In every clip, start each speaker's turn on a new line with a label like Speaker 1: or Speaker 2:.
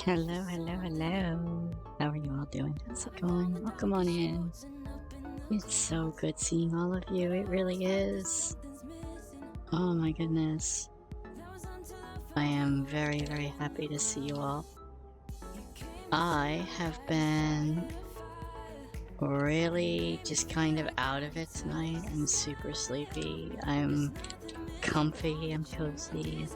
Speaker 1: Hello, hello, hello. How are you all doing? How's it going? Welcome on in. It's so good seeing all of you. It really is. Oh my goodness. I am very, very happy to see you all. I have been really just kind of out of it tonight. I'm super sleepy. I'm comfy. I'm cozy.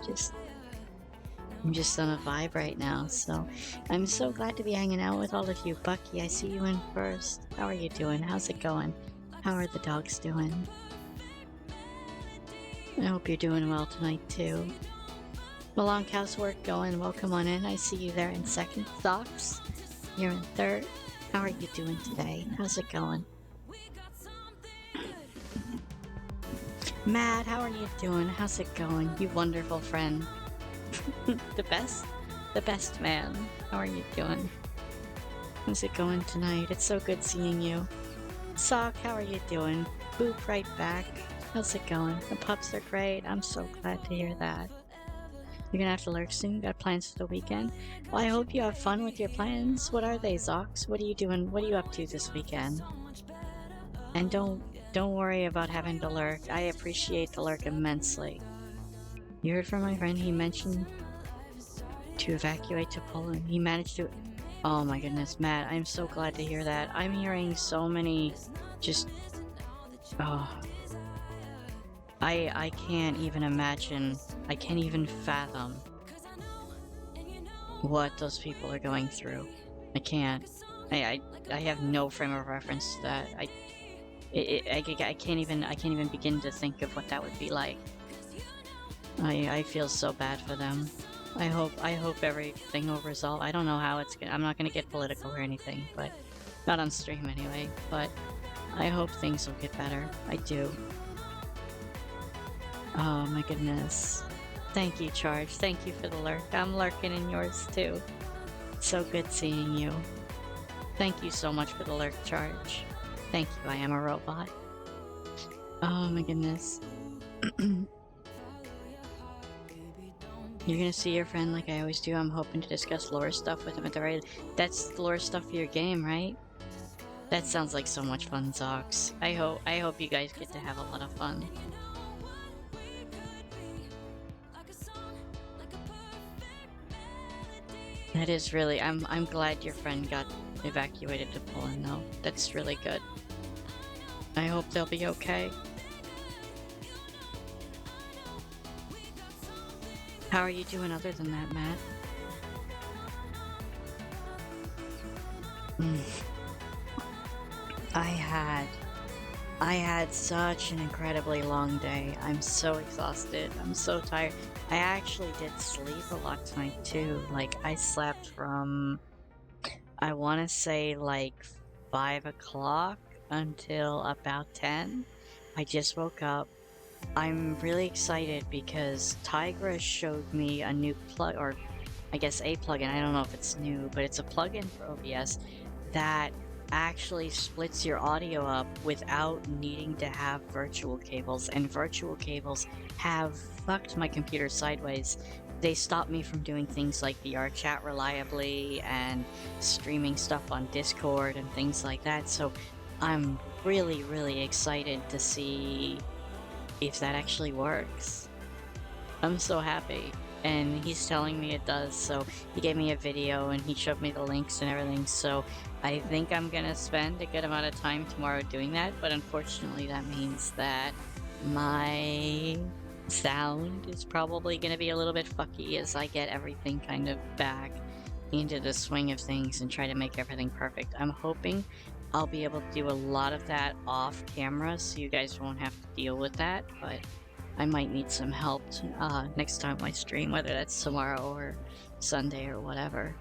Speaker 1: I'm just on a vibe right now, so I'm so glad to be hanging out with all of you. Bucky, I see you in first. How are you doing? How's it going? How are the dogs doing? I hope you're doing well tonight, too. Malonk, how's work going? Welcome on in. I see you there in second. Socks, you're in third. How are you doing today? How's it going? Matt, how are you doing? How's it going? You wonderful friend. the best man. How are you doing? How's it going tonight? It's so good seeing you. Sock, how are you doing? Boop right back. How's it going? The pups are great. I'm so glad to hear that. You're gonna have to lurk soon. Got plans for the weekend? Well, I hope you have fun with your plans. What are they, Zox? What are you doing? What are you up to this weekend? And don't worry about having to lurk. I appreciate the lurk immensely. You heard from my friend, he mentioned to evacuate to Poland. He managed to... Oh my goodness, Matt, I'm so glad to hear that. I'm hearing so many just... Oh... I can't even imagine, I can't even fathom what those people are going through. I can't. I have no frame of reference to that. I can't even begin to think of what that would be like. I feel so bad for them. I hope everything will resolve. I don't know how it's gonna. I'm not gonna get political or anything, but not on stream anyway. But I hope things will get better. I do. Oh my goodness. Thank you, Charge. Thank you for the lurk. I'm lurking in yours too. So good seeing you. Thank you so much for the lurk, Charge. Thank you. I am a robot. Oh my goodness. You're gonna see your friend like I always do. I'm hoping to discuss lore stuff with him at the right... That's lore stuff for your game, right? That sounds like so much fun, Zox. I hope you guys get to have a lot of fun. That is really... I'm glad your friend got evacuated to Poland, though. That's really good. I hope they'll be okay. How are you doing other than that, Matt? I had such an incredibly long day. I'm so exhausted. I'm so tired. I actually did sleep a lot tonight too. Like, I slept from, I want to say like 5 o'clock until about 10. I just woke up. I'm really excited because Tigra showed me a new plug, or I guess a plugin. I don't know if it's new, but it's a plugin for OBS that actually splits your audio up without needing to have virtual cables. And virtual cables have fucked my computer sideways. They stop me from doing things like VR chat reliably and streaming stuff on Discord and things like that. So I'm really, really excited to see if that actually works. I'm so happy. And he's telling me it does, so he gave me a video and he showed me the links and everything, so I think I'm gonna spend a good amount of time tomorrow doing that, but unfortunately that means that my sound is probably gonna be a little bit fucky as I get everything kind of back into the swing of things and try to make everything perfect. I'm hoping I'll be able to do a lot of that off camera so you guys won't have to deal with that, but I might need some help next time I stream, whether that's tomorrow or Sunday or whatever.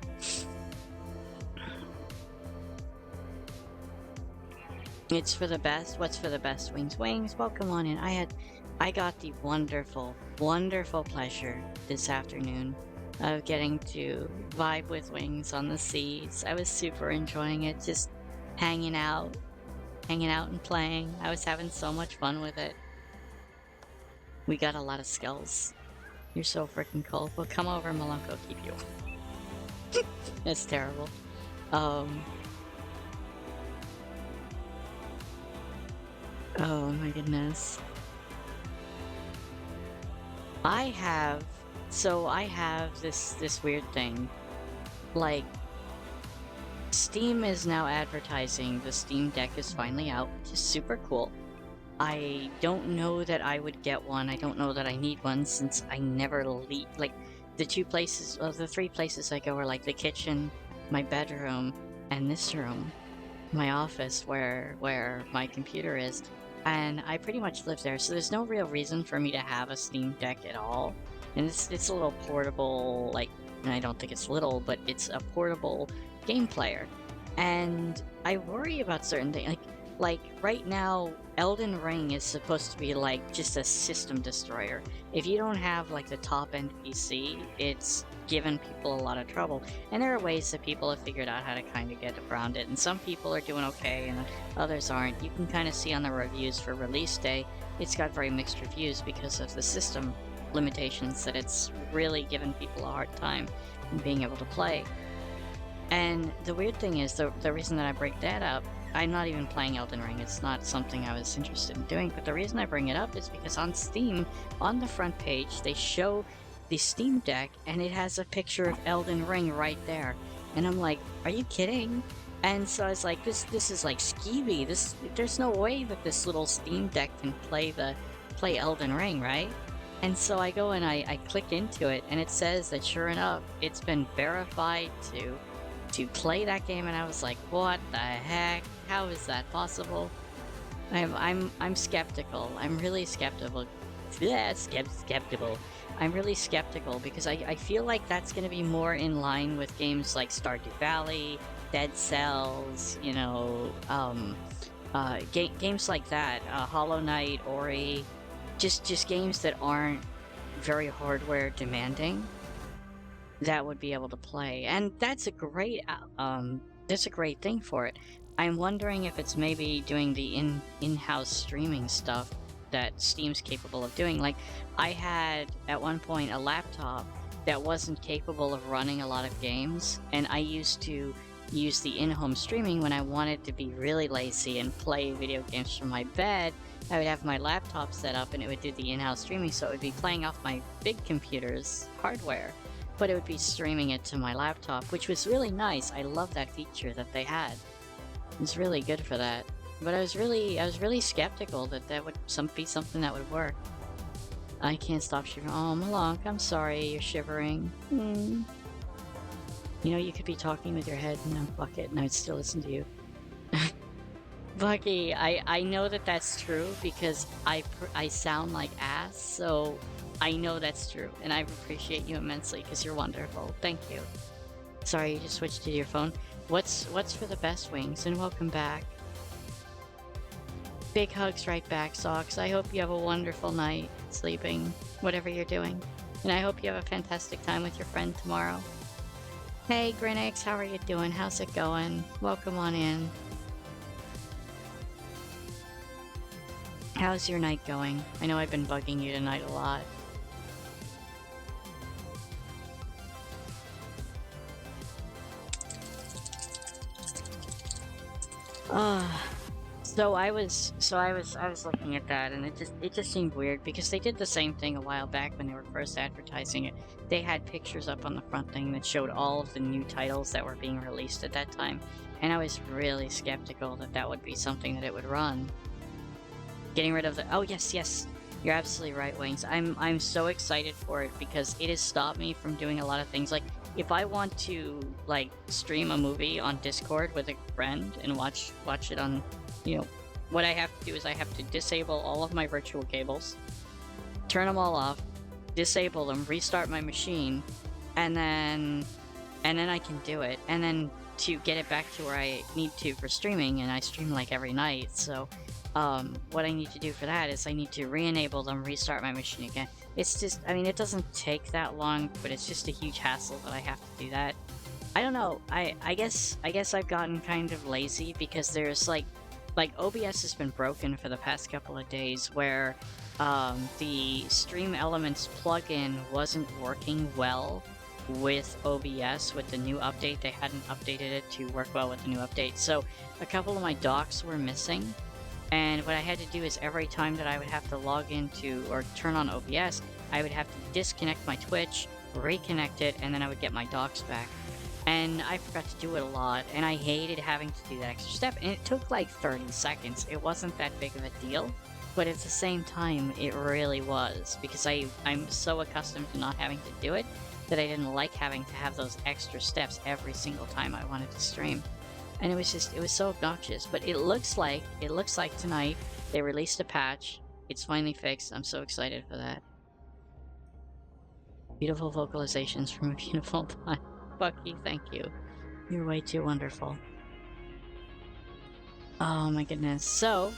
Speaker 1: It's for the best. What's for the best? Wings. Wings, welcome on in. I got the wonderful, wonderful pleasure this afternoon of getting to vibe with Wings on the seas. I was super enjoying it, just hanging out and playing. I was having so much fun with it. We got a lot of skulls. You're so freaking cold. Well, come over, Malunko, I'll keep you. That's terrible. Oh my goodness. I have this weird thing. Like, Steam is now advertising the Steam Deck is finally out, which is super cool. I don't know that I would get one. I don't know that I need one since I never leave. Like, the three places I go are like the kitchen, my bedroom, and this room, my office where my computer is. And I pretty much live there, so there's no real reason for me to have a Steam Deck at all. And it's a little portable, like, and I don't think it's little, but it's a portable game player. And I worry about certain things, like right now, Elden Ring is supposed to be like just a system destroyer. If you don't have like the top-end PC, it's given people a lot of trouble. And there are ways that people have figured out how to kind of get around it. And some people are doing okay and others aren't. You can kind of see on the reviews for release day, it's got very mixed reviews because of the system limitations that it's really given people a hard time in being able to play. And the weird thing is, the reason that I break that up, I'm not even playing Elden Ring, it's not something I was interested in doing, but the reason I bring it up is because on Steam, on the front page, they show the Steam Deck, and it has a picture of Elden Ring right there. And I'm like, are you kidding? And so I was like, this is like skeevy, there's no way that this little Steam Deck can play Elden Ring, right? And so I go and I click into it, and it says that sure enough, it's been verified to play that game, and I was like, what the heck? How is that possible? I'm skeptical. I'm really skeptical. Yeah, skeptical. I'm really skeptical because I feel like that's going to be more in line with games like Stardew Valley, Dead Cells, you know, games like that, Hollow Knight, Ori, just games that aren't very hardware demanding, that would be able to play. And that's a great thing for it. I'm wondering if it's maybe doing the in-house streaming stuff that Steam's capable of doing. Like, I had at one point a laptop that wasn't capable of running a lot of games, and I used to use the in-home streaming when I wanted to be really lazy and play video games from my bed. I would have my laptop set up and it would do the in-house streaming, so it would be playing off my big computer's hardware, but it would be streaming it to my laptop, which was really nice. I love that feature that they had. It was really good for that. But I was really skeptical that that would be something that would work. I can't stop shivering. Oh, Malonk, I'm sorry you're shivering. You know, you could be talking with your head in a bucket and I'd still listen to you. Bucky, I know that that's true because I sound like ass, so I know that's true, and I appreciate you immensely because you're wonderful. Thank you. Sorry, you just switched to your phone. What's for the best, Wings, and welcome back. Big hugs right back, Socks. I hope you have a wonderful night sleeping, whatever you're doing, and I hope you have a fantastic time with your friend tomorrow. Hey, Grinix, how are you doing? How's it going? Welcome on in. How's your night going? I know I've been bugging you tonight a lot. So I was looking at that, and it just seemed weird because they did the same thing a while back when they were first advertising it. They had pictures up on the front thing that showed all of the new titles that were being released at that time, and I was really skeptical that that would be something that it would run. Getting rid of the... Oh, yes, you're absolutely right, Wings. I'm so excited for it because it has stopped me from doing a lot of things. Like, if I want to, like, stream a movie on Discord with a friend and watch it on, you know, what I have to do is I have to disable all of my virtual cables, turn them all off, disable them, restart my machine, and then I can do it. And then to get it back to where I need to for streaming, and I stream, like, every night, so... what I need to do for that is I need to re-enable them, restart my machine again. It's just, I mean, it doesn't take that long, but it's just a huge hassle that I have to do that. I don't know, I guess I've gotten kind of lazy because there's like OBS has been broken for the past couple of days where the Stream Elements plugin wasn't working well with OBS with the new update. They hadn't updated it to work well with the new update. So a couple of my docks were missing. And what I had to do is every time that I would have to log into or turn on OBS, I would have to disconnect my Twitch, reconnect it, and then I would get my docks back. And I forgot to do it a lot, and I hated having to do that extra step, and it took like 30 seconds. It wasn't that big of a deal, but at the same time, it really was, because I'm so accustomed to not having to do it that I didn't like having to have those extra steps every single time I wanted to stream. And it was so obnoxious. But it looks like tonight they released a patch. It's finally fixed. I'm so excited for that. Beautiful vocalizations from a beautiful time. Bucky, thank you. You're way too wonderful. Oh my goodness. So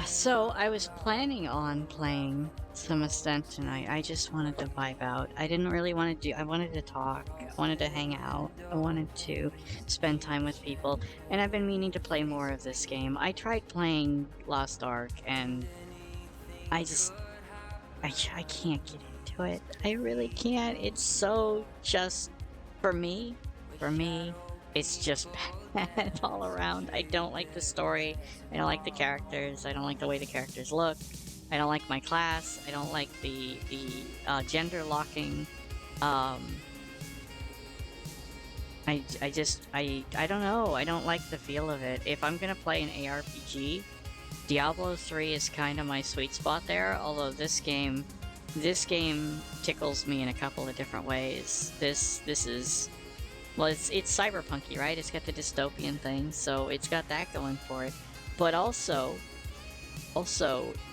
Speaker 1: so I was planning on playing some Ascent tonight. I just wanted to vibe out. I didn't really want to do... I wanted to talk. I wanted to hang out. I wanted to spend time with people. And I've been meaning to play more of this game. I tried playing Lost Ark, and I can't get into it. I really can't. It's so just... For me, it's just bad all around. I don't like the story. I don't like the characters. I don't like the way the characters look. I don't like my class. I don't like the gender locking. I don't know. I don't like the feel of it. If I'm gonna play an ARPG, Diablo 3 is kind of my sweet spot there. Although this game tickles me in a couple of different ways. This is... Well, it's cyberpunky, right? It's got the dystopian thing, so it's got that going for it. But also,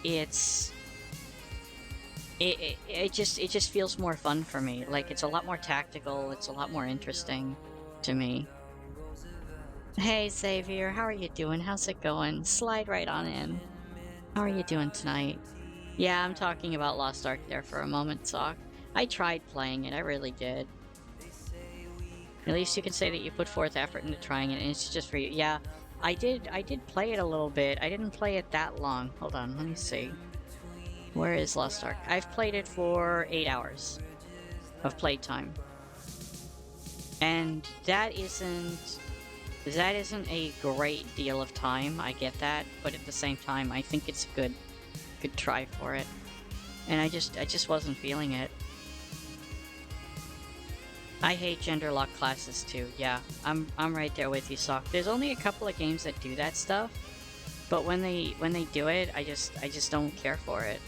Speaker 1: it just feels more fun for me. Like, it's a lot more tactical. It's a lot more interesting to me. Hey, Xavier, how are you doing? How's it going? Slide right on in. How are you doing tonight? Yeah, I'm talking about Lost Ark there for a moment, Sock. I tried playing it. I really did. At least you can say that you put forth effort into trying it, and it's just for you. Yeah, I did play it a little bit. I didn't play it that long. Hold on, let me see. Where is Lost Ark? I've played it for 8 hours of playtime. And that isn't a great deal of time, I get that, but at the same time, I think it's a good try for it. And I just wasn't feeling it. I hate gender lock classes too. Yeah, I'm right there with you, Sock. There's only a couple of games that do that stuff, but when they do it, I just don't care for it.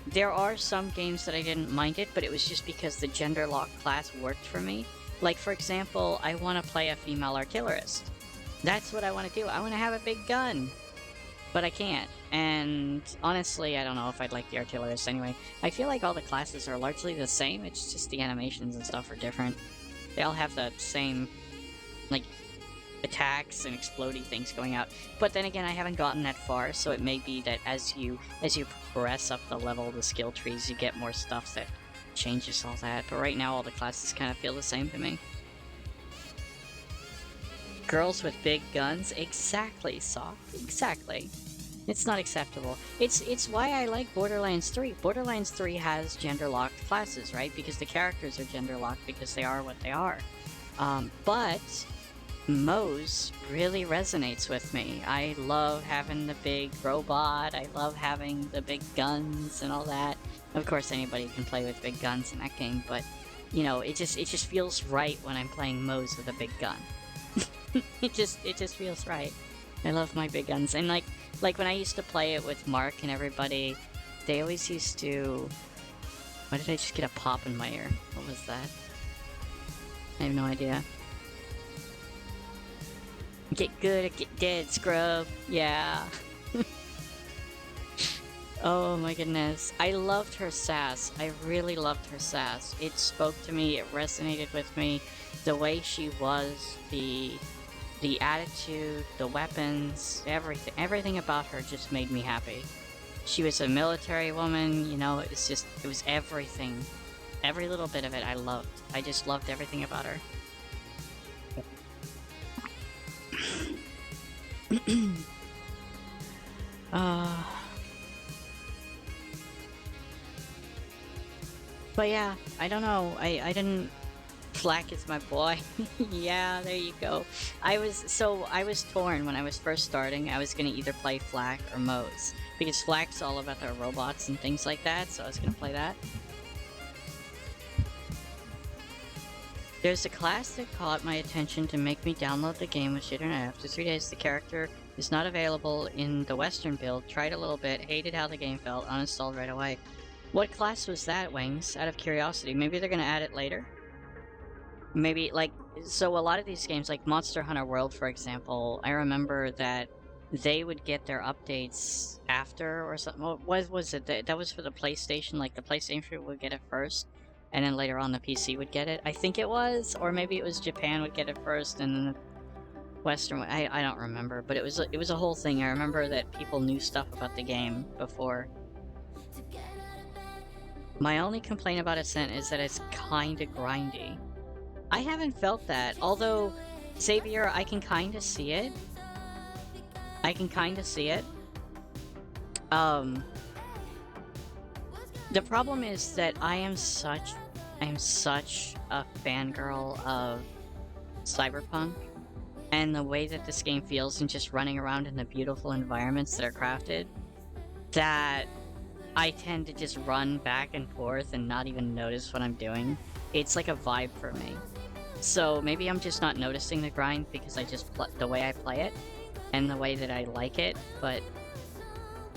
Speaker 1: There are some games that I didn't mind it, but it was just because the gender lock class worked for me. Like, for example, I want to play a female artillerist. That's what I want to do. I want to have a big gun, but I can't. And honestly, I don't know if I'd like the artillerist anyway. I feel like all the classes are largely the same, it's just the animations and stuff are different. They all have the same, like, attacks and explodey things going out. But then again, I haven't gotten that far, so it may be that as you progress up the level of the skill trees, you get more stuff that changes all that. But right now, all the classes kind of feel the same to me. Girls with big guns? Exactly, Sock. Exactly. It's not acceptable. It's why I like Borderlands 3. Borderlands 3 has gender-locked classes, right? Because the characters are gender-locked because they are what they are. But Moze really resonates with me. I love having the big robot. I love having the big guns and all that. Of course, anybody can play with big guns in that game, but, you know, it just feels right when I'm playing Moze with a big gun. It just feels right. I love my big guns. And like when I used to play it with Mark and everybody, they always used to... Why did I just get a pop in my ear? What was that? I have no idea. Get good or get dead, scrub. Yeah. Oh my goodness. I loved her sass. I really loved her sass. It spoke to me. It resonated with me. The way she was, the The attitude, the weapons, everything about her just made me happy. She was a military woman, you know, it was everything. Every little bit of it I loved. I just loved everything about her. uh, but yeah, I don't know. I didn't. Flack is my boy. Yeah, there you go. I was torn when I was first starting. I was gonna either play Flack or Moze because Flack's all about the robots and things like that. So I was gonna play that. There's a class that caught my attention to make me download the game with shit, and after 3 days the character is not available in the Western build. Tried a little bit, hated how the game felt, uninstalled right away. What class was that, Wings? Out of curiosity. Maybe they're gonna add it later? Maybe, like, so a lot of these games, like Monster Hunter World, for example, I remember that they would get their updates after or something. What was it? That was for the PlayStation, like the PlayStation would get it first, and then later on the PC would get it. I think it was, or maybe it was Japan would get it first, and then the Western, I don't remember, but it was a whole thing. I remember that people knew stuff about the game before. My only complaint about Ascent is that it's kinda grindy. I haven't felt that, although, Xavier, I can kinda see it. I can kinda see it. The problem is that I am such a fangirl of Cyberpunk, and the way that this game feels and just running around in the beautiful environments that are crafted, that I tend to just run back and forth and not even notice what I'm doing. It's like a vibe for me. So maybe I'm just not noticing the grind because I just the way I play it and the way that I like it, but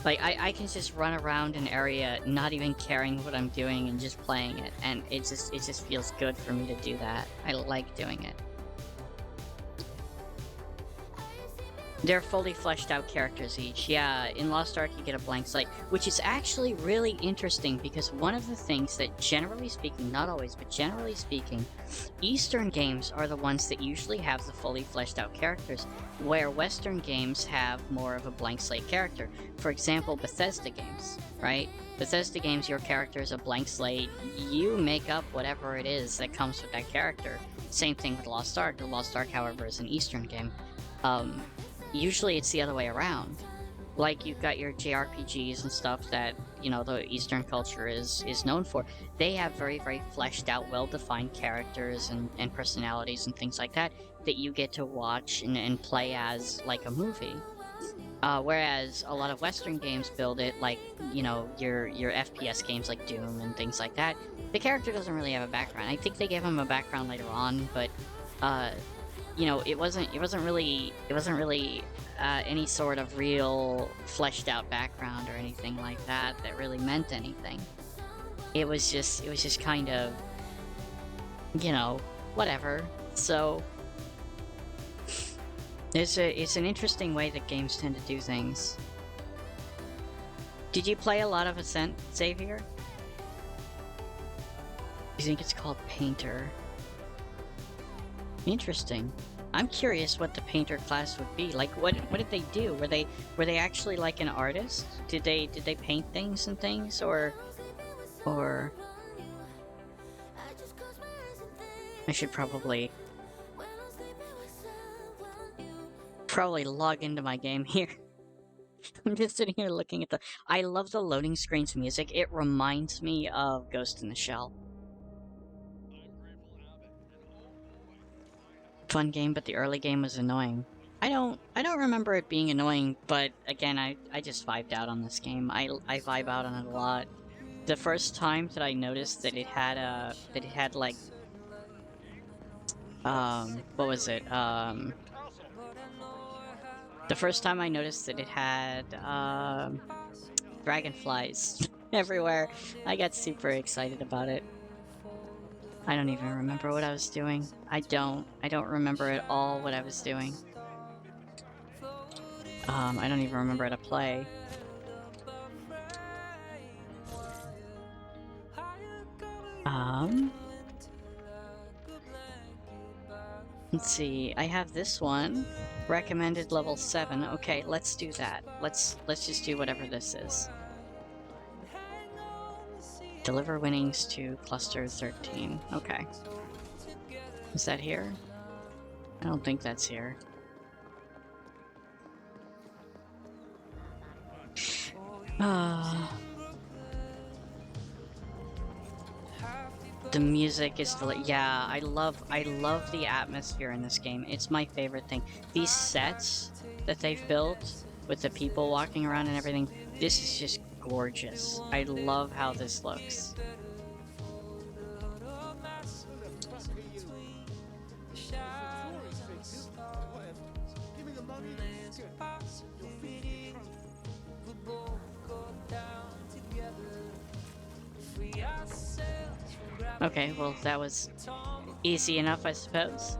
Speaker 1: like I can just run around an area not even caring what I'm doing and just playing it, and it just feels good for me to do that. I like doing it. They're fully fleshed out characters each. Yeah, in Lost Ark you get a blank slate, which is actually really interesting because one of the things that, generally speaking, not always, but generally speaking, Eastern games are the ones that usually have the fully fleshed out characters, where Western games have more of a blank slate character. For example, Bethesda games, right? Bethesda games, your character is a blank slate. You make up whatever it is that comes with that character. Same thing with Lost Ark. The Lost Ark, however, is an Eastern game. Usually it's the other way around. Like, you've got your JRPGs and stuff that, you know, the Eastern culture is known for. They have very, very fleshed out, well-defined characters and personalities and things like that that you get to watch and play as, like, a movie. Whereas a lot of Western games build it like, you know, your FPS games like Doom and things like that. The character doesn't really have a background. I think they gave him a background later on, but, you know, it wasn't really any sort of real fleshed out background or anything like that that really meant anything. It was just kind of, you know, whatever. So it's an interesting way that games tend to do things. Did you play a lot of Ascent, Xavier? I think it's called Painter. Interesting. I'm curious what the painter class would be. Like, what did they do? Were they actually like an artist? Did they paint things and things, or I should probably log into my game here. I'm just sitting here looking at the. I love the loading screens music. It reminds me of Ghost in the Shell. Fun game, but the early game was annoying. I don't remember it being annoying, but again, I just vibed out on this game. I vibe out on it a lot. The first time that I noticed that it had like what was it? The first time I noticed that it had dragonflies everywhere, I got super excited about it. I don't even remember what I was doing. I don't remember at all what I was doing. I don't even remember how to play. Let's see, I have this one. Recommended level 7. Okay, let's do that. Let's just do whatever this is. Deliver winnings to cluster 13. Okay. Is that here? I don't think that's here. The music is yeah, I love the atmosphere in this game. It's my favorite thing. These sets that they've built with the people walking around and everything, this is just gorgeous. I love how this looks. Okay, well, that was easy enough, I suppose.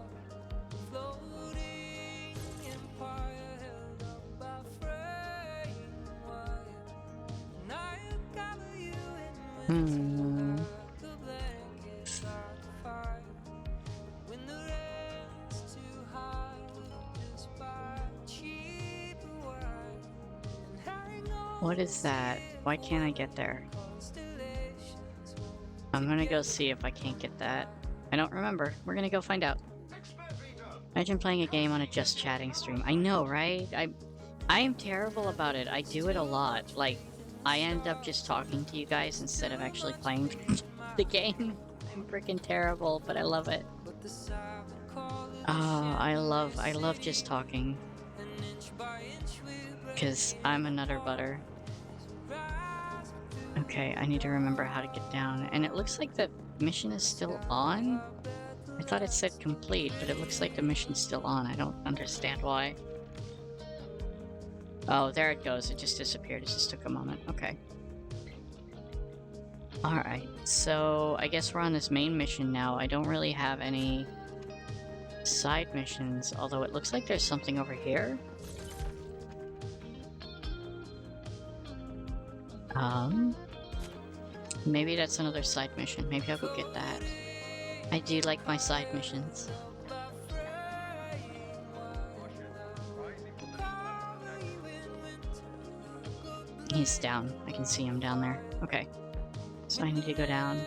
Speaker 1: What is that? Why can't I get there? I'm gonna go see if I can't get that. I don't remember. We're gonna go find out. Imagine playing a game on a just chatting stream. I know, right? I am terrible about it. I do it a lot. Like, I end up just talking to you guys instead of actually playing the game. I'm freaking terrible, but I love it. I love just talking. Because I'm a nutter butter. Okay, I need to remember how to get down. And it looks like the mission is still on? I thought it said complete, but it looks like the mission's still on. I don't understand why. Oh, there it goes. It just disappeared. It just took a moment. Okay. Alright, so I guess we're on this main mission now. I don't really have any side missions, although it looks like there's something over here. Maybe that's another side mission. Maybe I'll go get that. I do like my side missions. He's down. I can see him down there. Okay. So I need to go down.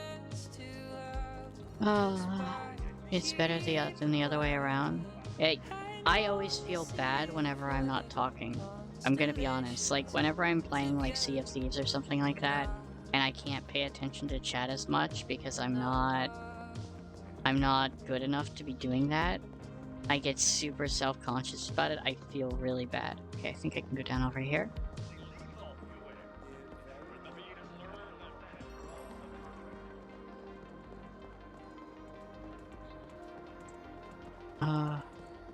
Speaker 1: It's better than the other way around. I always feel bad whenever I'm not talking. I'm gonna be honest. Like, whenever I'm playing, like, Sea of Thieves or something like that, and I can't pay attention to chat as much because I'm not good enough to be doing that, I get super self-conscious about it. I feel really bad. Okay, I think I can go down over here.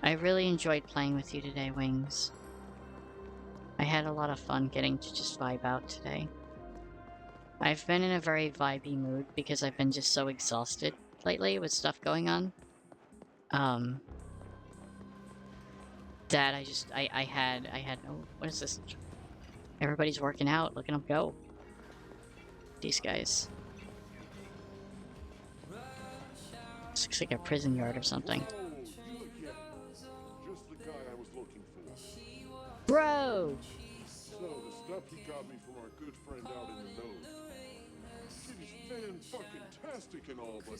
Speaker 1: I really enjoyed playing with you today, Wings. I had a lot of fun getting to just vibe out today. I've been in a very vibey mood because I've been just so exhausted lately with stuff going on. That I had, oh, what is this? Everybody's working out, look at them go. These guys. This looks like a prison yard or something.
Speaker 2: Just the guy I was looking for.
Speaker 1: Bro!
Speaker 2: So, the stuff he got me from our good friend out in the nose. Shit is fan-fucking-tastic and all, but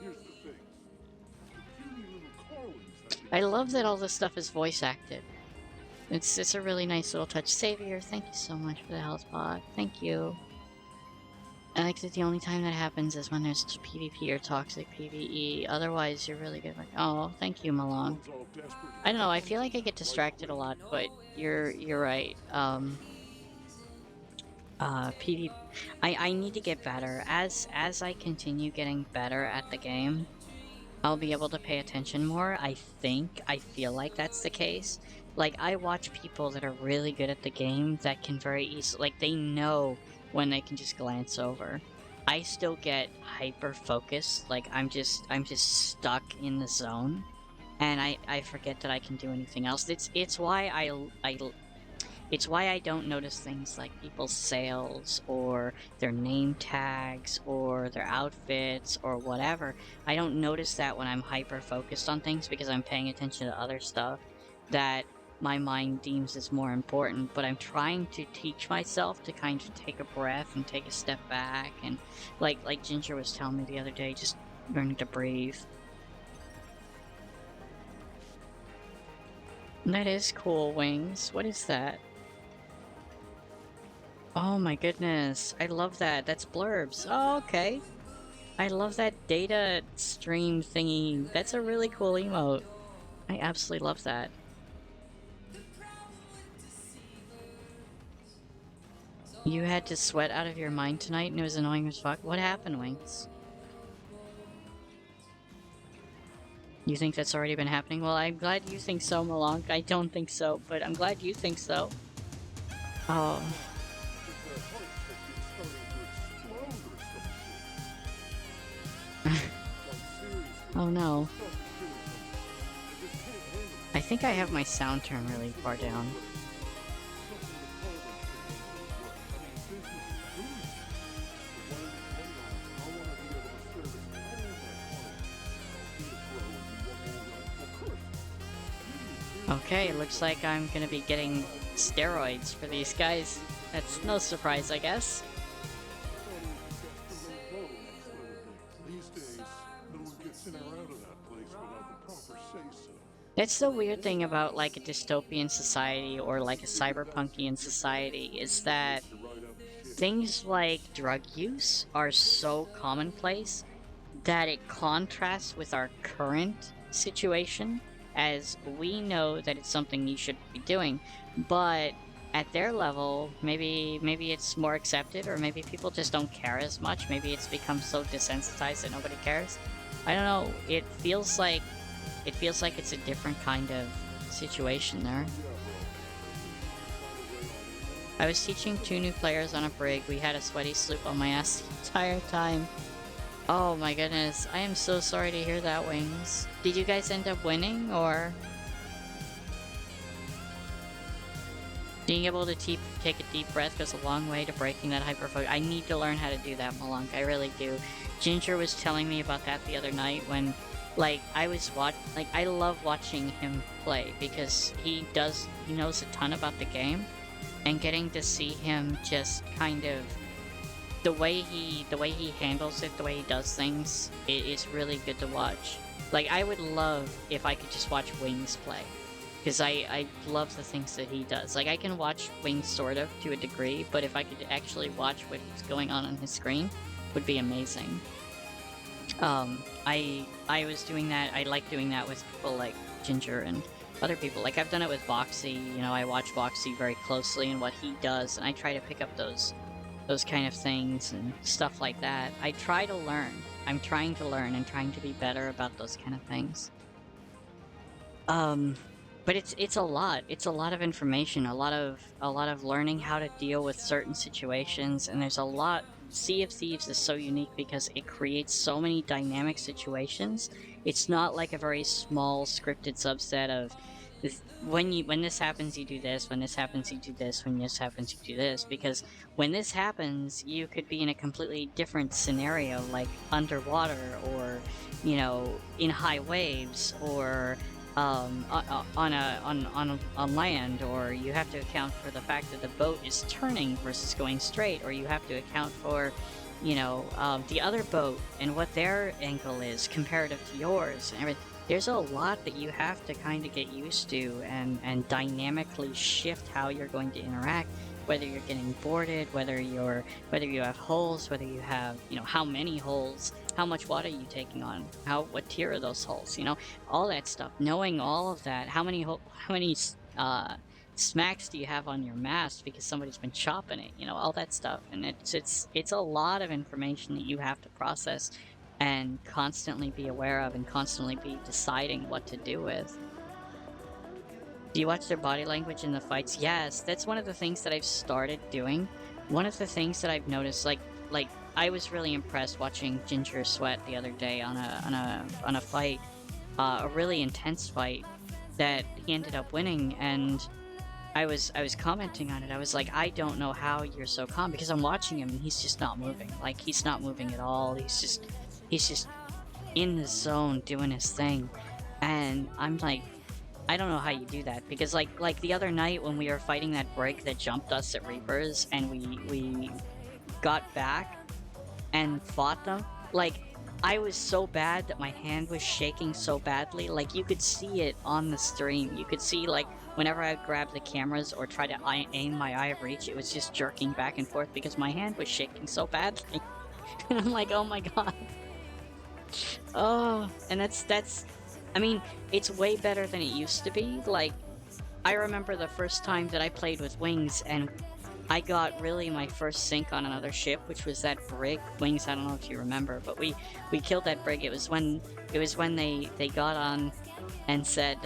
Speaker 2: here's the thing. The puny little Carlins have been...
Speaker 1: I love that all this stuff is voice acted. It's a really nice little touch. Savior, thank you so much for the health pod. Thank you. I like that the only time that happens is when there's PvP or toxic PvE. Otherwise, you're really good. Like, oh, thank you, Malone. I don't know. I feel like I get distracted a lot, but you're right. PvP. I need to get better. As I continue getting better at the game, I'll be able to pay attention more. I feel like that's the case. Like, I watch people that are really good at the game that can very easily, like, they know when they can just glance over. I still get hyper focused, like I'm just stuck in the zone, and I forget that I can do anything else. It's why It's why I don't notice things like people's sales or their name tags or their outfits or whatever. I don't notice that when I'm hyper focused on things because I'm paying attention to other stuff that my mind deems as more important. But I'm trying to teach myself to kind of take a breath and take a step back, and like Ginger was telling me the other day, just learning to breathe. That is cool, Wings. What is that? Oh my goodness. I love that. That's blurbs. Oh, okay. I love that data stream thingy. That's a really cool emote. I absolutely love that. You had to sweat out of your mind tonight and it was annoying as fuck. What happened, Wings? You think that's already been happening? Well, I'm glad you think so, Malonk. I don't think so, but I'm glad you think so. Oh. Oh no. I think I have my sound turned really far down. Okay, looks like I'm gonna be getting steroids for these guys. That's no surprise, I guess. That's the weird thing about like a dystopian society or like a cyberpunkian society, is that things like drug use are so commonplace that it contrasts with our current situation, as we know that it's something you should be doing, but at their level, maybe it's more accepted, or maybe people just don't care as much. Maybe it's become so desensitized that nobody cares. I don't know. It feels like it's a different kind of situation there. I was teaching 2 new players on a brig. We had a sweaty sloop on my ass the entire time. Oh my goodness, I am so sorry to hear that, Wings. Did you guys end up winning, or? Being able to take a deep breath goes a long way to breaking that hyperfocus. I need to learn how to do that, Malunk. I really do. Ginger was telling me about that the other night when, like, I love watching him play because he knows a ton about the game, and getting to see him just kind of the way he handles it, the way he does things, it is really good to watch. Like, I would love if I could just watch Wings play, because I love the things that he does. Like, I can watch Wings sort of to a degree, but if I could actually watch what's going on his screen, would be amazing. I was doing that. I like doing that with people like Ginger and other people. Like, I've done it with Voxy. You know, I watch Voxy very closely and what he does, and I try to pick up those kind of things and stuff like that. I try to learn. I'm trying to learn and trying to be better about those kind of things. But it's a lot. It's a lot of information, a lot of learning how to deal with certain situations, and there's a lot. Sea of Thieves is so unique because it creates so many dynamic situations. It's not like a very small scripted subset of when this happens you do this, when this happens you do this, when this happens you do this, because when this happens you could be in a completely different scenario, like underwater, or, you know, in high waves, or on land, or you have to account for the fact that the boat is turning versus going straight, or you have to account for, you know, the other boat and what their angle is comparative to yours and everything. There's a lot that you have to kind of get used to and dynamically shift how you're going to interact, whether you're getting boarded, whether you have holes, whether you have, you know, how many holes, how much water are you taking on, what tier are those holes, you know, all that stuff. Knowing all of that, how many smacks do you have on your mast because somebody's been chopping it, you know, all that stuff. And it's a lot of information that you have to process and constantly be aware of and constantly be deciding what to do with. Do you watch their body language in the fights? Yes, that's one of the things that I've started doing. One of the things that I've noticed, like I was really impressed watching Ginger sweat the other day on a fight, a really intense fight that he ended up winning, and I was commenting on it. I was like, I don't know how you're so calm because I'm watching him and he's just not moving. Like he's not moving at all. He's just in the zone doing his thing. And I'm like, I don't know how you do that because like the other night when we were fighting that break that jumped us at Reapers and we got back and fought them, like I was so bad that my hand was shaking so badly. Like you could see it on the stream. You could see like whenever I would grab the cameras or try to aim my eye of reach, it was just jerking back and forth because my hand was shaking so badly. And I'm like, oh my god. Oh, and that's I mean, it's way better than it used to be. Like I remember the first time that I played with Wings and I got really my first sync on another ship, which was that brig. Wings, I don't know if you remember, but we killed that brig. It was when they got on and said,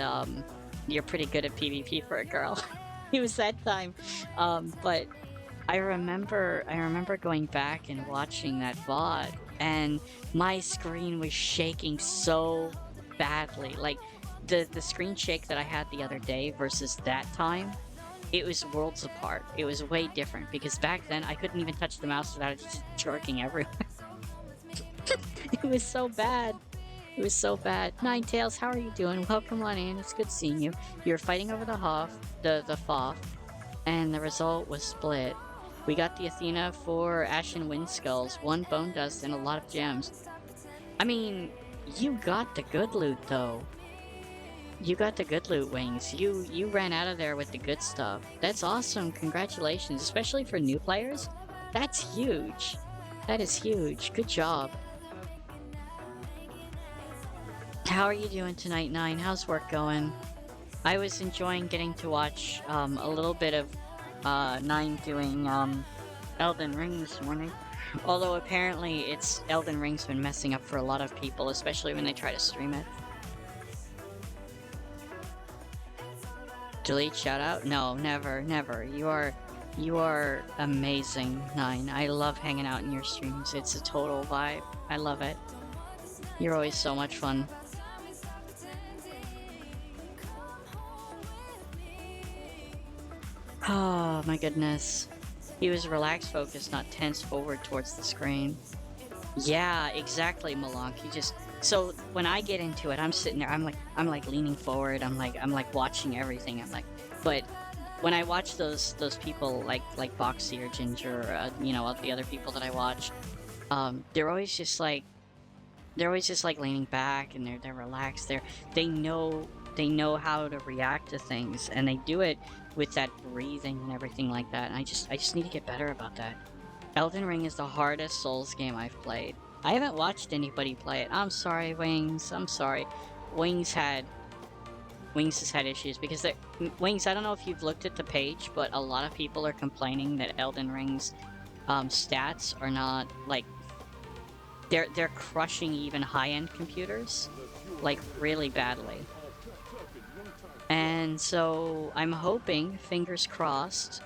Speaker 1: you're pretty good at PvP for a girl. It was that time. But I remember going back and watching that VOD and my screen was shaking so badly. Like the screen shake that I had the other day versus that time, it was worlds apart. It was way different because back then I couldn't even touch the mouse without it just jerking everywhere. It was so bad. It was so bad. Ninetales, how are you doing? Welcome on in. It's good seeing you. You're fighting over the Foff, and the result was split. We got the Athena for Ashen Wind Skulls, 1 bone dust, and a lot of gems. I mean, you got the good loot though. You got the good loot, Wings. You ran out of there with the good stuff. That's awesome. Congratulations, especially for new players. That's huge. That is huge. Good job. How are you doing tonight, Nine? How's work going? I was enjoying getting to watch a little bit of Nine doing Elden Ring this morning. Although apparently it's Elden Ring's been messing up for a lot of people, especially when they try to stream it. Delete shout out? No, never, never. You are amazing, Nine. I love hanging out in your streams. It's a total vibe. I love it. You're always so much fun. Oh my goodness. He was relaxed, focused, not tense forward towards the screen. Yeah, exactly, Malonk. He just so when I get into it, I'm sitting there, I'm like leaning forward, I'm like watching everything. I'm like, but when I watch those people like Boxy or Ginger, you know, all the other people that I watch, they're always just like leaning back and they're relaxed. They know how to react to things and they do it with that breathing and everything like that. And I just need to get better about that. Elden Ring is the hardest Souls game I've played. I haven't watched anybody play it. I'm sorry, Wings. I'm sorry. Wings has had issues because Wings, I don't know if you've looked at the page, but a lot of people are complaining that Elden Ring's stats are not like they're crushing even high-end computers like really badly. And so I'm hoping, fingers crossed,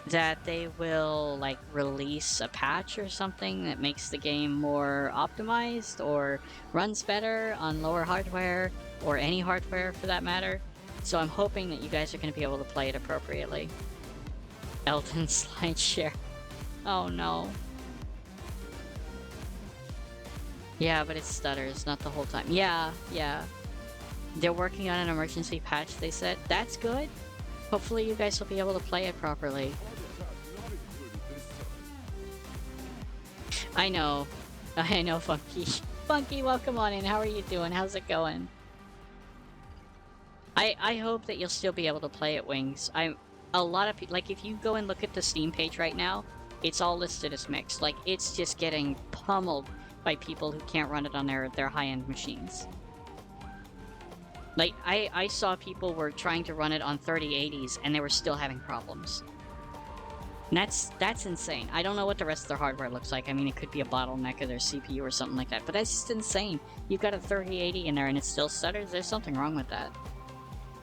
Speaker 1: that they will like release a patch or something that makes the game more optimized or runs better on lower hardware or any hardware for that matter. So I'm hoping that you guys are going to be able to play it appropriately. Elton slide share. Oh no. Yeah, but it stutters, not the whole time. Yeah. They're working on an emergency patch, they said. That's good. Hopefully you guys will be able to play it properly. I know, Funky. Funky, welcome on in. How are you doing? How's it going? I hope that you'll still be able to play it, Wings. A lot of people, like if you go and look at the Steam page right now, it's all listed as mixed. Like it's just getting pummeled by people who can't run it on their high-end machines. Like I saw people were trying to run it on 3080s and they were still having problems. And that's insane. I don't know what the rest of their hardware looks like. I mean, it could be a bottleneck of their CPU or something like that, but that's just insane. You've got a 3080 in there and it still stutters. There's something wrong with that.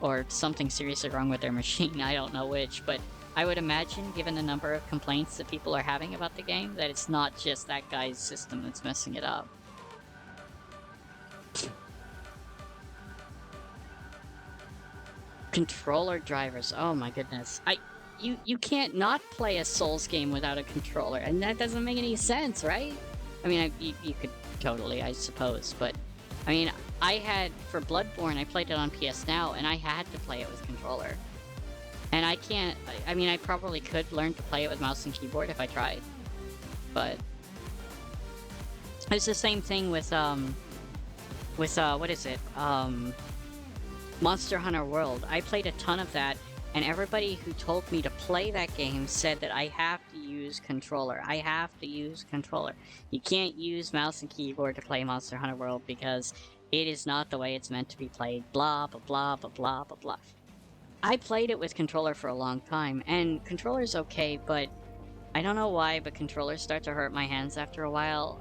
Speaker 1: Or something seriously wrong with their machine. I don't know which, but I would imagine, given the number of complaints that people are having about the game, that it's not just that guy's system that's messing it up. Controller drivers. Oh my goodness. You can't not play a Souls game without a controller, and that doesn't make any sense, right? I mean, you could totally, I suppose, but I mean, I had for Bloodborne, I played it on PS Now, and I had to play it with controller. And I can't. I mean, I probably could learn to play it with mouse and keyboard if I tried, but it's the same thing with what is it? Monster Hunter World. I played a ton of that, and everybody who told me to play that game said that I have to use controller. I have to use controller. You can't use mouse and keyboard to play Monster Hunter World because it is not the way it's meant to be played. Blah, blah, blah, blah, blah, blah, blah. I played it with controller for a long time, and controller's okay, but I don't know why, but controllers start to hurt my hands after a while.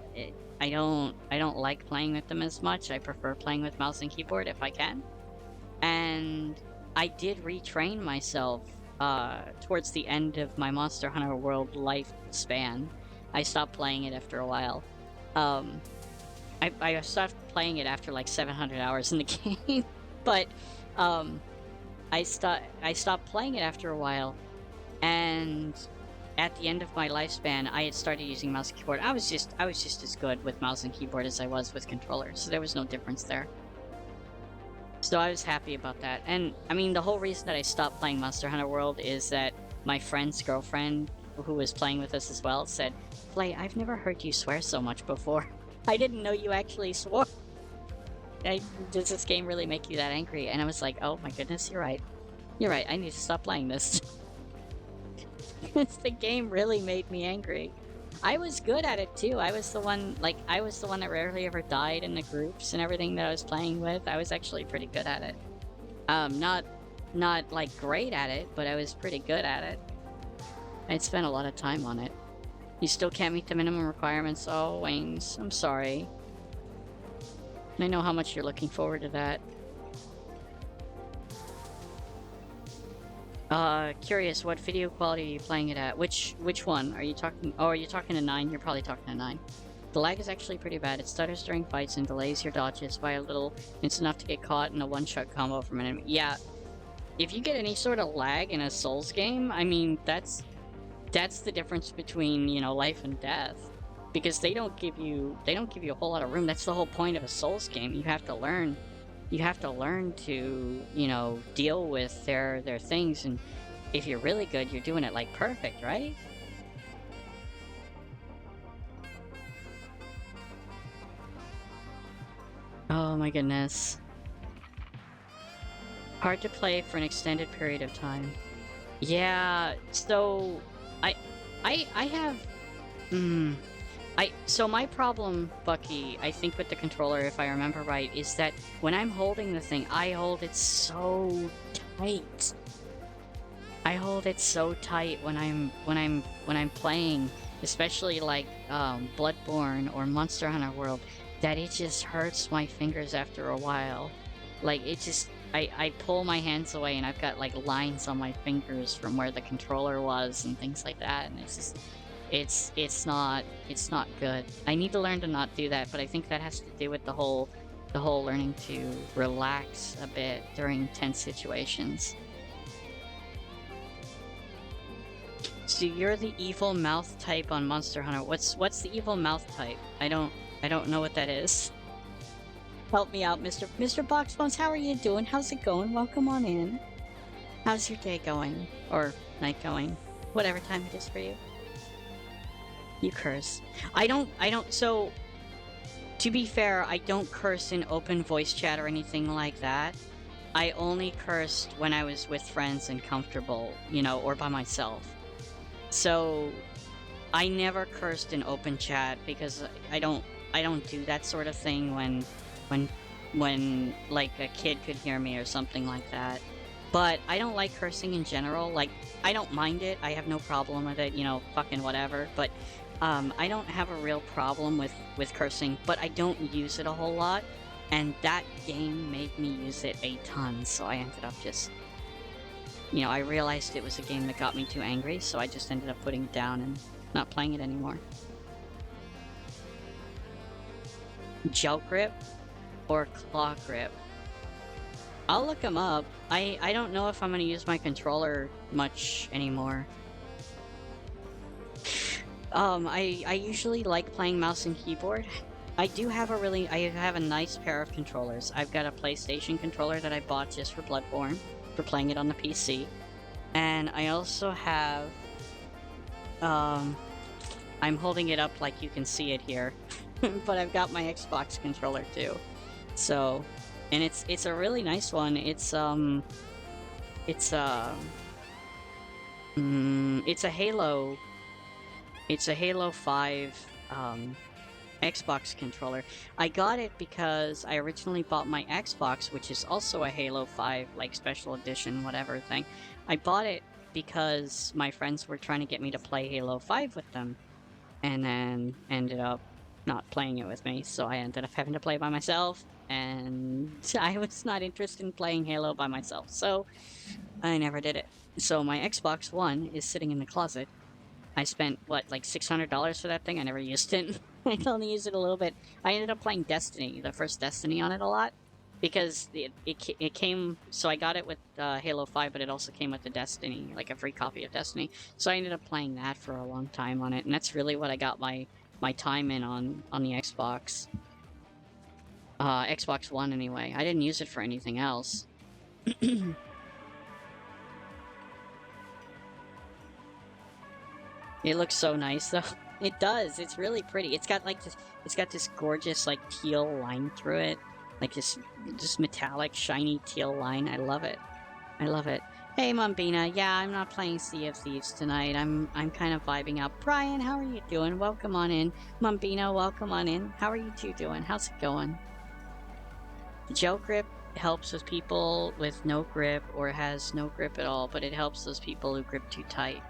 Speaker 1: I don't like playing with them as much. I prefer playing with mouse and keyboard if I can. And I did retrain myself towards the end of my Monster Hunter World lifespan. I stopped playing it after a while. I stopped playing it after like 700 hours in the game, but I stopped playing it after a while, and at the end of my lifespan, I had started using mouse and keyboard. I was just as good with mouse and keyboard as I was with controller, so there was no difference there. So I was happy about that. And I mean, the whole reason that I stopped playing Monster Hunter World is that my friend's girlfriend, who was playing with us as well, said, "Flay, I've never heard you swear so much before. I didn't know you actually swore. Does this game really make you that angry?" And I was like, oh my goodness, you're right. You're right, I need to stop playing this. The game really made me angry. I was good at it too. I was the one that rarely ever died in the groups and everything that I was playing with. I was actually pretty good at it. Not like great at it, but I was pretty good at it. I'd spent a lot of time on it. You still can't meet the minimum requirements. Oh, Wings, I'm sorry. I know how much you're looking forward to that. Curious, what video quality are you playing it at? Which one? Are you talking... Oh, are you talking to 9? You're probably talking to 9. The lag is actually pretty bad. It stutters during fights and delays your dodges by a little. It's enough to get caught in a one-shot combo from an enemy. Yeah, if you get any sort of lag in a Souls game, I mean, that's the difference between, you know, life and death. Because they don't give you a whole lot of room. That's the whole point of a Souls game. You have to learn to, you know, deal with their things, and if you're really good, you're doing it like perfect, right? Oh my goodness. Hard to play for an extended period of time. Yeah, so I have so my problem, Bucky, I think with the controller, if I remember right, is that when I'm holding the thing, I hold it so tight. I hold it so tight when I'm playing, especially like Bloodborne or Monster Hunter World, that it just hurts my fingers after a while. Like it just I pull my hands away and I've got like lines on my fingers from where the controller was and things like that, and it's just it's not good. I need to learn to not do that, but I think that has to do with the whole learning to relax a bit during tense situations. So you're the evil mouth type on Monster Hunter. What's the evil mouth type? I don't know what that is. Help me out, Mr. Boxbones. How are you doing? How's it going? Welcome on in. How's your day going? Or night going? Whatever time it is for you. You curse. I don't, so, to be fair, I don't curse in open voice chat or anything like that. I only cursed when I was with friends and comfortable, you know, or by myself. So, I never cursed in open chat because I don't do that sort of thing when like a kid could hear me or something like that. But I don't like cursing in general. Like, I don't mind it. I have no problem with it, you know, fucking whatever. But I don't have a real problem with cursing, but I don't use it a whole lot. And that game made me use it a ton, so I ended up just... You know, I realized it was a game that got me too angry, so I just ended up putting it down and not playing it anymore. Gel grip or claw grip? I'll look them up. I don't know if I'm gonna use my controller much anymore. I usually like playing mouse and keyboard. I have a nice pair of controllers. I've got a PlayStation controller that I bought just for Bloodborne, for playing it on the PC. And I also have, um, I'm holding it up like you can see it here, but I've got my Xbox controller too. So, and it's a really nice one. It's it's a Halo. It's a Halo 5 Xbox controller. I got it because I originally bought my Xbox, which is also a Halo 5 like special edition whatever thing. I bought it because my friends were trying to get me to play Halo 5 with them, and then ended up not playing it with me, so I ended up having to play by myself, and I was not interested in playing Halo by myself, so I never did it. So my Xbox One is sitting in the closet. I spent, what, like $600 for that thing? I never used it. I only used it a little bit. I ended up playing Destiny, the first Destiny, on it a lot, because it came, so I got it with Halo 5, but it also came with the Destiny, like a free copy of Destiny. So I ended up playing that for a long time on it, and that's really what I got my time in on the Xbox. Xbox One anyway. I didn't use it for anything else. It looks so nice though. It does. It's really pretty. It's got like this. It's got this gorgeous like teal line through it, like this metallic shiny teal line. I love it. I love it. Hey, Mumbina. Yeah, I'm not playing Sea of Thieves tonight. I'm kind of vibing out. Brian, how are you doing? Welcome on in. Mumbina, welcome on in. How are you two doing? How's it going? The gel grip helps with people with no grip or has no grip at all, but it helps those people who grip too tight.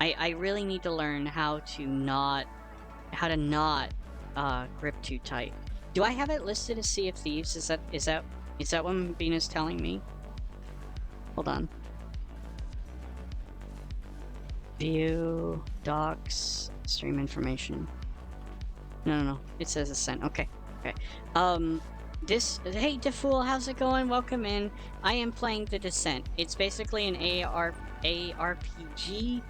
Speaker 1: I really need to learn how to not grip too tight. Do I have it listed as Sea of Thieves? Is that what Bina's telling me? Hold on. View docs stream information. No. It says Ascent. Okay. Hey DeFool, how's it going? Welcome in. I am playing The Descent. It's basically an ARPG.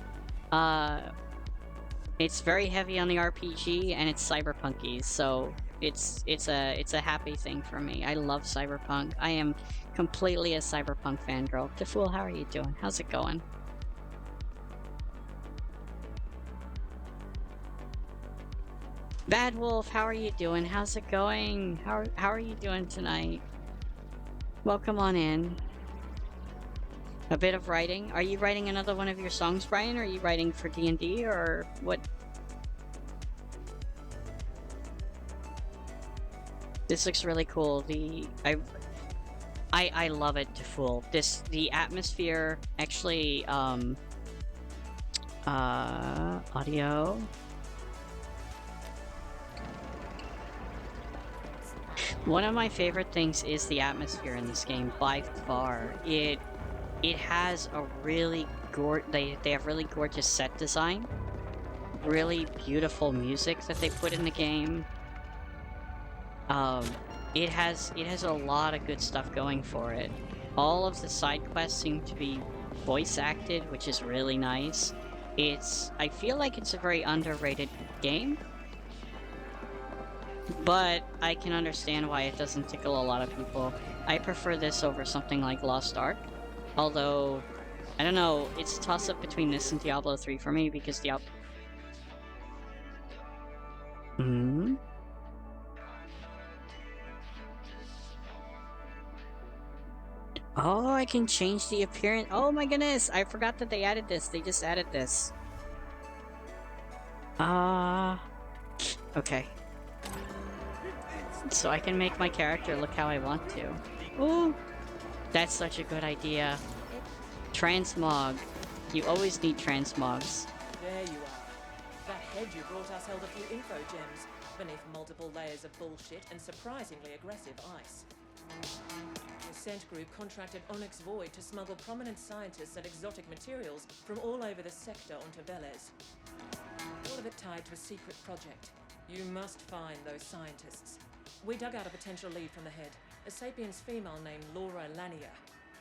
Speaker 1: It's very heavy on the RPG, and it's cyberpunky, so it's a happy thing for me. I love cyberpunk. I am completely a cyberpunk fangirl. DeFool, how are you doing? How's it going? Bad Wolf, how are you doing? How's it going? How are you doing tonight? Welcome on in. A bit of writing. Are you writing another one of your songs, Brian? Or are you writing for D&D, or what? This looks really cool. I love it to full. The atmosphere actually audio. One of my favorite things is the atmosphere in this game by far. It has a really they have really gorgeous set design, really beautiful music that they put in the game. It has a lot of good stuff going for it. All of the side quests seem to be voice acted, which is really nice. I feel like it's a very underrated game, but I can understand why it doesn't tickle a lot of people. I prefer this over something like Lost Ark. Although, I don't know, it's a toss-up between this and Diablo 3 for me, because Diablo... Oh, I can change the appearance. Oh my goodness, I forgot that they added this. They just added this. Okay. So I can make my character look how I want to. Ooh, that's such a good idea. Transmog. You always need transmogs.
Speaker 3: There you are. That head you brought us held a few info gems beneath multiple layers of bullshit and surprisingly aggressive ice. The Ascent group contracted Onyx Void to smuggle prominent scientists and exotic materials from all over the sector onto Velez. All of it tied to a secret project. You must find those scientists. We dug out a potential lead from the head. a Sapiens female named Laura Lanier.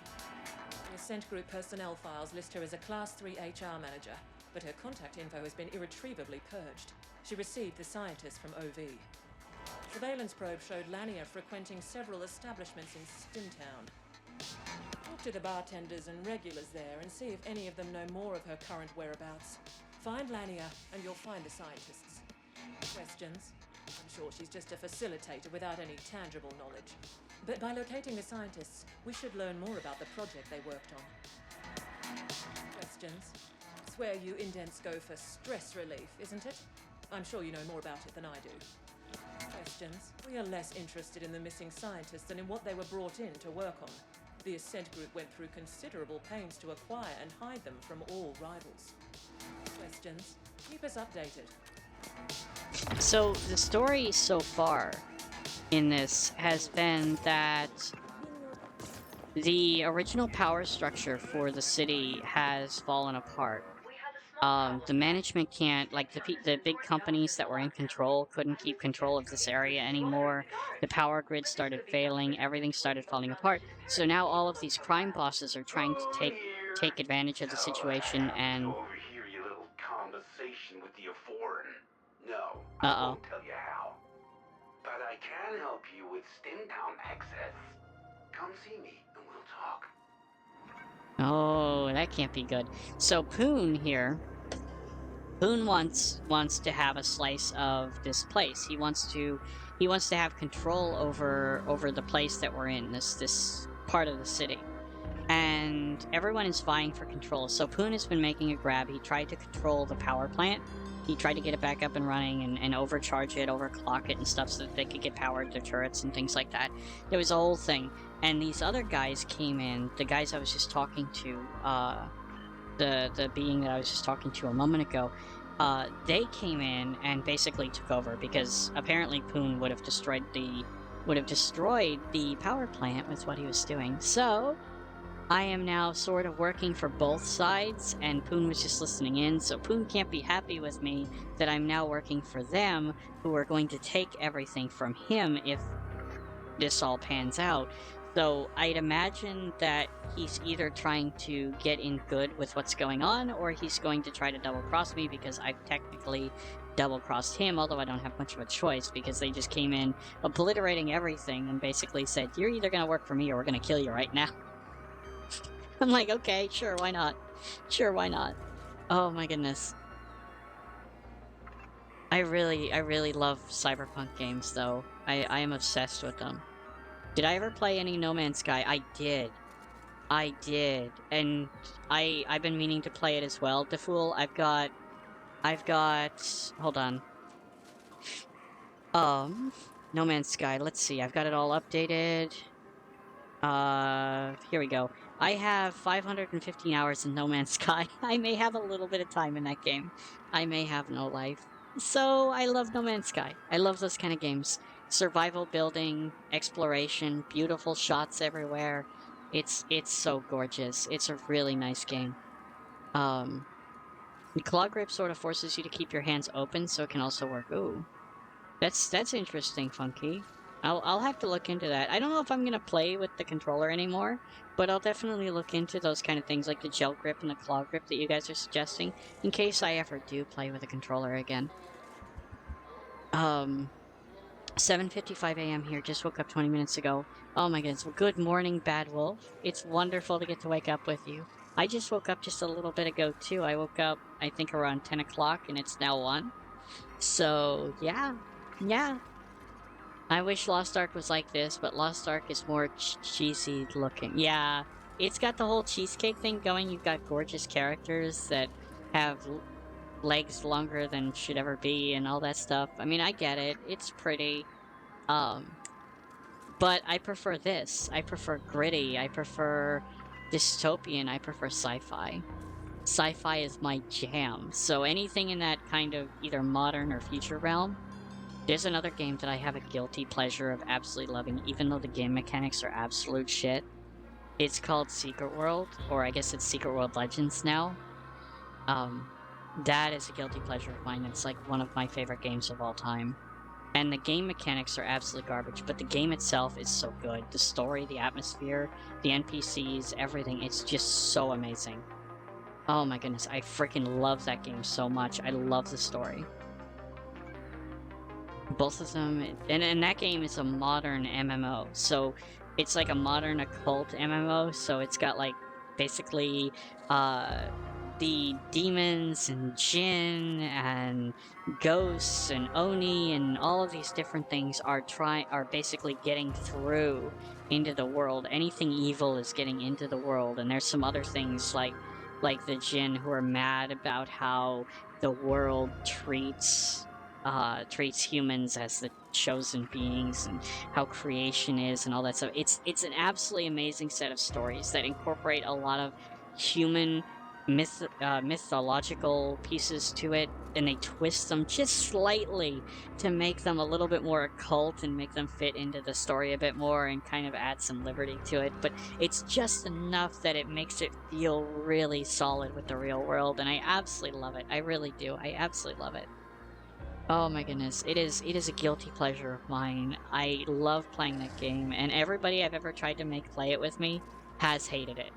Speaker 3: The Ascent Group personnel files list her as a Class 3 HR manager, but her contact info has been irretrievably purged. She received the scientist from OV. Surveillance probe showed Lanier frequenting several establishments in Stimtown. Talk to the bartenders and regulars there and see if any of them know more of her current whereabouts. Find Lanier and you'll find the scientists. Questions? I'm sure she's just a facilitator without any tangible knowledge. But by locating the scientists, we should learn more about the project they worked on. Questions? Swear you indents go for stress relief, isn't it? I'm sure you know more about it than I do. Questions? We are less interested in the missing scientists than in what they were brought in to work on. The Ascent Group went through considerable pains to acquire and hide them from all rivals. Questions? Keep us updated.
Speaker 1: So the story so far in this has been that the original power structure for the city has fallen apart. The management can't, like, the big companies that were in control couldn't keep control of this area anymore. The power grid started failing, everything started falling apart. So now all of these crime bosses are trying to take advantage of the situation and...
Speaker 4: overhear your little conversation with the foreign. No, I
Speaker 1: Uh-oh.
Speaker 4: won't tell you how. But I can help you with Stimtown access. Come see me and we'll talk.
Speaker 1: Oh, that can't be good. So Poon here... Poon wants to have a slice of this place. He wants to have control over the place that we're in, this part of the city. And everyone is vying for control. So Poon has been making a grab. He tried to control the power plant. He tried to get it back up and running and overcharge it, overclock it and stuff so that they could get power to their turrets and things like that. There was a whole thing. And these other guys came in, the guys I was just talking to, the being that I was just talking to a moment ago, they came in and basically took over because apparently Poon would have destroyed the power plant with what he was doing. So I am now sort of working for both sides, and Poon was just listening in, so Poon can't be happy with me that I'm now working for them, who are going to take everything from him if this all pans out. So I'd imagine that he's either trying to get in good with what's going on, or he's going to try to double-cross me because I've technically double-crossed him, although I don't have much of a choice because they just came in obliterating everything and basically said, you're either going to work for me or we're going to kill you right now. I'm like, okay, sure, why not? Sure, why not? Oh my goodness. I really love cyberpunk games, though. I am obsessed with them. Did I ever play any No Man's Sky? I did. I did. And I've been meaning to play it as well. DeFool, I've got... Hold on. No Man's Sky, let's see. I've got it all updated. Here we go. I have 515 hours in No Man's Sky. I may have a little bit of time in that game. I may have no life. So, I love No Man's Sky. I love those kind of games. Survival building, exploration, beautiful shots everywhere. It's so gorgeous. It's a really nice game. The claw grip sort of forces you to keep your hands open, so it can also work. Ooh. That's interesting, Funky. I'll have to look into that. I don't know if I'm gonna play with the controller anymore, but I'll definitely look into those kind of things, like the gel grip and the claw grip that you guys are suggesting, in case I ever do play with a controller again. 7:55 a.m. here, just woke up 20 minutes ago. Oh my goodness, well, good morning, Bad Wolf. It's wonderful to get to wake up with you. I just woke up just a little bit ago, too. I woke up, I think, around 10 o'clock, and it's now 1. So, yeah. I wish Lost Ark was like this, but Lost Ark is more cheesy looking. Yeah, it's got the whole cheesecake thing going. You've got gorgeous characters that have legs longer than should ever be and all that stuff. I mean, I get it. It's pretty. But I prefer this. I prefer gritty. I prefer dystopian. I prefer sci-fi. Sci-fi is my jam. So anything in that kind of either modern or future realm. There's another game that I have a guilty pleasure of absolutely loving, even though the game mechanics are absolute shit. It's called Secret World, or I guess it's Secret World Legends now. That is a guilty pleasure of mine. It's like one of my favorite games of all time. And the game mechanics are absolute garbage, but the game itself is so good. The story, the atmosphere, the NPCs, everything, it's just so amazing. Oh my goodness, I freaking love that game so much. I love the story. Both of them, and that game is a modern MMO, so it's like a modern occult MMO, so it's got like basically the demons and Jinn and ghosts and Oni and all of these different things are basically getting through into the world. Anything evil is getting into the world, and there's some other things like the Jinn who are mad about how the world treats humans as the chosen beings and how creation is and all that stuff. It's an absolutely amazing set of stories that incorporate a lot of human mythological pieces to it, and they twist them just slightly to make them a little bit more occult and make them fit into the story a bit more and kind of add some liberty to it, but it's just enough that it makes it feel really solid with the real world, and I absolutely love it. I really do. I absolutely love it. Oh my goodness, it is a guilty pleasure of mine. I love playing that game, and everybody I've ever tried to make play it with me has hated it.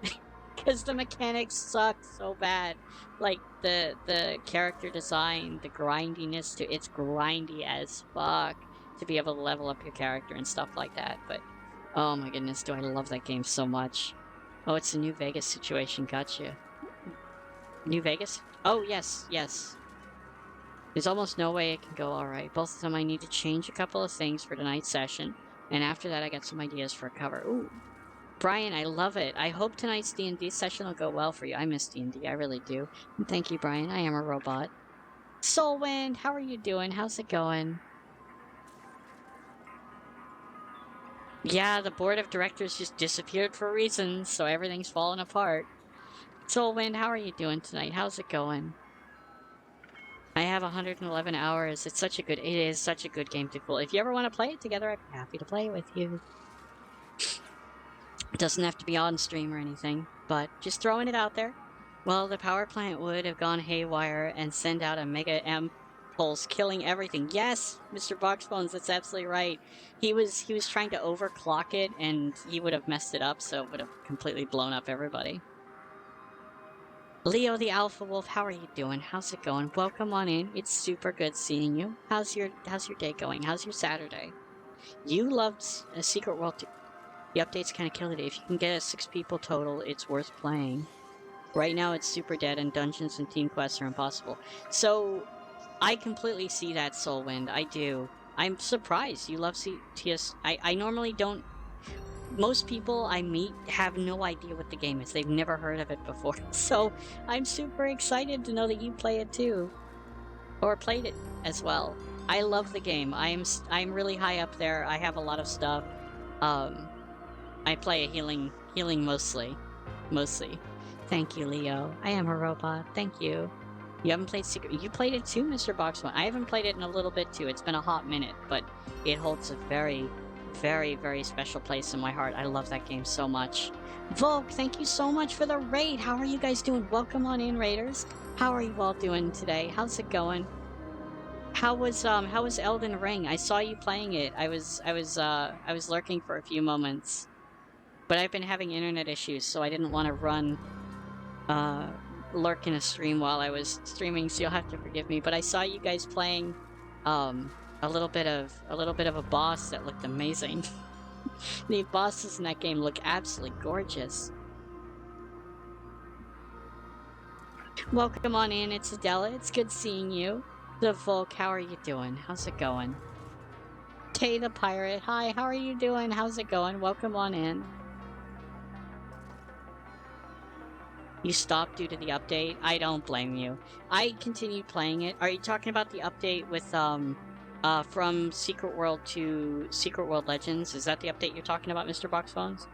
Speaker 1: Because the mechanics suck so bad. Like, the character design, the grindiness to it's grindy as fuck to be able to level up your character and stuff like that, but oh my goodness, do I love that game so much. Oh, it's a New Vegas situation, gotcha. New Vegas? Oh, yes, yes. There's almost no way it can go alright. Both of them I need to change a couple of things for tonight's session, and after that I got some ideas for a cover. Ooh. Brian, I love it. I hope tonight's D&D session will go well for you. I miss D&D, I really do. And thank you, Brian. I am a robot. Soulwind, how are you doing? How's it going? Yeah, the board of directors just disappeared for reasons, so everything's falling apart. Soulwind, how are you doing tonight? How's it going? I have 111 hours. It is such a good game to play. If you ever want to play it together, I'd be happy to play with you. It doesn't have to be on stream or anything, but just throwing it out there. Well, the power plant would have gone haywire and send out a mega M pulse, killing everything. Yes, Mr. Boxbones, that's absolutely right. He was trying to overclock it, and he would have messed it up, so it would have completely blown up everybody. Leo the Alpha Wolf, how are you doing? How's it going? Welcome on in. It's super good seeing you. How's your day going? How's your Saturday? You loved a Secret World 2. The updates kind of killed it. If you can get 6 people total, it's worth playing. Right now it's super dead and dungeons and team quests are impossible. So, I completely see that, Soulwind. I do. I'm surprised you love TS. I normally don't. Most people I meet have no idea what the game is. They've never heard of it before. So, I'm super excited to know that you play it too. Or played it as well. I love the game. I'm really high up there. I have a lot of stuff. I play a healing mostly. Thank you, Leo. I am a robot. Thank you. You haven't played Secret... You played it too, Mr. Boxman. I haven't played it in a little bit too. It's been a hot minute, but it holds a very, very, very special place in my heart. I love that game so much. Volk, thank you so much for the raid. How are you guys doing? Welcome on in, raiders. How are you all doing today? How's it going? How was Elden Ring? I saw you playing it. I was lurking for a few moments. But I've been having internet issues, so I didn't want to run lurk in a stream while I was streaming, so you'll have to forgive me. But I saw you guys playing a little bit of a boss that looked amazing. The bosses in that game look absolutely gorgeous. Welcome on in, it's Adela. It's good seeing you. The Volk, how are you doing? How's it going? Tay the Pirate, hi, how are you doing? How's it going? Welcome on in. You stopped due to the update? I don't blame you. I continued playing it. Are you talking about the update with, from Secret World to Secret World Legends? Is that the update you're talking about, Mr. Boxphones?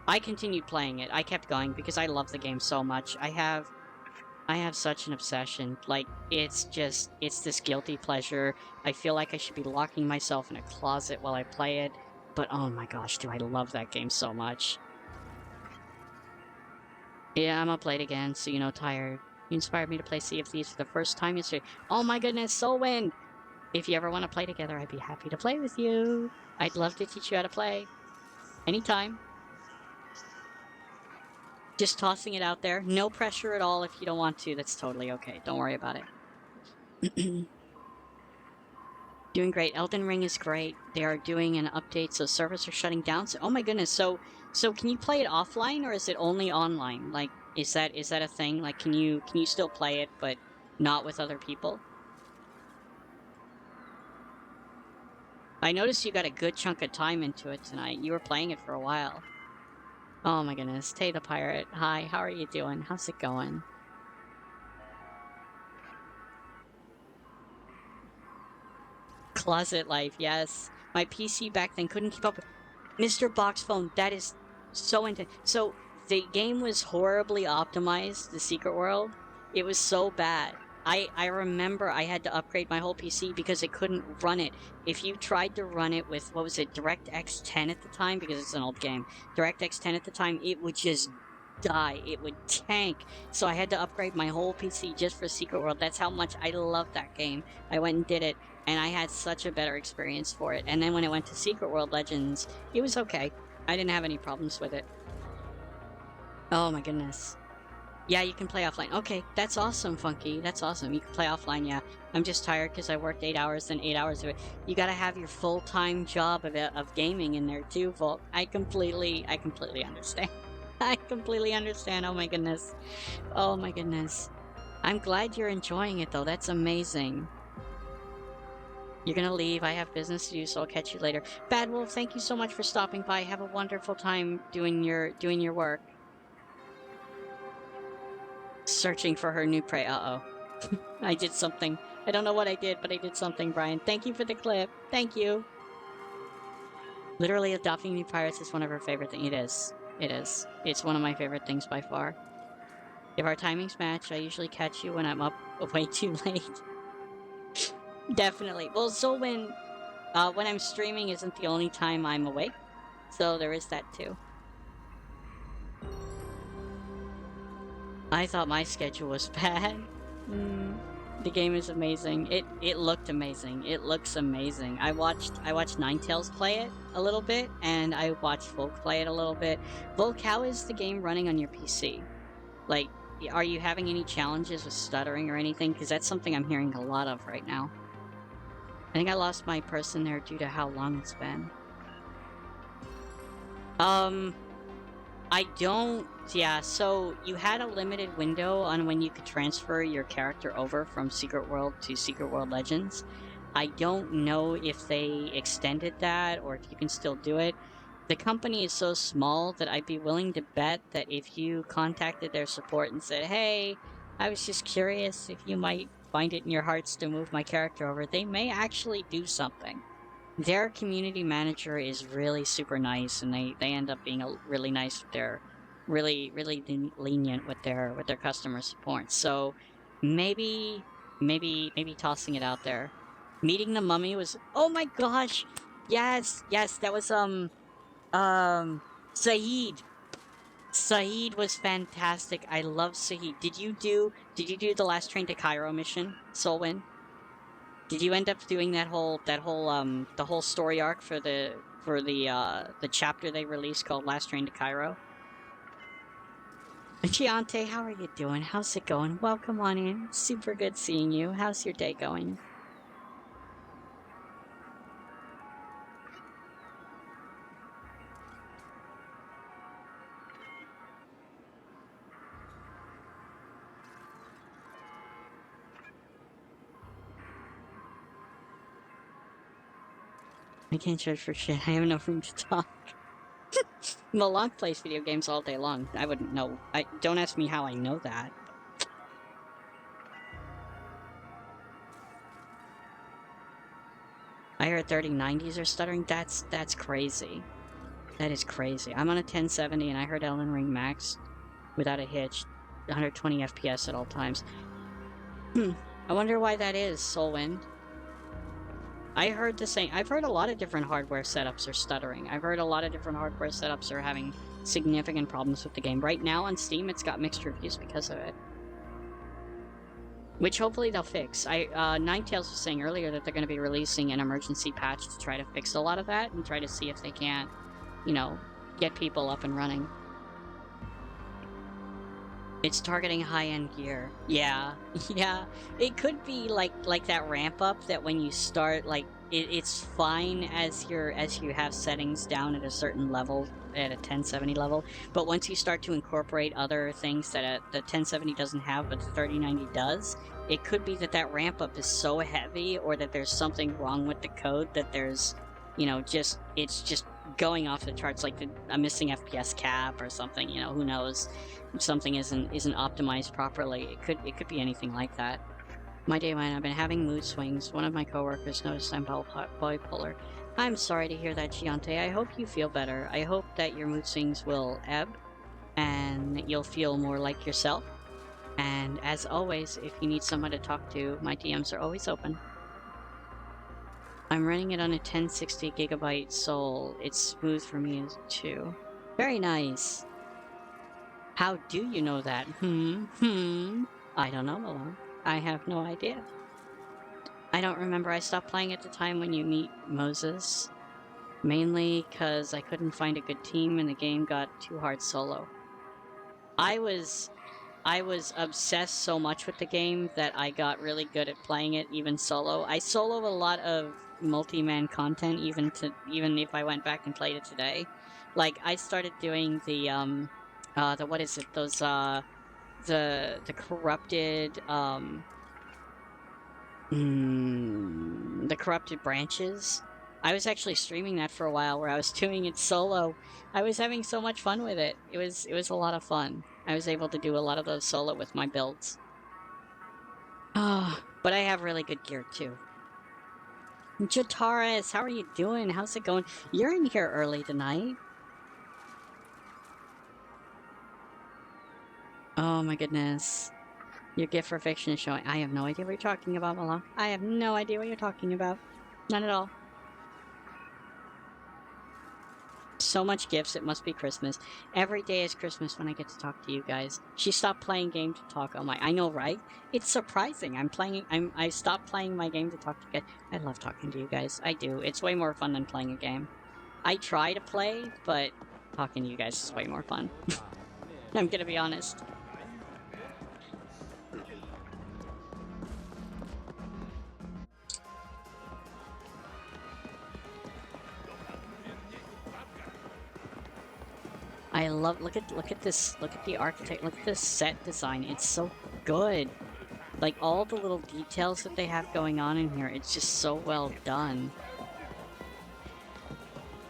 Speaker 1: I continued playing it. I kept going because I love the game so much. I have such an obsession. Like, it's this guilty pleasure. I feel like I should be locking myself in a closet while I play it. But oh my gosh, do I love that game so much. Yeah, I'm up late again, so tired. You inspired me to play Sea of Thieves for the first time yesterday. Oh my goodness, Soulwind! If you ever want to play together, I'd be happy to play with you. I'd love to teach you how to play. Anytime. Just tossing it out there. No pressure at all if you don't want to. That's totally okay. Don't worry about it. Doing great. Elden Ring is great. They are doing an update, so servers are shutting down. So, oh my goodness. So can you play it offline or is it only online? Like, is that a thing? Like, can you still play it but not with other people? I noticed you got a good chunk of time into it tonight. You were playing it for a while. Oh my goodness. Tay the Pirate. Hi, how are you doing? How's it going? Closet life, yes. My PC back then couldn't keep up with Mr. Box Phone. That is so intense. So the game was horribly optimized, the Secret World. It was so bad. I remember I had to upgrade my whole PC because it couldn't run it. If you tried to run it with, what was it, DirectX 10 at the time, because it's an old game, DirectX 10 at the time, it would just die. It would tank. So I had to upgrade my whole PC just for Secret World. That's how much I love that game. I went and did it, and I had such a better experience for it. And then when it went to Secret World Legends, it was okay. I didn't have any problems with it. Oh my goodness. Yeah, you can play offline. Okay, that's awesome, Funky. That's awesome. You can play offline, yeah. I'm just tired because I worked 8 hours and 8 hours of it. You gotta have your full-time job of gaming in there too, Volk. I completely understand. I completely understand. Oh my goodness. Oh my goodness. I'm glad you're enjoying it though. That's amazing. You're gonna leave. I have business to do, so I'll catch you later. Bad Wolf, thank you so much for stopping by. Have a wonderful time doing your work. Searching for her new prey. Uh-oh. I did something. I don't know what I did, but I did something, Brian. Thank you for the clip. Thank you. Literally adopting new pirates is one of her favorite things. It is. It is. It's one of my favorite things by far. If our timings match, I usually catch you when I'm up way too late. Definitely. Well, so when I'm streaming isn't the only time I'm awake. So there is that too. I thought my schedule was bad. The game is amazing. It looked amazing. It looks amazing. I watched Ninetales play it a little bit, and I watched Volk play it a little bit. Volk, how is the game running on your PC? Like, are you having any challenges with stuttering or anything? Because that's something I'm hearing a lot of right now. I think I lost my person there due to how long it's been. I don't... Yeah, so you had a limited window on when you could transfer your character over from Secret World to Secret World Legends. I don't know if they extended that or if you can still do it. The company is so small that I'd be willing to bet that if you contacted their support and said, hey, I was just curious if you might find it in your hearts to move my character over, they may actually do something. Their community manager is really super nice, and they end up being really nice with their really lenient with their customer support. So maybe tossing it out there. Meeting the Mummy was, oh my gosh, yes, that was Saeed. Saeed was fantastic. I love Saeed. Did you do the Last Train to Cairo mission, Solwyn? Did you end up doing that whole the whole story arc for the chapter they released called Last Train to Cairo? Chiante, how are you doing? How's it going? Welcome on in. Super good seeing you. How's your day going? I can't charge for shit. I have no room to talk. Malak plays video games all day long. I wouldn't know. Don't ask me how I know that. I heard 3090s are stuttering. That's crazy. That is crazy. I'm on a 1070 and I heard Elden Ring max without a hitch, 120 FPS at all times. I wonder why that is, Soulwind. I heard the same. I've heard a lot of different hardware setups are stuttering. I've heard a lot of different hardware setups are having significant problems with the game. Right now on Steam, it's got mixed reviews because of it. which hopefully they'll fix. Ninetales was saying earlier that they're going to be releasing an emergency patch to try to fix a lot of that and try to see if they can't, you know, get people up and running. It's targeting high-end gear. Yeah, yeah. It could be like that ramp up that when you start, like it's fine as you have settings down at a certain level, at a 1070 level, but once you start to incorporate other things that the 1070 doesn't have but the 3090 does, it could be that that ramp up is so heavy, or that there's something wrong with the code that there's, you know, it's just going off the charts, like a missing FPS cap or something. You know, who knows? Something isn't optimized properly. It could be anything like that. My day mine, I've been having mood swings. One of my coworkers noticed I'm bipolar. I'm sorry to hear that, Giante. I hope you feel better. I hope that your mood swings will ebb and you'll feel more like yourself. And as always, if you need someone to talk to, my DMs are always open. I'm running it on a 1060 gigabyte Soul. It's smooth for me too. Very nice. How do you know that? I don't know, Malone. I have no idea. I don't remember. I stopped playing at the time when you meet Moses. Mainly because I couldn't find a good team and the game got too hard solo. I was obsessed so much with the game that I got really good at playing it even solo. I solo a lot of multi-man content even if I went back and played it today. Like, I started doing the what is it? Those the corrupted the corrupted branches. I was actually streaming that for a while where I was doing it solo. I was having so much fun with it. It was a lot of fun. I was able to do a lot of those solo with my builds. But I have really good gear too. Jataris, how are you doing? How's it going? You're in here early tonight. Oh my goodness. Your gift for fiction is showing. I have no idea what you're talking about, Malone. I have no idea what you're talking about. None at all. So much gifts, it must be Christmas. Every day is Christmas when I get to talk to you guys. She stopped playing game to talk. Oh my, I know, right? It's surprising. I stopped playing my game to talk to you guys. I love talking to you guys. I do. It's way more fun than playing a game. I try to play, but talking to you guys is way more fun. I'm gonna be honest. I love, look at this, look at the architect, look at this set design. It's so good. Like, all the little details that they have going on in here, it's just so well done.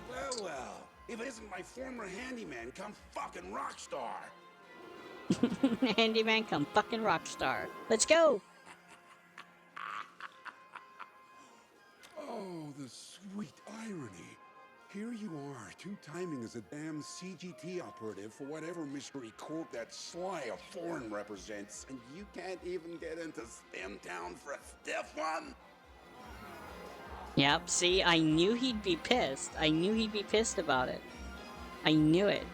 Speaker 5: Well, if it isn't my former handyman come fucking rockstar.
Speaker 1: Handyman come fucking rockstar. Let's go!
Speaker 5: Oh, the sweet irony. Here you are, two-timing as a damn CGT operative for whatever mystery corp that Sly of Foreign represents, and you can't even get into STEM Town for a stiff one?
Speaker 1: Yep, see, I knew he'd be pissed. I knew he'd be pissed about it. I knew it.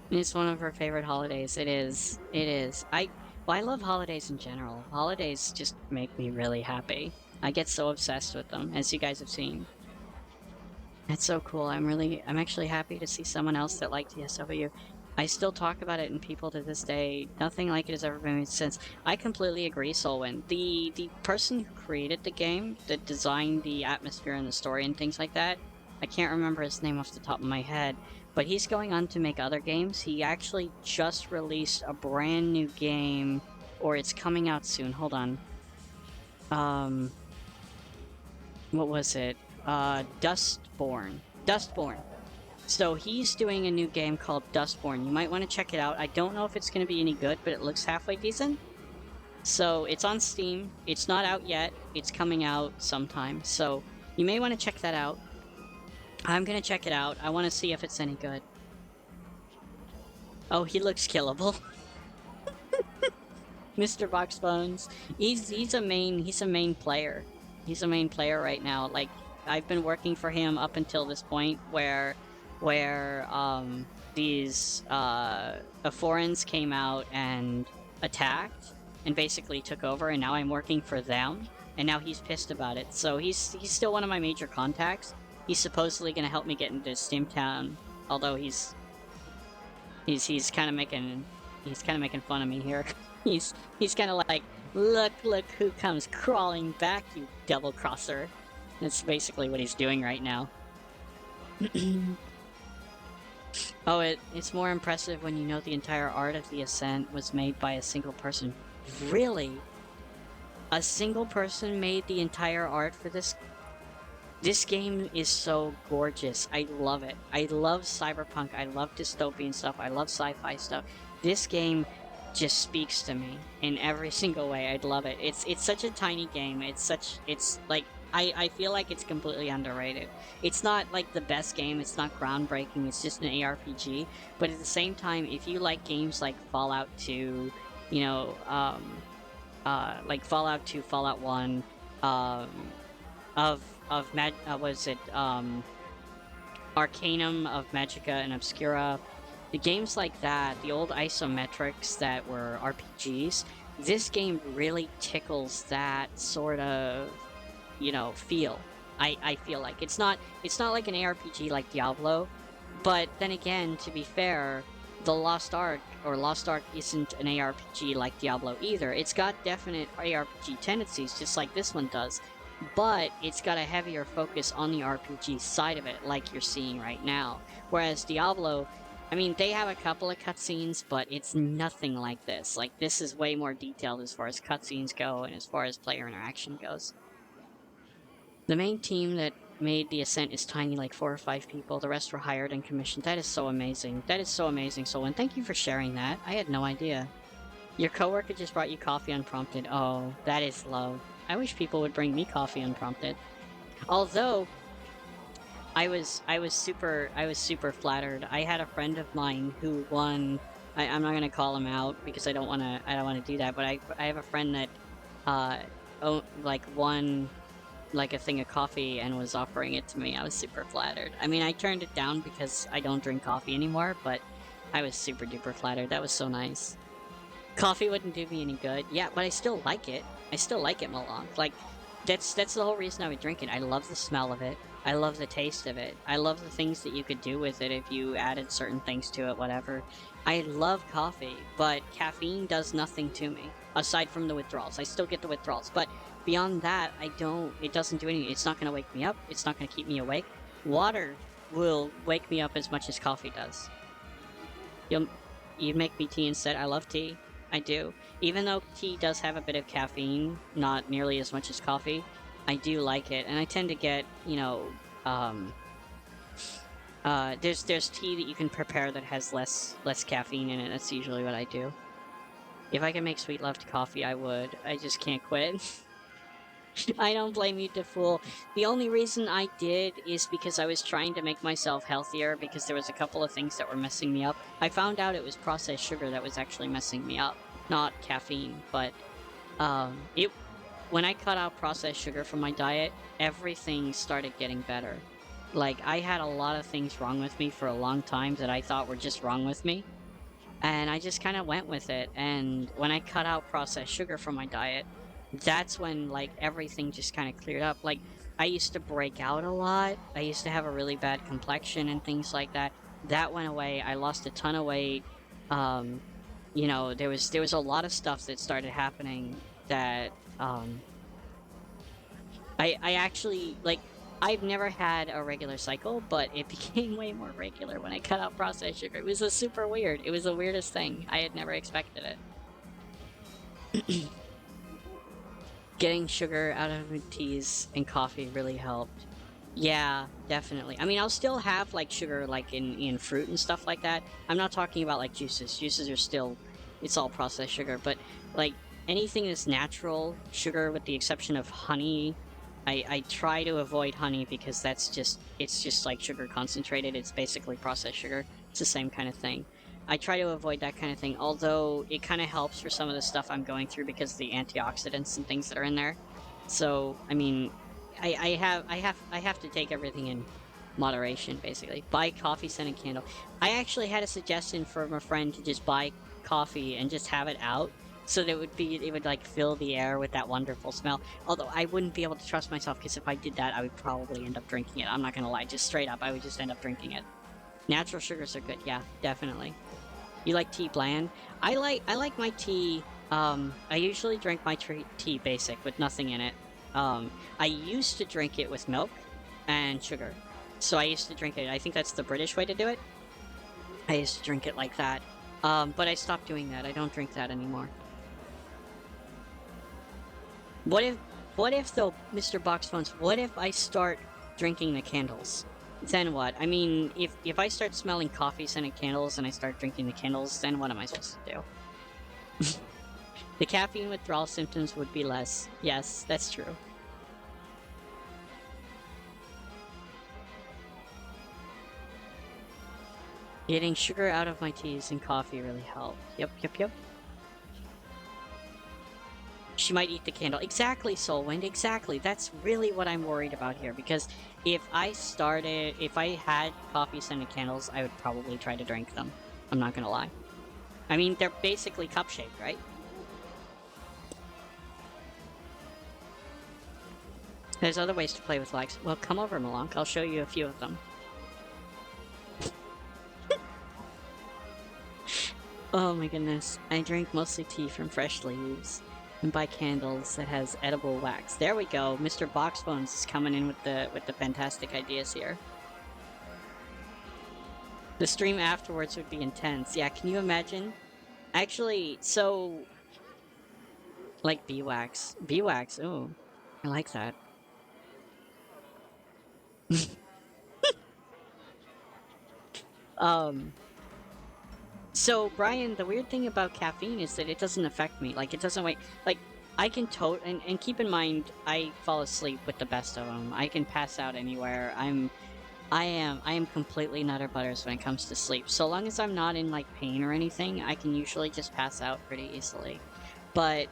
Speaker 1: It's one of her favorite holidays. It is. It is. I love holidays in general. Holidays just make me really happy. I get so obsessed with them, as you guys have seen. That's so cool. I'm actually happy to see someone else that liked TSW. I still talk about it in people to this day. Nothing like it has ever been made since. I completely agree, Solwyn. The person who created the game, that designed the atmosphere and the story and things like that, I can't remember his name off the top of my head, but he's going on to make other games. He actually just released a brand new game, or it's coming out soon. Hold on. What was it? Dustborn. Dustborn. So he's doing a new game called Dustborn. You might want to check it out. I don't know if it's going to be any good, but it looks halfway decent. So it's on Steam. It's not out yet. It's coming out sometime. So you may want to check that out. I'm going to check it out. I want to see if it's any good. Oh, he looks killable. Mr. Boxbones. He's a main player. He's a main player right now. Like, I've been working for him up until this point where foreigners came out and attacked and basically took over, and now I'm working for them, and now he's pissed about it. So he's still one of my major contacts. He's supposedly going to help me get into Steamtown, although he's kind of making fun of me here. he's kind of like, look who comes crawling back, you double crosser. That's basically what he's doing right now. Oh, it's more impressive when you know the entire art of the Ascent was made by a single person. Really? A single person made the entire art for this? This game is so gorgeous. I love it. I love cyberpunk. I love dystopian stuff. I love sci-fi stuff. This game just speaks to me in every single way. I love it. It's such a tiny game. It's like, I feel like it's completely underrated. It's not like the best game, it's not groundbreaking, it's just an ARPG, but at the same time, if you like games like Fallout 2, you know, like Fallout 2, Fallout 1, Arcanum of Magica and Obscura, the games like that, the old isometrics that were RPGs, this game really tickles that sort of, you know, feel. I feel like it's not like an ARPG like Diablo, but then again, to be fair, the Lost Ark isn't an ARPG like Diablo either. It's got definite ARPG tendencies, just like this one does, but it's got a heavier focus on the RPG side of it, like you're seeing right now. Whereas Diablo, I mean, they have a couple of cutscenes, but it's nothing like this. Like, this is way more detailed as far as cutscenes go and as far as player interaction goes. The main team that made the Ascent is tiny, like 4 or 5 people. The rest were hired and commissioned. That is so amazing. That is so amazing, Solon. Thank you for sharing that. I had no idea. Your coworker just brought you coffee unprompted. Oh, that is love. I wish people would bring me coffee unprompted. Although, I was super flattered. I had a friend of mine who won. I'm not gonna call him out because I don't wanna do that. But I have a friend that won like a thing of coffee and was offering it to me. I was super flattered. I mean, I turned it down because I don't drink coffee anymore, but I was super duper flattered. That was so nice. Coffee wouldn't do me any good. Yeah, but I still like it. I still like it, Malong. Like, that's the whole reason I would drink it. I love the smell of it. I love the taste of it. I love the things that you could do with it if you added certain things to it, whatever. I love coffee, but caffeine does nothing to me. Aside from the withdrawals. I still get the withdrawals, but beyond that, it doesn't do anything. It's not going to wake me up. It's not going to keep me awake. Water will wake me up as much as coffee does. You'd make me tea instead. I love tea. I do. Even though tea does have a bit of caffeine, not nearly as much as coffee, I do like it. And I tend to get, you know, there's tea that you can prepare that has less caffeine in it. That's usually what I do. If I could make sweet love to coffee, I would. I just can't quit. I don't blame you, DeFool. The only reason I did is because I was trying to make myself healthier because there was a couple of things that were messing me up. I found out it was processed sugar that was actually messing me up, not caffeine, but when I cut out processed sugar from my diet, everything started getting better. Like, I had a lot of things wrong with me for a long time that I thought were just wrong with me, and I just kind of went with it. And when I cut out processed sugar from my diet, that's when, like, everything just kind of cleared up. Like, I used to break out a lot. I used to have a really bad complexion and things like that. That went away. I lost a ton of weight. You know, there was a lot of stuff that started happening that, I actually, like, I've never had a regular cycle, but it became way more regular when I cut out processed sugar. It was super weird. It was the weirdest thing. I had never expected it. Getting sugar out of teas and coffee really helped. Yeah, definitely. I mean, I'll still have, like, sugar, like, in fruit and stuff like that. I'm not talking about, like, juices. Juices are still, it's all processed sugar. But, like, anything that's natural sugar, with the exception of honey, I try to avoid honey because it's just like sugar concentrated. It's basically processed sugar. It's the same kind of thing. I try to avoid that kind of thing, although it kind of helps for some of the stuff I'm going through because of the antioxidants and things that are in there. So, I mean, I have to take everything in moderation, basically. Buy coffee scented candle. I actually had a suggestion from a friend to just buy coffee and just have it out, so that it would like fill the air with that wonderful smell. Although I wouldn't be able to trust myself, because if I did that, I would probably end up drinking it. I'm not gonna lie, just straight up, I would just end up drinking it. Natural sugars are good, yeah, definitely. You like tea bland? I like my tea. I usually drink my tea basic with nothing in it. I used to drink it with milk and sugar. So I used to drink it. I think that's the British way to do it. I used to drink it like that. But I stopped doing that. I don't drink that anymore. What if though, Mr. Boxphones, what if I start drinking the candles? Then what? I mean, if I start smelling coffee-scented candles and I start drinking the candles, then what am I supposed to do? The caffeine withdrawal symptoms would be less. Yes, that's true. Getting sugar out of my teas and coffee really helped. Yep. She might eat the candle. Exactly, Soulwind, exactly. That's really what I'm worried about here, because if I had coffee-scented candles, I would probably try to drink them. I'm not gonna lie. I mean, they're basically cup-shaped, right? There's other ways to play with flags. Well, come over, Malonk. I'll show you a few of them. Oh my goodness. I drink mostly tea from fresh leaves and buy candles that has edible wax. There we go. Mr. Boxphones is coming in with the fantastic ideas here. The stream afterwards would be intense. Yeah, can you imagine? Actually, so like beeswax. Beeswax, ooh. I like that. So, Brian, the weird thing about caffeine is that it doesn't affect me. Like, it doesn't wait. Like, I can and keep in mind, I fall asleep with the best of them. I can pass out anywhere. I am completely nutter butters when it comes to sleep. So long as I'm not in, like, pain or anything, I can usually just pass out pretty easily. But,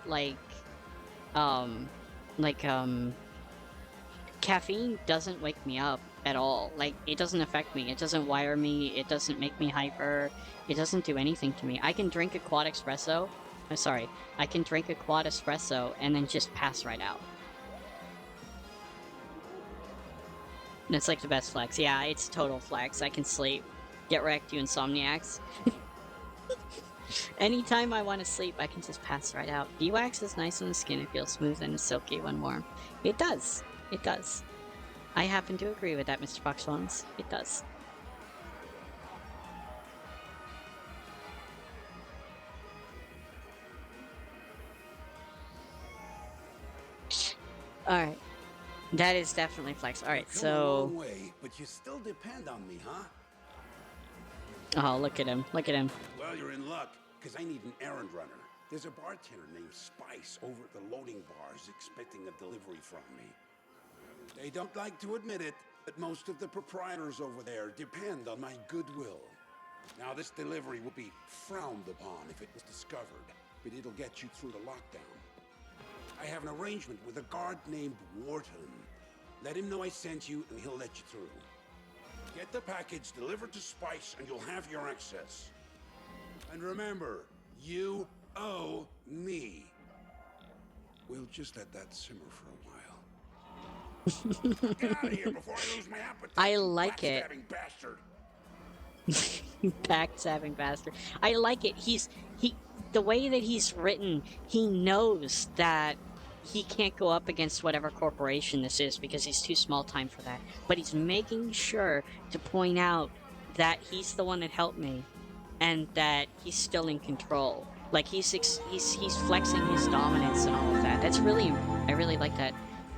Speaker 1: caffeine doesn't wake me up at all. Like, it doesn't affect me. It doesn't wire me. It doesn't make me hyper. It doesn't do anything to me. I can drink a quad espresso. I'm sorry. I can drink a quad espresso and then just pass right out. And it's like the best flex. Yeah, it's total flex. I can sleep. Get wrecked, you insomniacs. Anytime I want to sleep, I can just pass right out. Beeswax is nice on the skin. It feels smooth and silky when warm. It does. It does. I happen to agree with that, Mr. Foxphones. It does. Alright. That is definitely flex. Alright, so...
Speaker 5: Come a long way, but you still depend on me, huh?
Speaker 1: Oh, look at him. Look at him.
Speaker 5: Well, you're in luck, because I need an errand runner. There's a bartender named Spice over at the loading bars expecting a delivery from me. They don't like to admit it, but most of the proprietors over there depend on my goodwill. Now, this delivery will be frowned upon if it was discovered, but it'll get you through the lockdown. I have an arrangement with a guard named Wharton. Let him know I sent you, and he'll let you through. Get the package delivered to Spice, and you'll have your access. And remember, you owe me. We'll just let that simmer for a while. Get out of here before I lose my appetite.
Speaker 1: I like it.
Speaker 5: Bastard.
Speaker 1: Backstabbing bastard. I like it. The way that he's written, he knows that he can't go up against whatever corporation this is because he's too small time for that. But he's making sure to point out that he's the one that helped me and that he's still in control. Like, he's flexing his dominance and all of that. That's really, I really like that.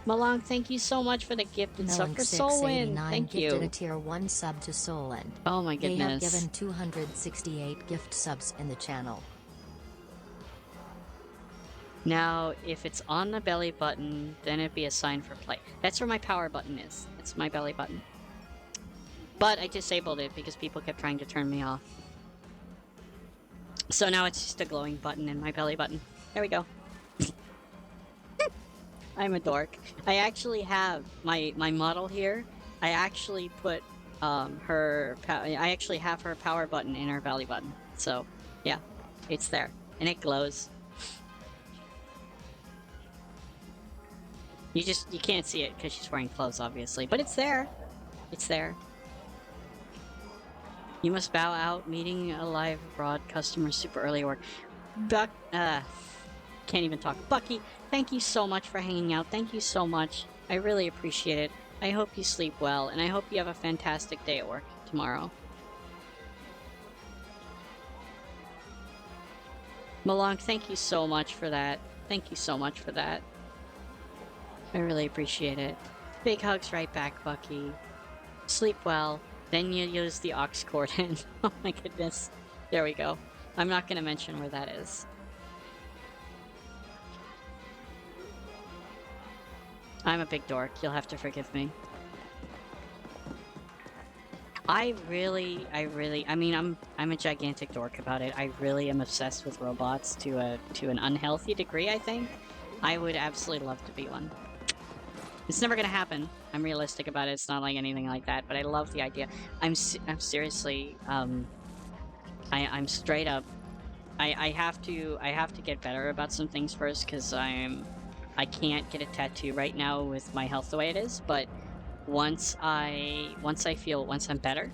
Speaker 1: Malong, thank you so much for the gift and sub for Soulwind. Thank you.
Speaker 6: Gifted a tier 1 sub to Soulwind.
Speaker 1: Oh my goodness.
Speaker 6: They have given 268 gift subs in the channel.
Speaker 1: Now, if it's on the belly button, then it'd be a sign for play. That's where my power button is. It's my belly button. But I disabled it because people kept trying to turn me off. So now it's just a glowing button in my belly button. There we go. I'm a dork. I actually have my model here. I actually put I actually have her power button in her belly button. So, yeah, it's there. And it glows. You can't see it because she's wearing clothes, obviously. But it's there. It's there. You must bow out, meeting a live abroad customer super early work. Can't even talk. Bucky, thank you so much for hanging out. Thank you so much. I really appreciate it. I hope you sleep well, and I hope you have a fantastic day at work tomorrow. Malong, thank you so much for that. Thank you so much for that. I really appreciate it. Big hugs right back, Bucky. Sleep well. Then you use the aux cord in. Oh my goodness. There we go. I'm not going to mention where that is. I'm a big dork. You'll have to forgive me. I mean, I'm a gigantic dork about it. I really am obsessed with robots to an unhealthy degree, I think. I would absolutely love to be one. It's never gonna happen. I'm realistic about it. It's not like anything like that, but I love the idea. I'm seriously, I'm straight up. I have to get better about some things first because I can't get a tattoo right now with my health the way it is. But once I'm better,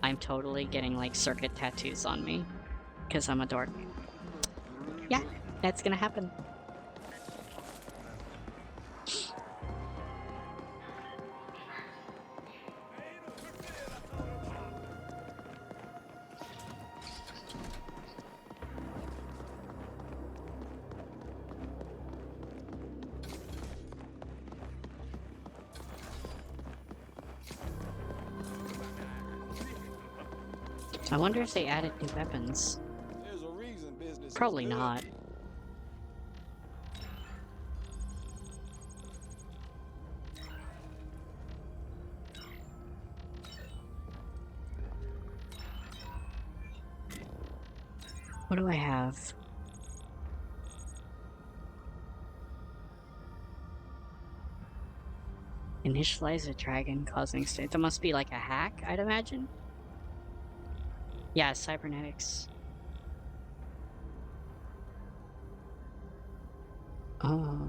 Speaker 1: I'm totally getting like circuit tattoos on me because I'm a dork. Yeah, that's gonna happen. I wonder if they added new weapons.
Speaker 7: There's a reason business
Speaker 1: Probably
Speaker 7: is good.
Speaker 1: not. What do I have? Initialize a dragon causing state. That must be like a hack, I'd imagine. Yeah, cybernetics. Oh.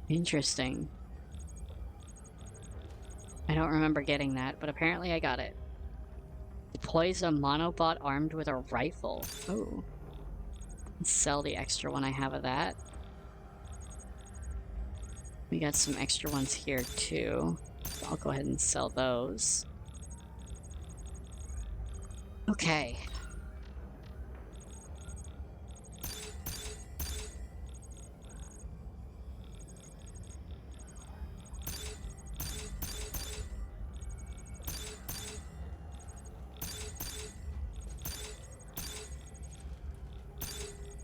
Speaker 1: Interesting. I don't remember getting that, but apparently I got it. Deploys a monobot armed with a rifle. Oh. Let's sell the extra one I have of that. We got some extra ones here too. I'll go ahead and sell those. Okay.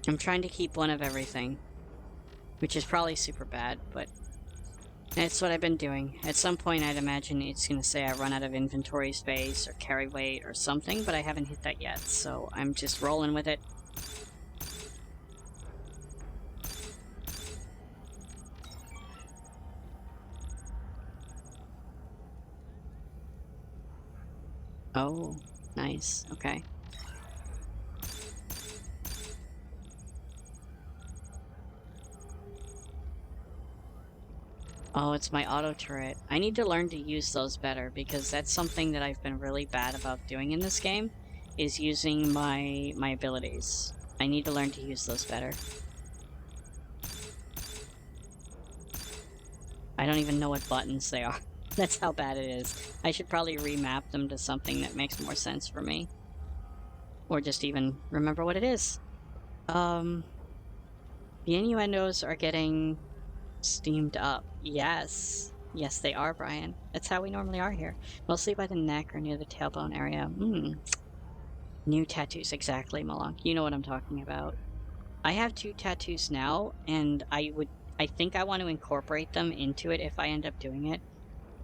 Speaker 1: I'm trying to keep one of everything, which is probably super bad, but it's what I've been doing. At some point, I'd imagine it's going to say I run out of inventory space or carry weight or something, but I haven't hit that yet, so I'm just rolling with it. Oh, nice. Okay. Oh, it's my auto turret. I need to learn to use those better because that's something that I've been really bad about doing in this game, is using my abilities. I need to learn to use those better. I don't even know what buttons they are. That's how bad it is. I should probably remap them to something that makes more sense for me. Or just even remember what it is. The innuendos are getting steamed up. Yes. Yes, they are, Brian. That's how we normally are here. Mostly by the neck or near the tailbone area. New tattoos. Exactly, Malong. You know what I'm talking about. I have 2 tattoos now, and I think I want to incorporate them into it if I end up doing it.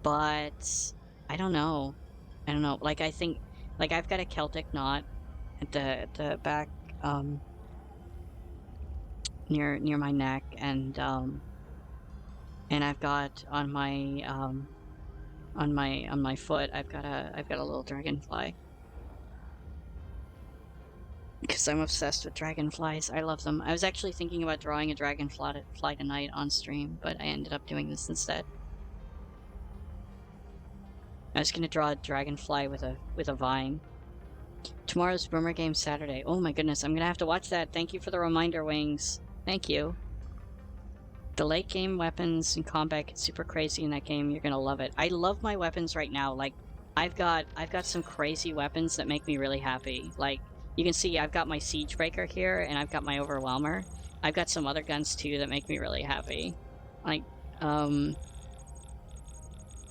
Speaker 1: But I don't know. I don't know. Like, I think, like, I've got a Celtic knot at the back, near my neck, and I've got on my on my foot. I've got a little dragonfly. Because I'm obsessed with dragonflies. I love them. I was actually thinking about drawing a dragonfly tonight on stream, but I ended up doing this instead. I was gonna draw a dragonfly with a vine. Tomorrow's Boomer Game Saturday. Oh my goodness, I'm gonna have to watch that. Thank you for the reminder, Wings. Thank you. The late game weapons and combat get super crazy in that game. You're gonna love it. I love my weapons right now. Like, I've got some crazy weapons that make me really happy. Like, you can see I've got my Siege Breaker here, and I've got my Overwhelmer. I've got some other guns too that make me really happy. Like,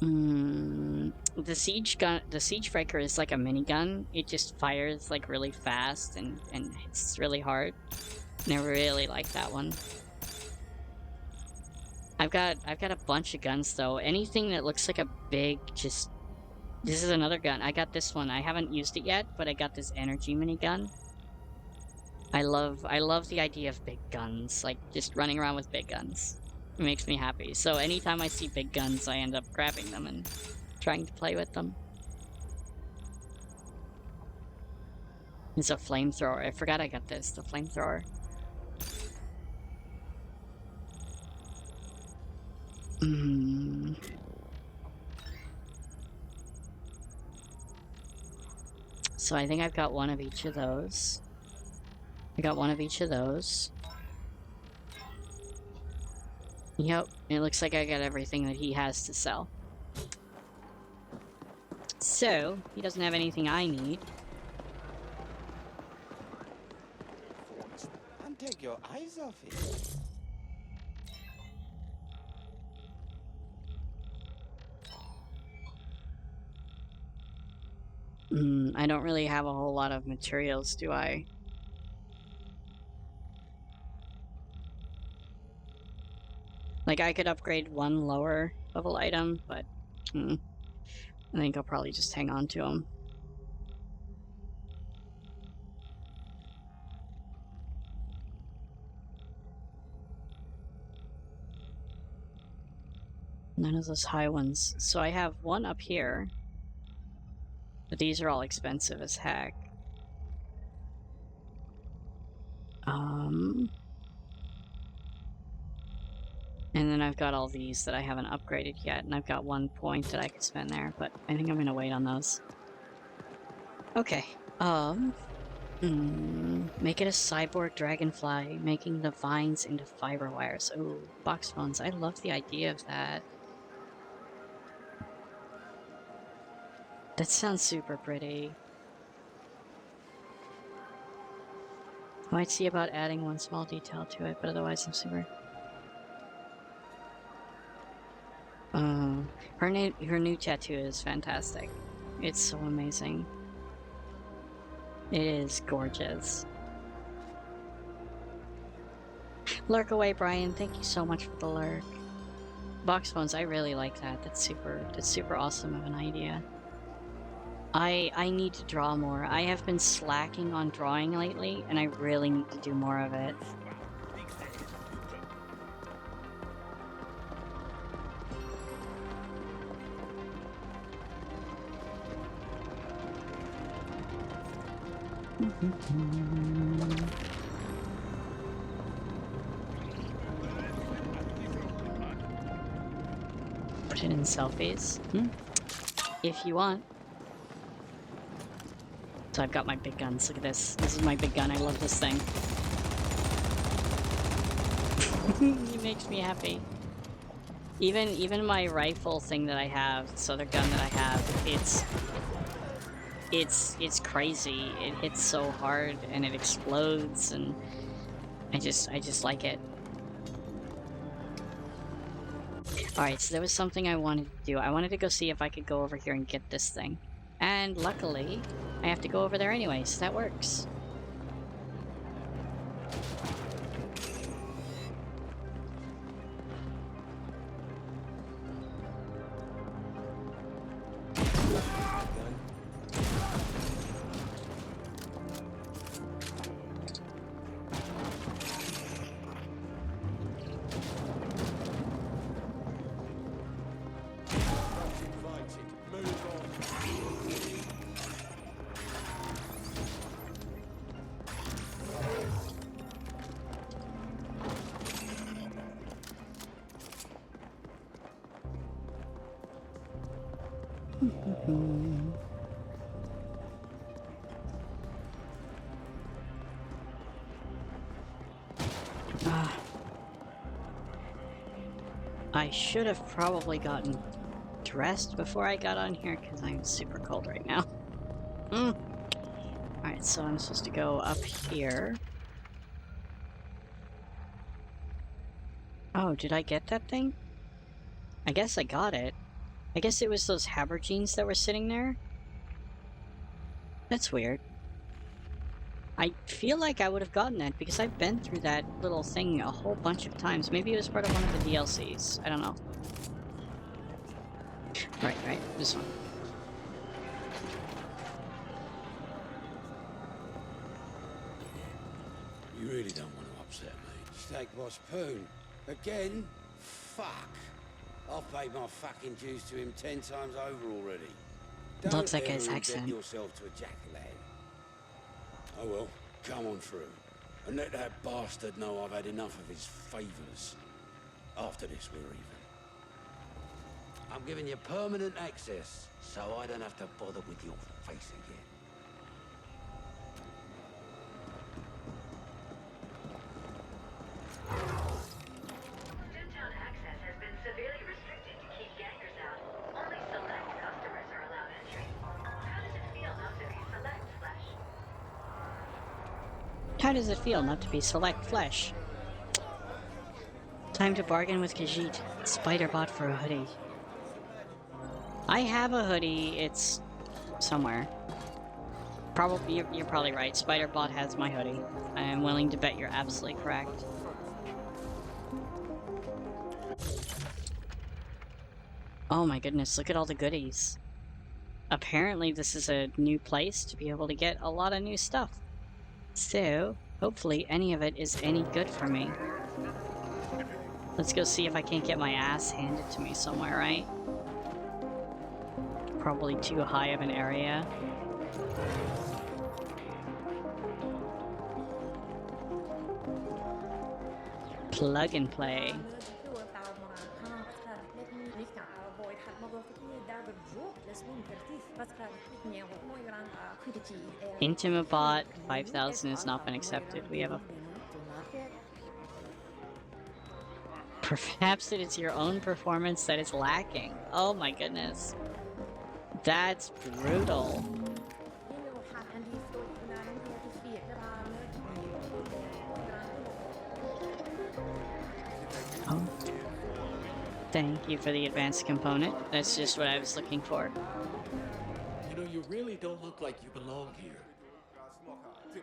Speaker 1: the Siege Breaker is like a minigun. It just fires like really fast and hits really hard. And I really like that one. I've got a bunch of guns though. Anything that looks like a big this is another gun. I got this one. I haven't used it yet, but I got this energy minigun. I love the idea of big guns, like just running around with big guns. It makes me happy. So anytime I see big guns, I end up grabbing them and trying to play with them. It's a flamethrower. I forgot I got this, the flamethrower. So I think I've got one of each of those. I got one of each of those. Yep, it looks like I got everything that he has to sell. So, he doesn't have anything I need.
Speaker 7: And take your eyes off it.
Speaker 1: I don't really have a whole lot of materials, do I? Like, I could upgrade one lower level item, but I think I'll probably just hang on to them. None of those high ones. So I have one up here. But these are all expensive as heck. And then I've got all these that I haven't upgraded yet, and I've got 1 point that I could spend there, but I think I'm gonna wait on those. Okay, make it a cyborg dragonfly, making the vines into fiber wires. Ooh, box phones. I love the idea of that. That sounds super pretty. I might see about adding one small detail to it, but otherwise I'm super... her new tattoo is fantastic. It's so amazing. It is gorgeous. Lurk away, Brian. Thank you so much for the lurk. Box phones, I really like that. That's super awesome of an idea. I need to draw more. I have been slacking on drawing lately, and I really need to do more of it. Put it in selfies. If you want. So I've got my big guns. Look at this. This is my big gun. I love this thing. It makes me happy. Even my rifle thing that I have, this other gun that I have, it's crazy. It hits so hard and it explodes, and I just like it. Alright, so there was something I wanted to do. I wanted to go see if I could go over here and get this thing. And luckily, I have to go over there anyway, so that works. Ah. I should have probably gotten dressed before I got on here because I'm super cold right now. Alright, so I'm supposed to go up here. Oh, did I get that thing? I guess I got it. I guess it was those habergeons that were sitting there. That's weird. I feel like I would have gotten that because I've been through that little thing a whole bunch of times. Maybe it was part of one of the DLCs. I don't know. Right, this one.
Speaker 5: You really don't want to upset me. Steak Boss Poon. Again? Fuck. I've paid my fucking dues to him 10 times over already.
Speaker 1: Looks like
Speaker 5: Don't
Speaker 1: his
Speaker 5: ever
Speaker 1: accent.
Speaker 5: indebt yourself to a jack-o'-lantern. Oh well, come on through. And let that bastard know I've had enough of his favours. After this, we're even. I'm giving you permanent access, so I don't have to bother with your face again.
Speaker 8: Town access has been severely restricted to keep gangers out. Only select customers are allowed entry. How does it feel not to be select, Flesh?
Speaker 1: How does it feel not to be select flesh? Time to bargain with Khajiit. Spider bought for a hoodie. I have a hoodie. It's somewhere. Probably, you're probably right. Spiderbot has my hoodie. I am willing to bet you're absolutely correct. Oh my goodness, look at all the goodies. Apparently this is a new place to be able to get a lot of new stuff. So, hopefully any of it is any good for me. Let's go see if I can't get my ass handed to me somewhere, right? Probably too high of an area. Plug and play. Intimate bot 5,000 has not been accepted. We have a. Perhaps it is your own performance that is lacking. Oh my goodness. That's brutal. Oh. Thank you for the advanced component. That's just what I was looking for.
Speaker 9: You know, you really don't look like you belong here.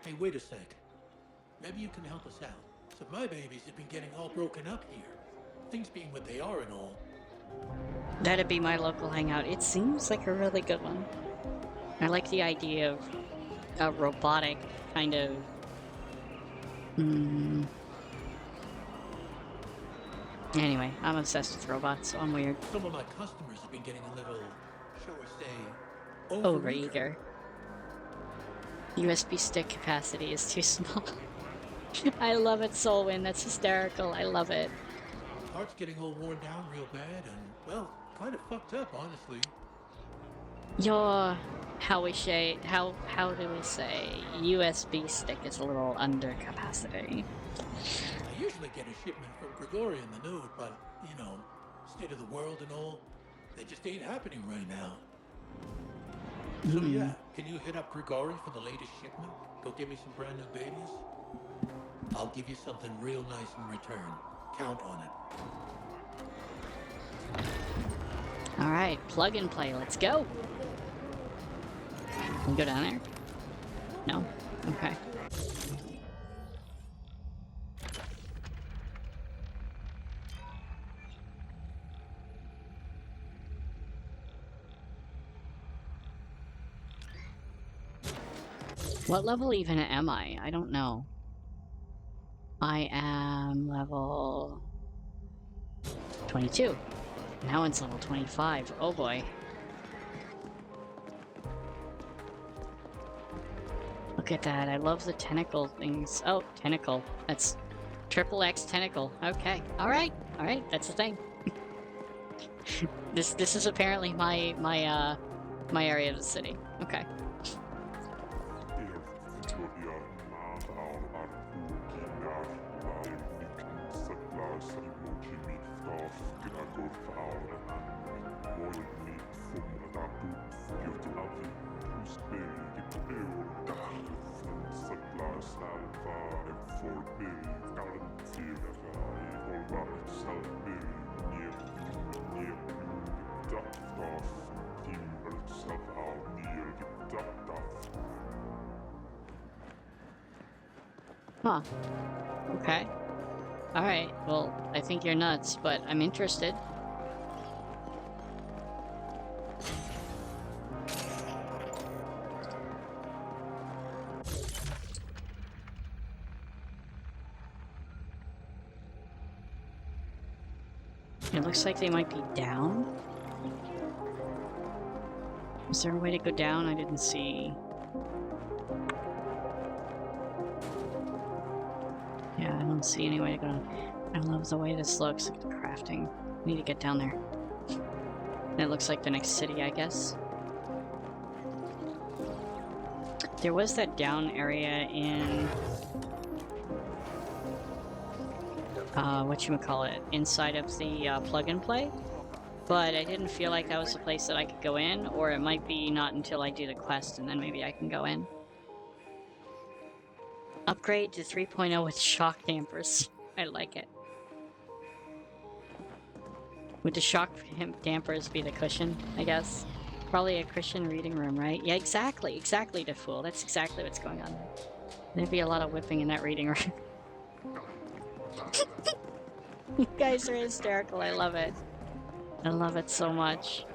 Speaker 9: Hey, wait a sec. Maybe you can help us out. So my babies have been getting all broken up here. Things being what they are and all.
Speaker 1: That'd be my local hangout. It seems like a really good one. I like the idea of a robotic kind of... Anyway, I'm obsessed with robots, so I'm weird.
Speaker 9: Some of my customers have been getting a little, shall we say,
Speaker 1: Overeager. USB stick capacity is too small. I love it, Solwyn. That's hysterical. I love it.
Speaker 9: Heart's getting all worn down real bad and, well, kind of fucked up, honestly.
Speaker 1: Your, how do we say, USB stick is a little under capacity.
Speaker 9: I usually get a shipment from Gregory in the Node, but, you know, state of the world and all, they just ain't happening right now. So yeah, can you hit up Grigori for the latest shipment? Go get me some brand new babies? I'll give you something real nice in return. Count on it.
Speaker 1: Alright, plug and play, let's go! Can we go down there? No? Okay. What level even am I? I don't know. I am level 22. Now it's level 25. Oh boy. Look at that. I love the tentacle things. Oh, tentacle. That's triple X tentacle. Okay. Alright. Alright. That's the thing. This is apparently my area of the city. Okay. Huh. Okay. Alright, well, I think you're nuts, but I'm interested. It looks like they might be down. Is there a way to go down? I didn't see. Yeah, I don't see any way to go down. I love the way this looks. Look at the crafting. I need to get down there. And it looks like the next city, I guess. There was that down area in... whatchamacallit, inside of the plug and play. But I didn't feel like that was the place that I could go in, or it might be not until I do the quest and then maybe I can go in. Upgrade to 3.0 with shock dampers. I like it. Would the shock dampers be the cushion, I guess? Probably a Christian reading room, right? Yeah, exactly. Exactly, the fool. That's exactly what's going on there. There'd be a lot of whipping in that reading room. You guys are hysterical. I love it. I love it so much.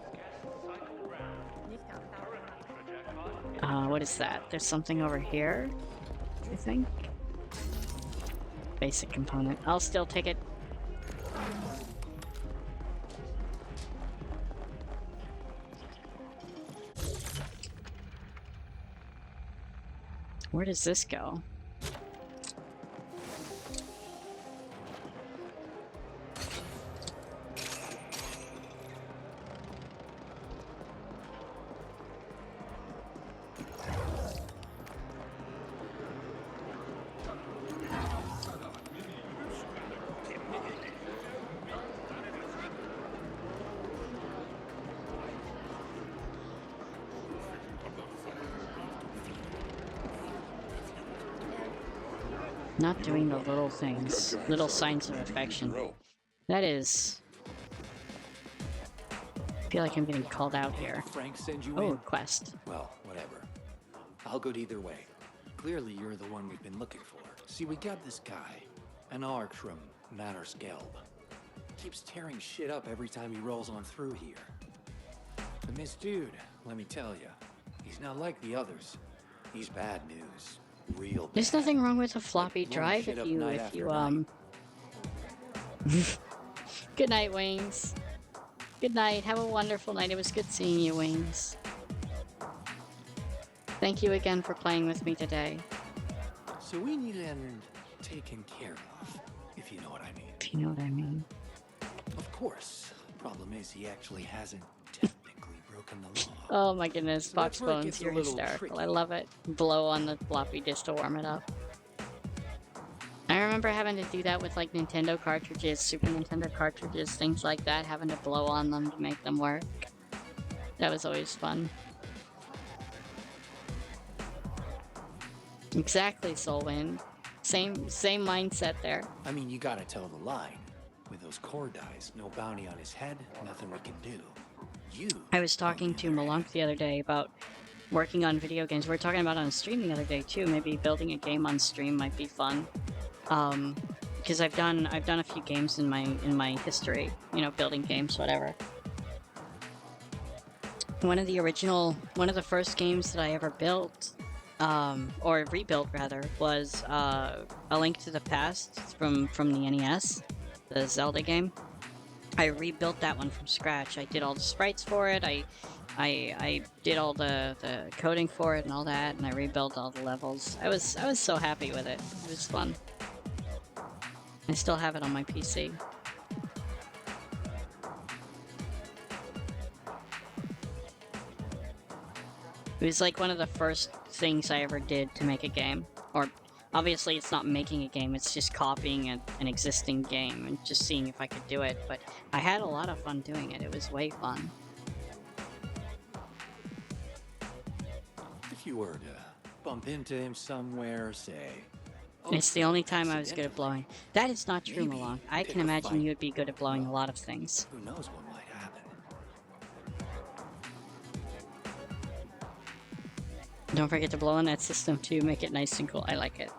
Speaker 1: What is that? There's something over here, I think. Basic component. I'll still take it. Where does this go? Not doing the little things. Little signs of affection. That is... I feel like I'm getting called out here.
Speaker 10: Frank send you
Speaker 1: Oh,
Speaker 10: in?
Speaker 1: quest.
Speaker 10: Well, whatever. I'll go either way. Clearly you're the one we've been looking for. See, we got this guy, an Ark from Manor's Gelb. Keeps tearing shit up every time he rolls on through here. But this dude, let me tell you, he's not like the others. He's bad news. Real bad.
Speaker 1: There's nothing wrong with a floppy
Speaker 10: Blowing
Speaker 1: drive
Speaker 10: shit
Speaker 1: if
Speaker 10: up
Speaker 1: you,
Speaker 10: night after night.
Speaker 1: Good night, Wings. Good night. Have a wonderful night. It was good seeing you, Wings. Thank you again for playing with me today.
Speaker 10: So we need him taken care of, if you know what I mean.
Speaker 1: If you know what I mean.
Speaker 10: Of course. Problem is, he actually hasn't technically broken the law.
Speaker 1: Oh my goodness,
Speaker 10: So that's where it
Speaker 1: Boxbones,
Speaker 10: gets a
Speaker 1: you're
Speaker 10: little
Speaker 1: hysterical.
Speaker 10: tricky.
Speaker 1: I love it. Blow on the floppy disk to warm it up. I remember having to do that with like Nintendo cartridges, Super Nintendo cartridges, things like that, having to blow on them to make them work. That was always fun. Exactly, Soulwind. Same mindset there.
Speaker 10: I mean, you gotta toe the line. With those core dies, no bounty on his head, nothing we can do. You...
Speaker 1: I was talking to Malunk the other day about working on video games. We were talking about it on stream the other day too. Maybe building a game on stream might be fun. Because I've done a few games in my history, you know, building games, whatever. One of the first games that I ever built, or rebuilt rather, was A Link to the Past from the NES, the Zelda game. I rebuilt that one from scratch. I did all the sprites for it. I did all the coding for it and all that, and I rebuilt all the levels. I was so happy with it. It was fun. I still have it on my PC. It was like one of the first things I ever did to make a game. Or, obviously it's not making a game, it's just copying an existing game and just seeing if I could do it, but I had a lot of fun doing it. It was way fun.
Speaker 10: If you were to bump into him somewhere, say...
Speaker 1: It's the only time I was good at blowing. That is not true,
Speaker 10: Maybe
Speaker 1: Malong. I
Speaker 10: pick
Speaker 1: can
Speaker 10: a
Speaker 1: imagine
Speaker 10: fight.
Speaker 1: you would be good at blowing a lot of things.
Speaker 10: Who knows what might happen?
Speaker 1: Don't forget to blow on that system too, make it nice and cool. I like it.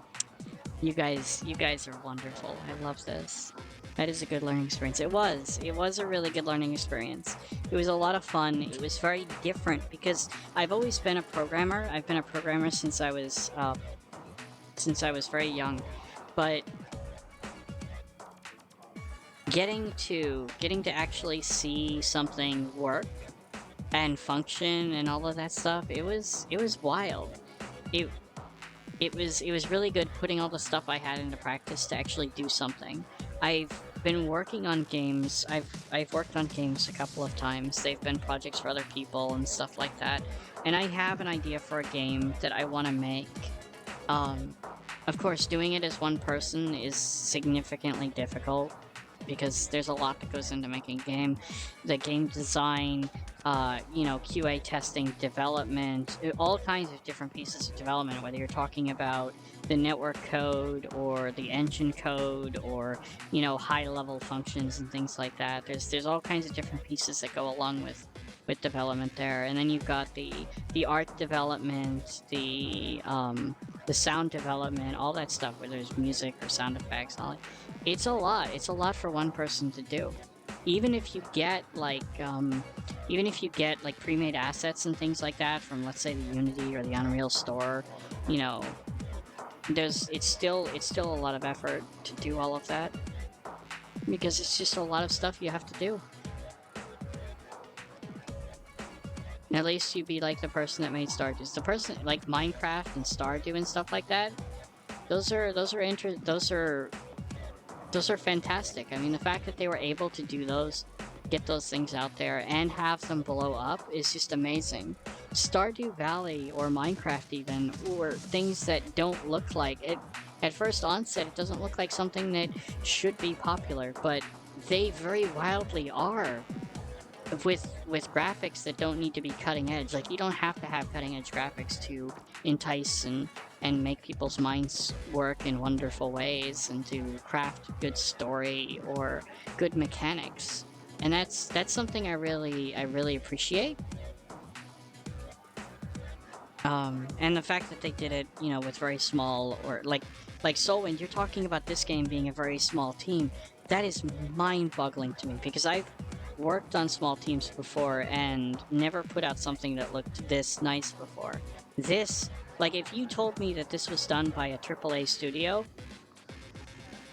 Speaker 1: You guys are wonderful. I love this. That is a good learning experience. It was a really good learning experience. It was a lot of fun. It was very different because I've always been a programmer. I've been a programmer since I was very young, but getting to actually see something work and function and all of that stuff, it was wild. It was really good putting all the stuff I had into practice to actually do something. I've been working on games. I've worked on games a couple of times. They've been projects for other people and stuff like that. And I have an idea for a game that I want to make. Of course, doing it as one person is significantly difficult because there's a lot that goes into making a game. The game design, you know, QA testing, development, all kinds of different pieces of development, whether you're talking about the network code or the engine code or, you know, high-level functions and things like that. There's all kinds of different pieces that go along with development there. And then you've got the art development, the sound development, all that stuff, whether there's music or sound effects, all that. It's a lot for one person to do. Even if you get like pre-made assets and things like that from, let's say, the Unity or the Unreal Store, you know, it's still a lot of effort to do all of that because it's just a lot of stuff you have to do. At least you be like the person that made Stardew. The person like Minecraft and Stardew and stuff like that. Those are fantastic. I mean, the fact that they were able to do those, get those things out there, and have them blow up is just amazing. Stardew Valley or Minecraft even, or things that don't look like it. At first onset, it doesn't look like something that should be popular, but they very wildly are. With graphics that don't need to be cutting edge. Like, you don't have to have cutting edge graphics to entice and make people's minds work in wonderful ways and to craft good story or good mechanics. And that's something I really appreciate. And the fact that they did it, you know, with very small, or like Soulwind, you're talking about this game being a very small team. That is mind-boggling to me because I've worked on small teams before and never put out something that looked this nice before. This, like, if you told me that this was done by a AAA studio,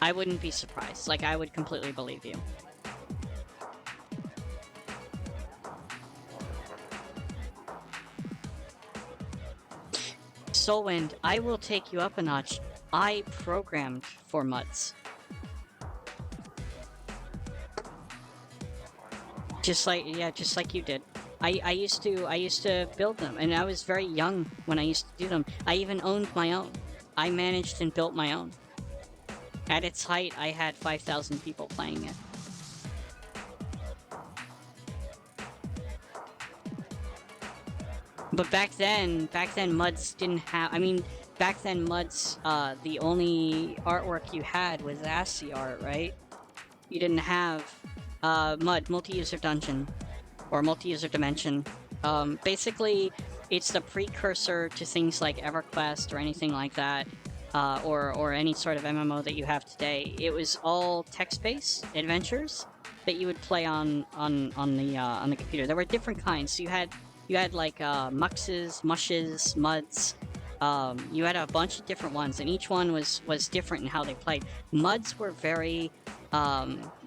Speaker 1: I wouldn't be surprised. Like, I would completely believe you. Soulwind, I will take you up a notch. I programmed for MUDs. Just like you did. I used to build them, and I was very young when I used to do them. I even owned my own. I managed and built my own. At its height, I had 5,000 people playing it. But back then MUDs didn't have, I mean, back then MUDs, the only artwork you had was ASCII art, right? You didn't have MUD, multi-user dungeon, or multi-user dimension. Basically, it's the precursor to things like EverQuest or anything like that, or any sort of MMO that you have today. It was all text-based adventures that you would play on the computer. There were different kinds. So you had like muxes, mushes, MUDs. You had a bunch of different ones, and each one was different in how they played. MUDs were very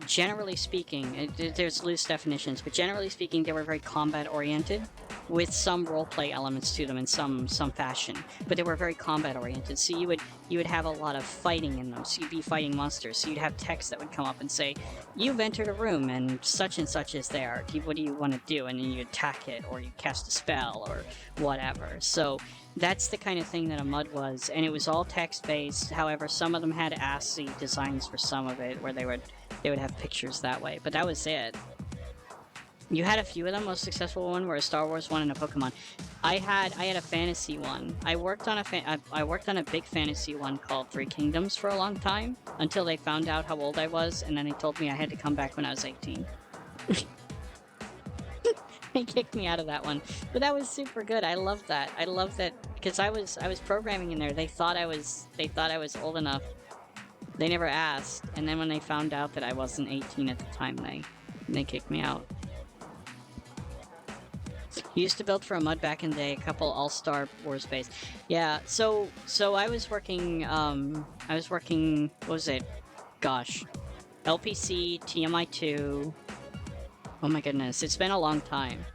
Speaker 1: generally speaking, there's loose definitions, but generally speaking, they were very combat-oriented. with some roleplay elements to them in some fashion, but they were very combat oriented. So you would have a lot of fighting in them. So you'd be fighting monsters. So you'd have text that would come up and say, "You've entered a room and such is there. What do you want to do?" And then you attack it, or you cast a spell, or whatever. So that's the kind of thing that a MUD was, and it was all text based. However, some of them had ASCII designs for some of it, where they would have pictures that way. But that was it. You had a few of them. Most successful one were a Star Wars one and a Pokemon. I had a fantasy one. I worked on a big fantasy one called Three Kingdoms for a long time, until they found out how old I was, and then they told me I had to come back when I was 18. They kicked me out of that one, but that was super good. I loved that. I loved that because I was programming in there. They thought I was old enough. They never asked, and then when they found out that I wasn't 18 at the time, they kicked me out. Used to build for a MUD back in the day, a couple All-Star Wars base. Yeah, so I was working, what was it? Gosh. LPC, TMI2. Oh my goodness, it's been a long time.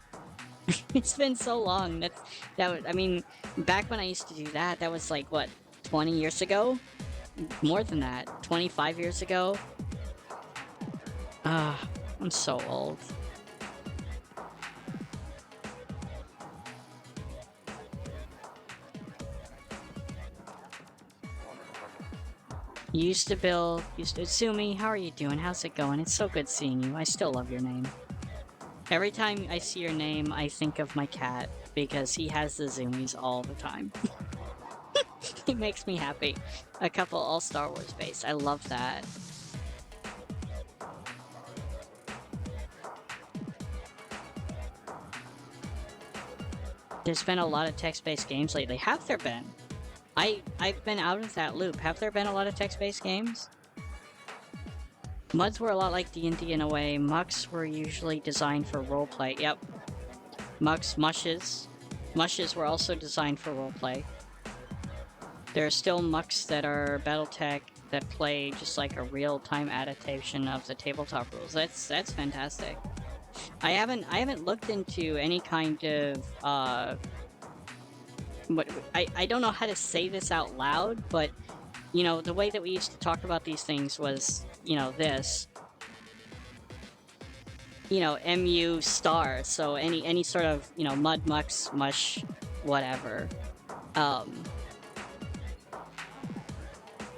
Speaker 1: It's been so long. I mean, back when I used to do that, that was like, what, 20 years ago? More than that. 25 years ago? I'm so old. Sumi, how are you doing? How's it going? It's so good seeing you. I still love your name. Every time I see your name, I think of my cat, because he has the zoomies all the time. It makes me happy. A couple all Star Wars base. I love that. There's been a lot of text-based games lately. Have there been? I've been out of that loop. Have there been a lot of text-based games? MUDs were a lot like D&D in a way. Mucks were usually designed for roleplay. Yep. Mushes were also designed for roleplay. There are still mucks that are BattleTech that play just like a real-time adaptation of the tabletop rules. That's fantastic. I haven't looked into any kind of I don't know how to say this out loud, but you know, the way that we used to talk about these things was, you know, this. You know, MU star, so any sort of, you know, mud, mucks, mush, whatever.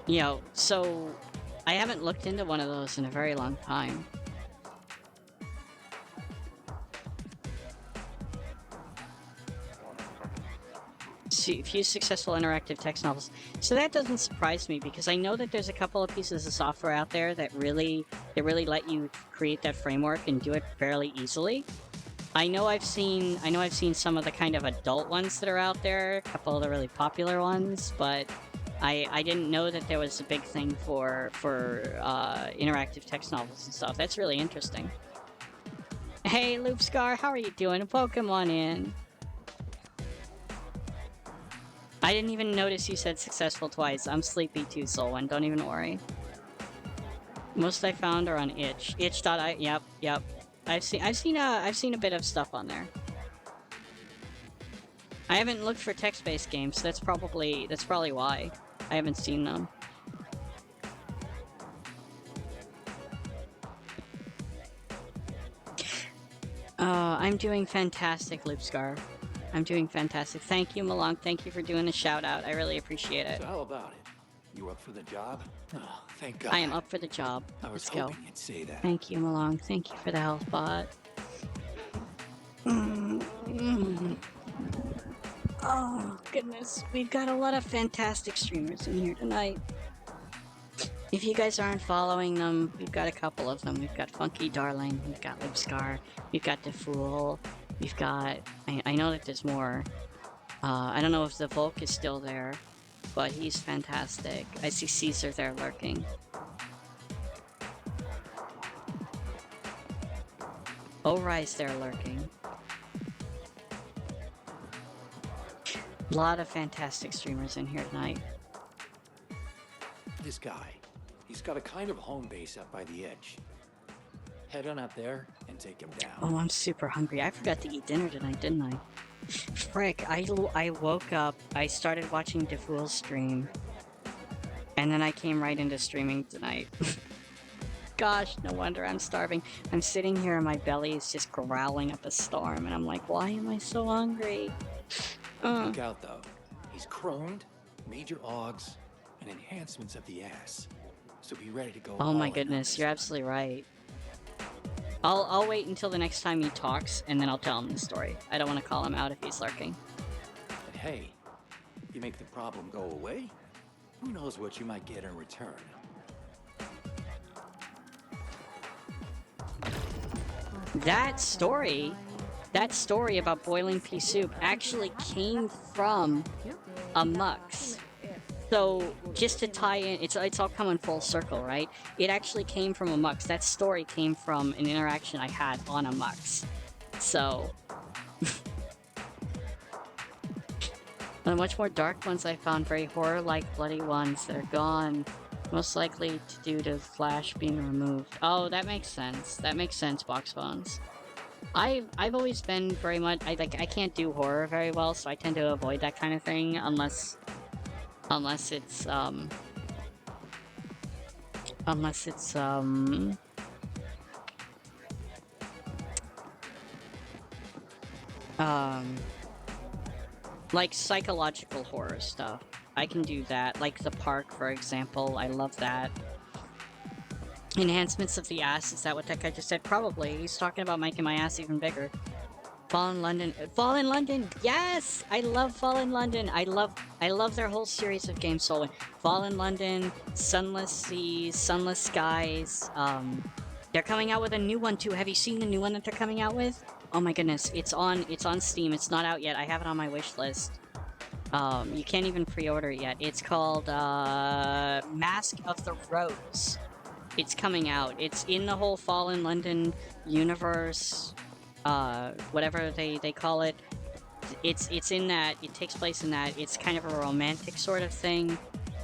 Speaker 1: You know, so I haven't looked into one of those in a very long time. See, few successful interactive text novels. So that doesn't surprise me, because I know that there's a couple of pieces of software out there that really let you create that framework and do it fairly easily. I know I've seen some of the kind of adult ones that are out there, a couple of the really popular ones, but I didn't know that there was a big thing for interactive text novels and stuff. That's really interesting. Hey, Loopscar, how are you doing? Pokemon in. I didn't even notice you said successful twice. I'm sleepy too, Solwyn. Don't even worry. Most I found are on itch. Itch.io. Yep. I've seen a bit of stuff on there. I haven't looked for text-based games, so that's probably why I haven't seen them. I'm doing fantastic, Loopscar. I'm doing fantastic. Thank you, Malong. Thank you for doing the shout-out. I really appreciate it.
Speaker 10: So how about it? You up for the job? Oh, thank God.
Speaker 1: I am up for the job.
Speaker 10: I was
Speaker 1: Let's go.
Speaker 10: hoping you'd say that.
Speaker 1: Thank you, Malong. Thank you for the health bot. Oh, goodness. We've got a lot of fantastic streamers in here tonight. If you guys aren't following them, we've got a couple of them. We've got Funky Darling, we've got Lipscar, we've got DeFool, we've got... I know that there's more. I don't know if the Volk is still there, but he's fantastic. I see Caesar there lurking. Ori's there lurking. A lot of fantastic streamers in here tonight.
Speaker 10: This guy, he's got a kind of home base up by the edge. Head on up there and take him down.
Speaker 1: Oh, I'm super hungry. I forgot to eat dinner tonight, didn't I? Frick, I woke up, I started watching DeFool's stream, and then I came right into streaming tonight. Gosh, no wonder I'm starving. I'm sitting here and my belly is just growling up a storm, and I'm like, why am I so hungry?
Speaker 10: Look out, though. He's chromed, major augs, and enhancements of the ass. So be ready to go
Speaker 1: Oh
Speaker 10: all
Speaker 1: my
Speaker 10: in on
Speaker 1: goodness,
Speaker 10: this
Speaker 1: you're
Speaker 10: one.
Speaker 1: absolutely right. I'll wait until the next time he talks, and then I'll tell him the story. I don't want to call him out if he's lurking.
Speaker 10: But hey, you make the problem go away, who knows what you might get in return.
Speaker 1: That story about boiling pea soup actually came from a Mux. So, just to tie in, it's all coming full circle, right? It actually came from a Mux. That story came from an interaction I had on a Mux. So... The much more dark ones I found very horror-like bloody ones that are gone. Most likely to due to Flash being removed. Oh, that makes sense. That makes sense, Box Bones. I've always been very much... I can't do horror very well, so I tend to avoid that kind of thing unless it's, like psychological horror stuff. I can do that. Like The Park, for example. I love that. Enhancements of the ass, is that what that guy just said? Probably. He's talking about making my ass even bigger. Fallen London. Fallen London! Yes! I love Fallen London. I love their whole series of games. So Fallen London, Sunless Seas, Sunless Skies. They're coming out with a new one too. Have you seen the new one that they're coming out with? Oh my goodness, it's on Steam. It's not out yet. I have it on my wish list. You can't even pre-order it yet. It's called Mask of the Rose. It's coming out. It's in the whole Fallen London universe. Whatever they call it. It's in that. It takes place in that. It's kind of a romantic sort of thing,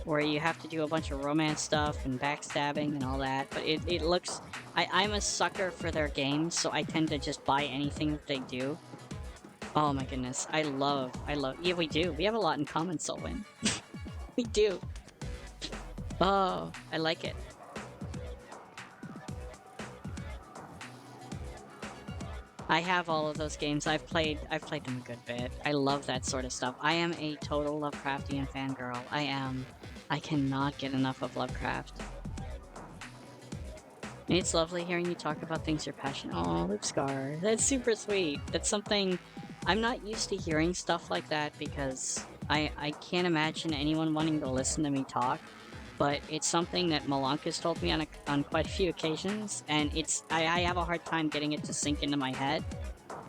Speaker 1: where you have to do a bunch of romance stuff and backstabbing and all that. But it looks... I'm a sucker for their games, so I tend to just buy anything that they do. Oh my goodness, I love... Yeah, we do. We have a lot in common, Solwyn. We do. Oh, I like it. I have all of those games. I've played them a good bit. I love that sort of stuff. I am a total Lovecraftian fangirl. I am. I cannot get enough of Lovecraft. It's lovely hearing you talk about things you're passionate. Oh, Luke Scar. That's super sweet. That's something... I'm not used to hearing stuff like that because I can't imagine anyone wanting to listen to me talk. But it's something that Malonk has told me on quite a few occasions, and I have a hard time getting it to sink into my head.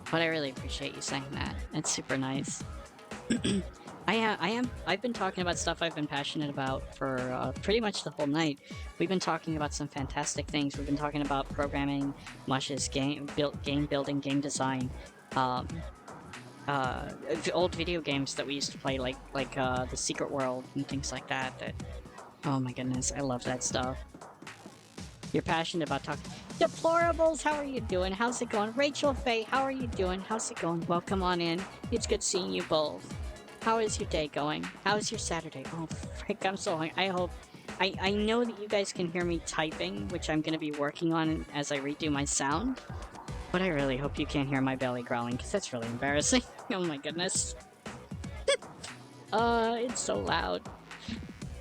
Speaker 1: But I really appreciate you saying that. It's super nice. I've been talking about stuff I've been passionate about for pretty much the whole night. We've been talking about some fantastic things. We've been talking about programming, Mush's game building, game design, old video games that we used to play, like The Secret World and things like that. Oh my goodness, I love that stuff. You're passionate about talking. Deplorables, how are you doing? How's it going? Rachel Faye, how are you doing? How's it going? Welcome on in. It's good seeing you both. How is your day going? How is your Saturday? Oh, frick, I'm so hungry. I know that you guys can hear me typing, which I'm going to be working on as I redo my sound. But I really hope you can't hear my belly growling, because that's really embarrassing. Oh my goodness. It's so loud.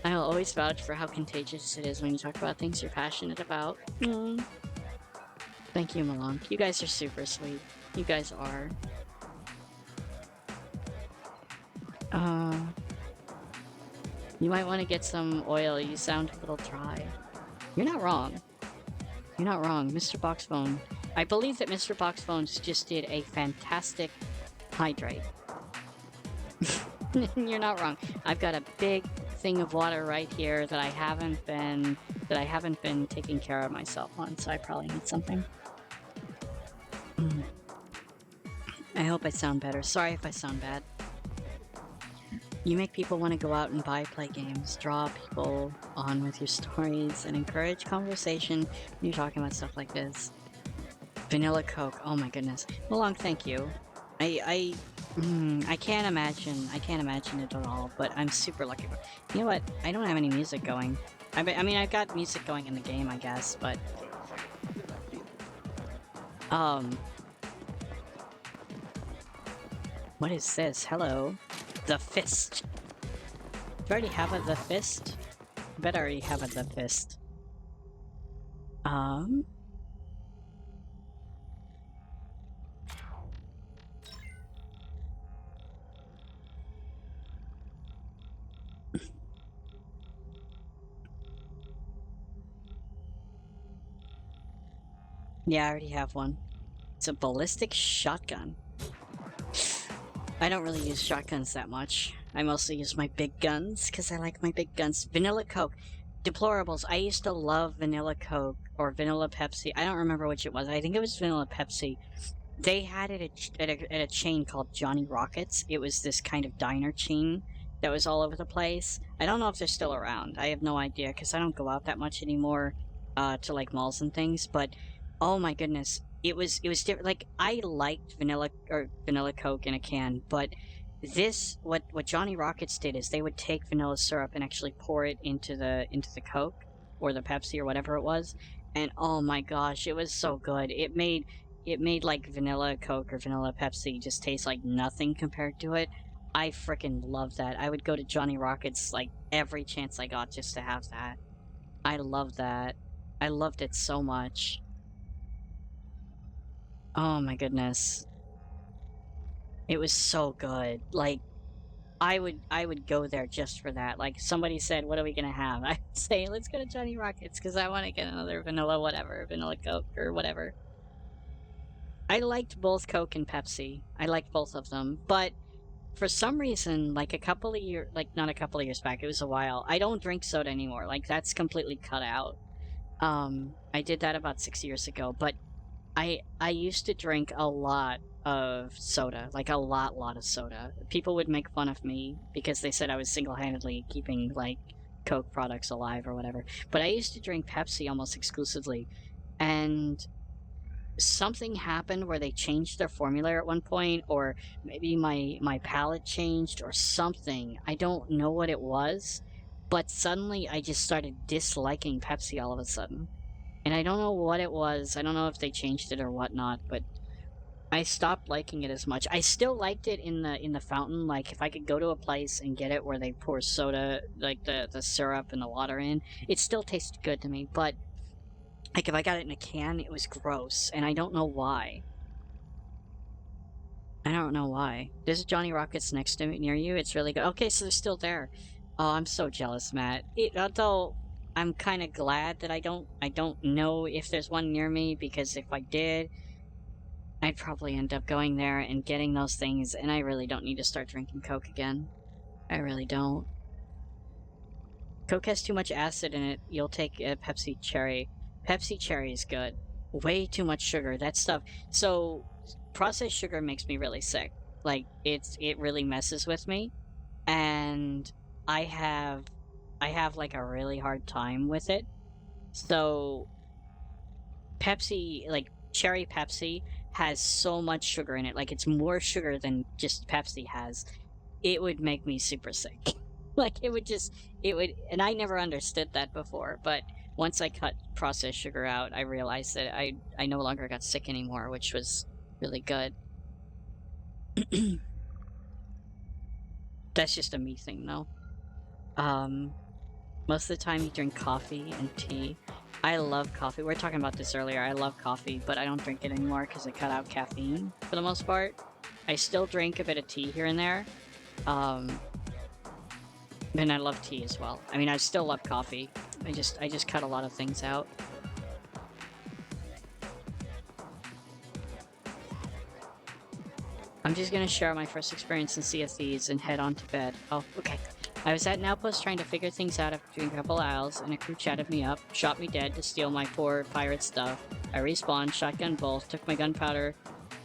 Speaker 1: I'll always vouch for how contagious it is when you talk about things you're passionate about. Thank you, Malonk. You guys are super sweet. You guys are. You might want to get some oil. You sound a little dry. You're not wrong. You're not wrong. Mr. Boxbone. I believe that Mr. Boxbones just did a fantastic hydrate. You're not wrong. I've got a big thing of water right here that I haven't been taking care of myself on, so I probably need something. I hope I sound better. Sorry if I sound bad. You make people want to go out and play games, draw people on with your stories, and encourage conversation when you're talking about stuff like this. Vanilla Coke, oh my goodness. Malong, thank you. I can't imagine. I can't imagine it at all. But I'm super lucky. You know what? I don't have any music going. I mean, I've got music going in the game, I guess. But what is this? Hello, the fist. Do I already have the fist? I bet I already have the fist. Yeah, I already have one. It's a ballistic shotgun. I don't really use shotguns that much. I mostly use my big guns, because I like my big guns. Vanilla Coke. Deplorables. I used to love Vanilla Coke, or Vanilla Pepsi. I don't remember which it was. I think it was Vanilla Pepsi. They had it at a chain called Johnny Rockets. It was this kind of diner chain that was all over the place. I don't know if they're still around. I have no idea, because I don't go out that much anymore to, like, malls and things. But, oh my goodness. It was different. Like, I liked vanilla Coke in a can, but what Johnny Rockets did is they would take vanilla syrup and actually pour it into the Coke or the Pepsi or whatever it was, and oh my gosh, it was so good. It made like vanilla Coke or vanilla Pepsi just taste like nothing compared to it. I freaking love that. I would go to Johnny Rockets like every chance I got just to have that. I love that. I loved it so much. Oh my goodness. It was so good. Like, I would go there just for that. Like, somebody said, "What are we gonna have?" I'd say, "Let's go to Johnny Rockets," because I want to get another vanilla whatever, vanilla Coke or whatever. I liked both Coke and Pepsi. I liked both of them, but for some reason, like not a couple of years back, it was a while. I don't drink soda anymore. Like, that's completely cut out. I did that about 6 years ago, but I used to drink a lot of soda, like a lot of soda. People would make fun of me because they said I was single-handedly keeping like Coke products alive or whatever. But I used to drink Pepsi almost exclusively, and something happened where they changed their formula at one point, or maybe my palate changed or something. I don't know what it was, but suddenly I just started disliking Pepsi all of a sudden. And I don't know what it was. I don't know if they changed it or whatnot, but I stopped liking it as much. I still liked it in the fountain. Like, if I could go to a place and get it where they pour soda, like the syrup and the water in, it still tasted good to me. But like, if I got it in a can, it was gross, and I don't know why. I don't know why. There's Johnny Rockets next to me near you. It's really good. Okay, so they're still there. Oh, I'm so jealous, Matt. Although I'm kind of glad that I don't know if there's one near me, because if I did, I'd probably end up going there and getting those things, and I really don't need to start drinking Coke again. I really don't. Coke has too much acid in it. You'll take a Pepsi Cherry. Pepsi Cherry is good. Way too much sugar. That stuff. So, processed sugar makes me really sick. Like, it really messes with me, and I have like a really hard time with it. So, Pepsi, like cherry Pepsi, has so much sugar in it. Like, it's more sugar than just Pepsi has. It would make me super sick. Like, and I never understood that before, but once I cut processed sugar out, I realized that I no longer got sick anymore, which was really good. That's just a me thing, though. Most of the time you drink coffee and tea. I love coffee. We were talking about this earlier. I love coffee, but I don't drink it anymore because I cut out caffeine for the most part. I still drink a bit of tea here and there. And I love tea as well. I mean, I still love coffee. I just cut a lot of things out. I'm just gonna share my first experience in Sea of Thieves and head on to bed. Oh, okay. I was at an outpost trying to figure things out after doing a couple aisles, and a crew chatted me up, shot me dead to steal my poor pirate stuff. I respawned, shotgun both, took my gunpowder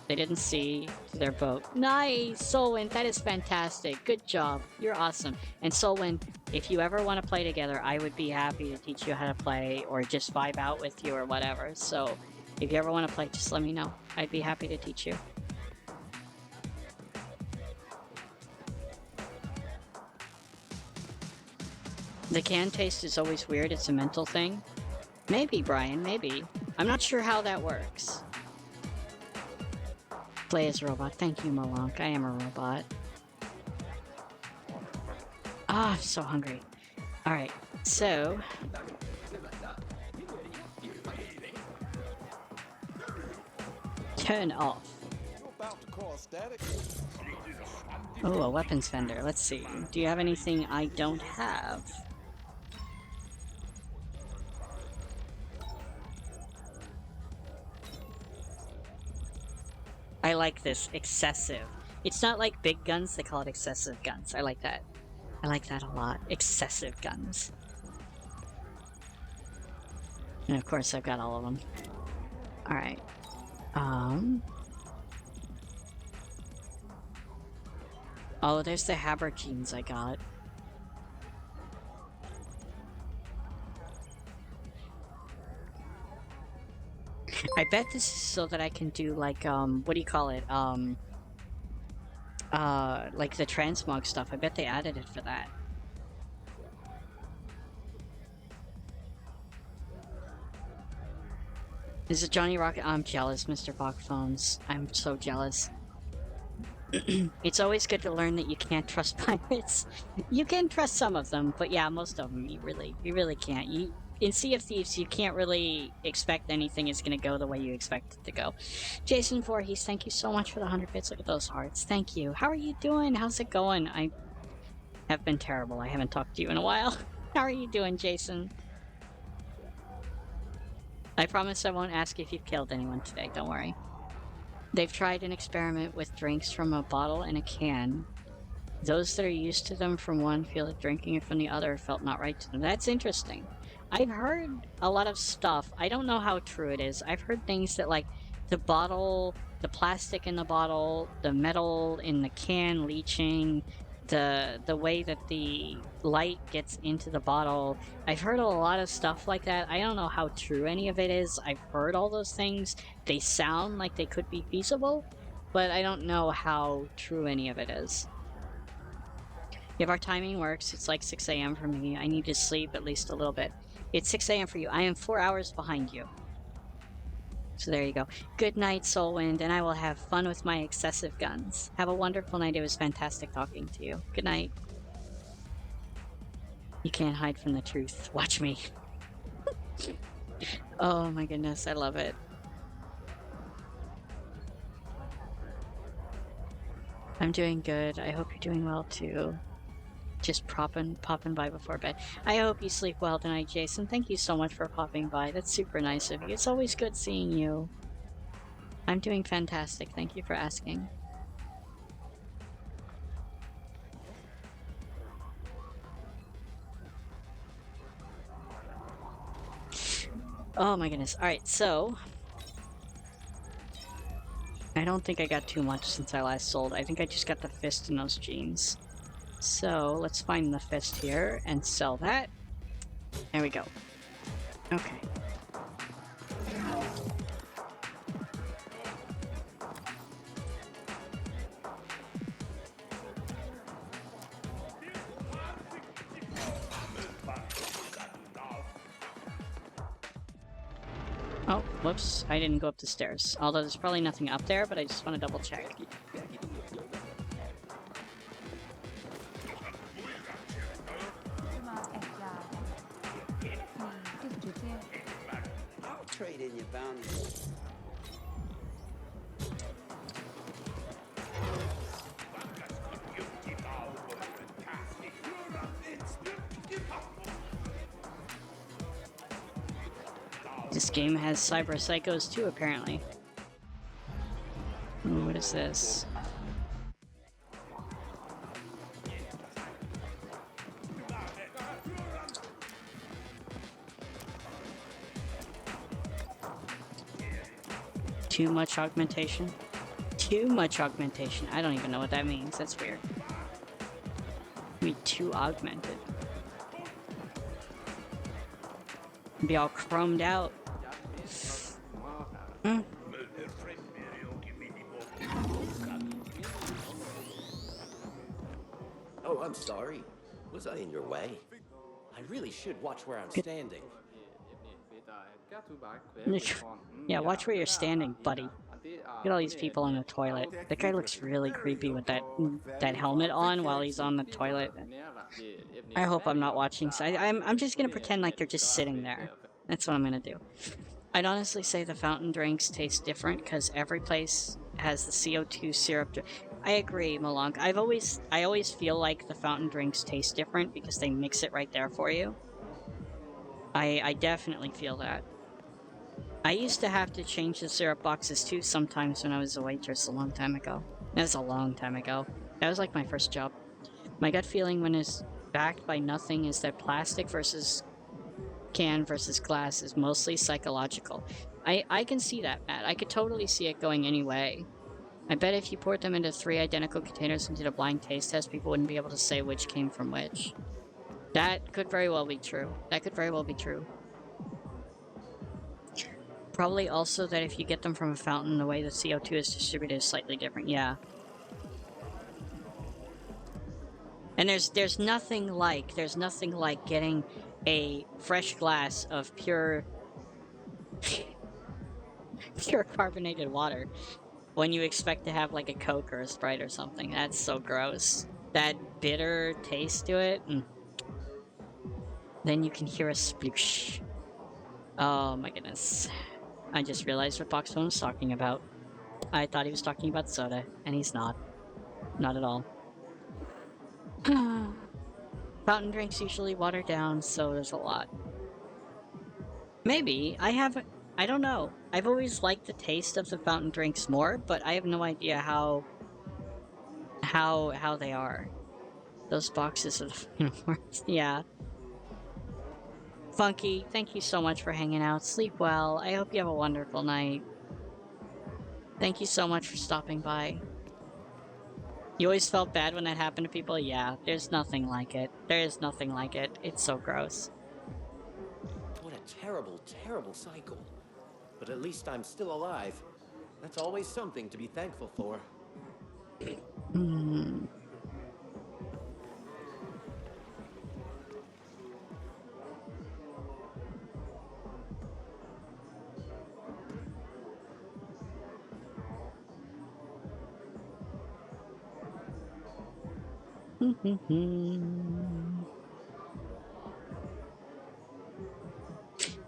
Speaker 1: they didn't see to their boat. Nice! Solwyn, that is fantastic. Good job. You're awesome. And Solwyn, if you ever want to play together, I would be happy to teach you how to play, or just vibe out with you or whatever. So, if you ever want to play, just let me know. I'd be happy to teach you. The can taste is always weird. It's a mental thing. Maybe, Brian, maybe. I'm not sure how that works. Play as a robot. Thank you, Malonk. I am a robot. Ah, I'm so hungry. Alright, so... Turn off. Oh, a weapons vendor. Let's see. Do you have anything I don't have? I like this. Excessive. It's not like big guns, they call it excessive guns. I like that. I like that a lot. Excessive guns. And of course I've got all of them. Alright. Oh, there's the habergeons I got. I bet this is so that I can do like, what do you call it? Like the transmog stuff. I bet they added it for that. Is it Johnny Rocket? I'm jealous, Mr. Bachphones. I'm so jealous. It's always good to learn that you can't trust pirates. You can trust some of them, but yeah, most of them you really can't. In Sea of Thieves, you can't really expect anything is going to go the way you expect it to go. Jason Voorhees, thank you so much for the 100 bits. Look at those hearts. Thank you. How are you doing? How's it going? I have been terrible. I haven't talked to you in a while. How are you doing, Jason? I promise I won't ask if you've killed anyone today. Don't worry. They've tried an experiment with drinks from a bottle and a can. Those that are used to them from one feel that drinking it from the other felt not right to them. That's interesting. I've heard a lot of stuff. I don't know how true it is. I've heard things that, like, the bottle, the plastic in the bottle, the metal in the can leaching, the way that the light gets into the bottle. I've heard a lot of stuff like that. I don't know how true any of it is. I've heard all those things. They sound like they could be feasible, but I don't know how true any of it is. If our timing works, it's like 6 a.m. for me. I need to sleep at least a little bit. It's 6 a.m. for you. I am 4 hours behind you. So there you go. Good night, Soulwind, and I will have fun with my excessive guns. Have a wonderful night. It was fantastic talking to you. Good night. You can't hide from the truth. Watch me. Oh my goodness, I love it. I'm doing good. I hope you're doing well too. Just popping by before bed. I hope you sleep well tonight, Jason. Thank you so much for popping by. That's super nice of you. It's always good seeing you. I'm doing fantastic. Thank you for asking. Oh my goodness. Alright, so... I don't think I got too much since I last sold. I think I just got the fist in those jeans. So, let's find the fist here and sell that. There we go. Okay. Oh, whoops. I didn't go up the stairs. Although there's probably nothing up there, but I just want to double check.
Speaker 4: I'll trade in your bounty.
Speaker 1: This game has cyber psychos too, apparently. Ooh, what is this? Too much augmentation? Too much augmentation. I don't even know what that means. That's weird. Be too augmented. Be all chromed out. Hmm.
Speaker 11: Oh, I'm sorry. Was I in your way?
Speaker 10: I really should watch where I'm
Speaker 1: Good.
Speaker 10: standing.
Speaker 1: Yeah, watch where you're standing, buddy. Look at all these people on the toilet. That guy looks really creepy with that helmet on while he's on the toilet. I hope I'm not watching. So I'm just gonna pretend like they're just sitting there. That's what I'm gonna do. I'd honestly say the fountain drinks taste different because every place has the CO2 syrup. I agree, Malonk. I always feel like the fountain drinks taste different because they mix it right there for you. I definitely feel that. I used to have to change the syrup boxes too sometimes when I was a waitress a long time ago. That was a long time ago. That was like my first job. My gut feeling when it's backed by nothing is that plastic versus can versus glass is mostly psychological. I can see that, Matt. I could totally see it going any way. I bet if you poured them into 3 identical containers and did a blind taste test, people wouldn't be able to say which came from which. That could very well be true. That could very well be true. Probably also that if you get them from a fountain, the way the CO2 is distributed is slightly different. Yeah. And there's nothing like getting a fresh glass of pure pure carbonated water when you expect to have like a Coke or a Sprite or something. That's so gross. That bitter taste to it. Then you can hear a sploosh. Oh my goodness. I just realized what Boxman was talking about. I thought he was talking about soda, and he's not. Not at all. Fountain drinks usually water down, so there's a lot. Maybe. I don't know. I've always liked the taste of the fountain drinks more, but I have no idea how they are. Those boxes of uniforms. Yeah. Funky, thank you so much for hanging out. Sleep well. I hope you have a wonderful night. Thank you so much for stopping by. You always felt bad when that happened to people? Yeah, there's nothing like it. There is nothing like it. It's so gross.
Speaker 10: What a terrible, terrible cycle. But at least I'm still alive. That's always something to be thankful for.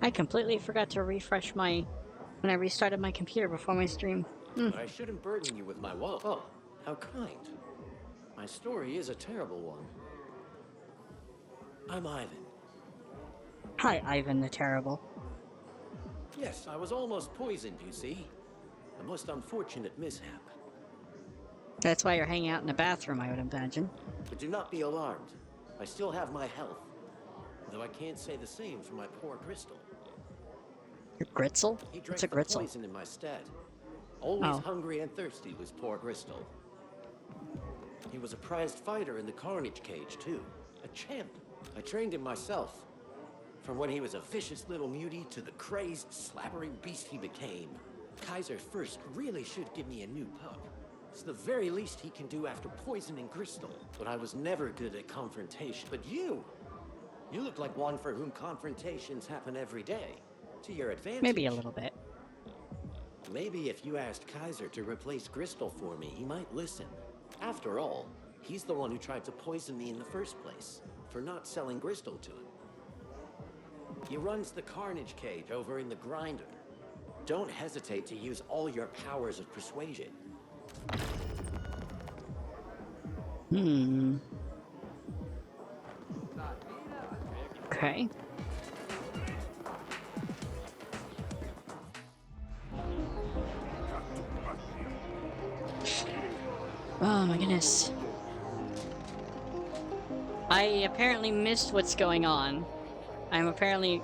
Speaker 1: I completely forgot to refresh when I restarted my computer before my stream.
Speaker 10: But I shouldn't burden you with my woe. Oh, how kind. My story is a terrible one. I'm Ivan.
Speaker 1: Hi, Ivan the Terrible.
Speaker 10: Yes, I was almost poisoned, you see. A most unfortunate mishap.
Speaker 1: That's why you're hanging out in the bathroom, I would imagine.
Speaker 10: But do not be alarmed. I still have my health. Though I can't say the same for my poor Crystal.
Speaker 1: Your Gritzel?
Speaker 10: He
Speaker 1: What's a
Speaker 10: drank the
Speaker 1: Gritzel?
Speaker 10: poison in my stead. Always hungry and thirsty was poor Crystal. He was a prized fighter in the Carnage Cage, too. A champ. I trained him myself. From when he was a vicious little mutie to the crazed, slabbering beast he became. Kaiser first really should give me a new pup. It's the very least he can do after poisoning Crystal. But I was never good at confrontation. But you look like one for whom confrontations happen every day. To your advantage.
Speaker 1: Maybe a little bit.
Speaker 10: Maybe if you asked Kaiser to replace Crystal for me, he might listen. After all, he's the one who tried to poison me in the first place, for not selling Crystal to him. He runs the Carnage Cage over in the Grinder. Don't hesitate to use all your powers of persuasion.
Speaker 1: Okay. Oh my goodness. I apparently missed what's going on. I'm apparently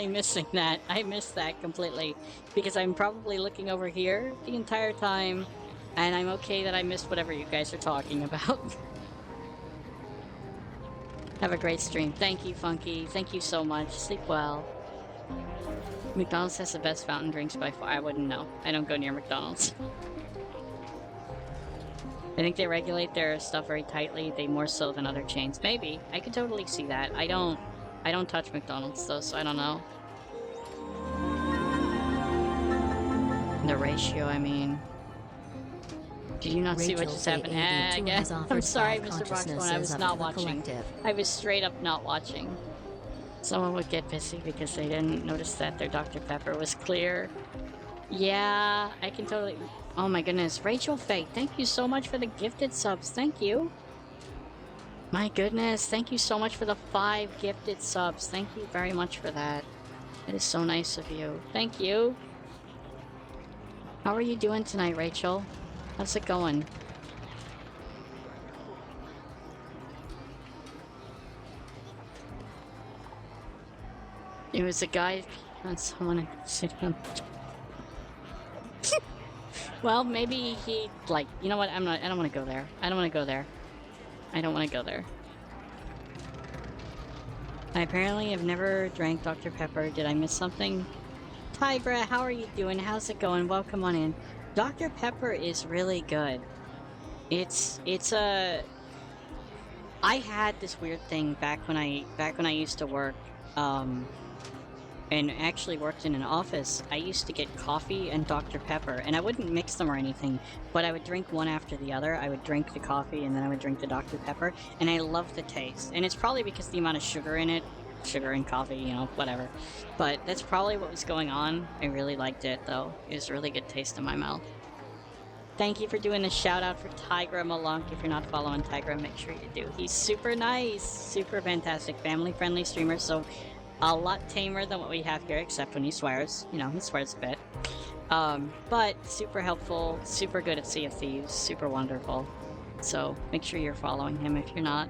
Speaker 1: missing that. I missed that completely because I'm probably looking over here the entire time, and I'm okay that I missed whatever you guys are talking about. Have a great stream. Thank you, Funky. Thank you so much. Sleep well. McDonald's has the best fountain drinks by far. I wouldn't know. I don't go near McDonald's. I think they regulate their stuff very tightly. They more so than other chains. Maybe. I could totally see that. I don't touch McDonald's though, so I don't know. The ratio, I mean. Did you not see what just happened? Again. I'm sorry, Mr. Boxbone. I was not watching. I was straight up not watching. Someone would get pissy because they didn't notice that their Dr. Pepper was clear. Yeah, I can totally... Oh my goodness. Rachel Faye, thank you so much for the gifted subs. Thank you. My goodness, thank you so much for the 5 gifted subs. Thank you very much for that. It is so nice of you. Thank you. How are you doing tonight, Rachel? How's it going? It was a guy on someone sit down. Well, maybe he, like, you know what? I don't want to go there. I don't want to go there. I don't want to go there. I apparently have never drank Dr. Pepper. Did I miss something? Tigra, how are you doing? How's it going? Welcome on in. Dr. Pepper is really good. It's a... I had this weird thing back when I used to work, and actually worked in an office. I used to get coffee and Dr. Pepper, and I wouldn't mix them or anything, but I would drink one after the other. I would drink the coffee, and then I would drink the Dr. Pepper, and I loved the taste. And it's probably because the amount of sugar in it, sugar in coffee, you know, whatever. But that's probably what was going on. I really liked it, though. It was a really good taste in my mouth. Thank you for doing the shout out for Tigra Malunk. If you're not following Tigra, make sure you do. He's super nice, super fantastic, family-friendly streamer, so a lot tamer than what we have here, except when he swears. You know, he swears a bit. But super helpful, super good at Sea of Thieves, super wonderful. So make sure you're following him if you're not.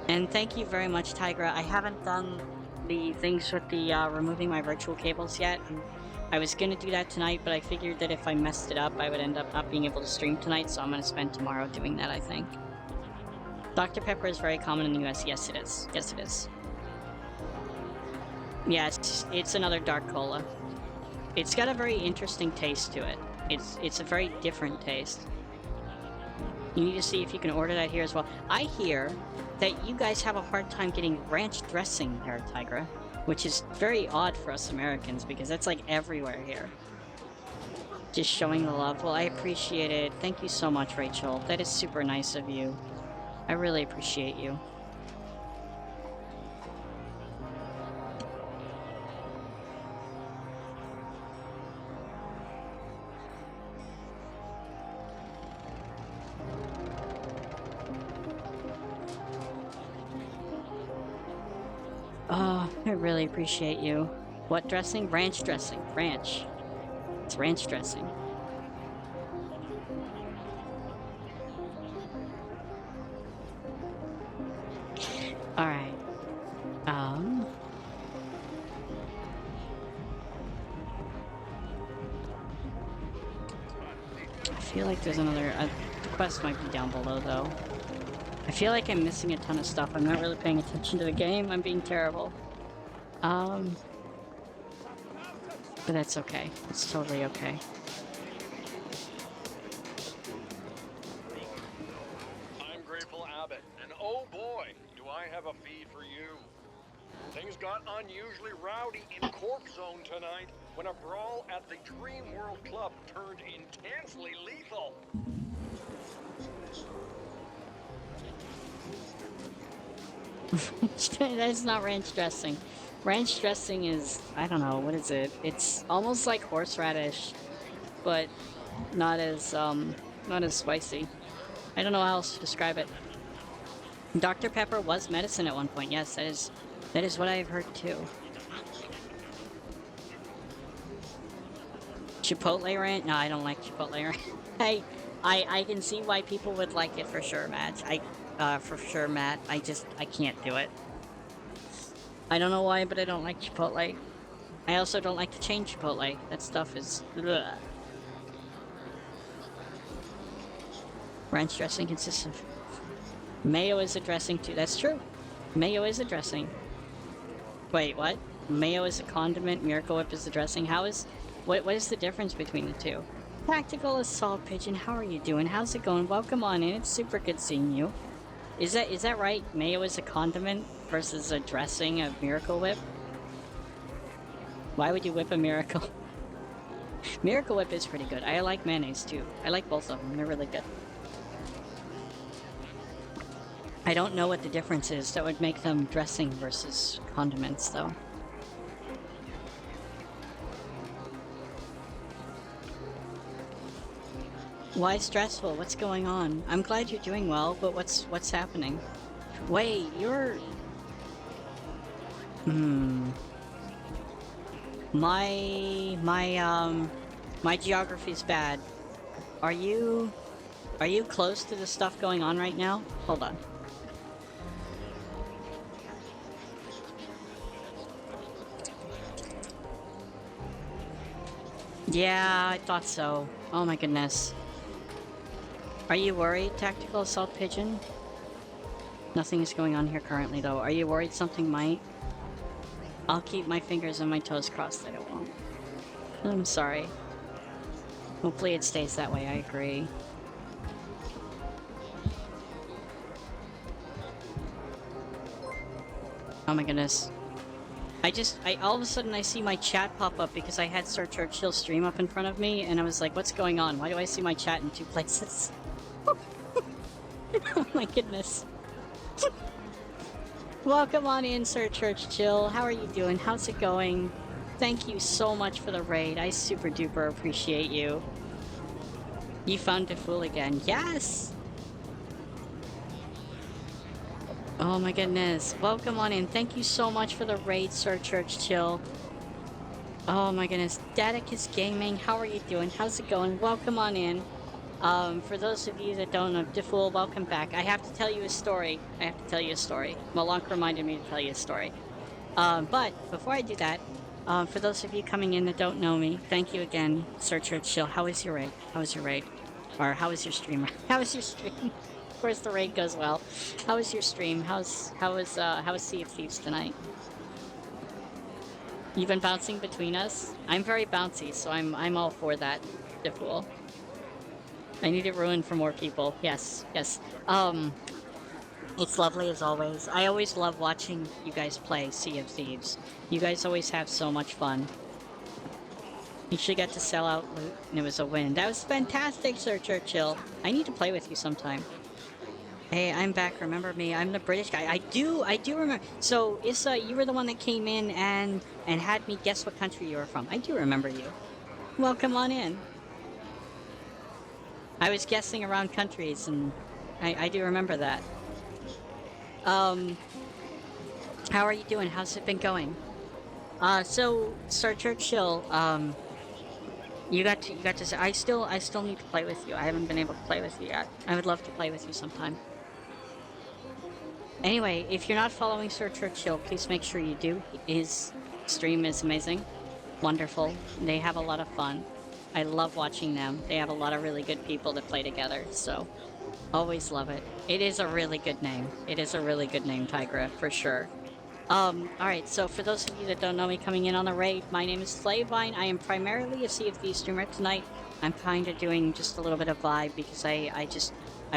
Speaker 1: And thank you very much, Tigra. I haven't done the things with the removing my virtual cables yet. I was gonna do that tonight, but I figured that if I messed it up, I would end up not being able to stream tonight, so I'm gonna spend tomorrow doing that, I think. Dr. Pepper is very common in the US. Yes, it is. Yes, it is. Yeah, it's another dark cola. It's got a very interesting taste to it. It's a very different taste. You need to see if you can order that here as well. I hear that you guys have a hard time getting ranch dressing there, Tigra, which is very odd for us Americans because that's like everywhere here. Just showing the love. Well, I appreciate it. Thank you so much, Rachel. That is super nice of you. I really appreciate you. Oh, I really appreciate you. What dressing? Ranch dressing. Ranch. It's ranch dressing. Alright. I feel like there's another... the quest might be down below, though. I feel like I'm missing a ton of stuff. I'm not really paying attention to the game. I'm being terrible. But that's okay. It's totally okay.
Speaker 11: I'm Grateful Abbott, and oh boy, do I have a feed for you. Things got unusually rowdy in Corp Zone tonight when a brawl at the Dream World Club turned intensely lethal.
Speaker 1: That's not ranch dressing. Ranch dressing is, I don't know, what is it? It's almost like horseradish, but not as spicy. I don't know how else to describe it. Dr. Pepper was medicine at one point. Yes, that is what I've heard too. Chipotle ranch? No, I don't like Chipotle ranch. I can see why people would like it for sure, Matt. For sure, Matt. I can't do it. I don't know why, but I don't like Chipotle. I also don't like the chain Chipotle. That stuff is... ugh. Ranch dressing consists of... Mayo is a dressing too. That's true. Mayo is a dressing. Wait, what? Mayo is a condiment, Miracle Whip is a dressing. How is What is the difference between the two? Tactical Assault Pigeon, how are you doing? How's it going? Welcome on in. It's super good seeing you. Is that right? Mayo is a condiment versus a dressing of Miracle Whip? Why would you whip a Miracle? Miracle Whip is pretty good. I like mayonnaise too. I like both of them. They're really good. I don't know what the difference is that would make them dressing versus condiments, though. Why stressful? What's going on? I'm glad you're doing well, but what's happening? Wait, you're... My geography's bad. Are you close to the stuff going on right now? Hold on. Yeah, I thought so. Oh my goodness. Are you worried, Tactical Assault Pigeon? Nothing is going on here currently, though. Are you worried something might? I'll keep my fingers and my toes crossed that it won't. I'm sorry. Hopefully it stays that way, I agree. Oh my goodness. all of a sudden I see my chat pop up because I had Sir Churchill's stream up in front of me, and I was like, what's going on? Why do I see my chat in two places? Oh my goodness. Welcome on in, Sir Churchill. How are you doing? How's it going? Thank you so much for the raid. I super duper appreciate you. You found the fool again. Yes! Oh my goodness. Welcome on in. Thank you so much for the raid, Sir Churchill. Oh my goodness. Daticus Gaming, how are you doing? How's it going? Welcome on in. For those of you that don't know, Defool, welcome back. I have to tell you a story. Malonk reminded me to tell you a story. But before I do that, for those of you coming in that don't know me, thank you again, Sir Churchill. How was your raid? Or how was your stream? How was your stream? Of course the raid goes well. How was your stream? How was Sea of Thieves tonight? You've been bouncing between us? I'm very bouncy, so I'm all for that, Defool. I need it ruined for more people. Yes. It's lovely as always. I always love watching you guys play Sea of Thieves. You guys always have so much fun. You should get to sell out loot, and it was a win. That was fantastic, Sir Churchill. I need to play with you sometime. Hey, I'm back. Remember me? I'm the British guy. I do remember. So, Issa, you were the one that came in and had me guess what country you were from. I do remember you. Welcome on in. I was guessing around countries, and I do remember that. How are you doing? How's it been going? So, Sir Churchill, you got to say, I still need to play with you. I haven't been able to play with you yet. I would love to play with you sometime. Anyway, if you're not following Sir Churchill, please make sure you do. His stream is amazing. Wonderful. They have a lot of fun. I love watching them. They have a lot of really good people that play together, so always love it. It is a really good name. It is a really good name, Tigra, for sure. Alright, so for those of you that don't know me coming in on the raid, my name is Slavine. I am primarily a Sea of Thieves streamer tonight. I'm kind of doing just a little bit of vibe because I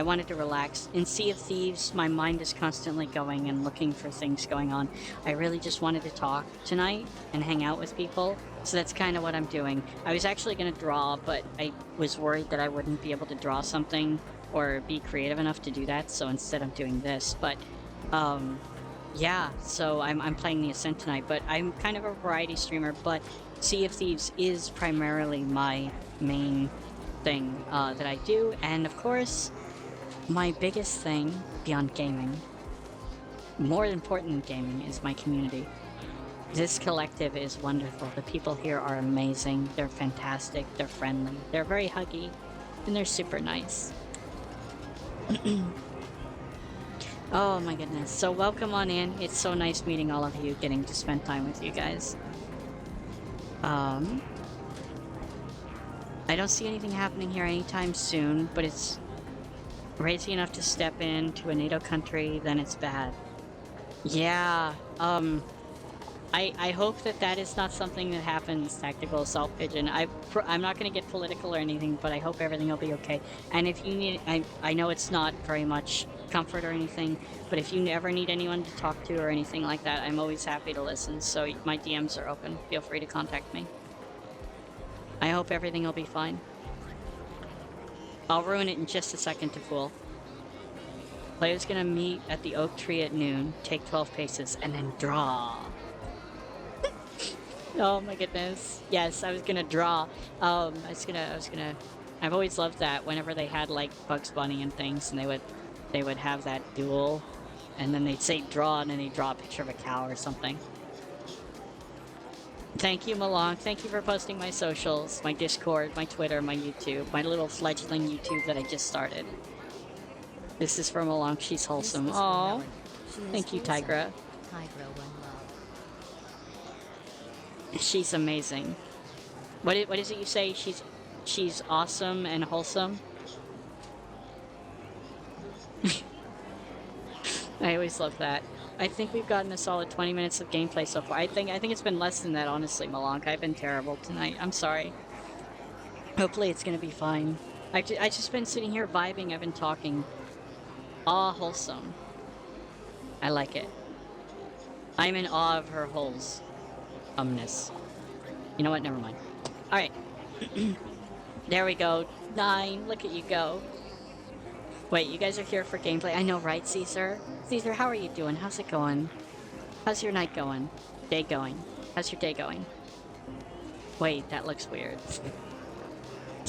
Speaker 1: wanted to relax. In Sea of Thieves, my mind is constantly going and looking for things going on. I really just wanted to talk tonight and hang out with people, so that's kind of what I'm doing. I was actually going to draw, but I was worried that I wouldn't be able to draw something or be creative enough to do that, so instead I'm doing this. But, yeah, so I'm playing the Ascent tonight, but I'm kind of a variety streamer, but Sea of Thieves is primarily my main thing that I do, and of course, my biggest thing beyond gaming, more important than gaming, is my community. This collective is wonderful. The people here are amazing. They're fantastic. They're friendly. They're very huggy. And they're super nice. Oh my goodness. So welcome on in. It's so nice meeting all of you, getting to spend time with you guys. I don't see anything happening here anytime soon, but it's crazy enough to step into a NATO country, then it's bad. Yeah, I hope that that is not something that happens, Tactical Assault Pigeon. I'm not going to get political or anything, but I hope everything will be okay. And if you need, I know it's not very much comfort or anything, but if you ever need anyone to talk to or anything like that, I'm always happy to listen. So my DMs are open. Feel free to contact me. I hope everything will be fine. I'll ruin it in just a second to fool. Player's gonna meet at the oak tree at noon, take 12 paces, and then draw. Oh my goodness. Yes, I was gonna draw. I've always loved that whenever they had like Bugs Bunny and things, and they would have that duel, and then they'd say draw, and then they'd draw a picture of a cow or something. Thank you, Malong. Thank you for posting my socials, my Discord, my Twitter, my YouTube, my little fledgling YouTube that I just started. This is from Malong. She's wholesome. Aww. Thank you, Tigra.
Speaker 6: Tigra one love.
Speaker 1: She's amazing. What is it you say? She's awesome and wholesome. I always love that. I think we've gotten a solid 20 minutes of gameplay so far. I think it's been less than that, honestly, Malonk. I've been terrible tonight. I'm sorry. Hopefully it's gonna be fine. I just been sitting here vibing. I've been talking. Aw, wholesome. I like it. I'm in awe of her holes. You know what? Never mind. Alright. There we go. 9. Look at you go. Wait, you guys are here for gameplay? I know, right, Caesar? Caesar, how are you doing? How's it going? How's your night going? Day going? How's your day going? Wait, that looks weird.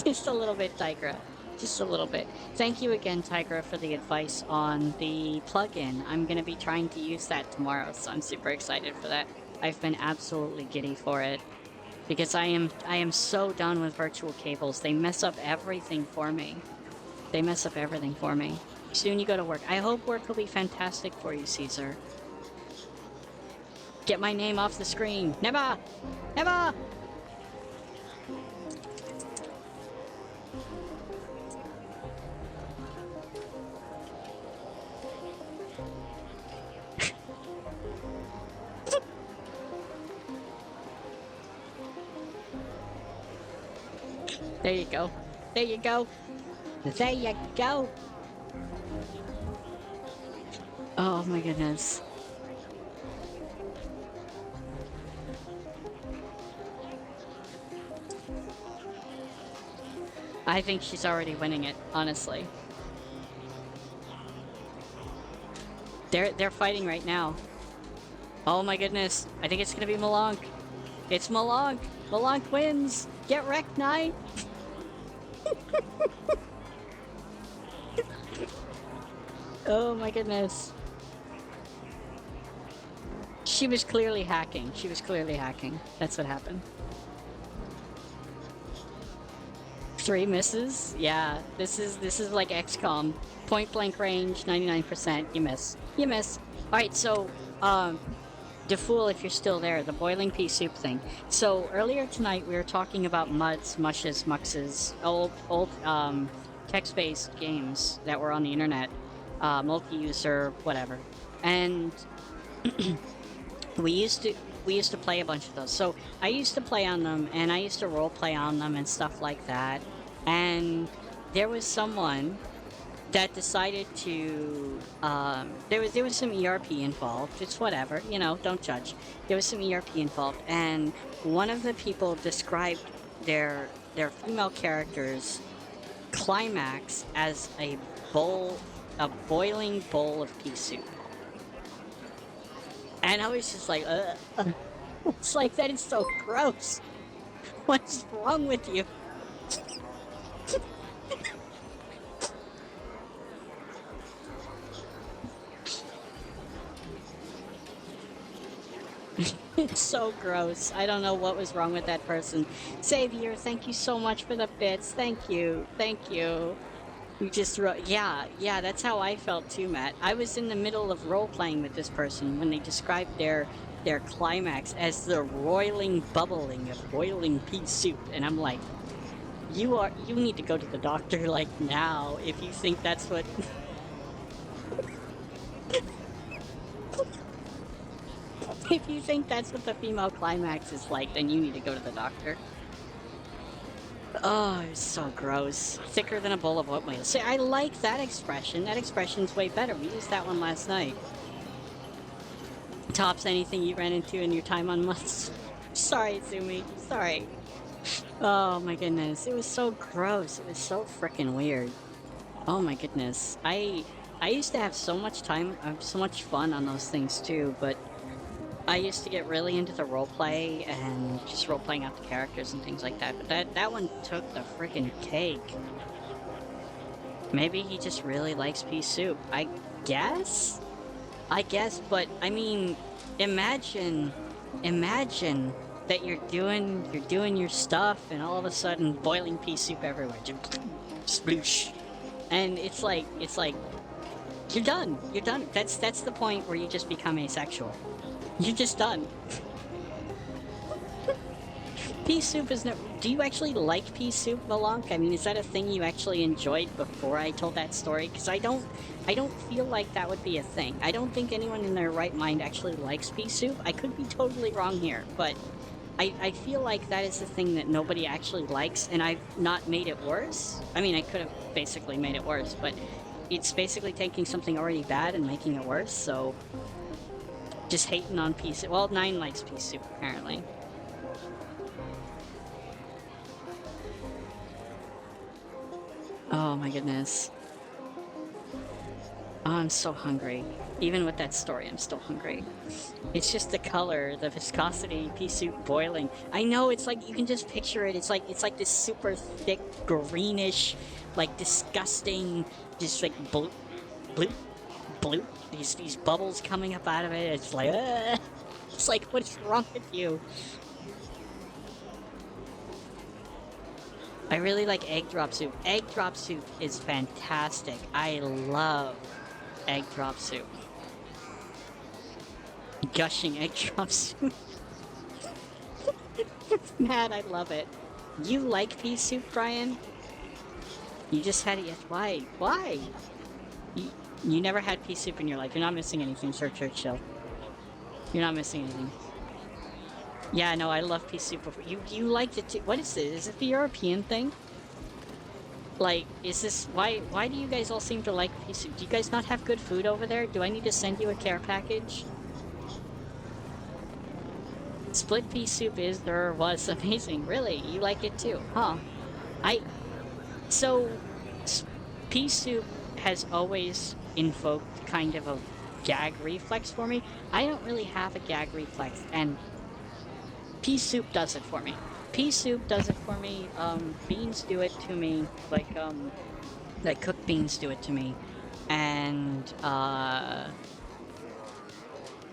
Speaker 1: Just a little bit, Tigra. Just a little bit. Thank you again, Tigra, for the advice on the plugin. I'm going to be trying to use that tomorrow, so I'm super excited for that. I've been absolutely giddy for it. Because I am so done with virtual cables. They mess up everything for me. They mess up everything for me. Soon you go to work. I hope work will be fantastic for you, Caesar. Get my name off the screen. Never! Never! There you go. There you go. There you go. Oh my goodness. I think she's already winning it, honestly. They're fighting right now. Oh my goodness. I think it's gonna be Malonk. It's Malonk. Malonk wins. Get wrecked, 9. Oh my goodness. She was clearly hacking. She was clearly hacking. That's what happened. 3 misses? Yeah, this is like XCOM. Point blank range, 99%. You miss. You miss. Alright, so, DeFool, if you're still there, the boiling pea soup thing. So, earlier tonight we were talking about muds, mushes, muxes, old text-based games that were on the internet. Multi-user, whatever. And we used to play a bunch of those. So I used to play on them, and I used to role play on them and stuff like that. And there was someone that decided to there was some ERP involved. It's whatever, you know, don't judge. There was some ERP involved, and one of the people described their female character's climax as a boiling bowl of pea soup. And I was just like, ugh. It's like, that is so gross. What's wrong with you? It's so gross. I don't know what was wrong with that person. Xavier, thank you so much for the bits. Thank you. Thank you. You just wrote, yeah, that's how I felt too, Matt. I was in the middle of role-playing with this person when they described their climax as the roiling bubbling of boiling pea soup, and I'm like, you need to go to the doctor, like, now, if you think that's what... If you think that's what the female climax is like, then you need to go to the doctor. Oh, it's so gross. Thicker than a bowl of oatmeal. See, I like that expression. That expression's way better. We used that one last night. Tops anything you ran into in your time on months. Sorry, Zumi. Sorry. Oh my goodness. It was so gross. It was so freaking weird. Oh my goodness. I used to have so much time, so much fun on those things too, but I used to get really into the roleplay and just role-playing out the characters and things like that, but that one took the freaking cake. Maybe he just really likes pea soup. I guess, but I mean, imagine that you're doing your stuff and all of a sudden boiling pea soup everywhere. Sploosh. And it's like, you're done. You're done. That's the point where you just become asexual. You're just done. Pea soup is no. Do you actually like pea soup, Malonk? I mean, is that a thing you actually enjoyed before I told that story? Because I don't feel like that would be a thing. I don't think anyone in their right mind actually likes pea soup. I could be totally wrong here, but I feel like that is the thing that nobody actually likes, and I've not made it worse. I mean, I could have basically made it worse, but it's basically taking something already bad and making it worse, so just hating on pea soup. Well, 9 likes pea soup, apparently. Oh my goodness. Oh, I'm so hungry. Even with that story, I'm still hungry. It's just the color, the viscosity, pea soup boiling. I know, it's like, you can just picture it. It's like this super thick, greenish, like disgusting, just like bloop, bloop, bloop. These bubbles coming up out of it. It's like, it's like, what is wrong with you? I really like egg drop soup. Egg drop soup is fantastic. I love egg drop soup. Gushing egg drop soup. Mad, I love it. You like pea soup, Brian? You just had it yet. Why? Why? You never had pea soup in your life. You're not missing anything, Sir Churchill. You're not missing anything. Yeah, no, I love pea soup before. You liked it too. What is this? Is it the European thing? Like, is this... Why do you guys all seem to like pea soup? Do you guys not have good food over there? Do I need to send you a care package? Split pea soup is, or was, amazing. Really? You like it too? Huh. So, pea soup has always invoked kind of a gag reflex for me. I don't really have a gag reflex, and pea soup does it for me. Pea soup does it for me. Beans do it to me. Like cooked beans do it to me. And,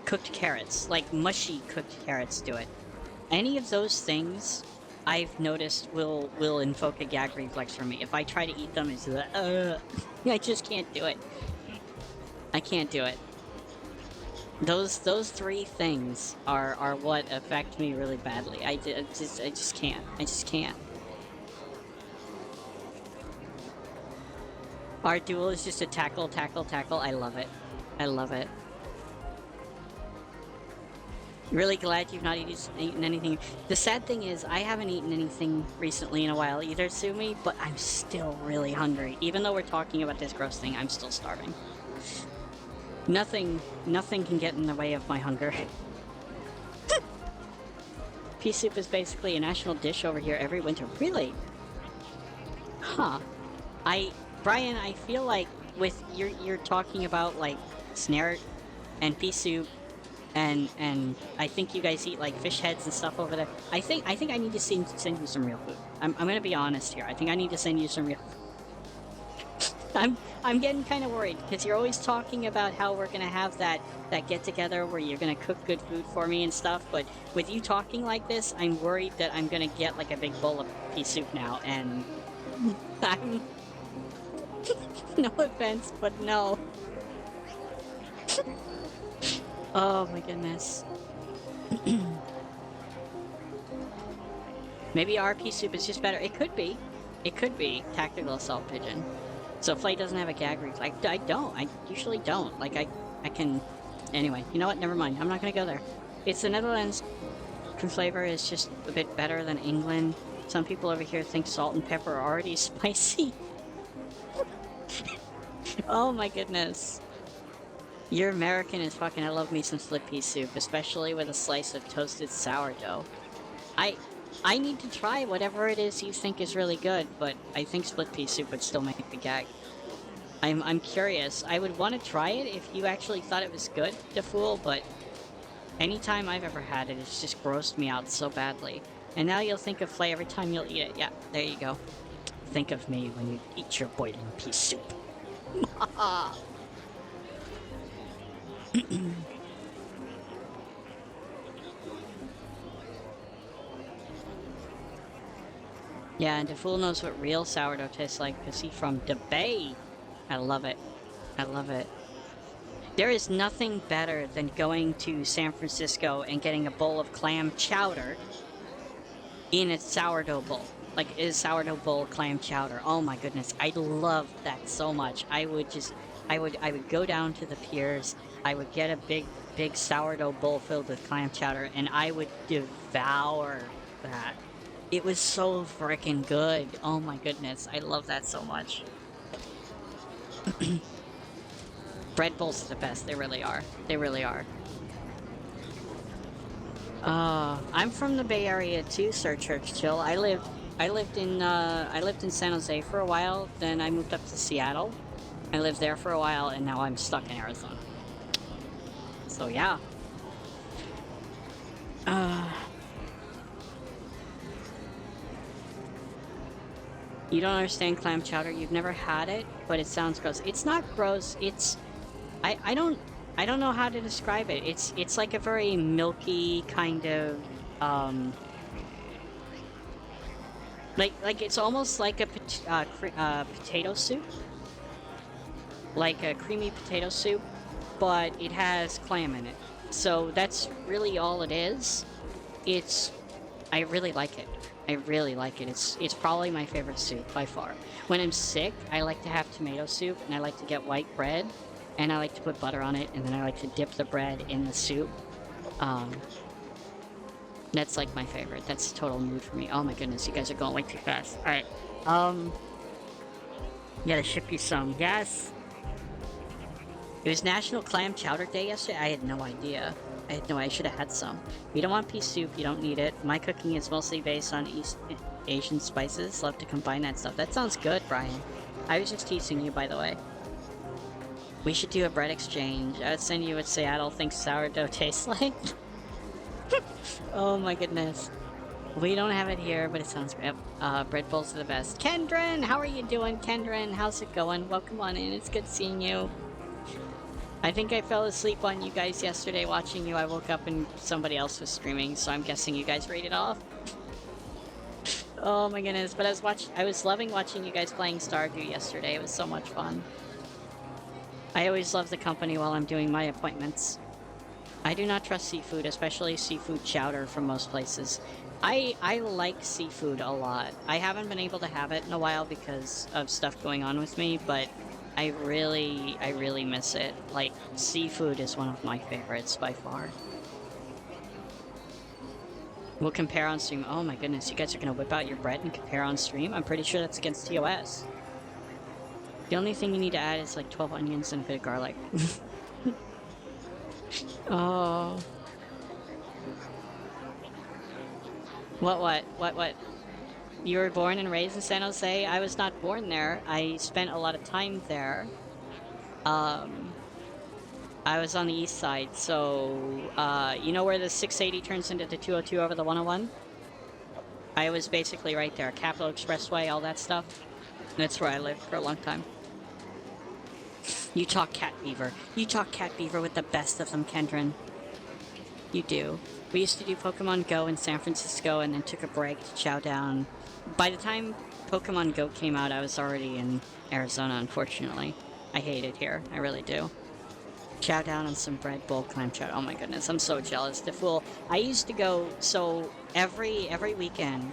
Speaker 1: cooked carrots. Like mushy cooked carrots do it. Any of those things, I've noticed will invoke a gag reflex for me. If I try to eat them, it's I just can't do it. I can't do it. Those 3 things are what affect me really badly. I just can't. I just can't. Our duel is just a tackle, tackle, tackle. I love it. I love it. Really glad you've not eaten anything. The sad thing is, I haven't eaten anything recently in a while either, Sumi, but I'm still really hungry. Even though we're talking about this gross thing, I'm still starving. Nothing can get in the way of my hunger. Pea soup is basically a national dish over here every winter. Really? Huh. Brian, I feel like with you're talking about like snare and pea soup, and I think you guys eat like fish heads and stuff over there. I think I need to send you some real food. I'm gonna be honest here. I think I need to send you some real food. I'm getting kind of worried because you're always talking about how we're gonna have that get together where you're gonna cook good food for me and stuff. But with you talking like this, I'm worried that I'm gonna get like a big bowl of pea soup now, and I'm no offense, but no. Oh my goodness. Maybe our pea soup is just better. It could be. It could be tactical assault pigeon. So Flay doesn't have a gag reflex. I don't. I usually don't. Like I can. Anyway, you know what? Never mind. I'm not gonna go there. it's the Netherlands flavor is just a bit better than England. Some people over here think salt and pepper are already spicy. Oh my goodness. You're American as fucking. I love me some split pea soup, especially with a slice of toasted sourdough. I need to try whatever it is you think is really good, but I think split pea soup would still make the gag. I'm curious. I would want to try it if you actually thought it was good, DeFool, but anytime I've ever had it, it's just grossed me out so badly. And now you'll think of Flay every time you'll eat it. Yeah, there you go. Think of me when you eat your boiling pea soup. Yeah, and DeFool knows what real sourdough tastes like because he's from the Bay. I love it. I love it. There is nothing better than going to San Francisco and getting a bowl of clam chowder in a sourdough bowl. Like, is sourdough bowl clam chowder. Oh my goodness, I love that so much. I would go down to the piers, I would get a big sourdough bowl filled with clam chowder, and I would devour that. It was so freaking good. Oh my goodness, I love that so much. Bread bowls are the best. They really are. They really are. I'm from the Bay Area too, Sir Churchill. I lived in San Jose for a while. Then I moved up to Seattle. I lived there for a while, and now I'm stuck in Arizona. So yeah. You don't understand clam chowder. You've never had it, but it sounds gross. It's not gross. It's I don't know how to describe it. It's like a very milky kind of like it's almost like a potato soup, like a creamy potato soup, but it has clam in it. So that's really all it is. I really like it. I really like it. It's probably my favorite soup by far. When I'm sick, I like to have tomato soup, and I like to get white bread, and I like to put butter on it, and then I like to dip the bread in the soup. That's like my favorite. That's a total mood for me. Oh my goodness, you guys are going way too fast. Alright. Gotta ship you some. Yes! It was National Clam Chowder Day yesterday? I had no idea. I should have had some. You don't want pea soup, you don't need it. My cooking is mostly based on East Asian spices. Love to combine that stuff. That sounds good, Brian. I was just teasing you, by the way. We should do a bread exchange. I would send you what Seattle thinks sourdough tastes like. Oh my goodness. We don't have it here, but it sounds great. Bread bowls are the best. Kendrin! How are you doing, Kendrin? How's it going? Welcome on in. It's good seeing you. I think I fell asleep on you guys yesterday watching you. I woke up and somebody else was streaming, so I'm guessing you guys rated off. Oh my goodness, but I was loving watching you guys playing Stardew yesterday. It was so much fun. I always love the company while I'm doing my appointments. I do not trust seafood, especially seafood chowder from most places. I like seafood a lot. I haven't been able to have it in a while because of stuff going on with me, but I really miss it. Like, seafood is one of my favorites by far. We'll compare on stream. Oh my goodness, you guys are gonna whip out your bread and compare on stream? I'm pretty sure that's against TOS. The only thing you need to add is like 12 onions and a bit of garlic. Oh. What? You were born and raised in San Jose? I was not born there. I spent a lot of time there. I was on the east side, so, you know where the 680 turns into the 202 over the 101? I was basically right there. Capital Expressway, all that stuff. That's where I lived for a long time. You talk cat beaver. You talk cat beaver with the best of them, Kendrin. You do. We used to do Pokemon Go in San Francisco and then took a break to chow down. By the time Pokemon Go came out, I was already in Arizona, unfortunately. I hate it here. I really do. Chow down on some bread bowl clam chowder. Oh my goodness, I'm so jealous. The fool. I used to go, so every weekend,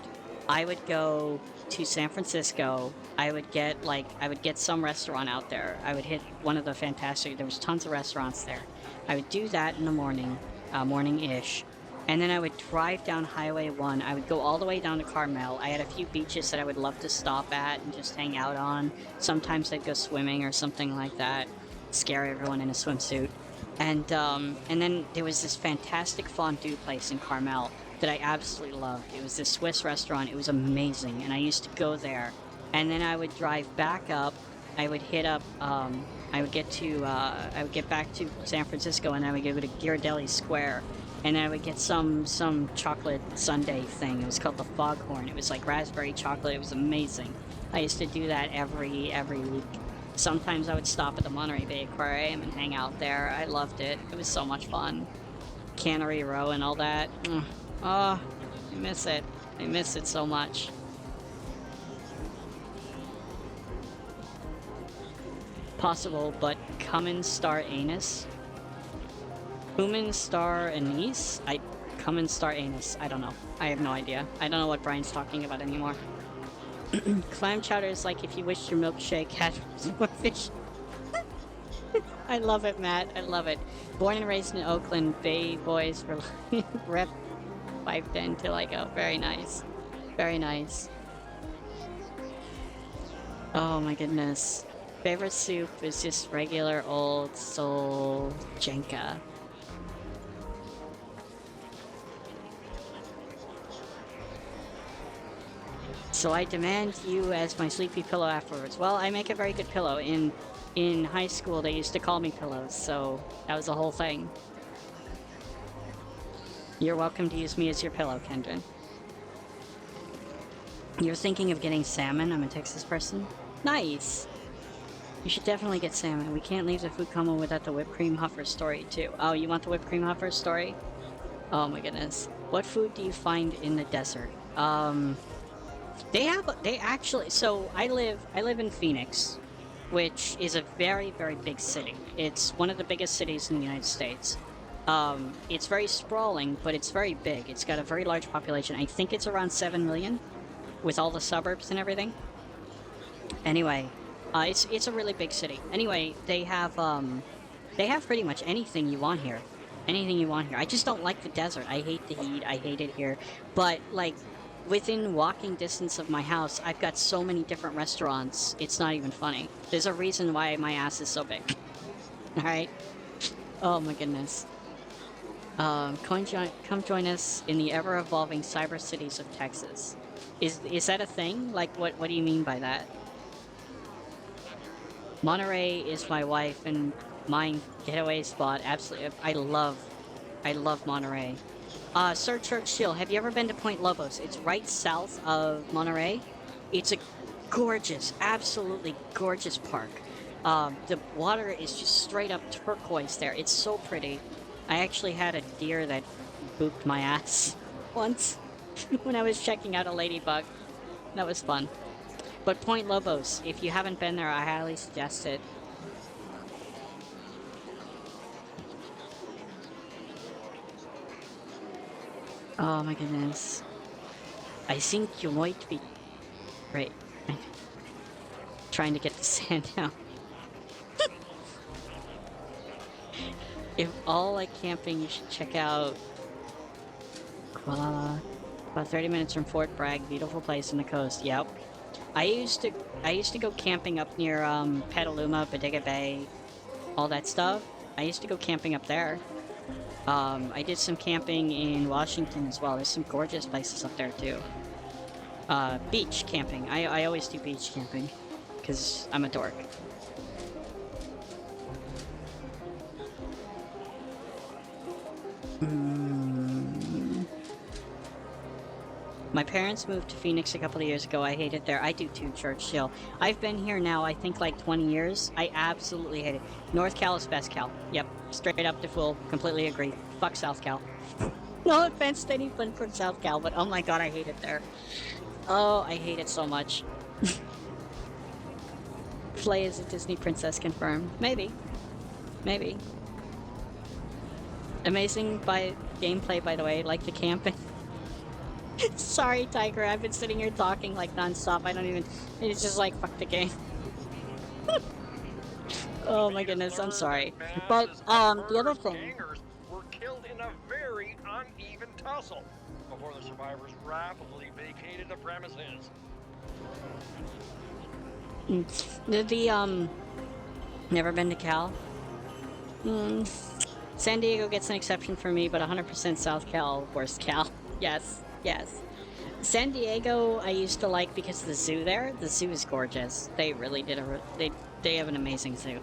Speaker 1: I would go to San Francisco. I would get some restaurant out there. I would hit one of the fantastic, there was tons of restaurants there. I would do that in the morning. morning-ish. And then I would drive down Highway 1. I would go all the way down to Carmel. I had a few beaches that I would love to stop at and just hang out on. Sometimes I'd go swimming or something like that. Scare everyone in a swimsuit. And then there was this fantastic fondue place in Carmel that I absolutely loved. It was this Swiss restaurant. It was amazing, and I used to go there. And then I would drive back up. I would hit up. I would get back to San Francisco, and I would go to Ghirardelli Square, and I would get some chocolate sundae thing. It was called the Foghorn. It was like raspberry chocolate. It was amazing. I used to do that every week. Sometimes I would stop at the Monterey Bay Aquarium and hang out there. I loved it. It was so much fun. Cannery Row and all that. Oh, I miss it. I miss it so much. Possible, but Cummins star anus. Human star anise? Cummins star anus. I don't know. I have no idea. I don't know what Brian's talking about anymore. Clam chowder is like if you wished your milkshake had more fish. I love it, Matt. I love it. Born and raised in Oakland, Bay Boys for rep 510 till I go. Very nice. Very nice. Oh my goodness. Favorite soup is just regular old soul jenka. So I demand you as my sleepy pillow afterwards. Well, I make a very good pillow. In high school, they used to call me Pillows, so that was the whole thing. You're welcome to use me as your pillow, Kendra. You're thinking of getting salmon? I'm a Texas person. Nice! You should definitely get salmon. We can't leave the food coma without the whipped cream huffer story, too. Oh, you want the whipped cream huffer story? Oh my goodness. What food do you find in the desert? They actually, so I live in Phoenix, which is a very, very big city. It's one of the biggest cities in the United States. It's very sprawling, but it's very big. It's got a very large population. I think it's around 7 million, with all the suburbs and everything. Anyway, it's a really big city. Anyway, they have pretty much anything you want here. Anything you want here. I just don't like the desert. I hate the heat. I hate it here. But, like, within walking distance of my house, I've got so many different restaurants, it's not even funny. There's a reason why my ass is so big. Alright? Oh my goodness. Come join us in the ever-evolving cyber cities of Texas. Is that a thing? Like, what do you mean by that? Monterey is my wife and mine getaway spot. Absolutely. I love Monterey. Sir Churchill, have you ever been to Point Lobos? It's right south of Monterey. It's a gorgeous, absolutely gorgeous park. The water is just straight up turquoise there. It's so pretty. I actually had a deer that booped my ass once when I was checking out a ladybug. That was fun. But Point Lobos, if you haven't been there, I highly suggest it. Oh my goodness. I think you might be... Right. Trying to get the sand out. If all like camping, you should check out Kuala. About 30 minutes from Fort Bragg, beautiful place on the coast. Yep. I used to go camping up near Petaluma, Bodega Bay, all that stuff. I used to go camping up there. I did some camping in Washington as well. There's some gorgeous places up there too. Beach camping. I always do beach camping because I'm a dork. My parents moved to Phoenix a couple of years ago. I hate it there. I do too, Churchill. I've been here now, I think, like 20 years. I absolutely hate it. North Cal is best Cal. Yep. Straight up to full. Completely agree. Fuck South Cal. No offense to anyone from South Cal, but oh my god, I hate it there. Oh, I hate it so much. Play as a Disney princess confirmed. Maybe. Maybe. Amazing gameplay, by the way. Like the camping. Sorry, Tiger. I've been sitting here talking like non-stop. I don't even... It's just like, fuck the game. Oh my goodness, I'm sorry. But, the other thing...
Speaker 11: Were killed in a very uneven tussle before the survivors rapidly vacated the premises.
Speaker 1: Never been to Cal? Hmm. San Diego gets an exception for me, but 100% South Cal, worst Cal. Yes, yes. San Diego, I used to like because of the zoo there. The zoo is gorgeous. They really did they have an amazing zoo.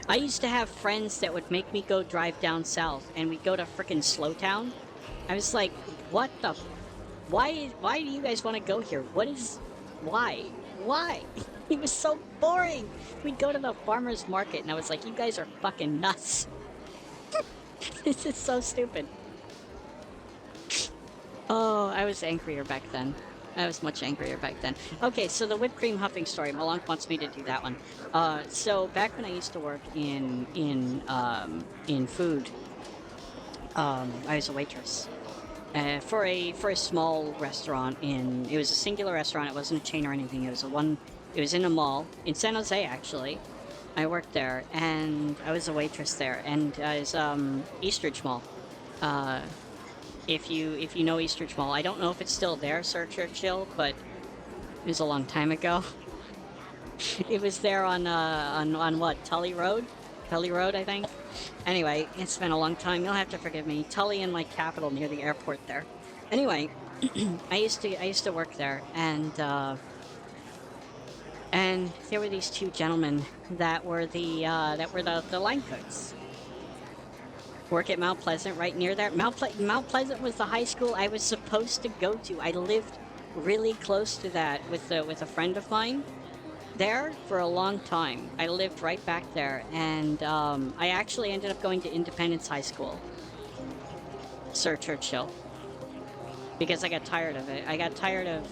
Speaker 1: I used to have friends that would make me go drive down south, and we'd go to frickin' Slowtown. I was like, what the? Why do you guys want to go here? Why? Why? It was so boring. We'd go to the farmer's market, and I was like, you guys are fucking nuts. This is so stupid. Oh, I was angrier back then. I was much angrier back then. Okay, so the whipped cream huffing story. Malonk wants me to do that one. So back when I used to work in food, I was a waitress for a small restaurant it was a singular restaurant. It wasn't a chain or anything. It was in a mall in San Jose actually. I worked there and I was a waitress there, and it was Eastridge Mall. If you know Eastridge Mall, I don't know if it's still there, Sir Churchill, but it was a long time ago. It was there on what, Tully Road? Tully Road, I think. Anyway, it's been a long time. You'll have to forgive me. Tully and like Capital near the airport there. Anyway, I used to work there, and there were these two gentlemen that were the line cooks. Work at Mount Pleasant, right near there. Mount Pleasant was the high school I was supposed to go to. I lived really close to that with a friend of mine there for a long time. I lived right back there, and I actually ended up going to Independence High School, Sir Churchill, because I got tired of it. I got tired of...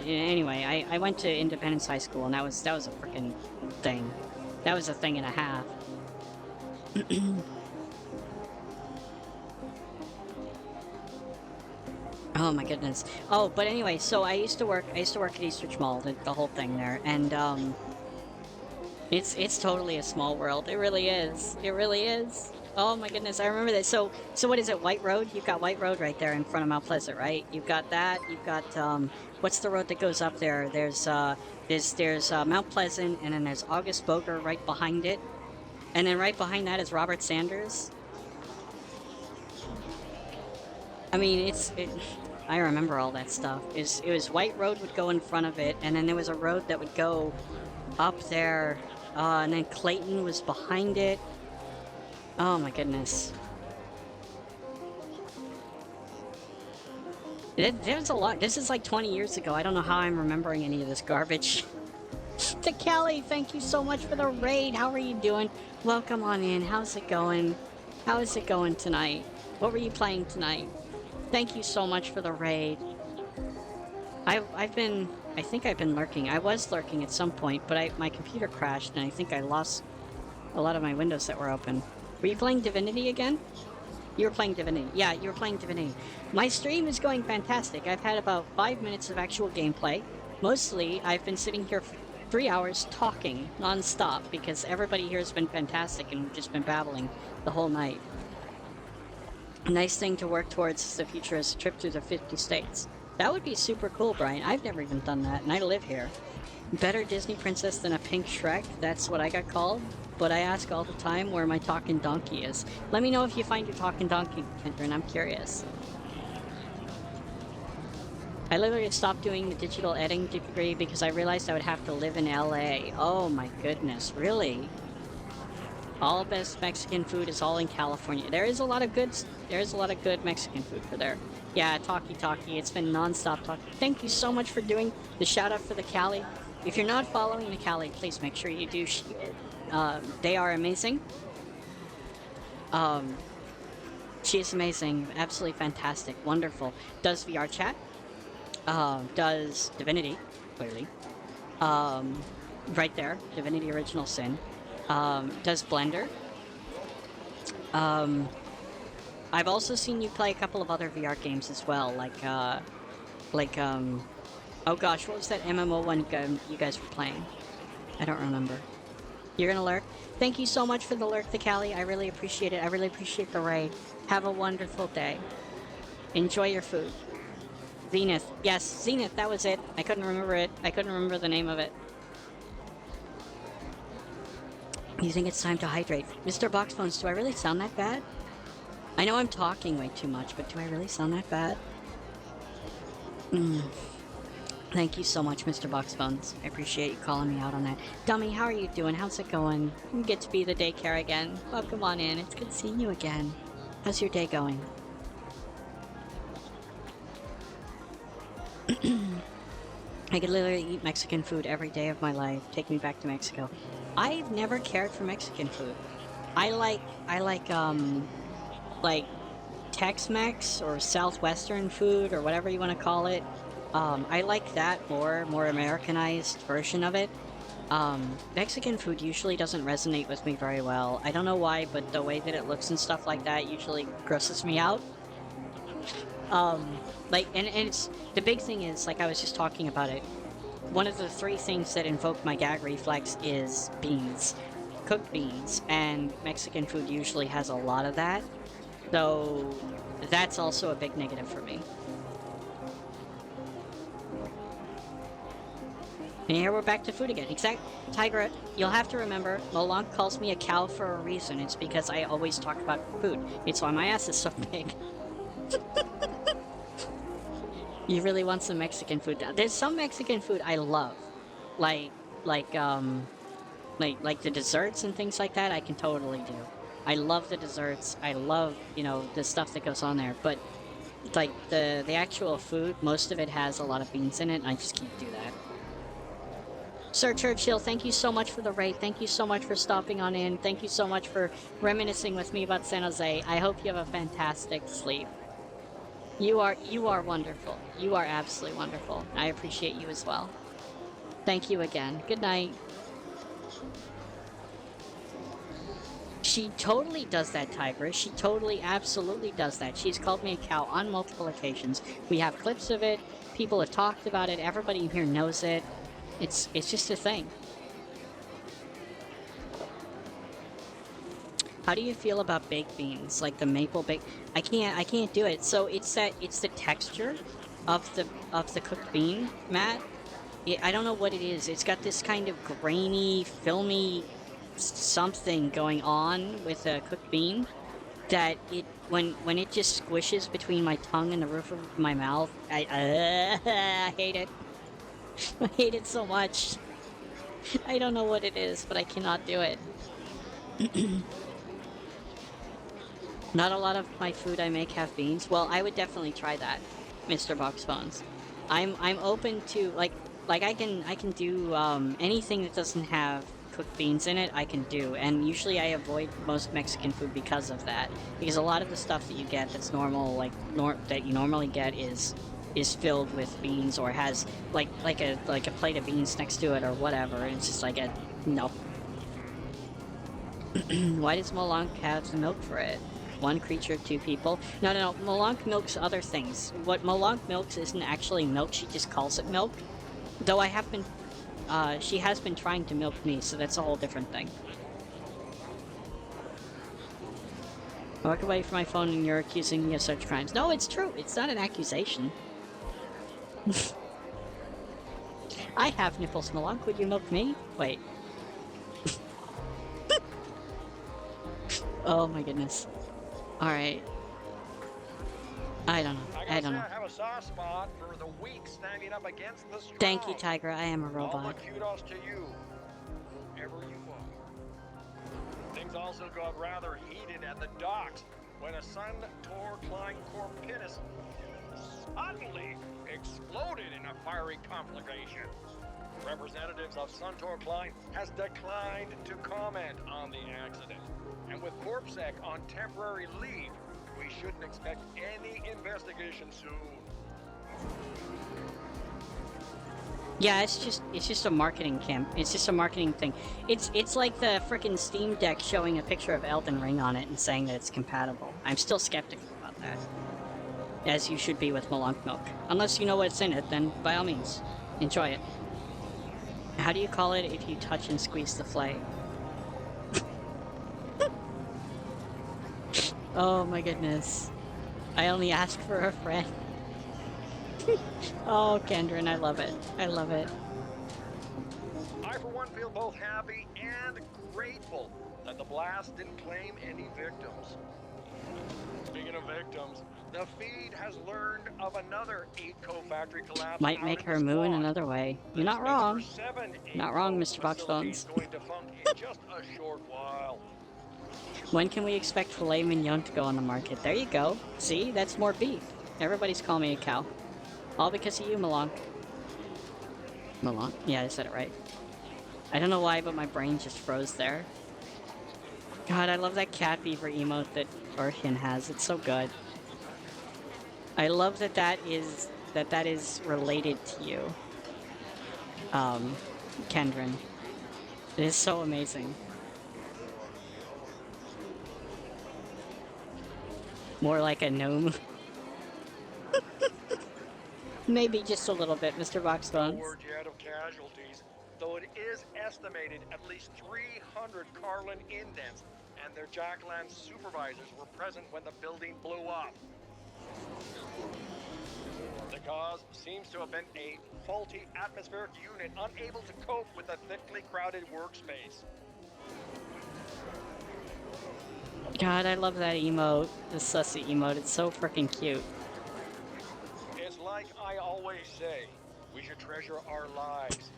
Speaker 1: Anyway, I went to Independence High School, and that was a freaking thing. That was a thing and a half. Oh my goodness. Oh, but anyway, so I used to work at Eastridge Mall, the whole thing there, and it's totally a small world. It really is. It really is. Oh my goodness, I remember that. So what is it? White Road? You've got White Road right there in front of Mount Pleasant, right? You've got that. You've got what's the road that goes up there? There's Mount Pleasant, and then there's August Boger right behind it, and then right behind that is Robert Sanders. I mean, I remember all that stuff. It was White Road would go in front of it, and then there was a road that would go up there, and then Clayton was behind it. Oh my goodness. There's a lot. This is like 20 years ago. I don't know how I'm remembering any of this garbage. To Kelly, thank you so much for the raid. How are you doing? Welcome on in. How's it going? How is it going tonight? What were you playing tonight? Thank you so much for the raid. I think I've been lurking. I was lurking at some point, but my computer crashed, and I think I lost a lot of my windows that were open. Were you playing Divinity again? You were playing Divinity. Yeah, you were playing Divinity. My stream is going fantastic. I've had about 5 minutes of actual gameplay. Mostly, I've been sitting here for 3 hours talking non-stop because everybody here has been fantastic and we've just been babbling the whole night. A nice thing to work towards is the future is a trip through the 50 states. That would be super cool, Brian. I've never even done that, and I live here. Better Disney princess than a pink Shrek? That's what I got called. But I ask all the time where my talking donkey is. Let me know if you find your talking donkey, Kendrin. I'm curious. I literally stopped doing the digital editing degree because I realized I would have to live in LA. Oh my goodness, really? All best Mexican food is all in California. There is a lot of good Mexican food for there. Yeah, talkie. It's been non-stop talking. Thank you so much for doing the shout out for the Cali. If you're not following the Cali, please make sure you do. They are amazing. She is amazing, absolutely fantastic, wonderful. Does VR chat. Does Divinity, clearly. Right there, Divinity Original Sin. Does Blender. I've also seen you play a couple of other VR games as well, oh gosh, what was that MMO one you guys were playing? I don't remember. You're gonna lurk? Thank you so much for the lurk, the Cali. I really appreciate it. I really appreciate the raid. Have a wonderful day. Enjoy your food. Zenith. Yes, Zenith, that was it. I couldn't remember it. I couldn't remember the name of it. You think it's time to hydrate? Mr. Boxphones, do I really sound that bad? I know I'm talking way too much, but do I really sound that bad? Thank you so much, Mr. Boxphones. I appreciate you calling me out on that. Dummy, how are you doing? How's it going? You get to be the daycare again. Welcome on in. It's good seeing you again. How's your day going? I could literally eat Mexican food every day of my life. Take me back to Mexico. I've never cared for Mexican food. I like Tex-Mex or Southwestern food or whatever you want to call it. I like that more Americanized version of it. Mexican food usually doesn't resonate with me very well. I don't know why, but the way that it looks and stuff like that usually grosses me out. And it's, the big thing is, like I was just talking about it, one of the 3 things that invoke my gag reflex is beans. Cooked beans, and Mexican food usually has a lot of that. So, that's also a big negative for me. And here we're back to food again. Tiger, you'll have to remember, Molank calls me a cow for a reason. It's because I always talk about food. It's why my ass is so big. You really want some Mexican food? There's some Mexican food I love. Like the desserts and things like that, I can totally do. I love the desserts. I love, you know, the stuff that goes on there. But, like, the actual food, most of it has a lot of beans in it, and I just can't do that. Sir Churchill, thank you so much for the raid. Thank you so much for stopping on in. Thank you so much for reminiscing with me about San Jose. I hope you have a fantastic sleep. You are wonderful. You are absolutely wonderful. I appreciate you as well. Thank you again. Good night. She totally does that, Tigress. She totally, absolutely does that. She's called me a cow on multiple occasions. We have clips of it. People have talked about it. Everybody here knows it. It's just a thing. How do you feel about baked beans? Like the maple bake? I can't do it. So it's the texture of the cooked bean, Matt. I don't know what it is. It's got this kind of grainy, filmy something going on with a cooked bean that when it just squishes between my tongue and the roof of my mouth, I hate it. I hate it so much. I don't know what it is, but I cannot do it. Not a lot of my food I make have beans. Well, I would definitely try that, Mr. Boxphones. I'm open to like I can do anything that doesn't have cooked beans in it. I can do, and usually I avoid most Mexican food because of that. Because a lot of the stuff that you get that's normal, that you normally get is filled with beans or has like a plate of beans next to it or whatever. And it's just like a no. Why does Molank have the milk for it? 1 creature, 2 people? No. Molank milks other things. What Molank milks isn't actually milk. She just calls it milk. Though I have been, she has been trying to milk me, so that's a whole different thing. Walk away from my phone and you're accusing me of such crimes. No, it's true. It's not an accusation. I have nipples, Molank. Would you milk me? Wait. Oh my goodness. Alright. I don't know. I don't know.
Speaker 11: I have a soft spot for the weak standing up against the strong.
Speaker 1: Thank you, Tiger. I am a
Speaker 11: All
Speaker 1: robot.
Speaker 11: the kudos to you, whoever you are. Things also got rather heated at the docks when a Suntor Klein Corpinus suddenly exploded in a fiery conflagration. Representatives of Suntor Klein has declined to comment on the accident. And with CorpSec on temporary leave, we shouldn't expect any investigation soon.
Speaker 1: Yeah, it's just a marketing camp. It's just a marketing thing. It's like the frickin' Steam Deck showing a picture of Elden Ring on it and saying that it's compatible. I'm still skeptical about that. As you should be with Molank milk. Unless you know what's in it, then by all means, enjoy it. How do you call it if you touch and squeeze the flay? Oh my goodness. I only asked for a friend. Oh, Kendron, I love it. I love it.
Speaker 11: I, for one, feel both happy and grateful that the blast didn't claim any victims. Speaking of victims, the feed has learned of another 8-co factory collapse
Speaker 1: Might
Speaker 11: out
Speaker 1: make
Speaker 11: in the
Speaker 1: her moo in
Speaker 11: squad.
Speaker 1: another way. You're
Speaker 11: This
Speaker 1: not
Speaker 11: makes for
Speaker 1: wrong.
Speaker 11: 7
Speaker 1: Not wrong,
Speaker 11: 8-co
Speaker 1: Mr.
Speaker 11: facilities
Speaker 1: Boxbones.
Speaker 11: going defunct in just a short while.
Speaker 1: When can we expect filet mignon to go on the market? There you go. See? That's more beef. Everybody's calling me a cow. All because of you, Malonk. Malonk? Yeah, I said it right. I don't know why, but my brain just froze there. God, I love that cat beaver emote that Orkin has. It's so good. I love that that is related to you. Kendron. It is so amazing. More like a gnome. Maybe just a little bit, Mr.
Speaker 11: No
Speaker 1: Boxbones.
Speaker 11: word yet of casualties, though it is estimated at least 300 Carlin indents and their Jackland supervisors were present when the building blew up. The cause seems to have been a faulty atmospheric unit unable to cope with a thickly crowded workspace.
Speaker 1: God, I love that emote. The sussy emote. It's so freaking cute.
Speaker 11: It's like I always say, we should treasure our lives.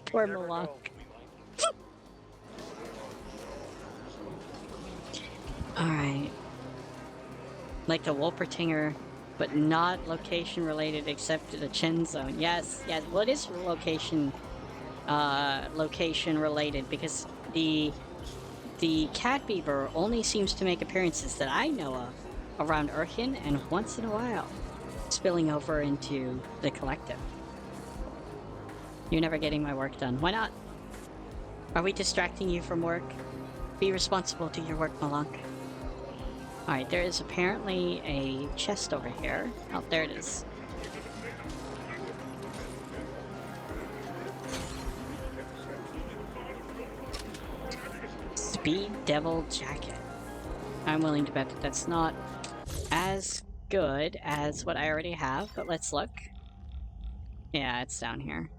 Speaker 1: Poor Malak. Alright. Like the Wolpertinger, but not location related except to the Chen zone. Yes, yes. Well, it is location related because the cat beaver only seems to make appearances that I know of around Urkin and once in a while spilling over into the collective. You're never getting my work done. Why not? Are we distracting you from work? Be responsible to your work, Malak. Alright, there is apparently a chest over here. Oh, there it is. Speed Devil Jacket. I'm willing to bet that that's not as good as what I already have, but let's look. Yeah, it's down here.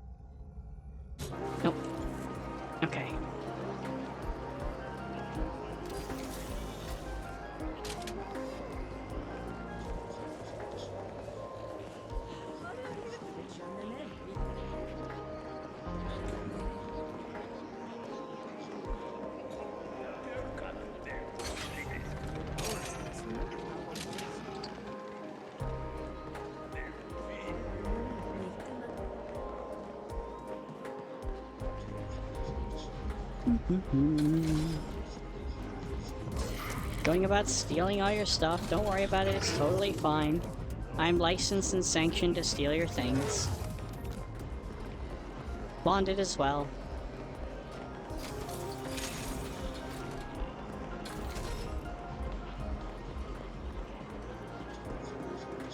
Speaker 1: Nope. Okay. Going about stealing all your stuff, don't worry about it, it's totally fine. I'm licensed and sanctioned to steal your things. Bonded as well.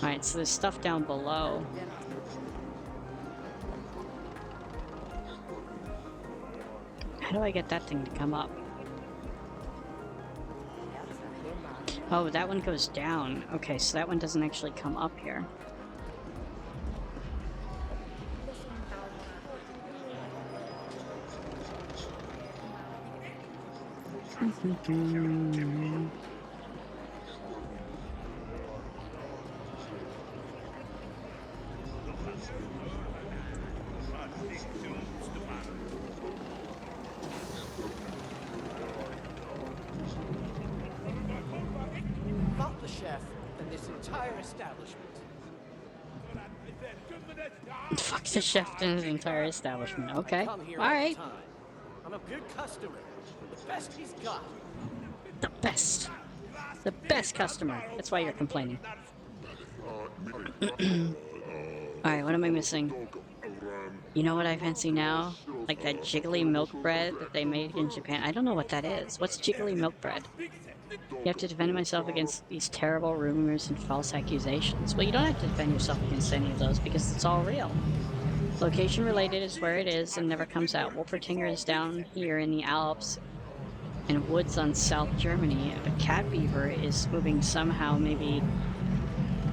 Speaker 1: Alright, so there's stuff down below. How do I get that thing to come up? Oh, that one goes down. Okay, so that one doesn't actually come up here.
Speaker 12: Fuck the chef and this entire establishment.
Speaker 1: Fuck the chef and his entire establishment. Okay.
Speaker 12: Come here all
Speaker 1: Alright.
Speaker 12: the time. I'm a good customer. The best he's got.
Speaker 1: The best. The best customer. That's why you're complaining. Alright, what am I missing? You know what I fancy now? Like that jiggly milk bread that they made in Japan. I don't know what that is. What's jiggly milk bread? You have to defend myself against these terrible rumors and false accusations. Well, you don't have to defend yourself against any of those because it's all real. Location related is where it is and never comes out. Wolpertinger is down here in the Alps. and woods on South Germany. If a cat beaver is moving somehow, maybe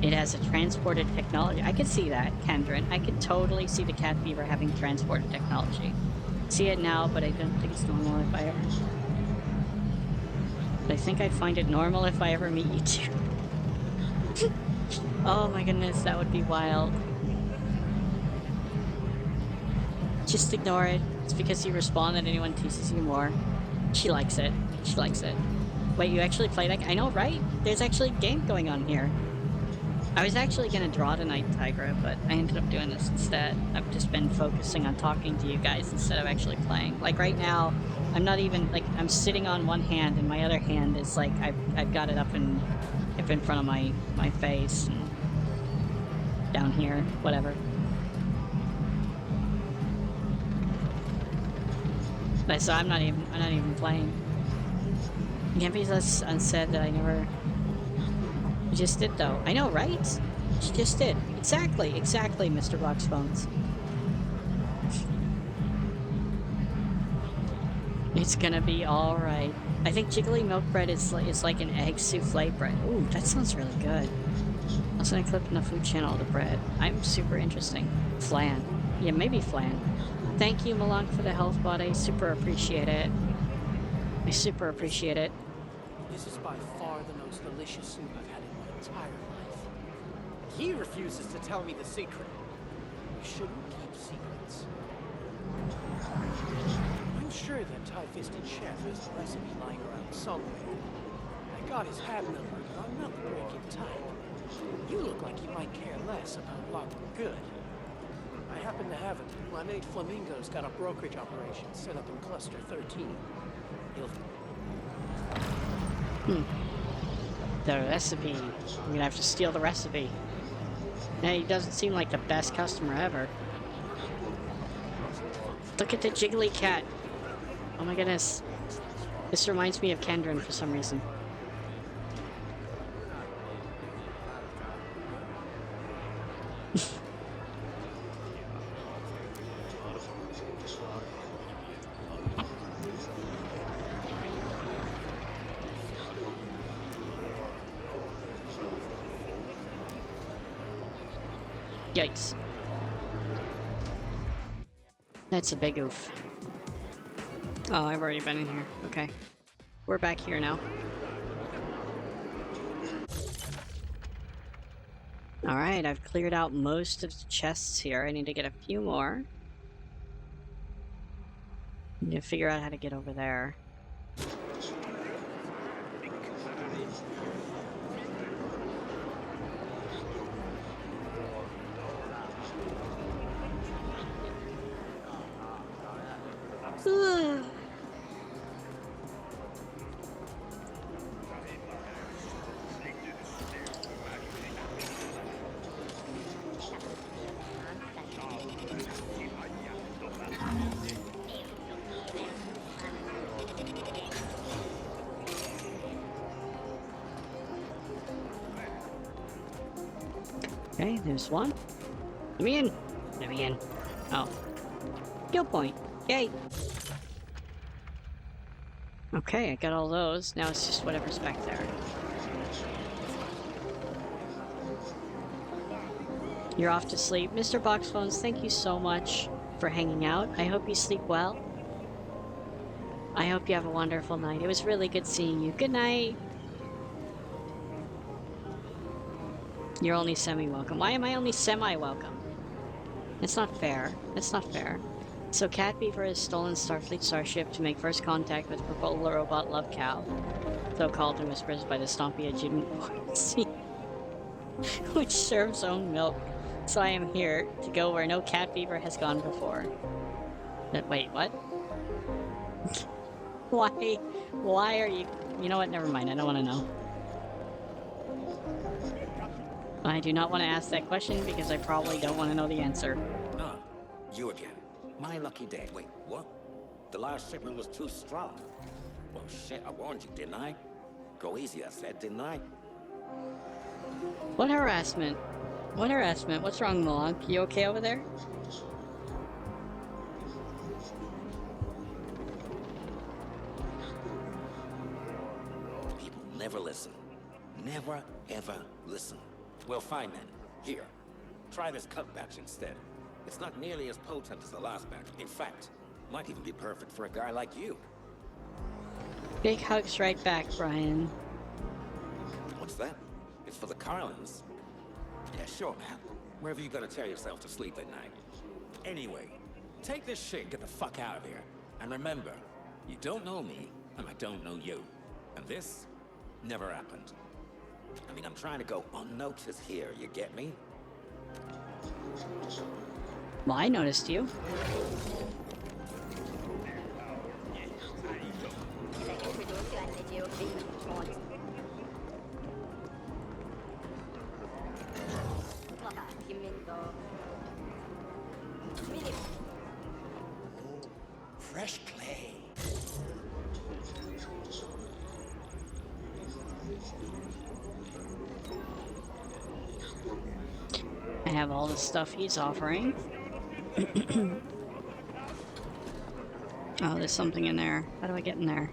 Speaker 1: it has a transported technology. I could see that, Kendron. I could totally see the cat beaver having transported technology. See it now, but I don't think it's normal if I ever... But I think I'd find it normal if I ever meet you two. Oh my goodness, that would be wild. Just ignore it. It's because you respond that anyone teases you more. She likes it. She likes it. Wait, you actually play that? I know, right? There's actually a game going on here. I was actually gonna draw tonight, Tigra, but I ended up doing this instead. I've just been focusing on talking to you guys instead of actually playing. Like right now, I'm not even like I'm sitting on one hand and my other hand is like I've got it up in front of my face and down here, whatever. But so I'm not even playing. You can't be so unsaid that I never. You just did though. I know, right? She just did. Exactly, Mr. Box Phones. It's gonna be alright. I think jiggly milk bread is like an egg souffle bread. Ooh, that sounds really good. I'll send a clip in the food channel of the bread. I'm super interesting. Flan. Yeah, maybe flan. Thank you, Malak, for the health bot. I super appreciate it. I super appreciate it.
Speaker 12: This is by far the most delicious soup I've had in my entire life. He refuses to tell me the secret. You shouldn't keep secrets. I'm sure that tie-fisted chef has the recipe lying around somewhere. I got his hat number, but I'm not the break-in type. You look like you might care less about luck than good. I happen to have it. My mate Flamingo's got a brokerage operation set up in Cluster 13.
Speaker 1: The recipe. You're gonna have to steal the recipe. Now, he doesn't seem like the best customer ever. Look at the jiggly cat. Oh my goodness. This reminds me of Kendron for some reason. Yikes. That's a big oof. Oh, I've already been in here. Okay. We're back here now. Alright, I've cleared out most of the chests here. I need to get a few more. I need to figure out how to get over there. Okay, there's one. Let me in. Let me in. Oh. Skill point. Yay. Okay, I got all those. Now it's just whatever's back there. You're off to sleep. Mr. Boxphones, thank you so much for hanging out. I hope you sleep well. I hope you have a wonderful night. It was really good seeing you. Good night. You're only semi-welcome. Why am I only semi-welcome? It's not fair. It's not fair. So Cat Beaver has stolen Starfleet starship to make first contact with purple robot Love Cow, so called in whispers by the Stompy Agent which serves own milk. So I am here to go where no Cat Beaver has gone before. Wait, what? Why are you... You know what? Never mind. I don't want to know. I do not want to ask that question because I probably don't want to know the answer.
Speaker 13: Ah, you again. My lucky day. Wait, what? The last shipment was too strong. Well, shit, I warned you, didn't I? Go easy, I said, didn't I?
Speaker 1: What harassment? What harassment? What's wrong, Malak? You okay over there?
Speaker 13: never listen. Never, ever listen. Well, fine then. Here. Try this cut batch instead. It's not nearly as potent as the last batch. In fact, might even be perfect for a guy like you.
Speaker 1: Big hugs right back, Brian.
Speaker 13: What's that? It's for the Carlins. Yeah, sure, man. Wherever you gotta tear yourself to sleep at night. Anyway, take this shit and get the fuck out of here. And remember, you don't know me, and I don't know you. And this never happened. I mean, I'm trying to go unnoticed here, you get me?
Speaker 1: Well, I noticed you.
Speaker 13: Fresh clay.
Speaker 1: I have all the stuff he's offering. Oh, there's something in there. How do I get in there?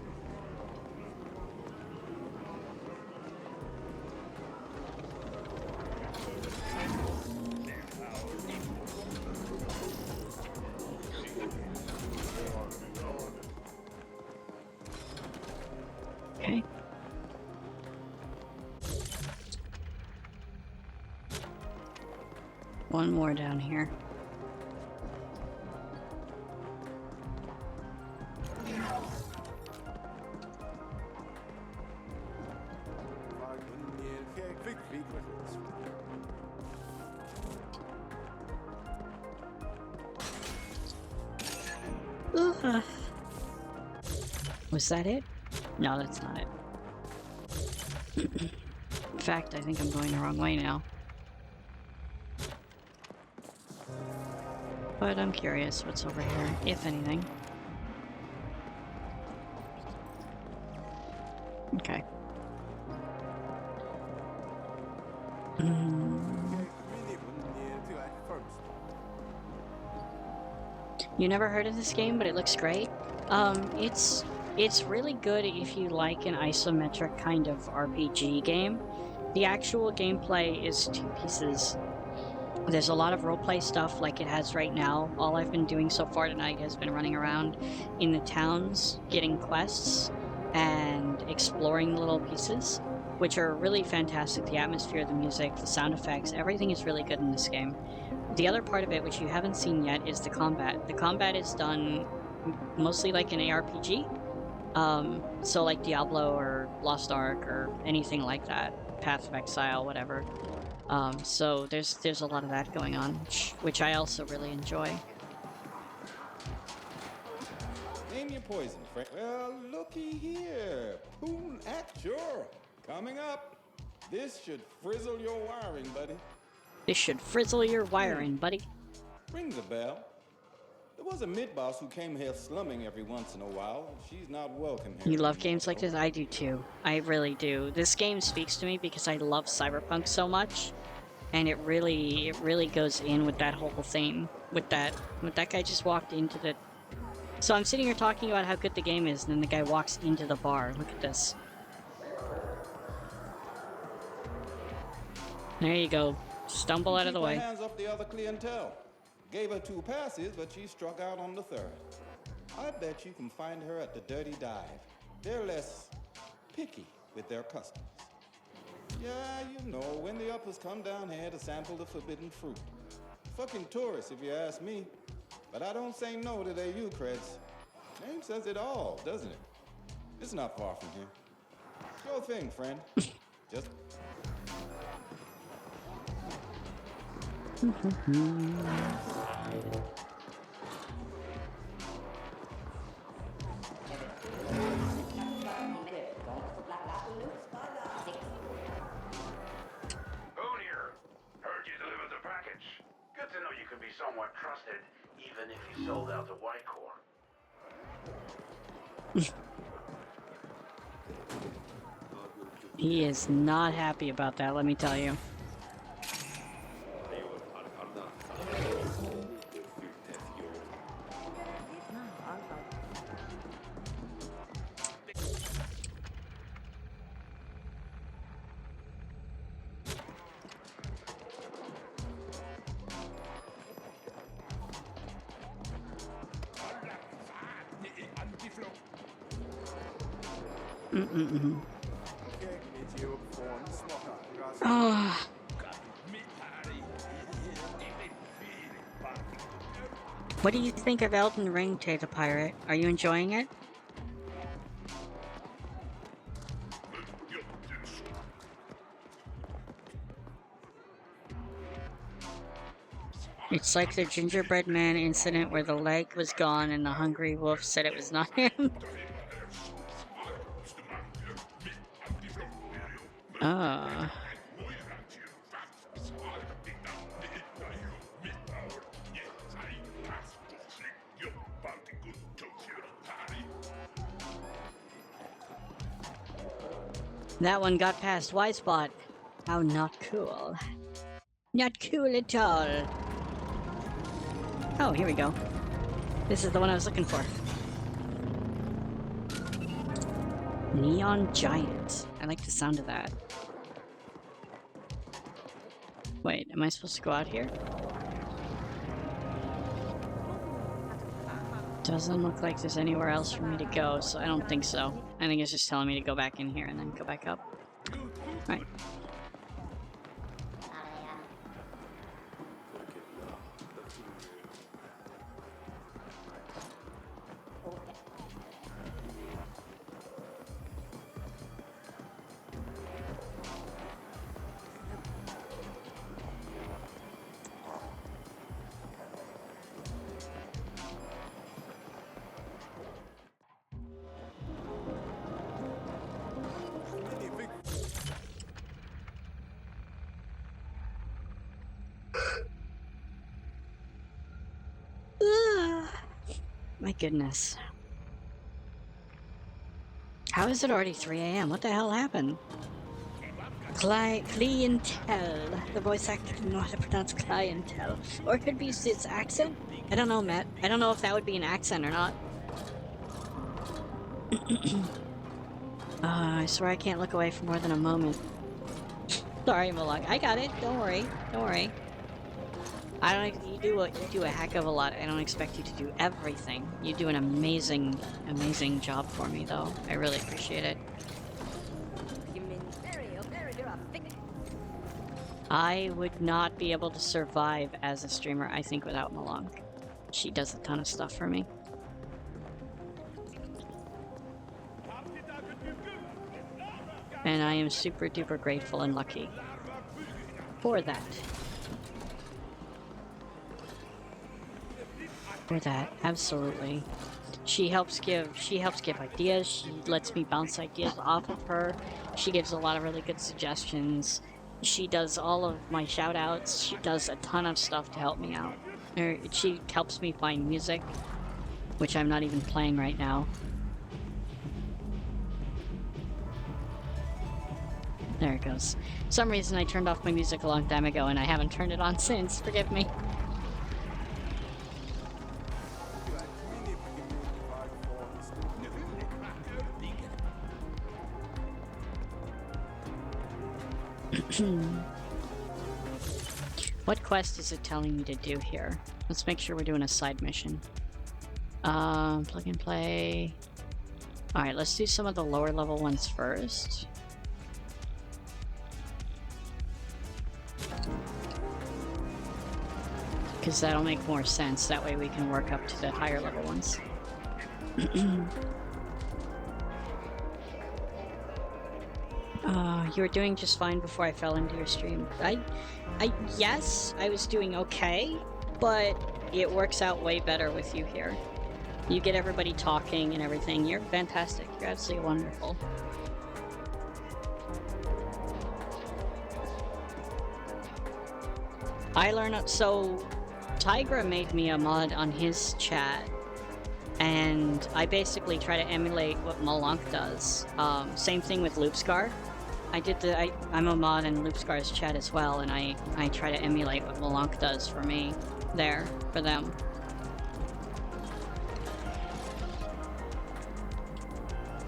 Speaker 1: Okay. One more down here. Was that it? No, that's not it. In fact, I think I'm going the wrong way now. But I'm curious what's over here, if anything. Okay. You never heard of this game, but it looks great. It's really good if you like an isometric kind of RPG game. The actual gameplay is two pieces. There's a lot of roleplay stuff like it has right now. All I've been doing so far tonight has been running around in the towns, getting quests, and exploring the little pieces, which are really fantastic. The atmosphere, the music, the sound effects, everything is really good in this game. The other part of it, which you haven't seen yet, is the combat. The combat is done mostly like an ARPG. So like Diablo or Lost Ark or anything like that. Path of Exile, whatever. So there's a lot of that going on, which I also really enjoy.
Speaker 14: Name your poison, friend. Well, looky here. Poon Acture. Coming up. This should frizzle your wiring, buddy.
Speaker 1: This should frizzle your wiring, buddy.
Speaker 14: Rings a bell. There was a mid-boss who came here slumming every once in a while. She's not welcome here.
Speaker 1: You love games like this? I do too. I really do. This game speaks to me because I love cyberpunk so much. And it really goes in with that whole theme. With that guy just walked into the... So I'm sitting here talking about how good the game is, and then the guy walks into the bar. Look at this. There you go. Stumble out of the way.
Speaker 14: Keep her hands off the other clientele. Gave her 2 passes, but she struck out on the 3rd. I bet you can find her at the Dirty Dive. They're less picky with their customers. Yeah, you know, when the uppers come down here to sample the forbidden fruit. Fucking tourists, if you ask me. But I don't say no to their U-creds. Name says it all, doesn't it? It's not far from here. Sure thing, friend. Just...
Speaker 4: somewhat trusted, even if you sold out to White Core.
Speaker 1: He is not happy about that, let me tell you. Oh. What do you think of Elden Ring, Tata Pirate? Are you enjoying it? It's like the gingerbread man incident where the leg was gone and the hungry wolf said it was not him. Ah. That one got past Y-Spot. How not cool. Not cool at all. Oh, here we go. This is the one I was looking for. Neon Giant. I like the sound of that. Wait, am I supposed to go out here? Doesn't look like there's anywhere else for me to go, so I don't think so. I think it's just telling me to go back in here and then go back up. Right. My goodness. How is it already 3 a.m.? What the hell happened? Clientele. The voice actor didn't know how to pronounce clientele. Or it could be its accent? I don't know, Matt. I don't know if that would be an accent or not. I swear I can't look away for more than a moment. Sorry, Malak. I got it. Don't worry. Don't worry. I don't. You do a heck of a lot. I don't expect you to do everything. You do an amazing job for me, though. I really appreciate it. I would not be able to survive as a streamer, I think, without Malak. She does a ton of stuff for me. And I am super duper grateful and lucky for that. For that, absolutely. She helps give ideas. She lets me bounce ideas off of her. She gives a lot of really good suggestions. She does all of my shout outs. She does a ton of stuff to help me out. She helps me find music, which I'm not even playing right now. There it goes. For some reason I turned off my music a long time ago and I haven't turned it on since. Forgive me. What quest is it telling me to do here? Let's make sure we're doing a side mission. Plug and play. Alright, let's do some of the lower level ones first. Because that'll make more sense. That way we can work up to the higher level ones. You were doing just fine before I fell into your stream. Yes, I was doing okay, but it works out way better with you here. You get everybody talking and everything. You're fantastic. You're absolutely wonderful. I learned, so Tigra made me a mod on his chat, and I basically try to emulate what Malunk does. Same thing with Loopscar. I'm a mod in Loopscar's chat as well, and I try to emulate what Malunk does for me there, for them.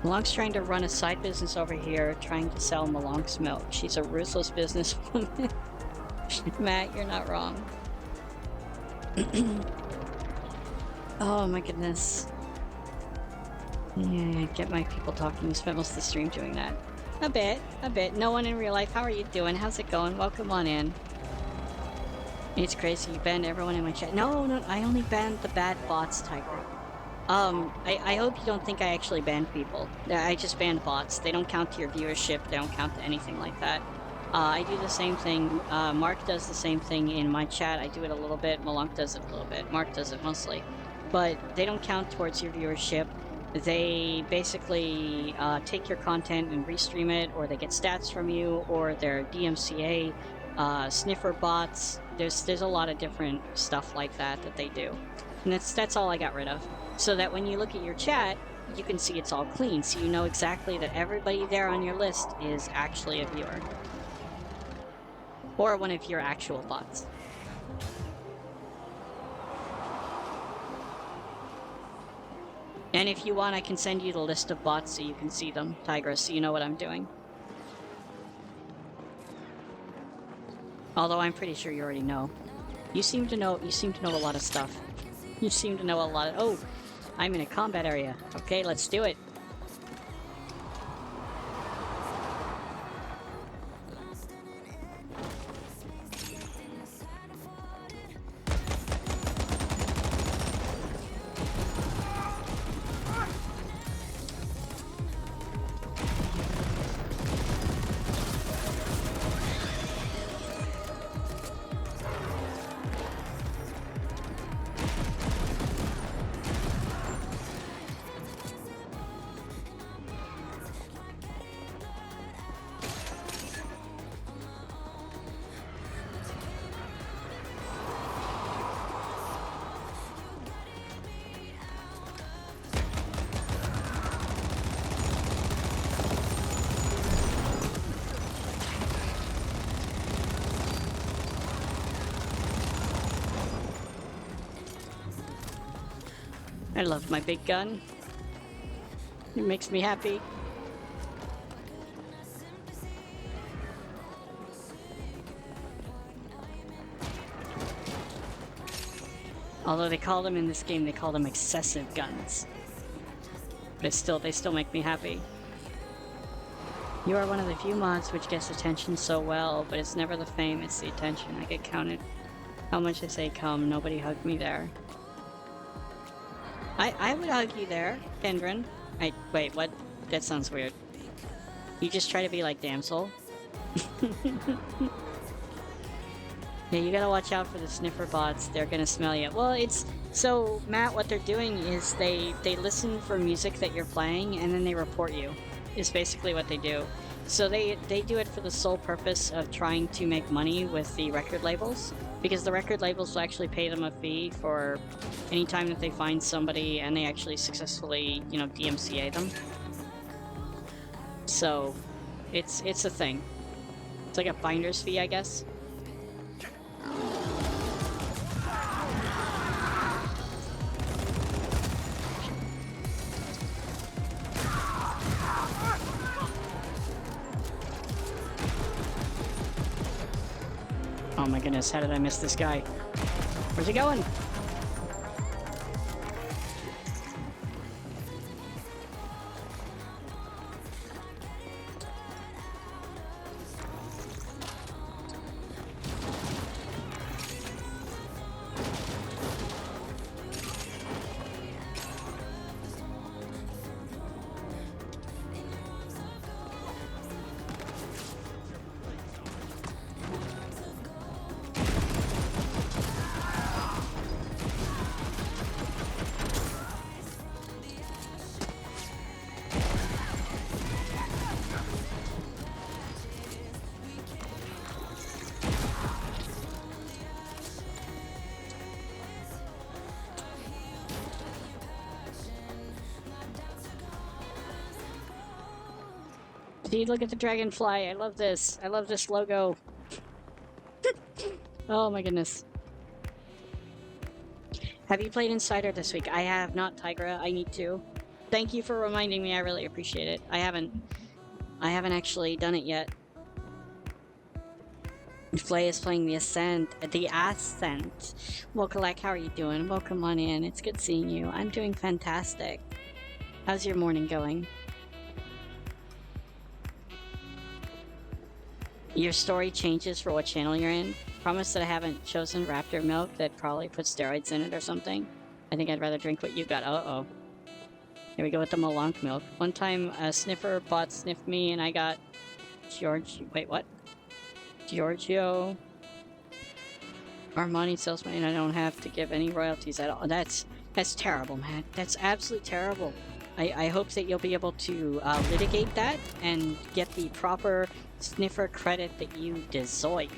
Speaker 1: Malunk's trying to run a side business over here, trying to sell Malunk's milk. She's a ruthless businesswoman. Matt, you're not wrong. Oh my goodness. Yeah, get my people talking. You spent most of the stream doing that. A bit. No one in real life. How are you doing? How's it going? Welcome on in. It's crazy. You banned everyone in my chat. No, I only banned the bad bots, Tiger. I hope you don't think I actually banned people. I just banned bots. They don't count to your viewership. They don't count to anything like that. I do the same thing. Mark does the same thing in my chat. I do it a little bit. Malunk does it a little bit. Mark does it mostly. But they don't count towards your viewership. They basically take your content and restream it, or they get stats from you, or they're DMCA, sniffer bots. There's a lot of different stuff like that they do. And that's all I got rid of. So that when you look at your chat, you can see it's all clean, so you know exactly that everybody there on your list is actually a viewer. Or one of your actual bots. And if you want, I can send you the list of bots so you can see them, Tigress, so you know what I'm doing. Although I'm pretty sure you already know. You seem to know a lot of stuff. You seem to know a lot of— oh! I'm in a combat area. Okay, let's do it. I love my big gun. It makes me happy. Although they call them in this game, they call them excessive guns. But they still make me happy. You are one of the few mods which gets attention so well, but it's never the fame, it's the attention. I get counted how much I say come, nobody hugged me there. I would hug you there, Kendrin. Wait, what? That sounds weird. You just try to be like Damsel? Yeah, you gotta watch out for the sniffer bots. They're gonna smell you. Well, so, Matt, what they're doing is they listen for music that you're playing, and then they report you, is basically what they do. So they do it for the sole purpose of trying to make money with the record labels, because the record labels will actually pay them a fee for any time that they find somebody and they actually successfully, DMCA them. So, it's a thing. It's like a finder's fee, I guess. Oh my goodness, how did I miss this guy? Where's he going? See, look at the dragonfly. I love this. I love this logo. Oh my goodness. Have you played Insider this week? I have not, Tigra. I need to. Thank you for reminding me. I really appreciate it. I haven't actually done it yet. Flay is playing the Ascent. Well, Kalak, how are you doing? Welcome on in. It's good seeing you. I'm doing fantastic. How's your morning going? Your story changes for what channel you're in. Promise that I haven't chosen Raptor milk that probably put steroids in it or something. I think I'd rather drink what you got. Uh-oh. Here we go with the Malonk milk. One time, a sniffer bought sniffed me, and I got Wait, what? Giorgio Armani salesman, and I don't have to give any royalties at all. That's terrible, man. That's absolutely terrible. I hope that you'll be able to litigate that and get the proper sniffer credit that you deserve.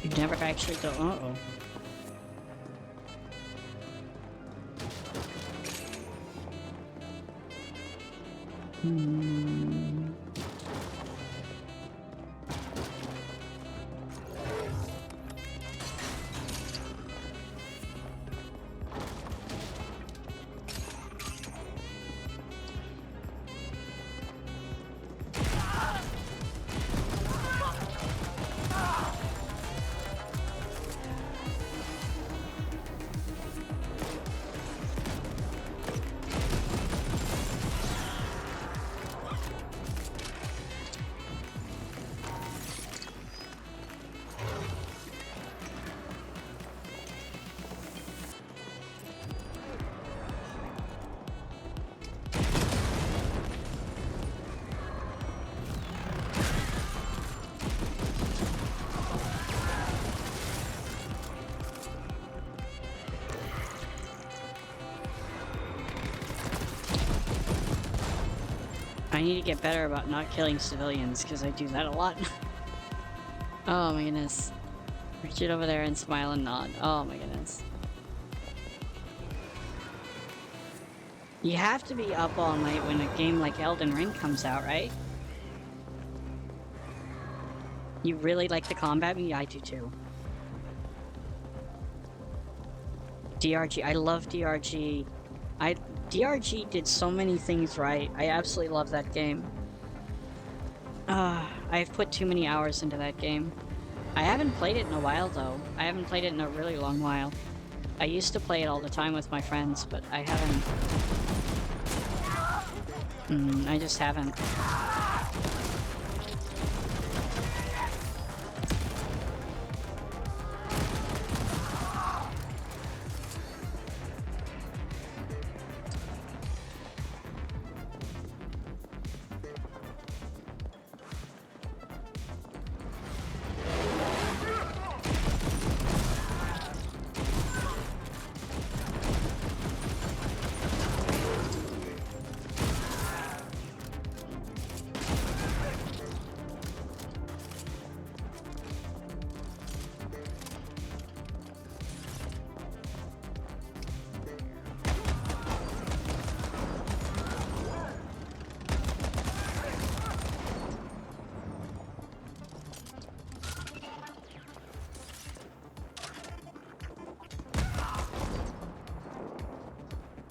Speaker 1: You've never actually done. Uh-oh. I need to get better about not killing civilians, because I do that a lot. Oh my goodness. Richard over there and smile and nod. Oh my goodness. You have to be up all night when a game like Elden Ring comes out, right? You really like the combat? Yeah, I do too. DRG. I love DRG. DRG did so many things right. I absolutely love that game. I've put too many hours into that game. I haven't played it in a while, though. I haven't played it in a really long while. I used to play it all the time with my friends, but I haven't. I just haven't.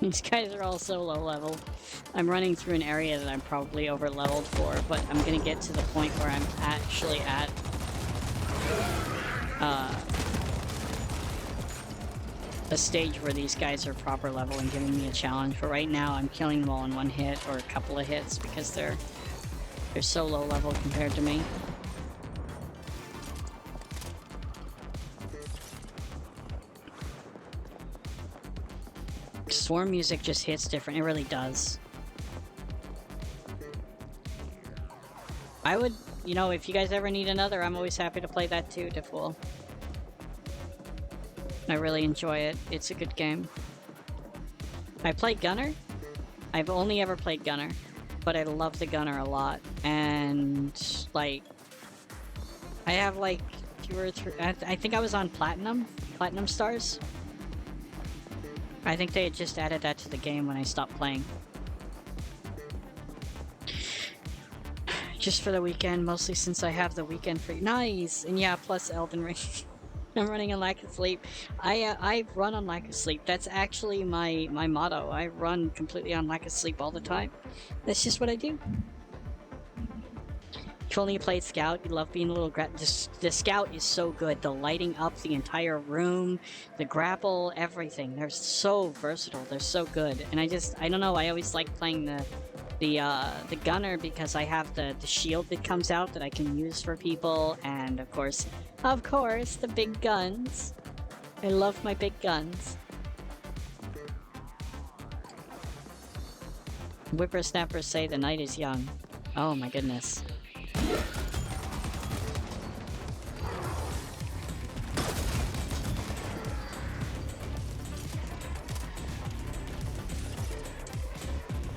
Speaker 1: These guys are all so low level. I'm running through an area that I'm probably over leveled for, but I'm gonna get to the point where I'm actually at a stage where these guys are proper level and giving me a challenge. But right now I'm killing them all in one hit or a couple of hits because they're so low level compared to me. Swarm music just hits different. It really does. I would, you know, if you guys ever need another, I'm always happy to play that too, Defool. I really enjoy it. It's a good game. I play Gunner. I've only ever played Gunner, but I love the Gunner a lot. And, like, I have, like, 2 or 3... I think I was on Platinum stars. I think they had just added that to the game when I stopped playing. Just for the weekend, mostly since I have the weekend free. Nice! And yeah, plus Elden Ring. I'm running on lack of sleep. I run on lack of sleep. That's actually my motto. I run completely on lack of sleep all the time. That's just what I do. If only you played Scout, you love being a little the Scout is so good. The lighting up the entire room, the grapple, everything. They're so versatile. They're so good. And I don't know, I always like playing the gunner because I have the shield that comes out that I can use for people, and of course, the big guns. I love my big guns. Whippersnappers say the night is young. Oh my goodness.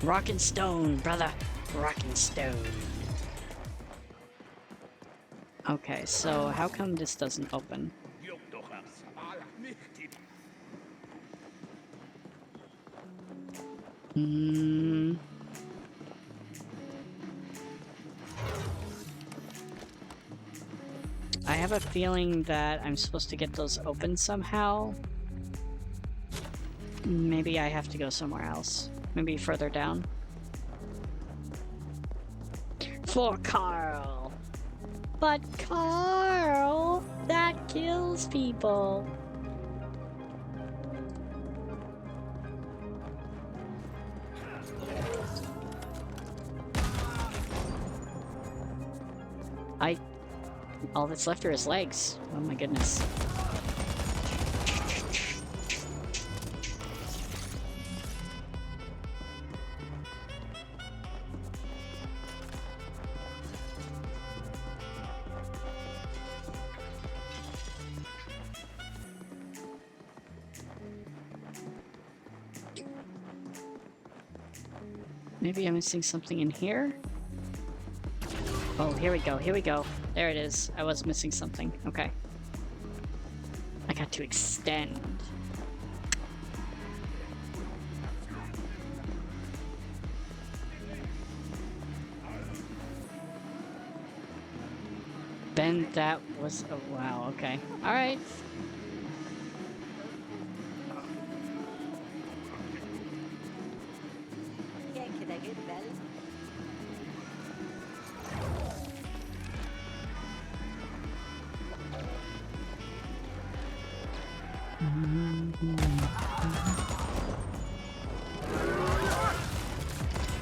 Speaker 1: Rockin' stone, brother. Rockin' stone. Okay, so how come this doesn't open? I have a feeling that I'm supposed to get those open somehow. Maybe I have to go somewhere else. Maybe further down. For Carl! But Carl! That kills people! All that's left are his legs. Oh my goodness. Maybe I'm missing something in here? Oh, here we go, here we go. There it is. I was missing something. Okay. I got to extend. Ben, that was... Oh, wow, okay. Alright.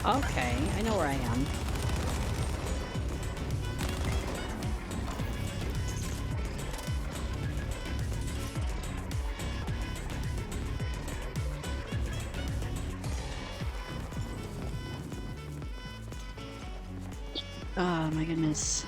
Speaker 1: Okay, I know where I am. Oh my goodness.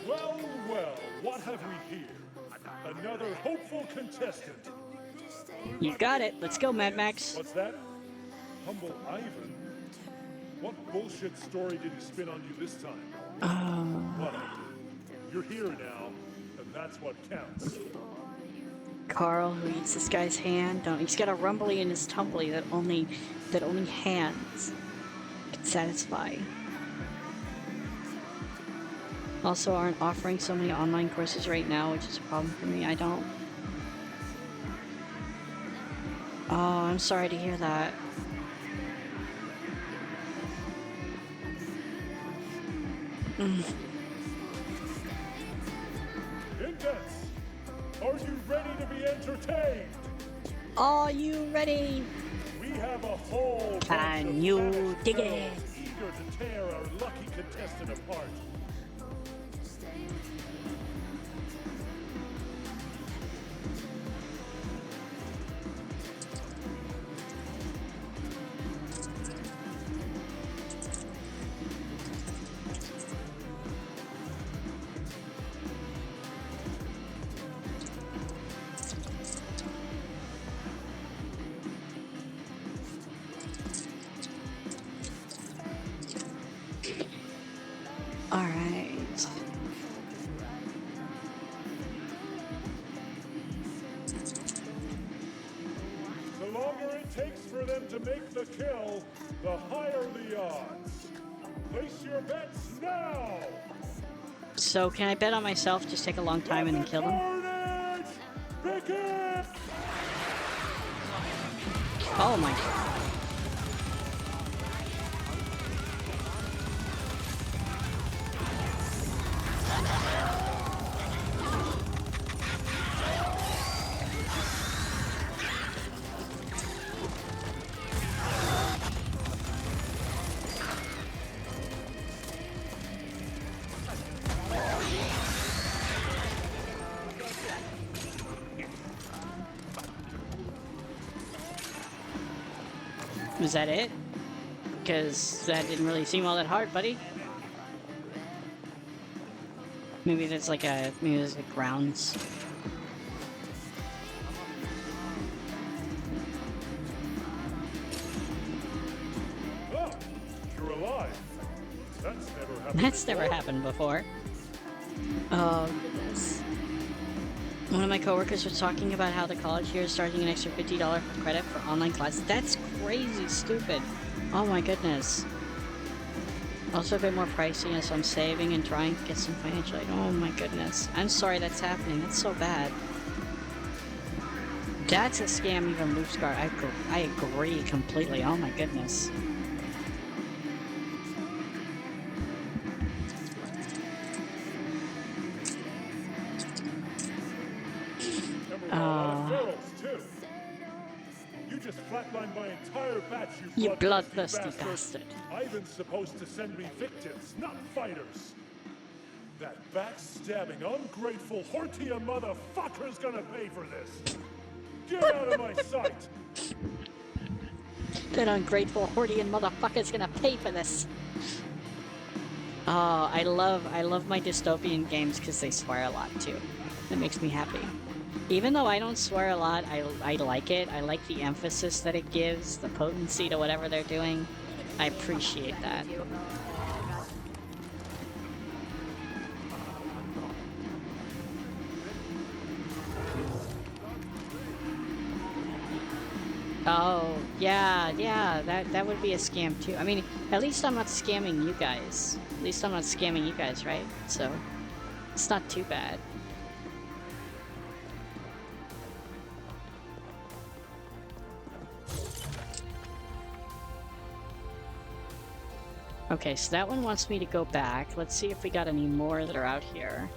Speaker 2: Well, well, what have we here? Another hopeful contestant.
Speaker 1: You got it. Let's go, Mad Max.
Speaker 2: What's that? Humble Ivan? What bullshit story did he spin on you this time? Whatever. You're here now, and that's what counts.
Speaker 1: Carl, who eats this guy's hand. He's got a rumbly in his tumbly that only hands can satisfy. Also, aren't offering so many online courses right now, which is a problem for me. I don't. Oh, I'm sorry to hear that.
Speaker 2: Indents, are you ready to be entertained?
Speaker 1: Are you ready?
Speaker 2: We have a whole
Speaker 1: Can you dig it?
Speaker 2: eager to tear our lucky contestant apart. The longer it takes for them to make the kill, the higher the odds. Place your bets now!
Speaker 1: So can I bet on myself, just take a long time and then kill them? Oh my god. Was that it? Because that didn't really seem all that hard, buddy. Maybe there's like grounds.
Speaker 2: Oh, you're alive.
Speaker 1: That's never happened before. Oh goodness. One of my coworkers was talking about how the college here is charging an extra $50 for credit for online classes. That's crazy stupid. Oh my goodness. Also a bit more pricey, so I'm saving and trying to get some financial aid. Oh my goodness. I'm sorry that's happening. That's so bad. That's a scam, even Loopscar. I agree completely. Oh my goodness.
Speaker 2: You just flatlined my entire batch,
Speaker 1: you bloodthirsty bastard.
Speaker 2: Ivan's supposed to send me victims, not fighters. That backstabbing, ungrateful, Hortia motherfucker's gonna pay for this. Get out of my sight!
Speaker 1: That ungrateful Hortian motherfucker's gonna pay for this. Oh, I love my dystopian games because they swear a lot too. That makes me happy. Even though I don't swear a lot, I like it. I like the emphasis that it gives, the potency to whatever they're doing. I appreciate that. Oh, yeah, that would be a scam too. I mean, at least I'm not scamming you guys. At least I'm not scamming you guys, right? So, it's not too bad. Okay, so that one wants me to go back. Let's see if we got any more that are out here.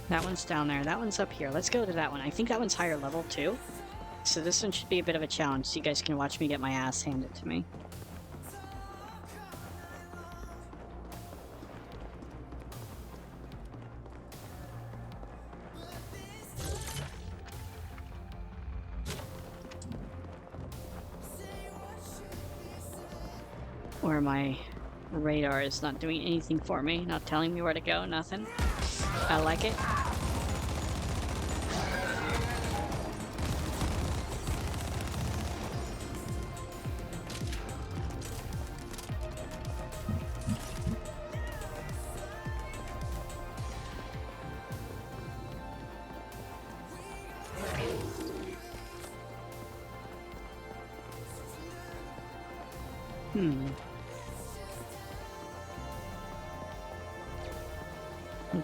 Speaker 1: That one's down there. That one's up here. Let's go to that one. I think that one's higher level too. So this one should be a bit of a challenge, so you guys can watch me get my ass handed to me. Or my radar is not doing anything for me, not telling me where to go, nothing. I like it.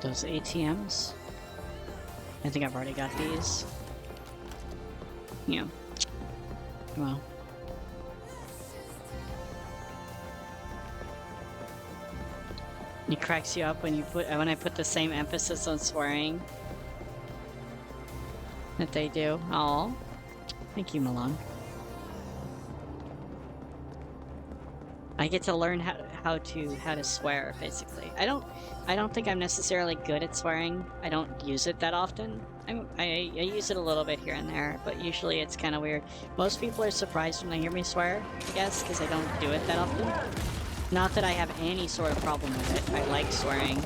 Speaker 1: Those ATMs. I think I've already got these. Yeah. Well. It cracks you up when I put the same emphasis on swearing that they do. Oh, thank you, Malone. I get to learn how to swear, basically. I don't think I'm necessarily good at swearing. I don't use it that often. I use it a little bit here and there, but usually it's kind of weird. Most people are surprised when they hear me swear, I guess, because I don't do it that often. Not that I have any sort of problem with it. I like swearing.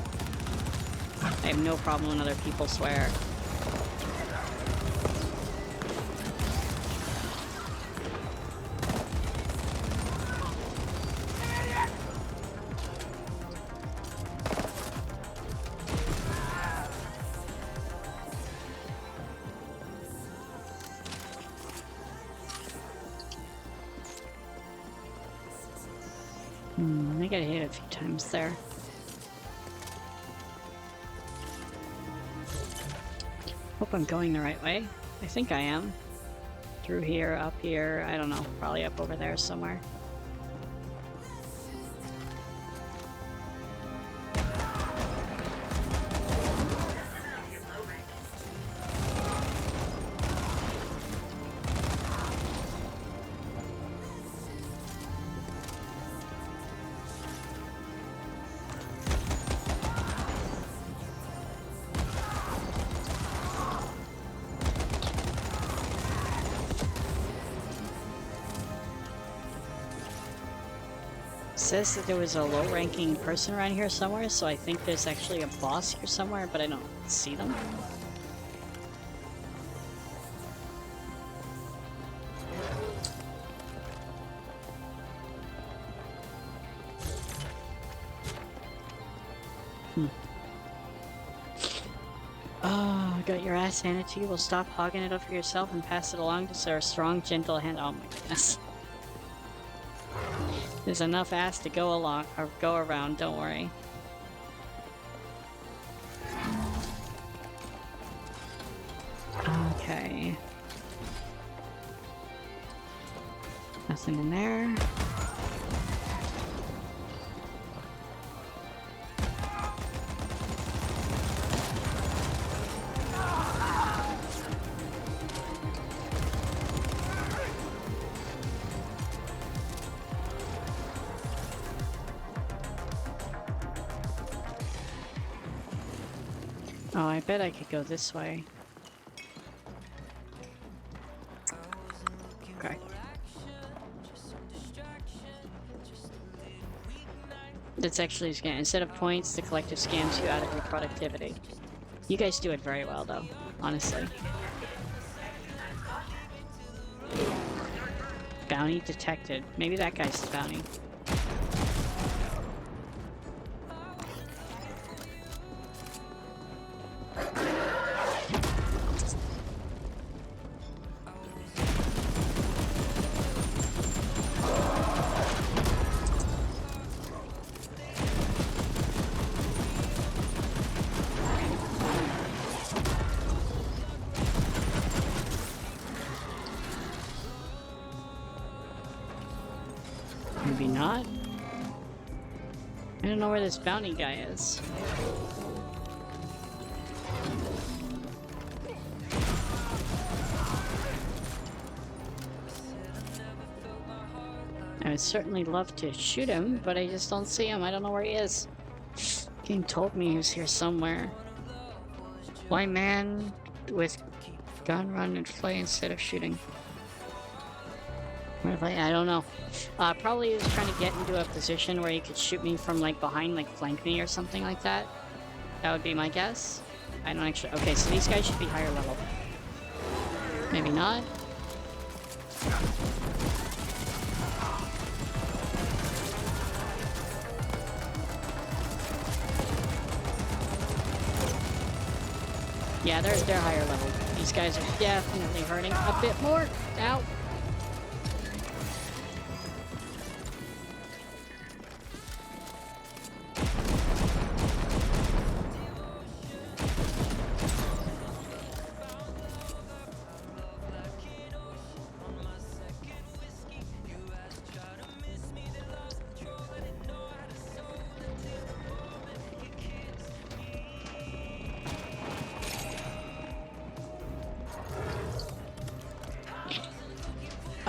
Speaker 1: I have no problem when other people swear. I got hit a few times there. Hope I'm going the right way. I think I am. Through here, up here, I don't know. Probably up over there somewhere. Says that there was a low-ranking person around here somewhere, so I think there's actually a boss here somewhere, but I don't see them. Oh, got your ass handed to you. Well, stop hogging it up for yourself and pass it along to our strong, gentle hand. Oh my goodness. There's enough ass to go along or go around, don't worry. Okay. Nothing in there. Oh, I bet I could go this way. Okay. That's actually a scam. Instead of points, the collective scams you out of your productivity. You guys do it very well, though, honestly. Bounty detected. Maybe that guy's the bounty. Maybe not. I don't know where this bounty guy is. I would certainly love to shoot him, but I just don't see him. I don't know where he is. Game told me he was here somewhere. Why man with gun run and play instead of shooting? I don't know. Probably he was trying to get into a position where he could shoot me from like behind, like flank me or something like that. That would be my guess. I don't actually. Okay, so these guys should be higher level. Maybe not. Yeah, they're higher level. These guys are definitely hurting a bit more. Ow.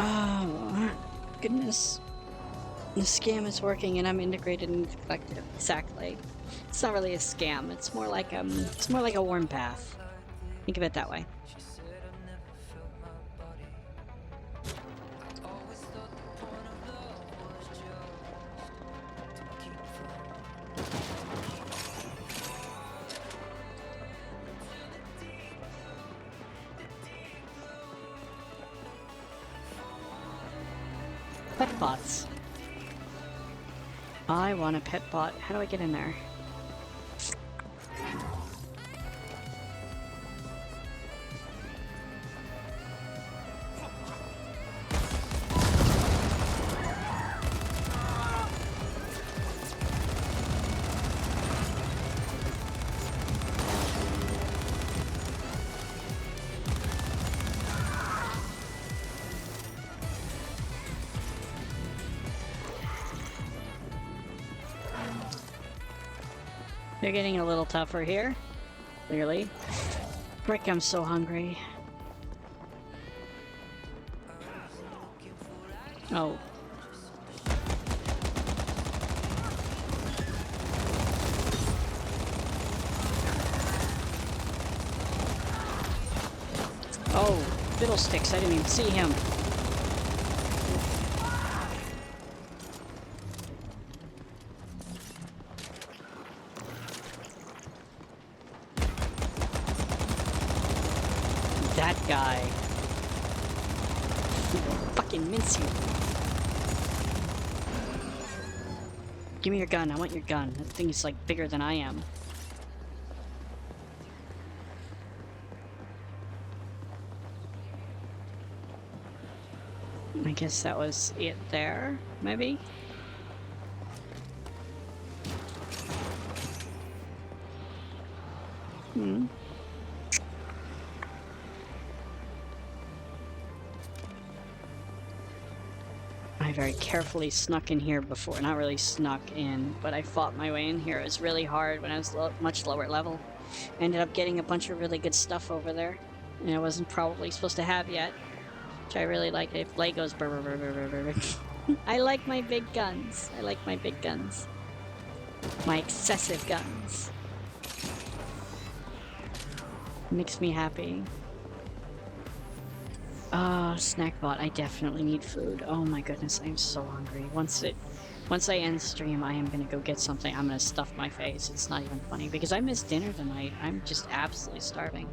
Speaker 1: Oh, goodness. The scam is working and I'm integrated into the collective. Exactly. It's not really a scam. It's more like a warm path. Think of it that way. Pet bots. I want a pet bot. How do I get in there? They're getting a little tougher here. Clearly. Frick, I'm so hungry. Oh. Oh, fiddlesticks, I didn't even see him. That guy. Fucking mince you. Give me your gun, I want your gun. That thing is like bigger than I am. I guess that was it there, maybe? Hmm. I very carefully snuck in here before. Not really snuck in, but I fought my way in here. It was really hard when I was much lower level. Ended up getting a bunch of really good stuff over there. And I wasn't probably supposed to have yet. Which I really like. If Legos, I like my big guns. I like my big guns. My excessive guns. Makes me happy. Snack bot. I definitely need food. Oh my goodness, I'm so hungry. Once I end stream, I am gonna go get something. I'm gonna stuff my face. It's not even funny because I missed dinner tonight. I'm just absolutely starving.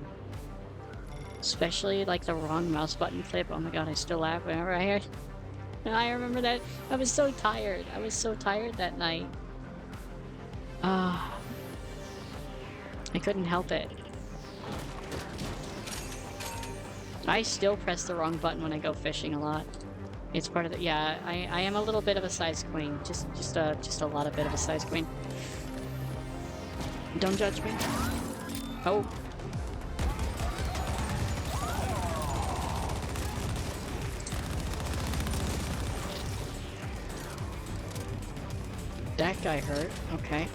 Speaker 1: Especially like the wrong mouse button clip. Oh my god, I still laugh whenever I hear. I remember that. I was so tired. I was so tired that night. I couldn't help it. I still press the wrong button when I go fishing a lot. It's part of the— yeah, I am a little bit of a size queen. Just a lot of bit of a size queen. Don't judge me. Oh. That guy hurt. Okay.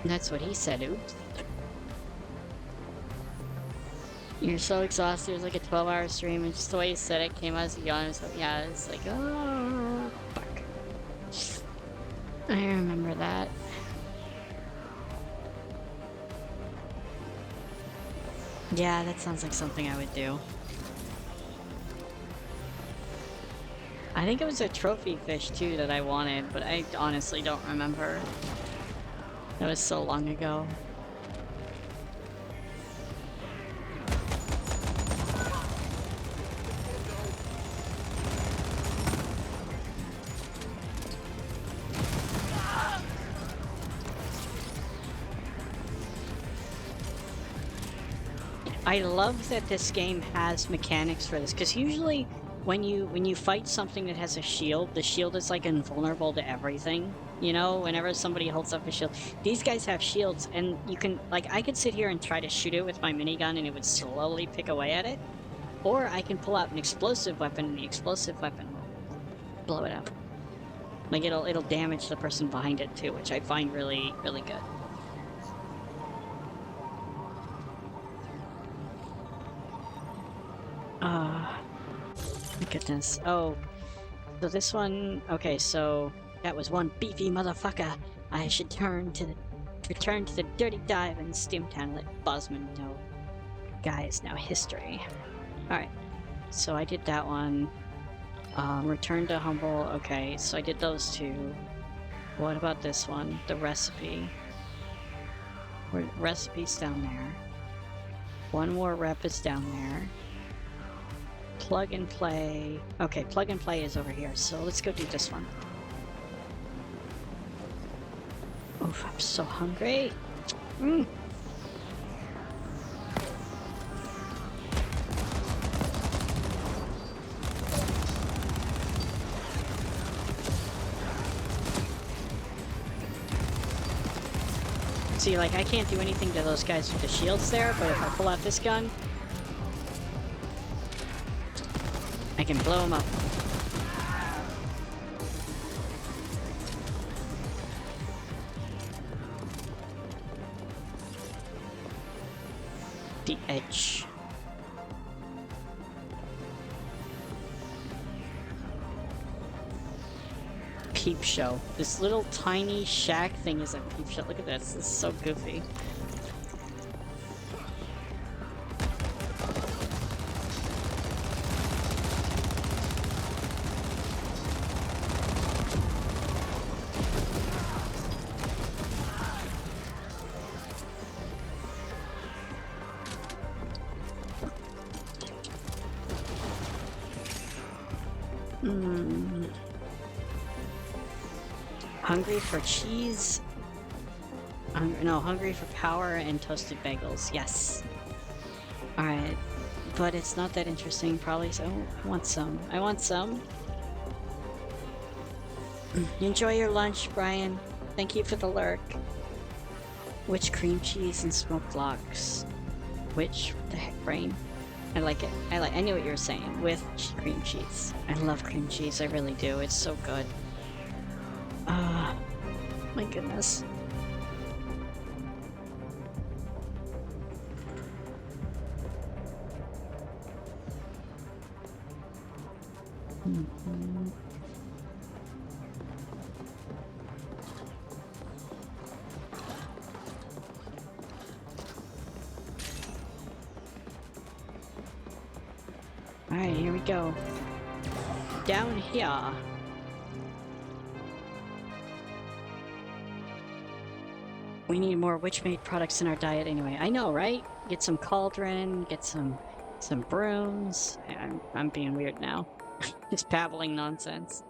Speaker 1: That's what he said, oops. You're so exhausted, it was like a 12-hour stream, and just the way you said it came out as a yawn, so yeah, it's like, oh, fuck. I remember that. Yeah, that sounds like something I would do. I think it was a trophy fish too that I wanted, but I honestly don't remember. That was so long ago. I love that this game has mechanics for this, because usually when you fight something that has a shield, the shield is like invulnerable to everything. You know, whenever somebody holds up a shield. These guys have shields, and you can, like, I could sit here and try to shoot it with my minigun and it would slowly pick away at it. Or I can pull out an explosive weapon and the explosive weapon will blow it up. Like, it'll damage the person behind it too, which I find really, really good. My goodness. Oh, so this one, okay, so that was one beefy motherfucker. I should return to the dirty dive in Steamtown and let Bosman know. Guy is now history. Alright, so I did that one. Return to Humble. Okay, so I did those two. What about this one? The recipe. Recipe's down there. One more rep is down there. Plug and play. Okay, plug and play is over here, so let's go do this one. Oof, I'm so hungry. See, like, I can't do anything to those guys with the shields there, but if I pull out this gun, I can blow them up. The edge. Peep show. This little tiny shack thing is a peep show. Look at this. This is so goofy. Hungry for cheese? No, hungry for power and toasted bagels. Yes. Alright. But it's not that interesting, probably, so I want some. I want some. Enjoy your lunch, Brian. Thank you for the lurk. Which cream cheese and smoked lox? Which? What the heck, Brain? I like it. I knew what you were saying. With cream cheese. I love cream cheese, I really do. It's so good. My goodness. Alright, here we go. Down here. We need more witch-made products in our diet anyway. I know, right? Get some cauldron, get some brooms. I'm being weird now. Just babbling nonsense.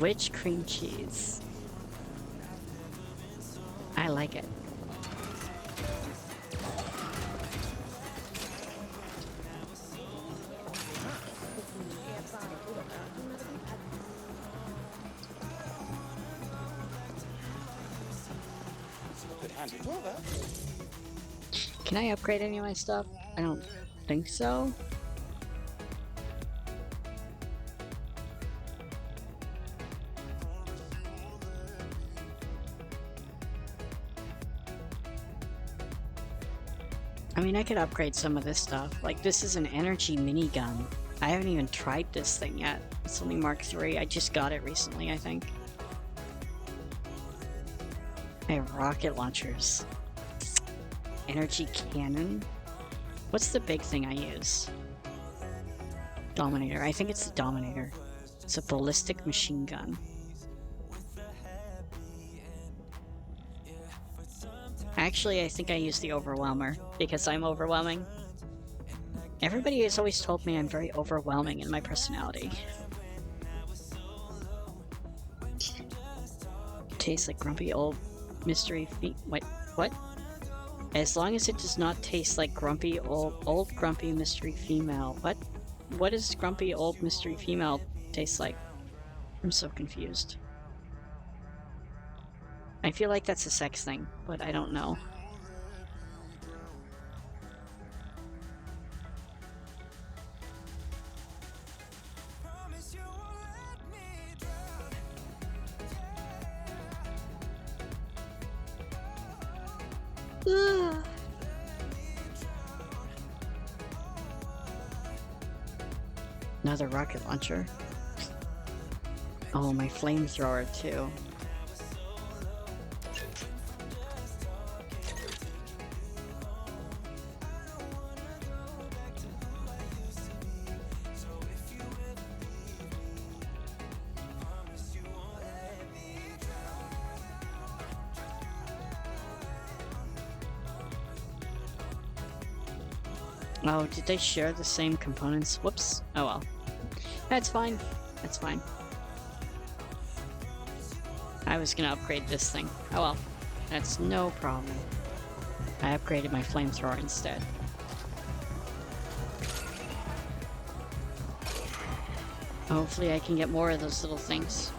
Speaker 1: Which cream cheese? I like it. Can I upgrade any of my stuff? I don't think so. I mean, I could upgrade some of this stuff. Like, this is an energy minigun. I haven't even tried this thing yet. It's only Mark III. I just got it recently, I think. I have rocket launchers. Energy cannon. What's the big thing I use? Dominator. I think it's the Dominator. It's a ballistic machine gun. Actually, I think I use the Overwhelmer because I'm overwhelming. Everybody has always told me I'm very overwhelming in my personality. Tastes like grumpy old mystery feet. Wait, what? As long as it does not taste like grumpy old grumpy mystery female. What does grumpy old mystery female taste like? I'm so confused. I feel like that's a sex thing, but I don't know. Another rocket launcher. Oh, my flamethrower too. Oh, did they share the same components? Whoops. Oh well. That's fine. That's fine. I was gonna upgrade this thing. Oh well. That's no problem. I upgraded my flamethrower instead. Hopefully I can get more of those little things.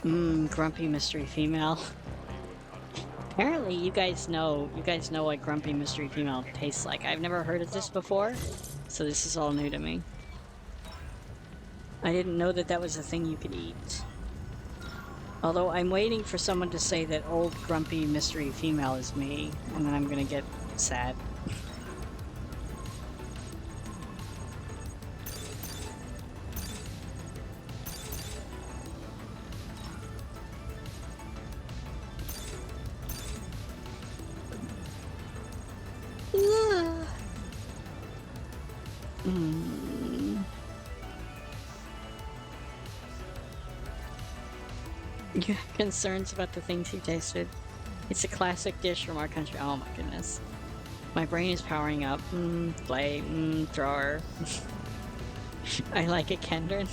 Speaker 1: Grumpy mystery female. Apparently you guys know what grumpy mystery female tastes like. I've never heard of this before, so this is all new to me. I didn't know that that was a thing you could eat. Although I'm waiting for someone to say that old grumpy mystery female is me, and then I'm gonna get sad. You have concerns about the things you tasted. It's a classic dish from our country. Oh my goodness. My brain is powering up. Play. Thrower. I like it, Kendron.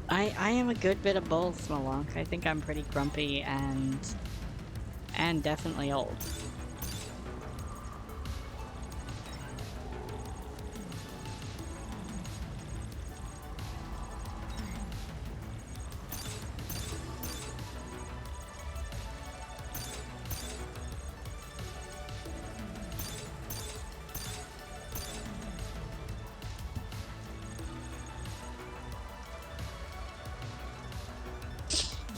Speaker 1: I am a good bit of both, Malonk. I think I'm pretty grumpy and definitely old.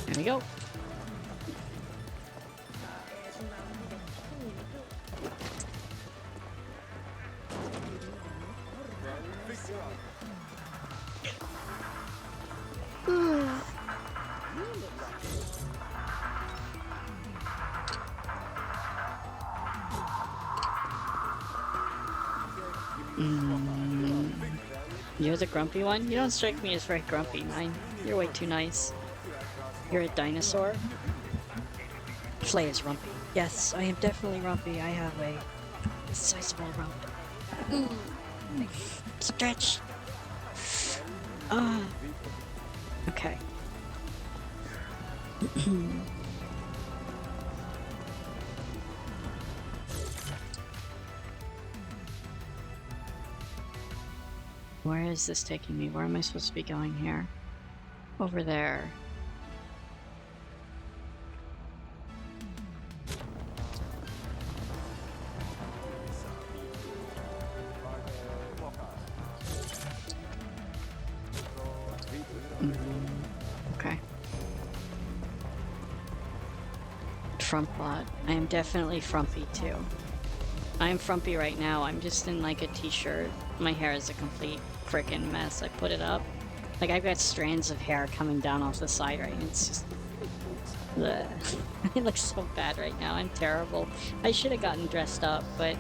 Speaker 1: There we go. You're the grumpy one? You don't strike me as very grumpy, Nine. You're way too nice. You're a dinosaur? Play as Rumpy. Yes, I am definitely Rumpy. I have a sizable rump. Stretch! Okay. Where is this taking me? Where am I supposed to be going here? Over there. Okay. Frumplot. I am definitely frumpy too. I am frumpy right now. I'm just in like a t-shirt. My hair is a complete frickin' mess. I put it up. Like I've got strands of hair coming down off the side right now. It's just... Bleh. It looks so bad right now. I'm terrible. I should have gotten dressed up, but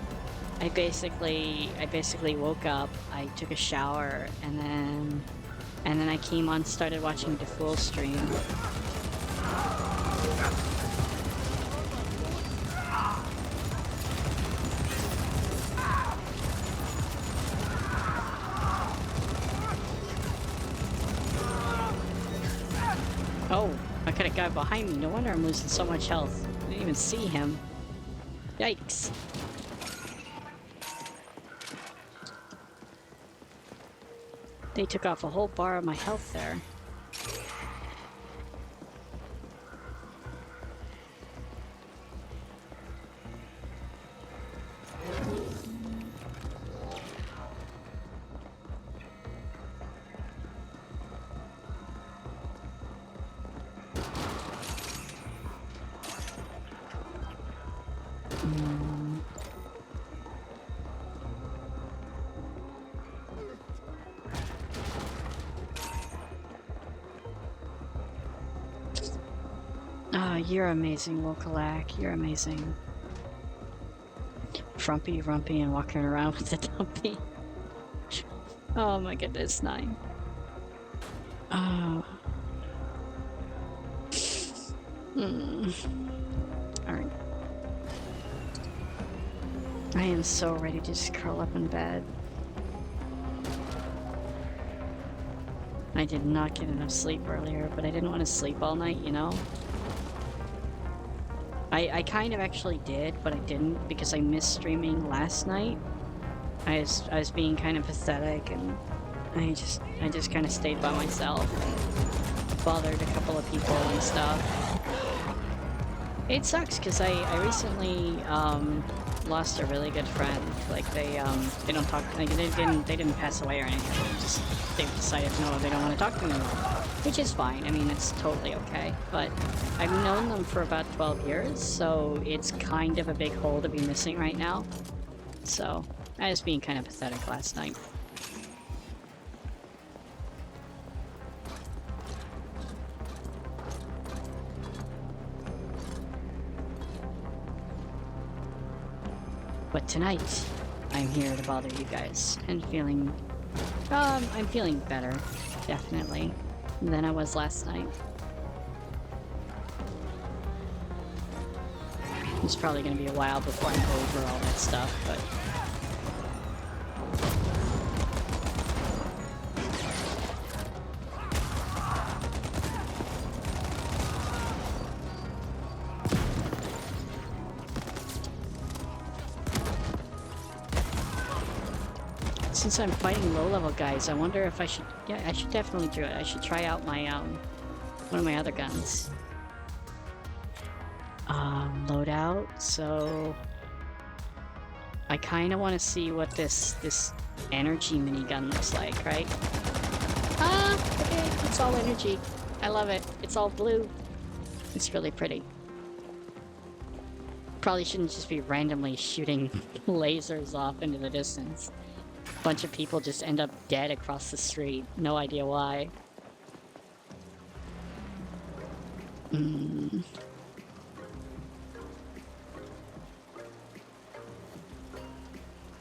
Speaker 1: I basically woke up, I took a shower, and then I came on, started watching the Fool stream. Oh, I got a guy behind me. No wonder I'm losing so much health. I didn't even see him. Yikes. They took off a whole bar of my health there. You're amazing, Wokalak. You're amazing. Frumpy, Rumpy, and walking around with the dumpy. Oh my goodness, Nine. Oh. Alright. I am so ready to just curl up in bed. I did not get enough sleep earlier, but I didn't want to sleep all night, you know? I kind of actually did, but I didn't because I missed streaming last night. I was being kind of pathetic, and I just kind of stayed by myself and bothered a couple of people and stuff. It sucks because I recently lost a really good friend. Like they don't talk, like they didn't pass away or anything. They've decided no, they don't want to talk to me anymore, which is fine. I mean, it's totally okay. But I've known them for about 12 years, so it's kind of a big hole to be missing right now. So I was being kind of pathetic last night. But tonight, I'm here to bother you guys, and I'm feeling better, definitely, than I was last night. It's probably gonna be a while before I'm over all that stuff, but... Since I'm fighting low-level guys, I wonder if I should... Yeah, I should definitely do it. I should try out my, one of my other guns. Loadout, so... I kind of want to see what this energy minigun looks like, right? Ah! Okay, it's all energy. I love it. It's all blue. It's really pretty. Probably shouldn't just be randomly shooting lasers off into the distance. Bunch of people just end up dead across the street. No idea why.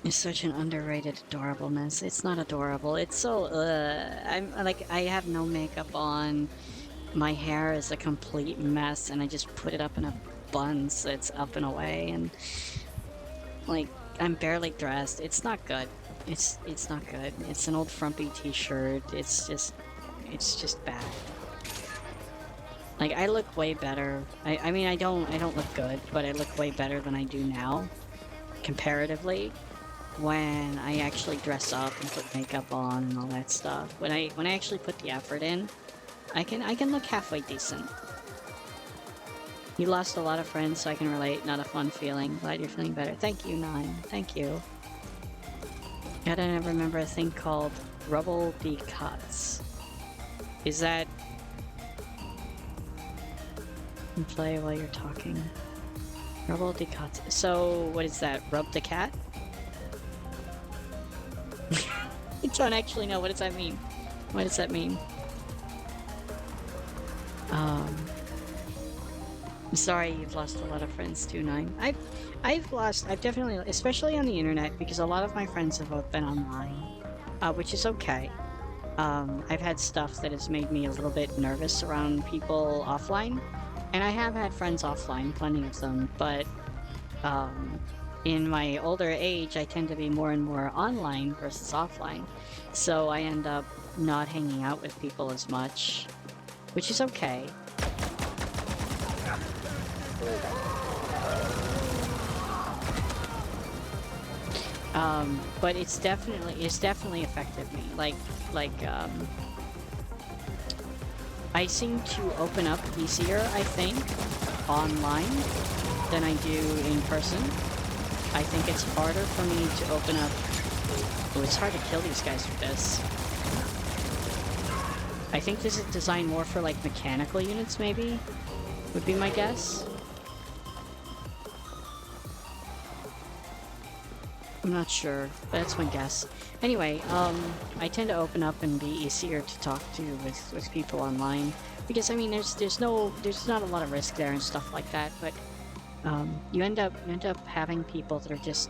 Speaker 1: It's such an underrated adorableness. It's not adorable. It's so, I'm like, I have no makeup on. My hair is a complete mess, and I just put it up in a bun so it's up and away, and like, I'm barely dressed. It's not good. It's not good. It's an old frumpy t-shirt. It's just bad. Like, I look way better. I mean, I don't look good, but I look way better than I do now, comparatively, when I actually dress up and put makeup on and all that stuff. When I actually put the effort in, I can look halfway decent. You lost a lot of friends, so I can relate. Not a fun feeling. Glad you're feeling better. Thank you, Nine. Thank you. God, I never remember a thing called rubble decots. Is that... You play while you're talking. Rubble decots. So, what is that? Rub the cat? I don't actually know. What does that mean? What does that mean? I'm sorry you've lost a lot of friends too, Nine. I've definitely, especially on the internet, because a lot of my friends have both been online, which is okay. I've had stuff that has made me a little bit nervous around people offline, and I have had friends offline, plenty of them, but, in my older age, I tend to be more and more online versus offline, so I end up not hanging out with people as much, which is okay. But it's definitely affected me. I seem to open up easier, I think, online than I do in person. I think it's harder for me to open up... Oh, it's hard to kill these guys with this. I think this is designed more for, like, mechanical units, maybe? Would be my guess. I'm not sure, but that's my guess. Anyway, I tend to open up and be easier to talk to with people online, because I mean, there's not a lot of risk there and stuff like that. But you end up having people that are just,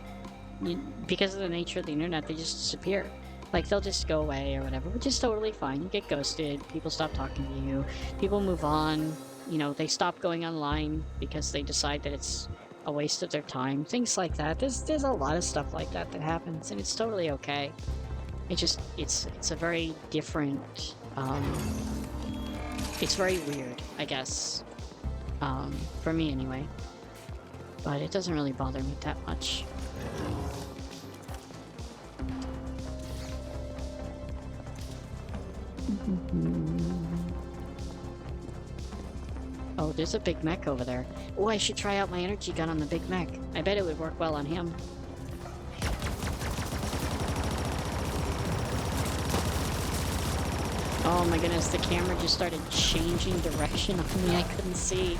Speaker 1: because of the nature of the internet, they just disappear. Like, they'll just go away or whatever, which is totally fine. You get ghosted, people stop talking to you, people move on. You know, they stop going online because they decide that it's a waste of their time, things like that. There's a lot of stuff like that that happens, and it's totally okay. It's a very different, it's very weird, I guess, for me anyway. But it doesn't really bother me that much. Oh, there's a big mech over there. Oh, I should try out my energy gun on the big mech. I bet it would work well on him. Oh my goodness, the camera just started changing direction on me. I couldn't see.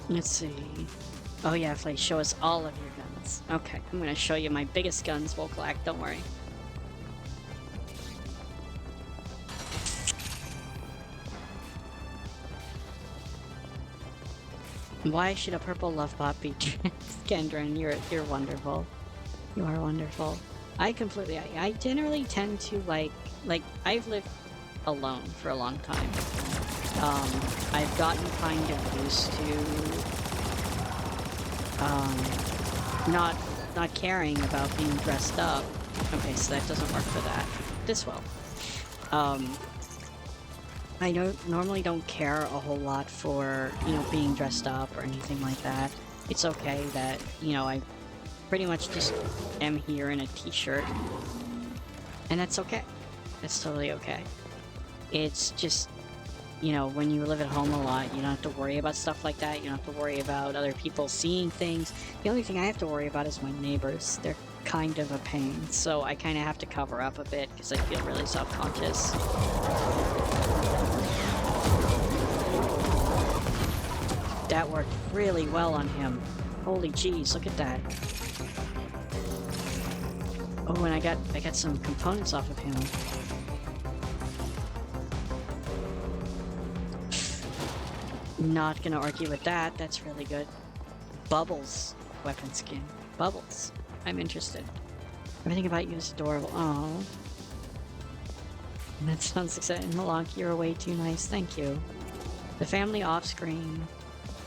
Speaker 1: Let's see. Oh yeah, Flay, show us all of your guns. Okay, I'm gonna show you my biggest guns, Volklak, don't worry. Why should a purple love bot be Gendron? You're wonderful. You are wonderful. I generally tend to like I've lived alone for a long time. I've gotten kind of used to not caring about being dressed up. Okay, so that doesn't work for that. This will. I normally don't care a whole lot for, being dressed up or anything like that. It's okay that, I pretty much just am here in a t-shirt. And that's okay. That's totally okay. It's just, when you live at home a lot, you don't have to worry about stuff like that. You don't have to worry about other people seeing things. The only thing I have to worry about is my neighbors. They're kind of a pain, so I kind of have to cover up a bit because I feel really self-conscious. That worked really well on him. Holy jeez, look at that. Oh, and I got some components off of him. Not gonna argue with that. That's really good. Bubbles weapon skin. Bubbles. I'm interested. Everything about you is adorable. Oh, that sounds exciting. Malak, you're way too nice. Thank you. The family off-screen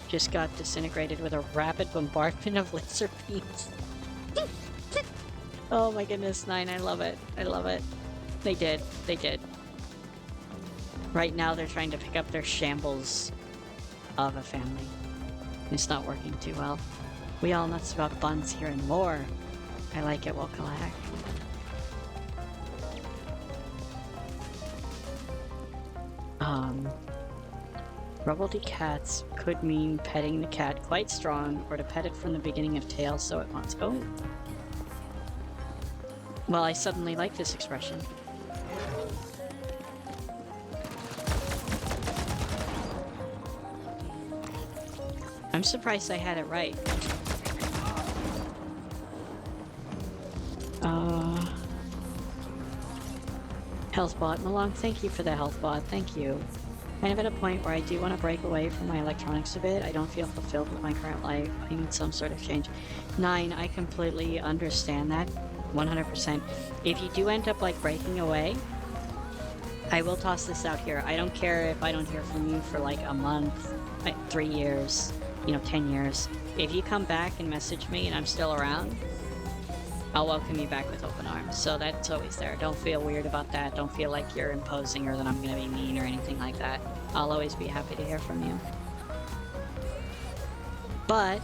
Speaker 1: just got disintegrated with a rapid bombardment of laser beams. Oh my goodness, 9. I love it. I love it. They did. They did. Right now they're trying to pick up their shambles of a family. It's not working too well. We all nuts about buns here and more. I like it, Wokalak. Rubbledy cats could mean petting the cat quite strong, or to pet it from the beginning of tail so it wants. Oh. Well, I suddenly like this expression. I'm surprised I had it right. Health bot. Malong, thank you for the health bot. Thank you. Kind of at a point where I do want to break away from my electronics a bit. I don't feel fulfilled with my current life. I need some sort of change. 9, I completely understand that. 100%. If you do end up like breaking away, I will toss this out here. I don't care if I don't hear from you for like a month, 3 years, 10 years. If you come back and message me and I'm still around, I'll welcome you back with open arms. So that's always there. Don't feel weird about that. Don't feel like you're imposing or that I'm going to be mean or anything like that. I'll always be happy to hear from you. But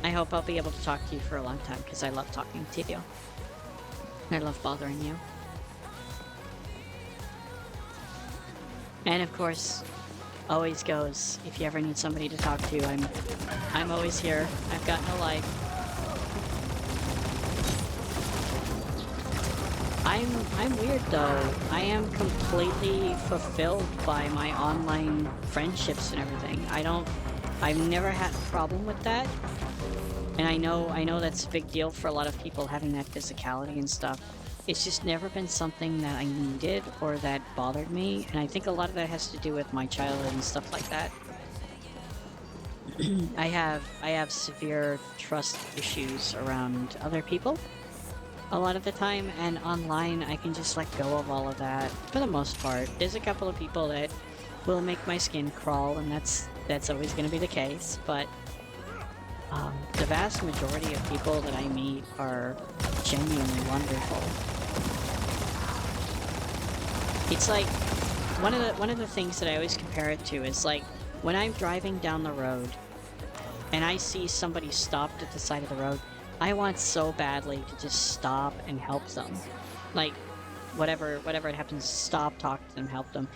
Speaker 1: I hope I'll be able to talk to you for a long time because I love talking to you. I love bothering you. And of course, always goes, if you ever need somebody to talk to, I'm always here. I've got no life. I'm weird though. I am completely fulfilled by my online friendships and everything. I've never had a problem with that. And I know that's a big deal for a lot of people having that physicality and stuff. It's just never been something that I needed or that bothered me. And I think a lot of that has to do with my childhood and stuff like that. I have severe trust issues around other people. a lot of the time, and online I can just let go of all of that for the most part. There's a couple of people that will make my skin crawl, and that's always going to be the case, but the vast majority of people that I meet are genuinely wonderful. It's like one of the things that I always compare it to is like when I'm driving down the road and I see somebody stopped at the side of the road, I want so badly to just stop and help them. Like, whatever it happens, stop, talk to them, help them.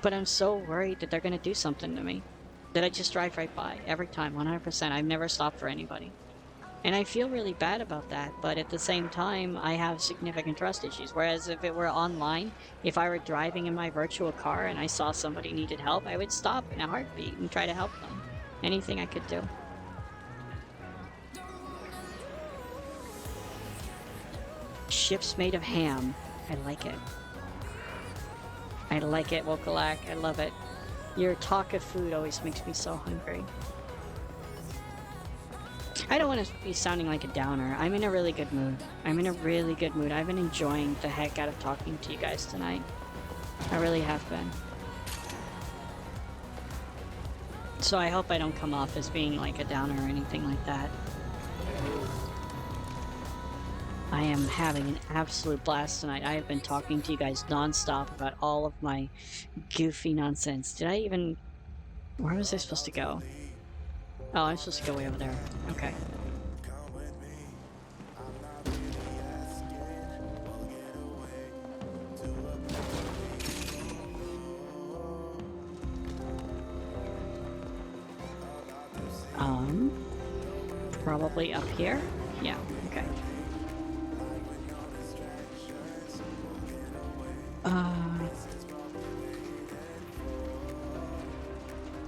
Speaker 1: But I'm so worried that they're going to do something to me that I just drive right by every time, 100%. I've never stopped for anybody. And I feel really bad about that, but at the same time, I have significant trust issues. Whereas if it were online, if I were driving in my virtual car and I saw somebody needed help, I would stop in a heartbeat and try to help them. Anything I could do. Ships made of ham. I like it. I like it, Wokalak. I love it. Your talk of food always makes me so hungry. I don't want to be sounding like a downer. I'm in a really good mood. I'm in a really good mood. I've been enjoying the heck out of talking to you guys tonight. I really have been. So I hope I don't come off as being like a downer or anything like that. I am having an absolute blast tonight. I have been talking to you guys non-stop about all of my goofy nonsense. Did I even... Where was I supposed to go? Oh, I'm supposed to go way over there. Okay. Probably up here? Yeah, okay.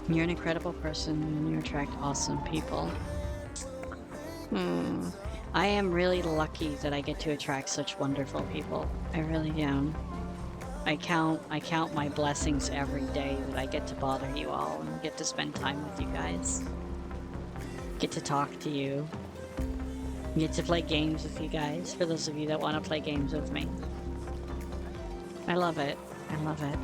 Speaker 1: You're an incredible person and you attract awesome people. I am really lucky that I get to attract such wonderful people. I really am. I count my blessings every day that I get to bother you all and get to spend time with you guys. Get to talk to you. Get to play games with you guys, for those of you that want to play games with me. I love it. I love it.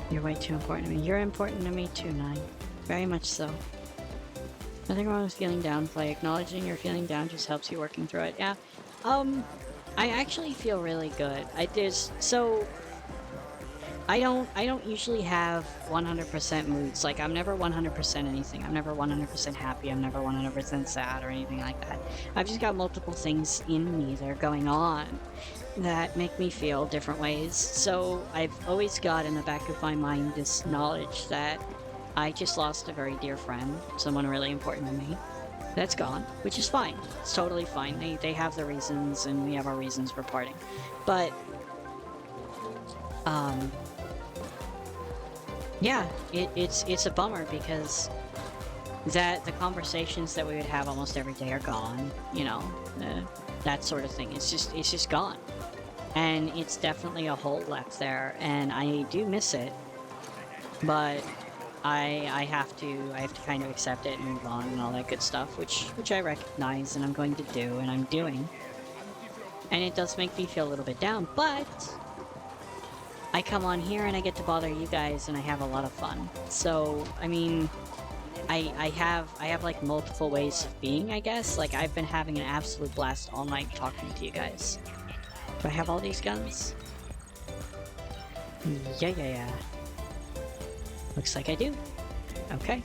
Speaker 1: You're way too important to me. You're important to me too, Nine. Very much so. Nothing wrong with feeling down, Play. Acknowledging you're feeling down just helps you working through it. Yeah. I actually feel really good. I don't usually have 100% moods. Like, I'm never 100% anything. I'm never 100% happy. I'm never 100% sad or anything like that. I've just got multiple things in me that are going on that make me feel different ways. So I've always got in the back of my mind this knowledge that I just lost a very dear friend, someone really important to me. That's gone, which is fine. It's totally fine. They have their reasons, and we have our reasons for parting. But, yeah, it's a bummer because the conversations that we would have almost every day are gone. You know, that sort of thing. It's just gone, and it's definitely a hole left there, and I do miss it, but I have to kind of accept it and move on and all that good stuff, which I recognize and I'm going to do and I'm doing. And it does make me feel a little bit down, but I come on here and I get to bother you guys and I have a lot of fun. So, I mean, I have like multiple ways of being, I guess. Like, I've been having an absolute blast all night talking to you guys. Do I have all these guns? Yeah. Looks like I do. Okay.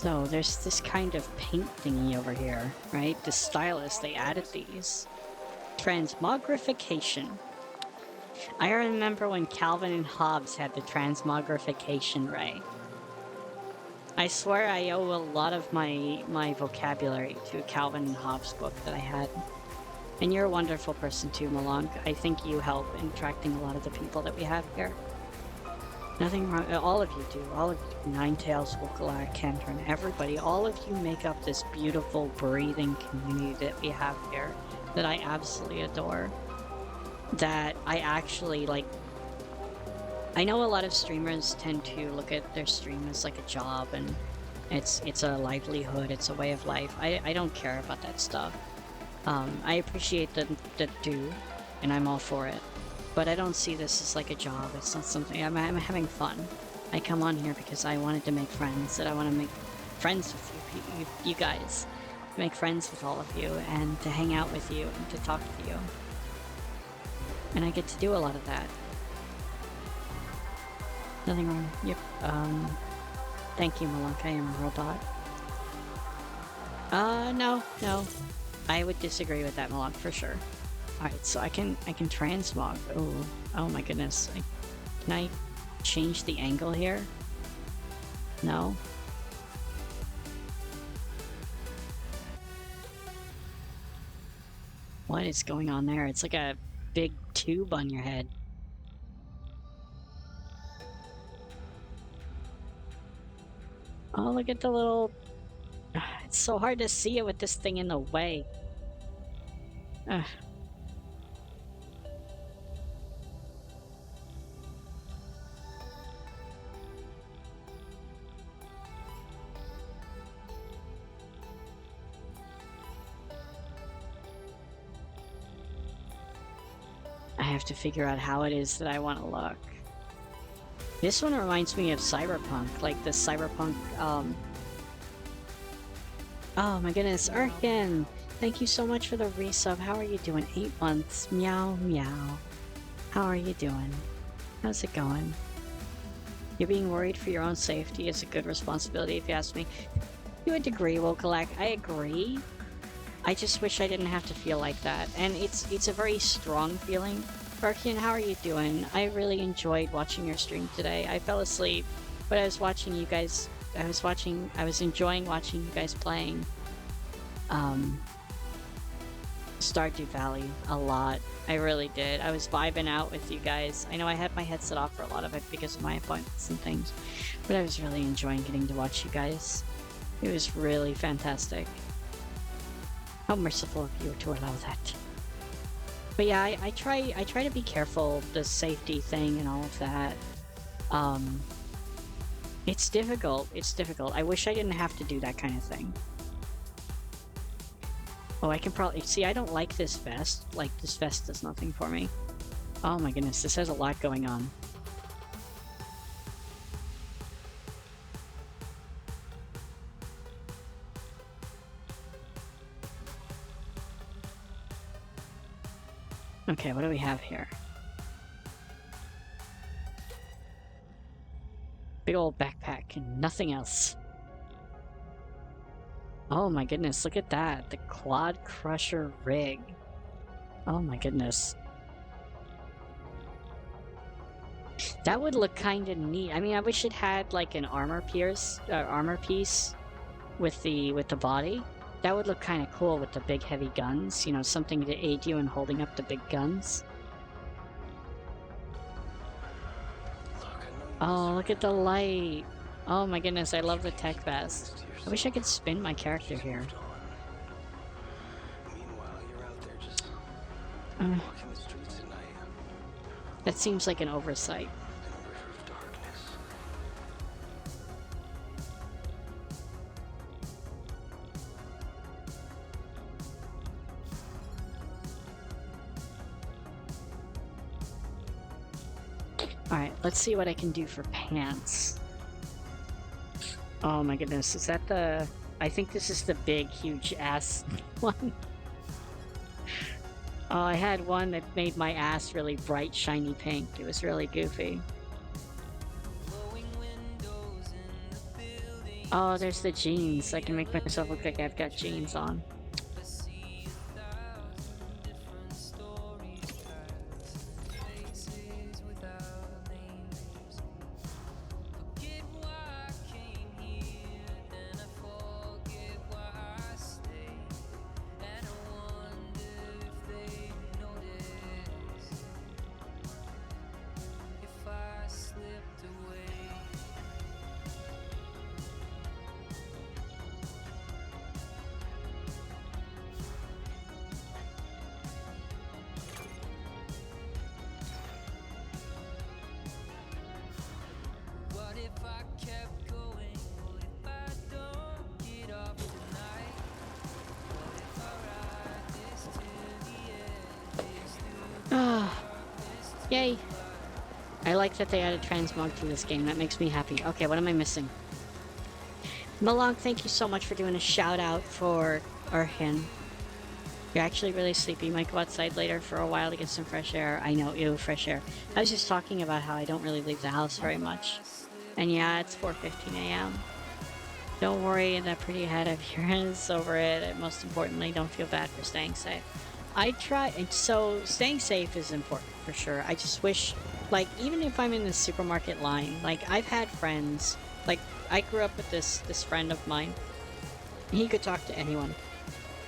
Speaker 1: So there's this kind of paint thingy over here, right? The stylus, they added these. Transmogrification. I remember when Calvin and Hobbes had the transmogrification ray. I swear I owe a lot of my vocabulary to a Calvin and Hobbes book that I had. And you're a wonderful person too, Malonk. I think you help in attracting a lot of the people that we have here. Nothing wrong. All of you do. All of you. Ninetales, Wookala, Kentron, everybody. All of you make up this beautiful, breathing community that we have here that I absolutely adore. That I actually, like... I know a lot of streamers tend to look at their stream as like a job and it's a livelihood, it's a way of life. I don't care about that stuff. I appreciate the do, and I'm all for it. But I don't see this as like a job. It's not something... I'm having fun. I come on here because I wanted to make friends, that I want to make friends with you guys. Make friends with all of you, and to hang out with you, and to talk to you. And I get to do a lot of that. Nothing wrong. Yep. Thank you, Malunk. I am a robot. No. I would disagree with that, Malunk, for sure. Alright, so I can transmog. Oh my goodness. Can I change the angle here? No? What is going on there? It's like a big tube on your head. Oh, look at the little... It's so hard to see it with this thing in the way. Ugh. I have to figure out how it is that I want to look. This one reminds me of Cyberpunk, like the Cyberpunk, Oh my goodness, Arkin! Thank you so much for the resub. How are you doing? 8 months. Meow, meow. How are you doing? How's it going? You're being worried for your own safety is a good responsibility, if you ask me. To a degree, Wokalak, I agree. I just wish I didn't have to feel like that. And it's a very strong feeling. Arkin, how are you doing? I really enjoyed watching your stream today. I fell asleep, but I was watching you guys... I was enjoying watching you guys playing Stardew Valley a lot. I really did. I was vibing out with you guys. I know I had my headset off for a lot of it because of my appointments and things, but I was really enjoying getting to watch you guys. It was really fantastic. How merciful of you to allow that. But yeah, I try to be careful, the safety thing and all of that. It's difficult. It's difficult. I wish I didn't have to do that kind of thing. Oh, I can probably... See, I don't like this vest. Like, this vest does nothing for me. Oh my goodness, this has a lot going on. Okay, what do we have here? Big old backpack and nothing else. Oh my goodness, look at that. The Quad Crusher rig. Oh my goodness. That would look kind of neat. I mean, I wish it had like an armor piece with the body. That would look kind of cool with the big heavy guns. You know, something to aid you in holding up the big guns. Oh, look at the light. Oh my goodness, I love the tech vest. I wish I could spin my character here. That seems like an oversight. Alright, let's see what I can do for pants. Oh my goodness, is that the... I think this is the big, huge ass one. Oh, I had one that made my ass really bright, shiny pink. It was really goofy. Oh, there's the jeans. I can make myself look like I've got jeans on. Ah, yay. I like that they added transmog to this game. That makes me happy. Okay, what am I missing? Malong, thank you so much for doing a shout out for Arhin. You're actually really sleepy. You might go outside later for a while to get some fresh air. I know, ew, fresh air. I was just talking about how I don't really leave the house very much. And yeah, it's 4:15 a.m. Don't worry, that pretty head of yours over it. And most importantly, don't feel bad for staying safe. I try, and so staying safe is important for sure. I just wish, like, even if I'm in the supermarket line, like, I've had friends, like, I grew up with this friend of mine. He could talk to anyone.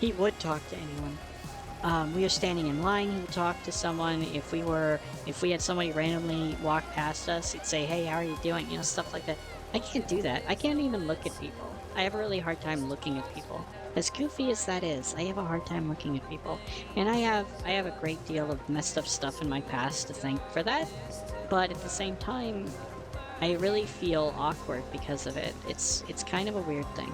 Speaker 1: He would talk to anyone. We were standing in line, he would talk to someone. If we had somebody randomly walk past us, he'd say, hey, how are you doing? You know, stuff like that. I can't do that. I can't even look at people. I have a really hard time looking at people. As goofy as that is, I have a hard time looking at people. And I have a great deal of messed up stuff in my past to thank for that. But at the same time, I really feel awkward because of it. It's kind of a weird thing.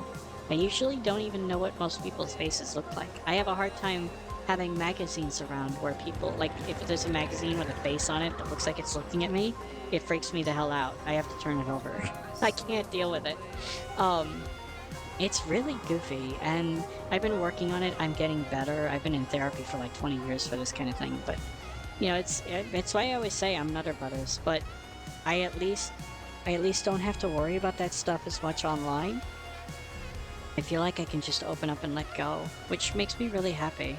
Speaker 1: I usually don't even know what most people's faces look like. I have a hard time having magazines around where people, like, if there's a magazine with a face on it that looks like it's looking at me, it freaks me the hell out. I have to turn it over. I can't deal with it. It's really goofy, and I've been working on it. I'm getting better. I've been in therapy for like 20 years for this kind of thing, but, you know, it's why I always say I'm Nutter Butters, but I at least don't have to worry about that stuff as much online. I feel like I can just open up and let go, which makes me really happy.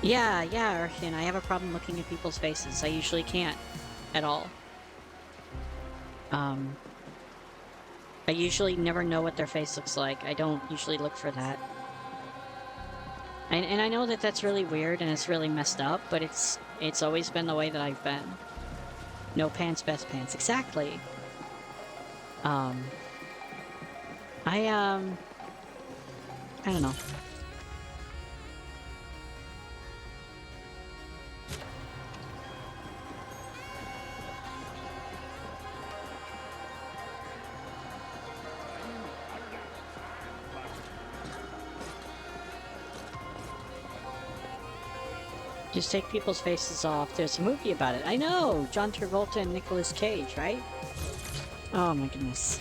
Speaker 1: Yeah, Arkin, I have a problem looking at people's faces. I usually can't at all. I usually never know what their face looks like. I don't usually look for that. And I know that that's really weird and it's really messed up, but it's always been the way that I've been. No pants, best pants. Exactly. I don't know. Just take people's faces off. There's a movie about it. I know! John Travolta and Nicolas Cage, right? Oh my goodness.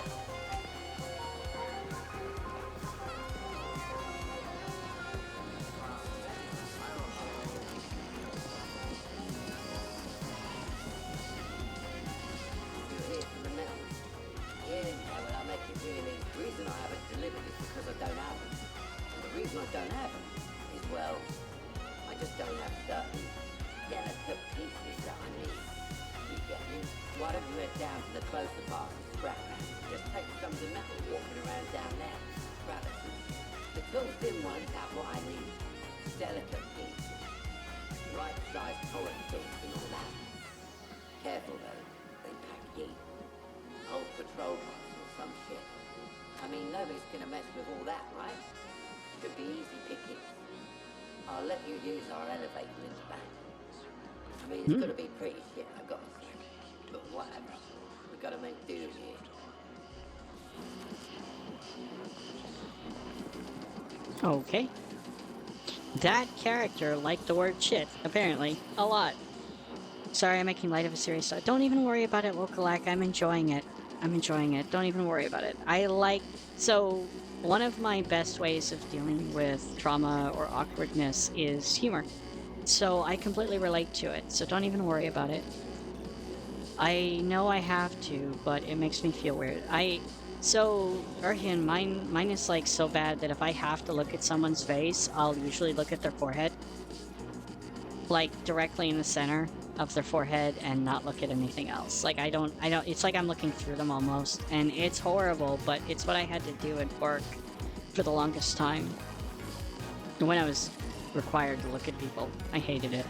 Speaker 1: Okay. That character liked the word shit, apparently. A lot. Sorry, I'm making light of a serious stuff. Don't even worry about it, Wokalak. I'm enjoying it. I'm enjoying it. Don't even worry about it. So, one of my best ways of dealing with trauma or awkwardness is humor. So I completely relate to it, so don't even worry about it. I know I have to, but it makes me feel weird. So, Erhian, mine is like so bad that if I have to look at someone's face, I'll usually look at their forehead. Like, directly in the center of their forehead and not look at anything else. Like, I don't, it's like I'm looking through them almost. And it's horrible, but it's what I had to do at work for the longest time. When I was required to look at people. I hated it.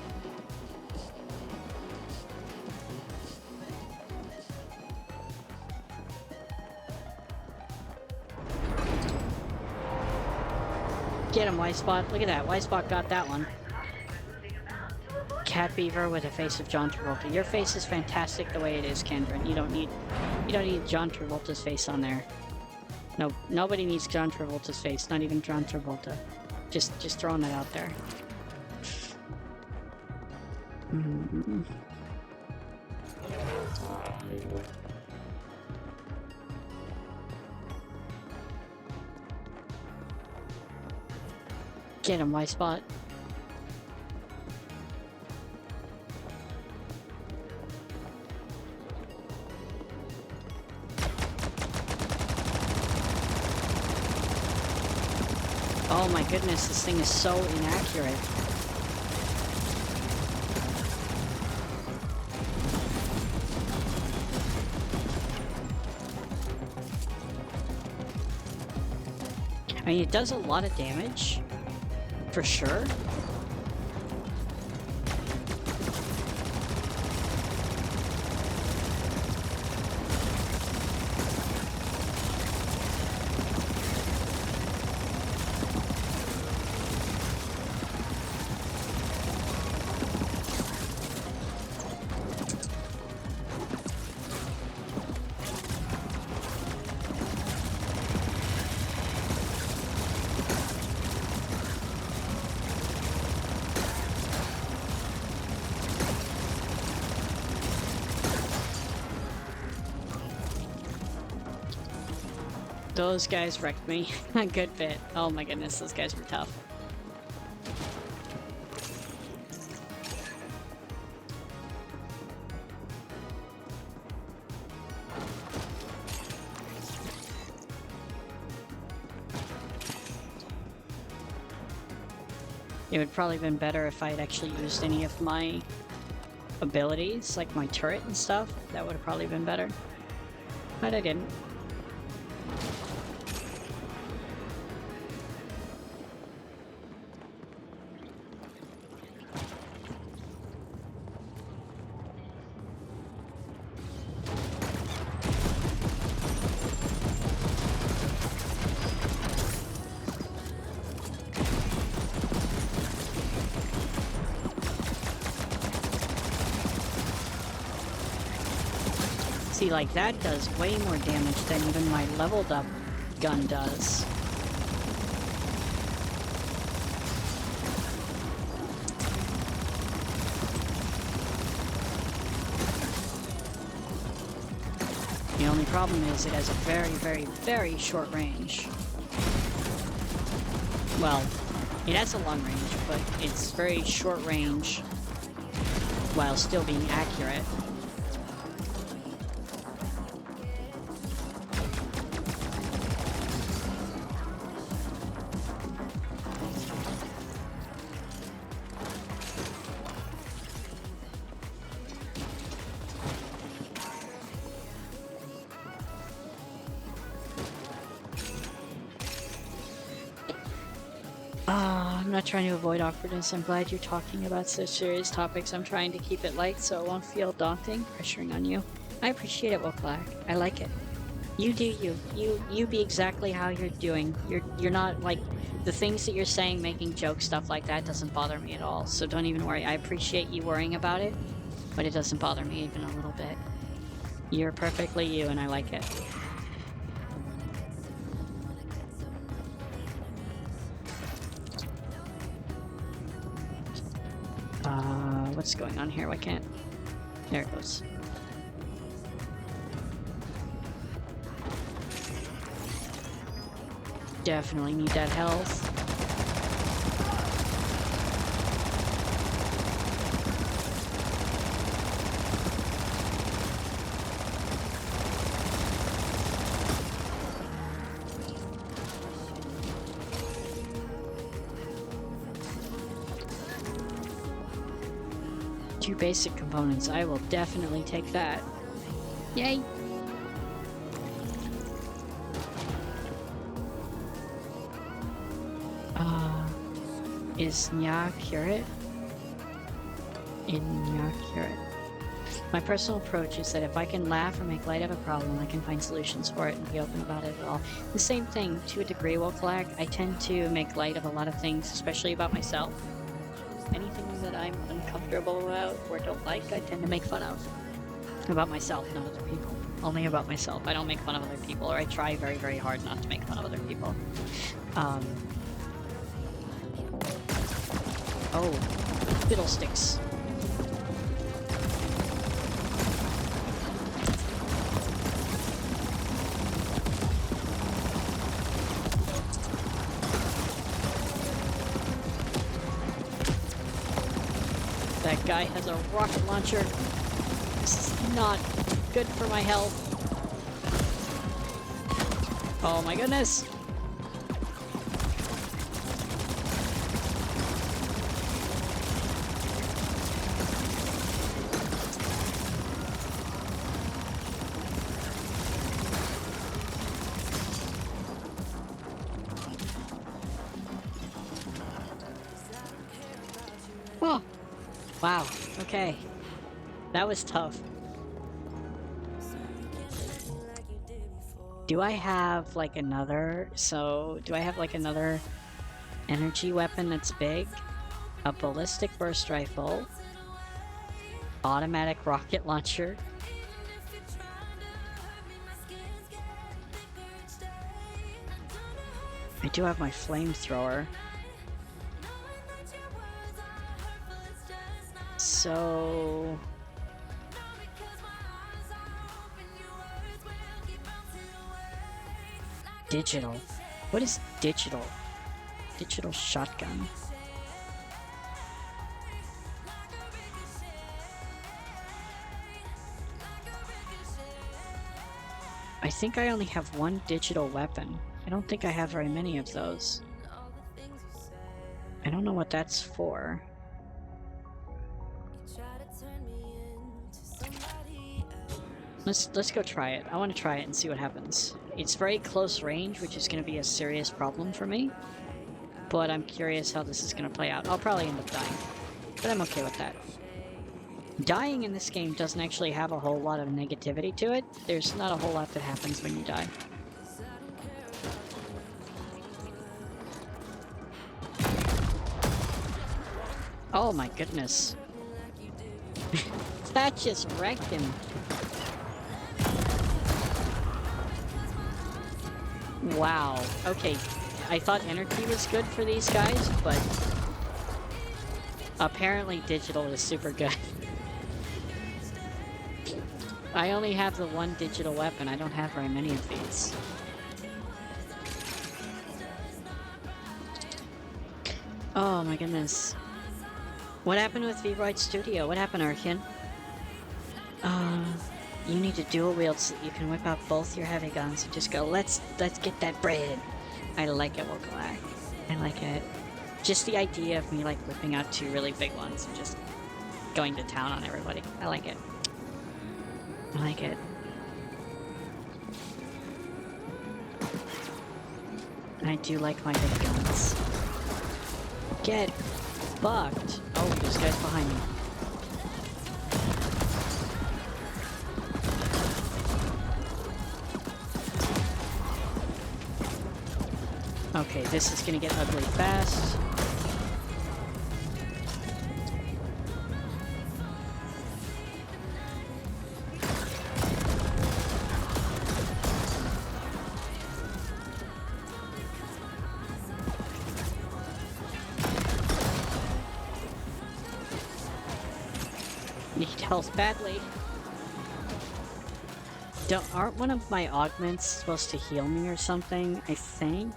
Speaker 1: Get him, White Spot. Look at that. White Spot got that one. Cat Beaver with a face of John Travolta. Your face is fantastic the way it is, Kendron. You don't need John Travolta's face on there. No, nobody needs John Travolta's face. Not even John Travolta. Just throwing that out there. Get him, White Spot. Oh my goodness, this thing is so inaccurate. I mean, it does a lot of damage, for sure. Those guys wrecked me a good bit. Oh my goodness, those guys were tough. It would probably been better if I had actually used any of my abilities, like my turret and stuff. That would have probably been better. But I didn't. See, like, that does way more damage than even my leveled up gun does. The only problem is it has a very, very, very short range. Well, it has a long range, but it's very short range while still being accurate. I'm not trying to avoid awkwardness. I'm glad you're talking about such serious topics. I'm trying to keep it light so it won't feel daunting, pressuring on you. I appreciate it, Woklak. I like it. You do you. You be exactly how you're doing. You're not like the things that you're saying, making jokes, stuff like that doesn't bother me at all. So don't even worry. I appreciate you worrying about it, but it doesn't bother me even a little bit. You're perfectly you, and I like it. What's going on here? Why can't... There it goes. Definitely need that health. 2 basic components. I will definitely take that. Yay! Is inaccurate? Inaccurate. My personal approach is that if I can laugh or make light of a problem, I can find solutions for it and be open about it at all. The same thing, to a degree, Wolf Flag. I tend to make light of a lot of things, especially about myself. Anything that I'm uncomfortable about or don't like, I tend to make fun of. About myself, not other people. Only about myself. I don't make fun of other people, or I try very, very hard not to make fun of other people. Oh, fiddlesticks. That guy has a rocket launcher. This is not good for my health. Oh my goodness! Oh! Wow, okay. That was tough. Do I have like another? So, do I have like another energy weapon that's big? A ballistic burst rifle, automatic rocket launcher. I do have my flamethrower. So... digital. What is digital? Digital shotgun. I think I only have one digital weapon. I don't think I have very many of those. I don't know what that's for. Let's go try it. I want to try it and see what happens. It's very close range, which is going to be a serious problem for me. But I'm curious how this is going to play out. I'll probably end up dying, but I'm okay with that. Dying in this game doesn't actually have a whole lot of negativity to it. There's not a whole lot that happens when you die. Oh my goodness. That just wrecked him. Wow. Okay. I thought energy was good for these guys, but apparently digital is super good. I only have the one digital weapon. I don't have very many of these. Oh my goodness. What happened with V-Ride Studio? What happened, Arkin? You need to dual wield so that you can whip out both your heavy guns and just go, let's get that bread. I like it, Wokalak. I like it. Just the idea of me like whipping out 2 really big ones and just going to town on everybody. I like it. I like it. I do like my big guns. Get fucked. Oh, this guy's behind me. Okay, this is gonna get ugly fast. Need health badly. Aren't one of my augments supposed to heal me or something? I think?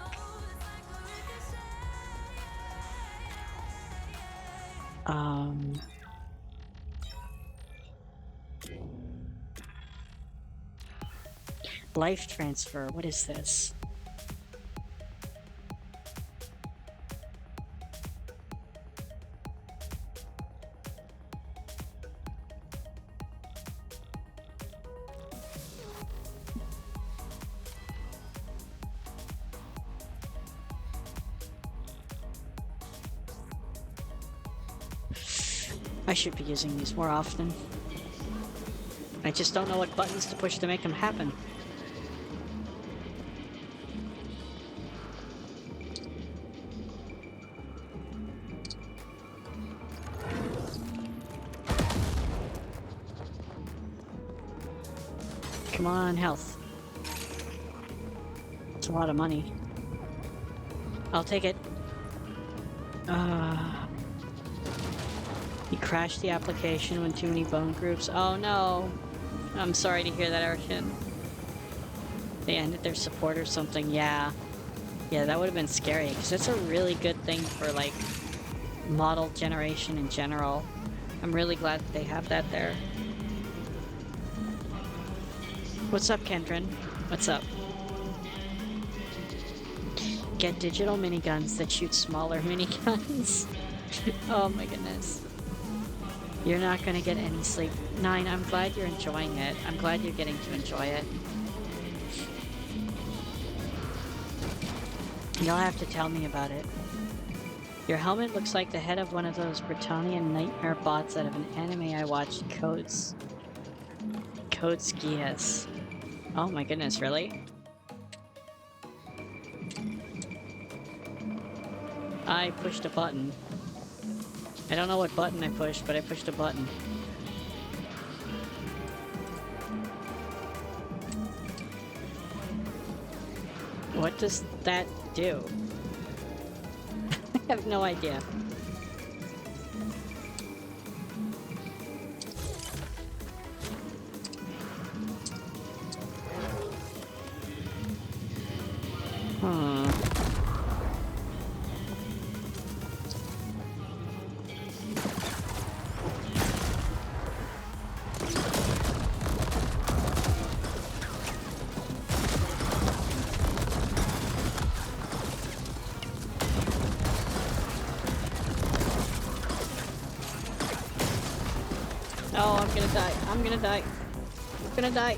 Speaker 1: Life transfer, what is this? I should be using these more often. I just don't know what buttons to push to make them happen. Come on, health. It's a lot of money. I'll take it. You crashed the application when too many bone groups. Oh no. I'm sorry to hear that, Arshin. They ended their support or something. Yeah. Yeah, that would have been scary, because it's a really good thing for, like, model generation in general. I'm really glad that they have that there. What's up, Kendrin? What's up? Get digital miniguns that shoot smaller miniguns. Oh my goodness. You're not gonna get any sleep. 9, I'm glad you're enjoying it. I'm glad you're getting to enjoy it. You'll have to tell me about it. Your helmet looks like the head of one of those Britannian nightmare bots out of an anime I watched, Codes Geass. Oh my goodness, really? I pushed a button. I don't know what button I pushed, but I pushed a button. What does that do? I have no idea. Oh, I'm gonna die. I'm gonna die. I'm gonna die.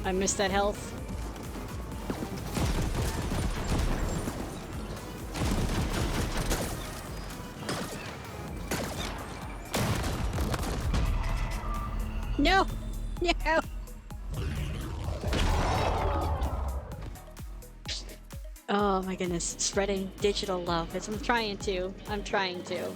Speaker 1: I missed that health. No! No! Oh my goodness. Spreading digital love. I'm trying to. I'm trying to.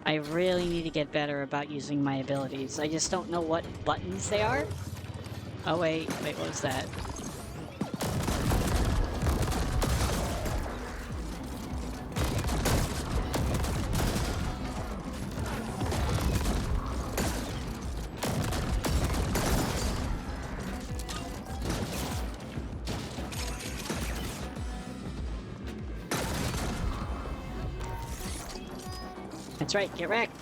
Speaker 1: I really need to get better about using my abilities. I just don't know what buttons they are. Oh wait, what was that? That's right, get wrecked.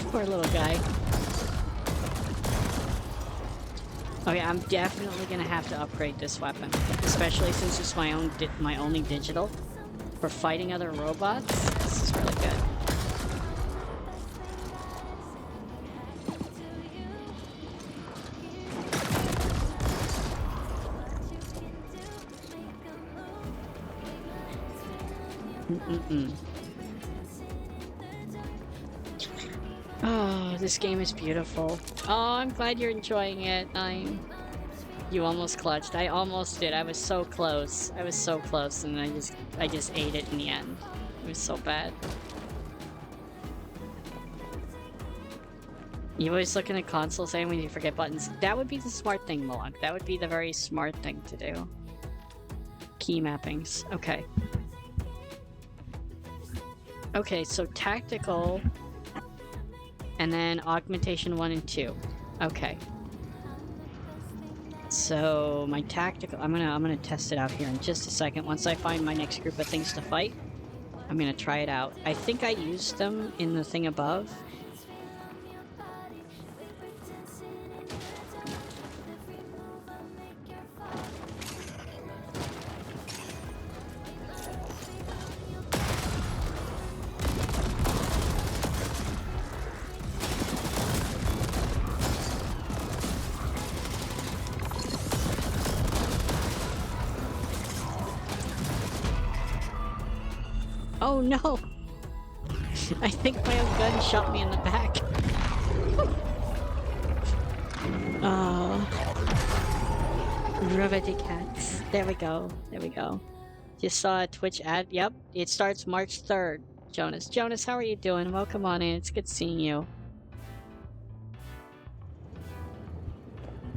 Speaker 1: Poor little guy. Okay, I'm definitely gonna have to upgrade this weapon, especially since it's my only digital. For fighting other robots, this is really good. Oh, this game is beautiful. Oh, I'm glad you're enjoying it. You almost clutched. I almost did. I was so close. I was so close, and I just ate it in the end. It was so bad. You always look in the console saying when you forget buttons. That would be the smart thing, Malak. That would be the very smart thing to do. Key mappings. Okay. Okay, so tactical, and then augmentation 1 and 2. Okay. So my tactical, I'm gonna test it out here in just a second. Once I find my next group of things to fight, I'm gonna try it out. I think I used them in the thing above. Oh no! I think my own gun shot me in the back. Riveting cats. There we go. There we go. Just saw a Twitch ad. Yep, it starts March 3rd. Jonas. Jonas, how are you doing? Welcome on in. It's good seeing you.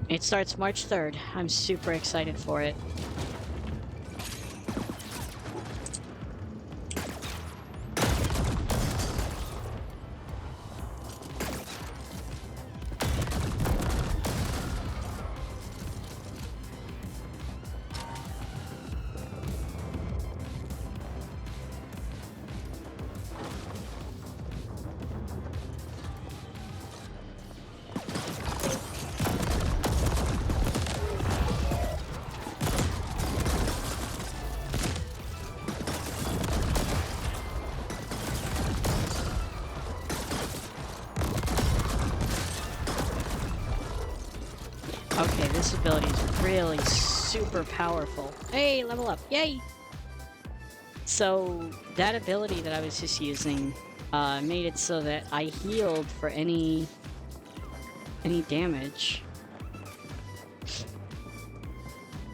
Speaker 1: It starts March 3rd. I'm super excited for it. Okay, this ability is really super powerful. Hey, level up. Yay! So, that ability that I was just using made it so that I healed for any damage.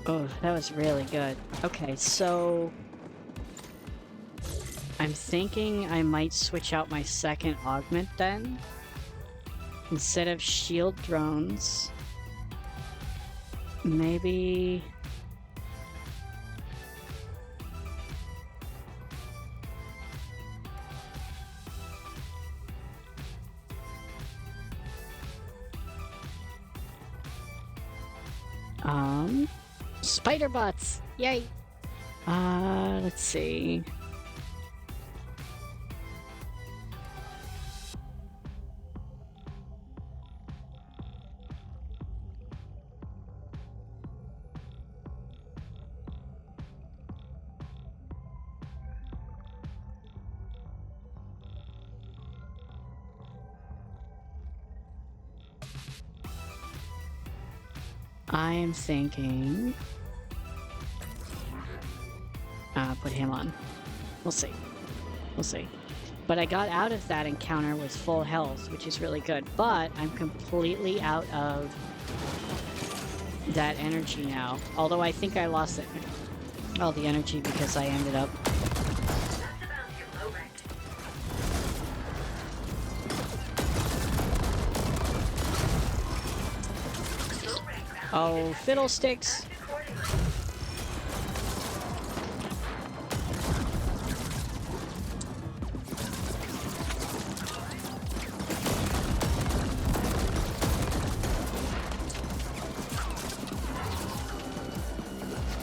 Speaker 1: Oh, that was really good. Okay, so I'm thinking I might switch out my second augment then. Instead of shield drones, maybe... spider bots! Yay! Let's see. I am thinking... put him on. We'll see. We'll see. But I got out of that encounter with full health, which is really good. But I'm completely out of that energy now. Although I think I lost it, all the energy because I ended up... Oh, fiddlesticks!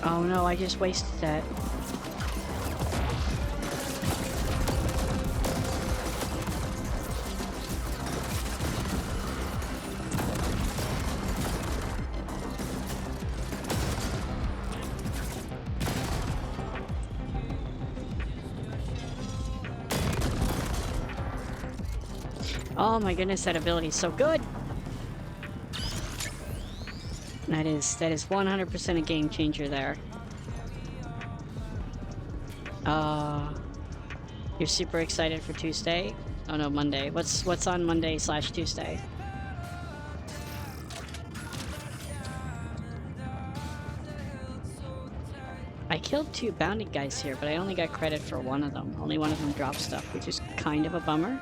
Speaker 1: Oh no, I just wasted that. Oh my goodness, that ability is so good! That is 100% a game changer there. You're super excited for Tuesday? Oh no, Monday. What's on Monday/Tuesday? I killed 2 bounty guys here, but I only got credit for one of them. Only one of them dropped stuff, which is kind of a bummer.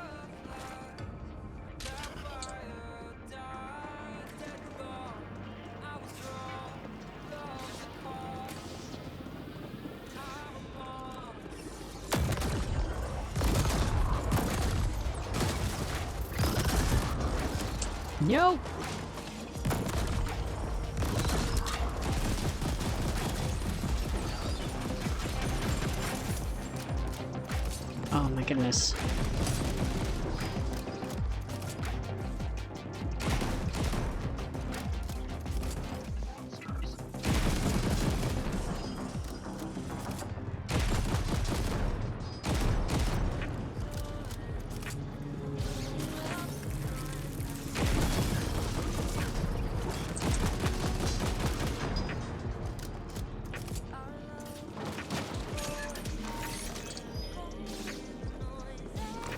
Speaker 1: No! Oh my goodness.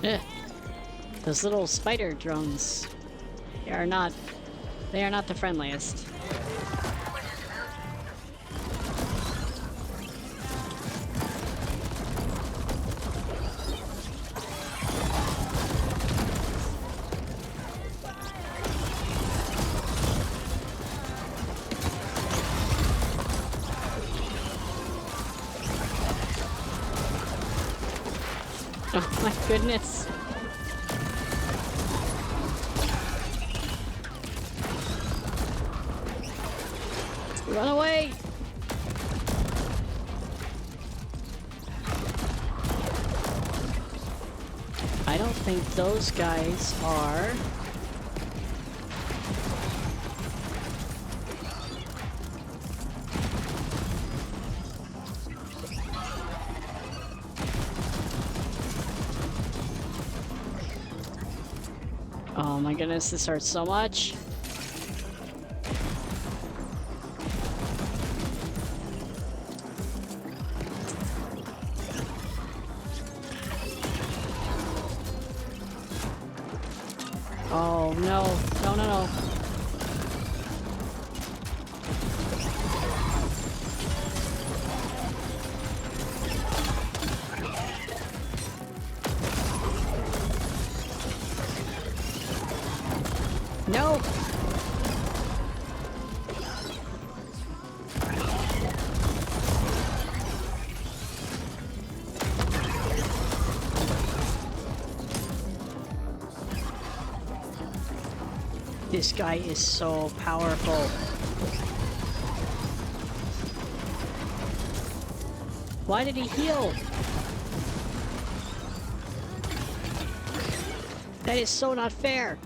Speaker 1: Ugh. Those little spider drones. They are not the friendliest. Oh my goodness. Run away! I don't think those guys are... Oh my goodness, this hurts so much. Oh no, no, no, no. No! This guy is so powerful. Why did he heal? That is so not fair.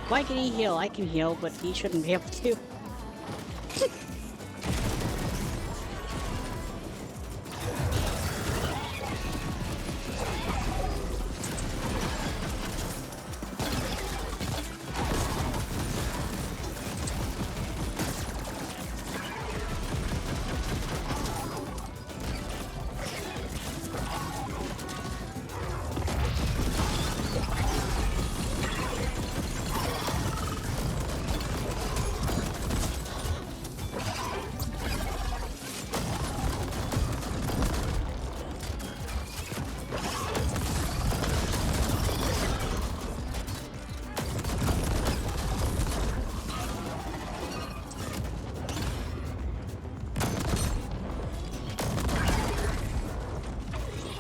Speaker 1: Why can he heal? I can heal, but he shouldn't be able to.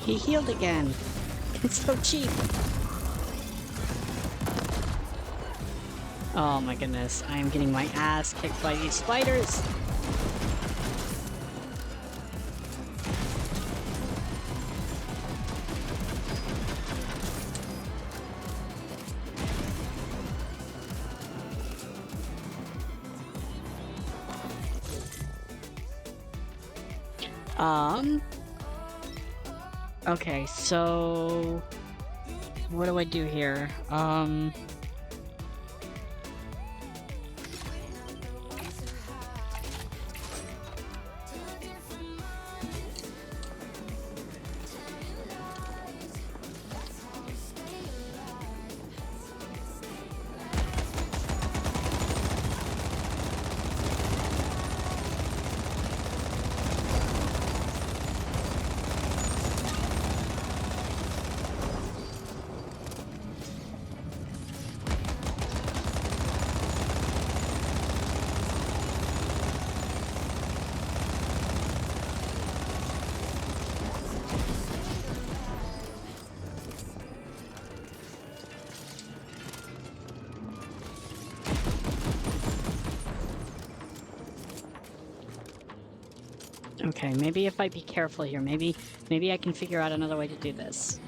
Speaker 1: He healed again. It's so cheap. Oh my goodness, I am getting my ass kicked by these spiders. Okay, so what do I do here? Okay, maybe if I be careful here, maybe I can figure out another way to do this.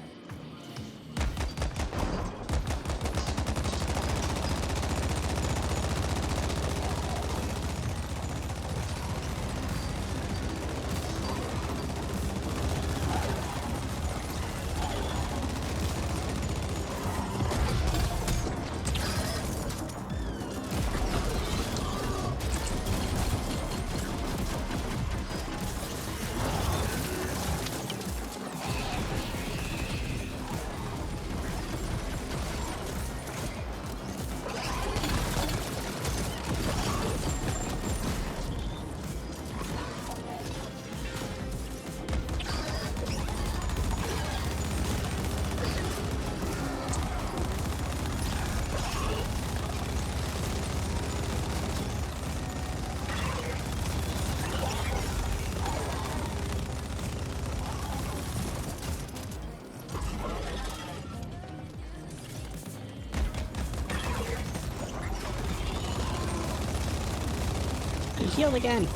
Speaker 15: He healed again.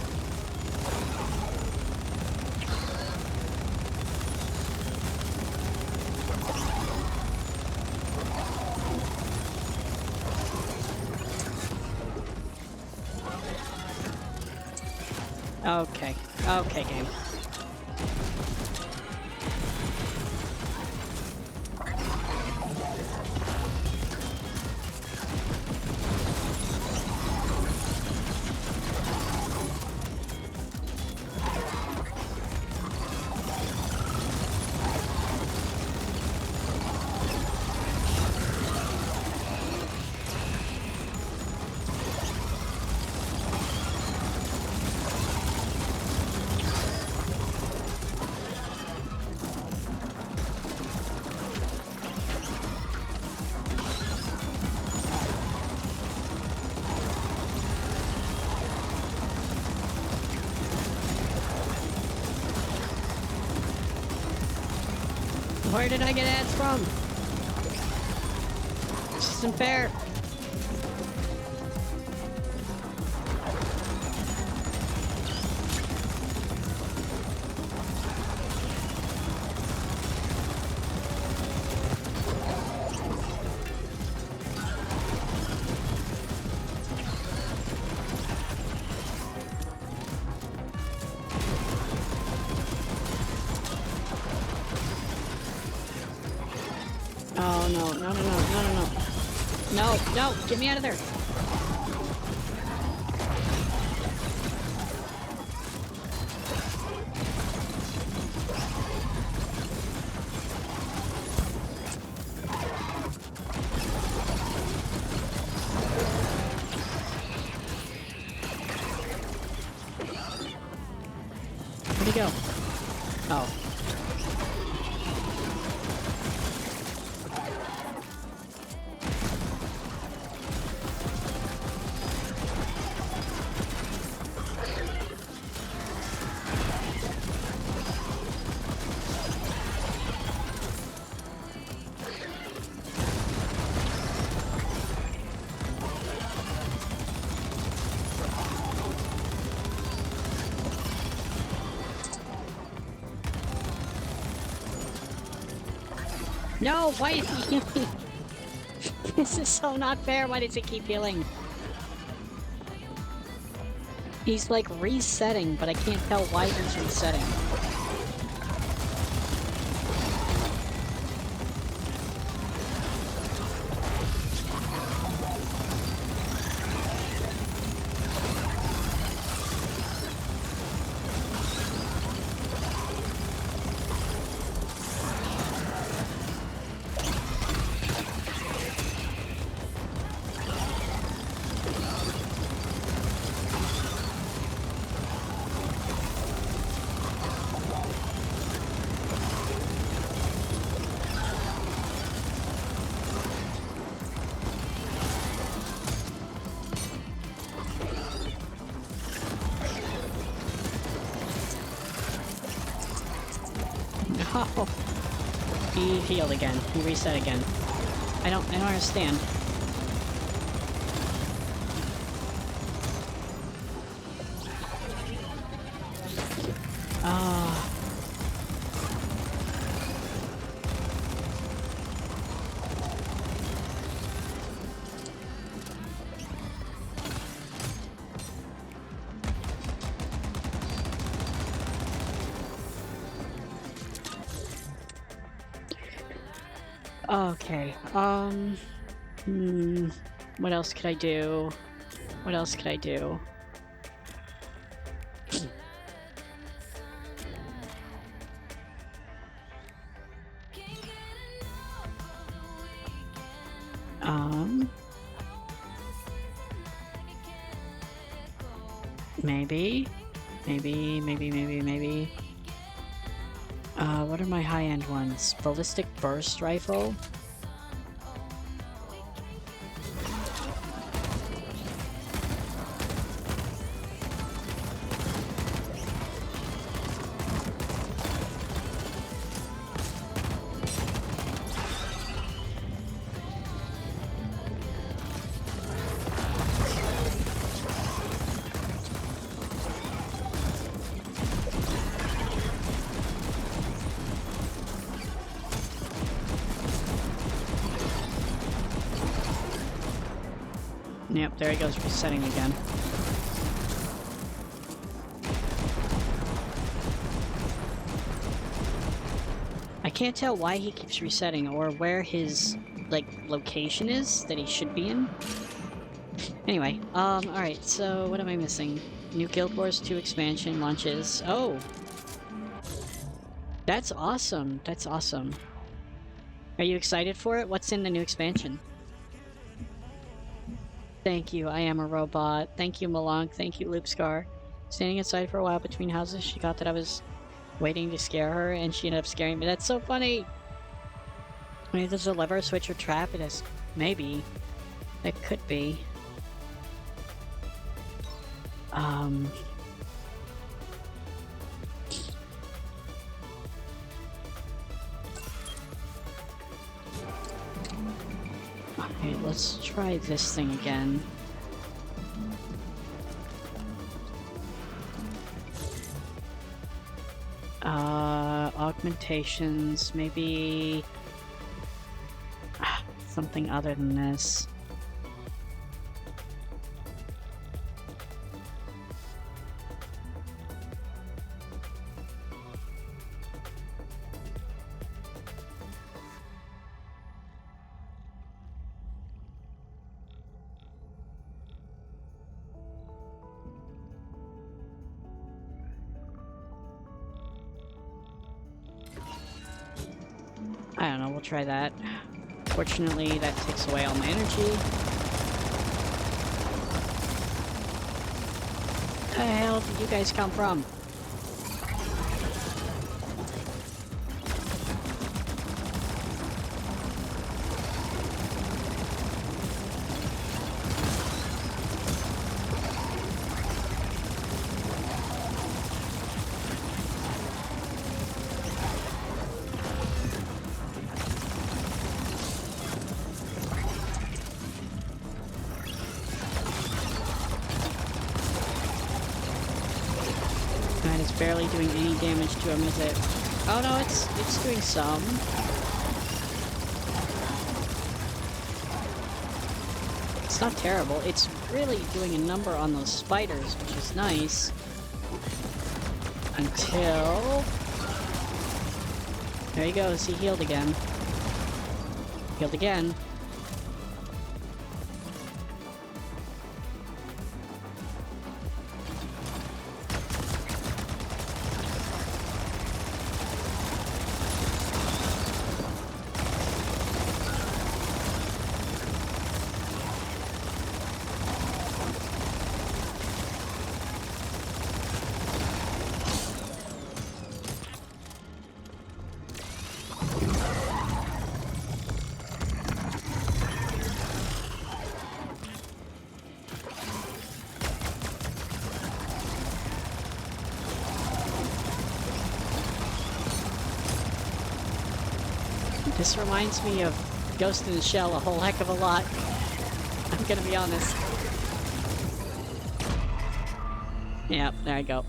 Speaker 15: Okay. Okay, game. Where did I get ads from? This isn't fair. Oh no, no, no, no, no, no, no. No, no, get me out of there. Where'd he go? Oh. No, why is he healing? This is so not fair. Why does he keep healing? He's like resetting, but I can't tell why he's resetting. No. He healed again. He reset again. I don't understand. Ah. Okay, what else could I do? What else could I do? Maybe. What are my high-end ones? Ballistic burst rifle? Yep, there he goes, resetting again. I can't tell why he keeps resetting or where his, like, location is that he should be in. Anyway, alright, so what am I missing? New Guild Wars 2 expansion launches. Oh! That's awesome. That's awesome. Are you excited for it? What's in the new expansion? Thank you, I am a robot. Thank you, Malonk. Thank you, Loopscar. Standing inside for a while between houses, she thought that I was waiting to scare her, and she ended up scaring me. That's so funny! I mean, there's a lever, switch, or trap. It is. Maybe. It could be. Okay, let's try this thing again. Augmentations, maybe something other than this. I don't know, we'll try that. Fortunately, that takes away all my energy. Where the hell did you guys come from? It's barely doing any damage to him, is it? Oh no, it's doing some. It's not terrible. It's really doing a number on those spiders, which is nice. Until... There he goes, he healed again. Healed again. This reminds me of Ghost in the Shell a whole heck of a lot. I'm gonna be honest. Yep, there I go.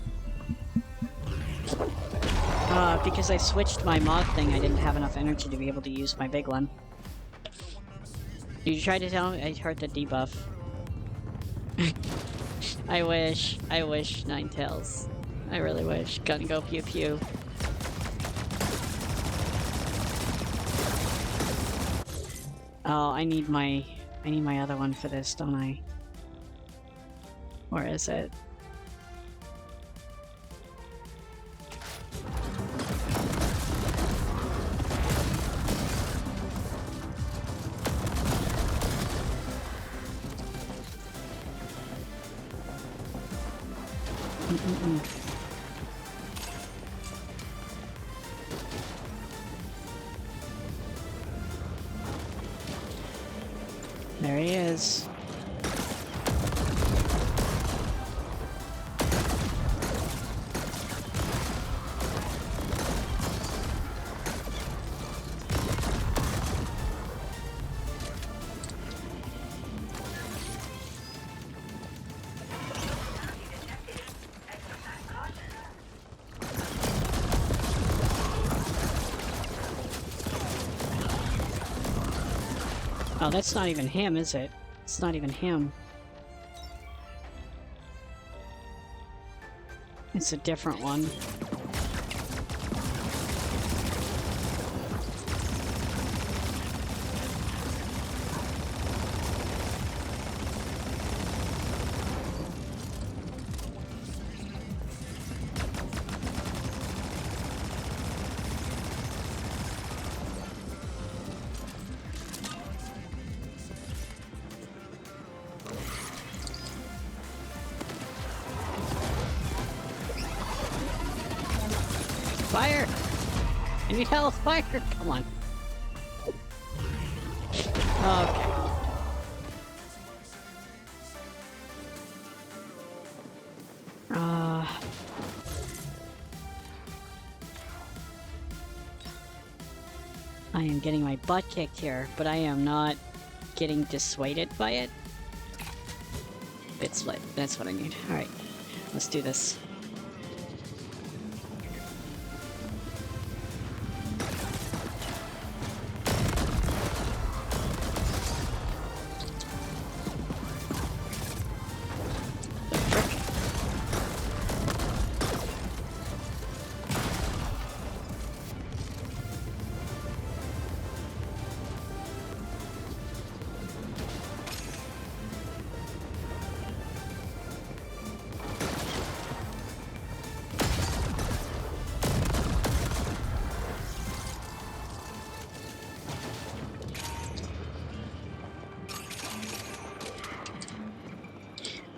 Speaker 15: Because I switched my mod thing, I didn't have enough energy to be able to use my big one. You tried to tell me? I heard the debuff. I wish, Ninetales. I really wish. Gonna go pew pew. Oh, I need my other one for this, don't I? Where is it? There he is. Oh, that's not even him, is it? It's not even him. It's a different one. Fire! I need help! Fire! Come on. Okay. I am getting my butt kicked here, but I am not getting dissuaded by it. Bit split. That's what I need. Alright. Let's do this.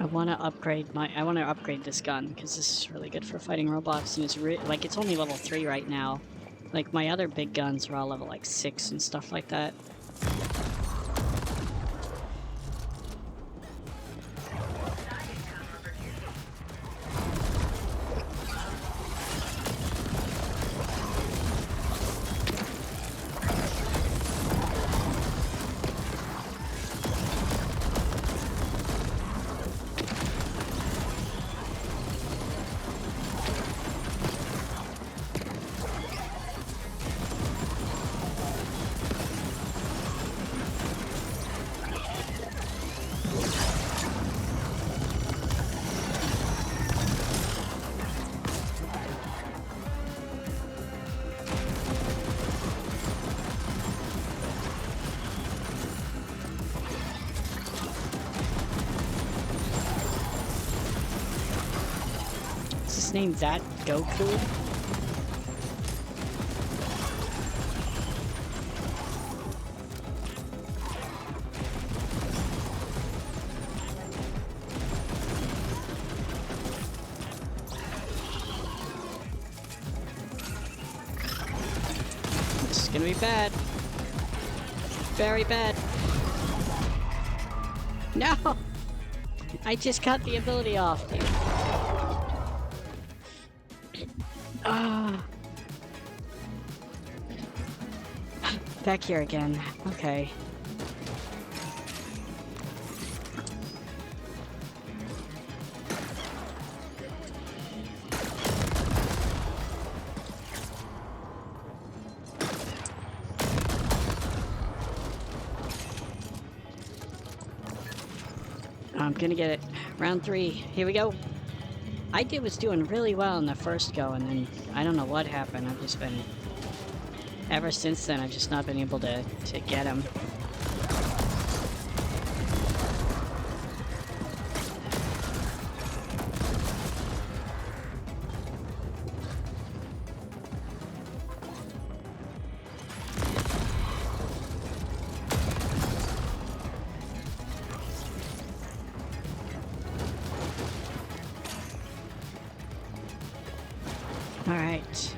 Speaker 15: I want to upgrade this gun because this is really good for fighting robots, and it's like it's only level 3 right now. Like my other big guns are all level like 6 and stuff like that. Name that Goku? This is gonna be bad. Very bad. No! I just cut the ability off, dude. Back here again. Okay. I'm gonna get it. Round 3. Here we go. I was doing really well in the first go, and then I don't know what happened. I've just been... Ever since then, I've just not been able to get him. All right.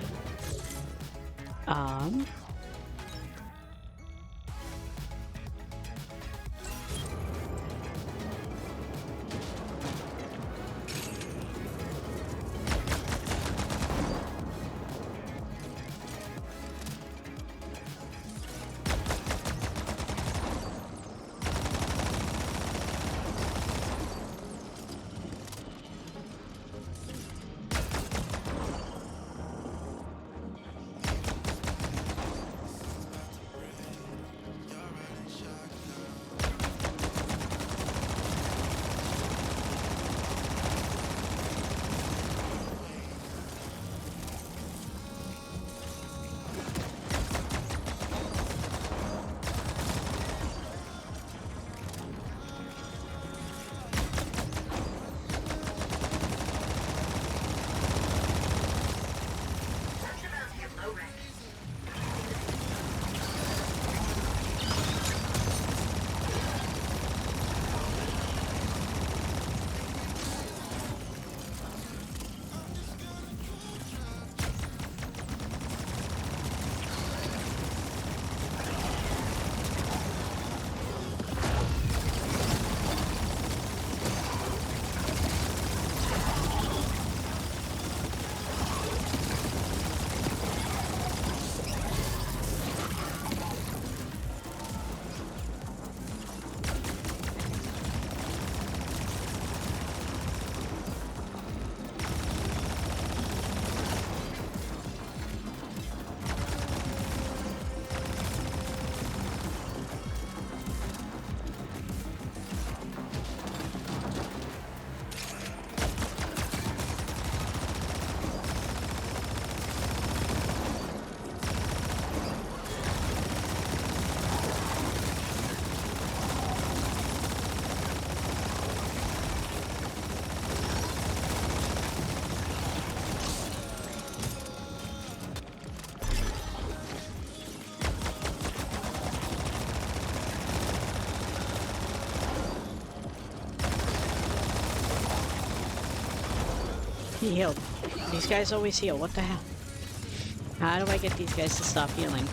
Speaker 15: He healed. These guys always heal. What the hell? How do I get these guys to stop healing?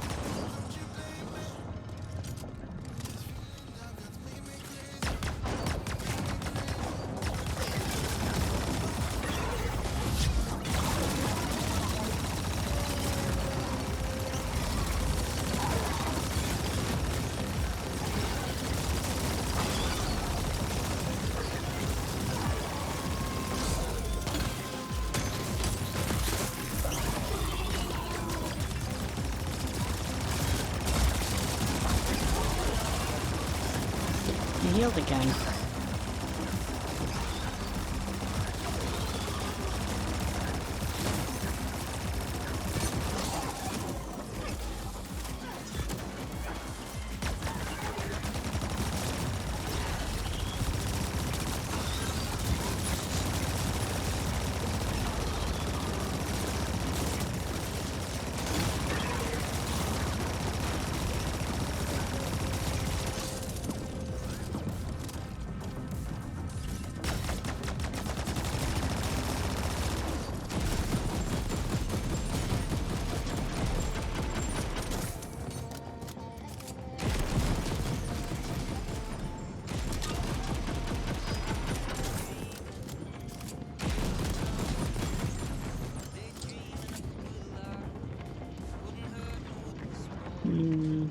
Speaker 15: He healed again. Hmm.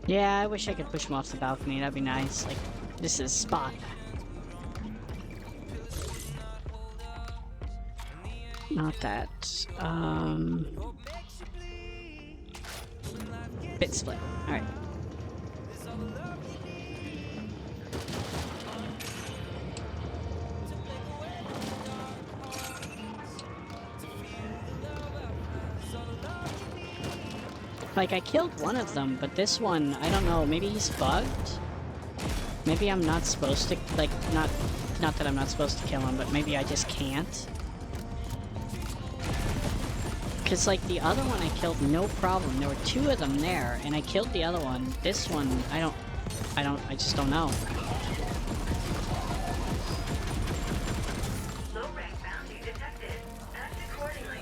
Speaker 15: Yeah, I wish I could push him off the balcony. That'd be nice. Like, this is spot. Not that. Bit split. Alright. Like, I killed one of them, but this one, I don't know, maybe he's bugged? Maybe I'm not supposed to, like, not that I'm not supposed to kill him, but maybe I just can't. Because, like, the other one I killed no problem. There were two of them there, and I killed the other one. This one, I just don't know.
Speaker 8: Low rank bounty detected. Act accordingly.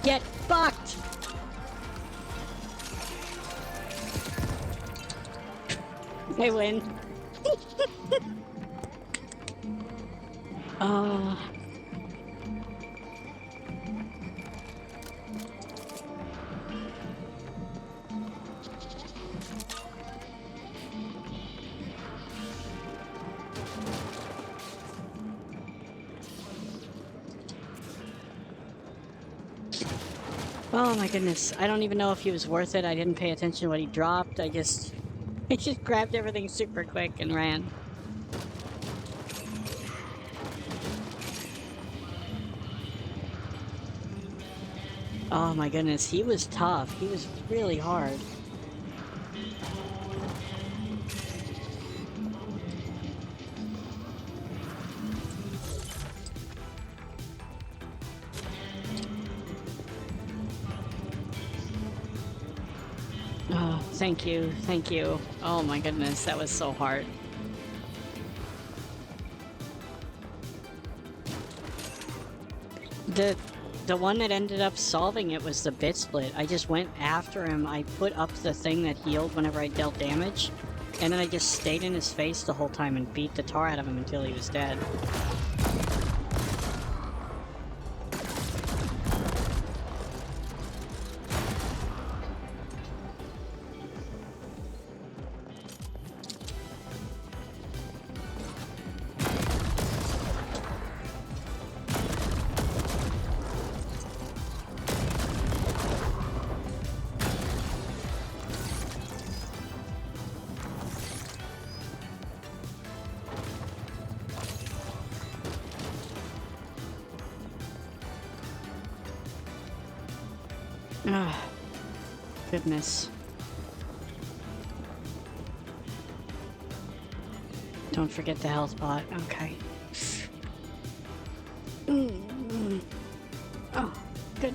Speaker 15: Get fucked! I win. Oh my goodness. I don't even know if he was worth it. I didn't pay attention to what he dropped. I just grabbed everything super quick and ran. Oh my goodness, he was tough. He was really hard. Oh, thank you, thank you. Oh my goodness, that was so hard. The the one that ended up solving it was the bit split. I just went after him. I put up the thing that healed whenever I dealt damage, and then I just stayed in his face the whole time and beat the tar out of him until he was dead. Ah, goodness. Don't forget the health pot. Okay. Oh, good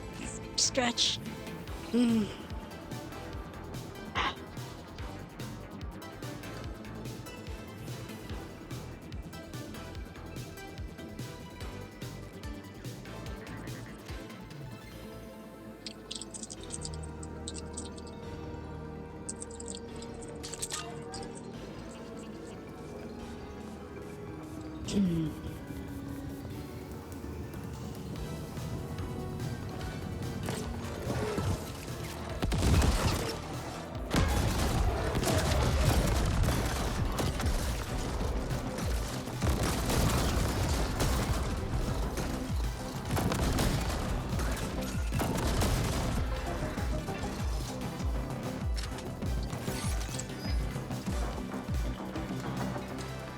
Speaker 15: stretch.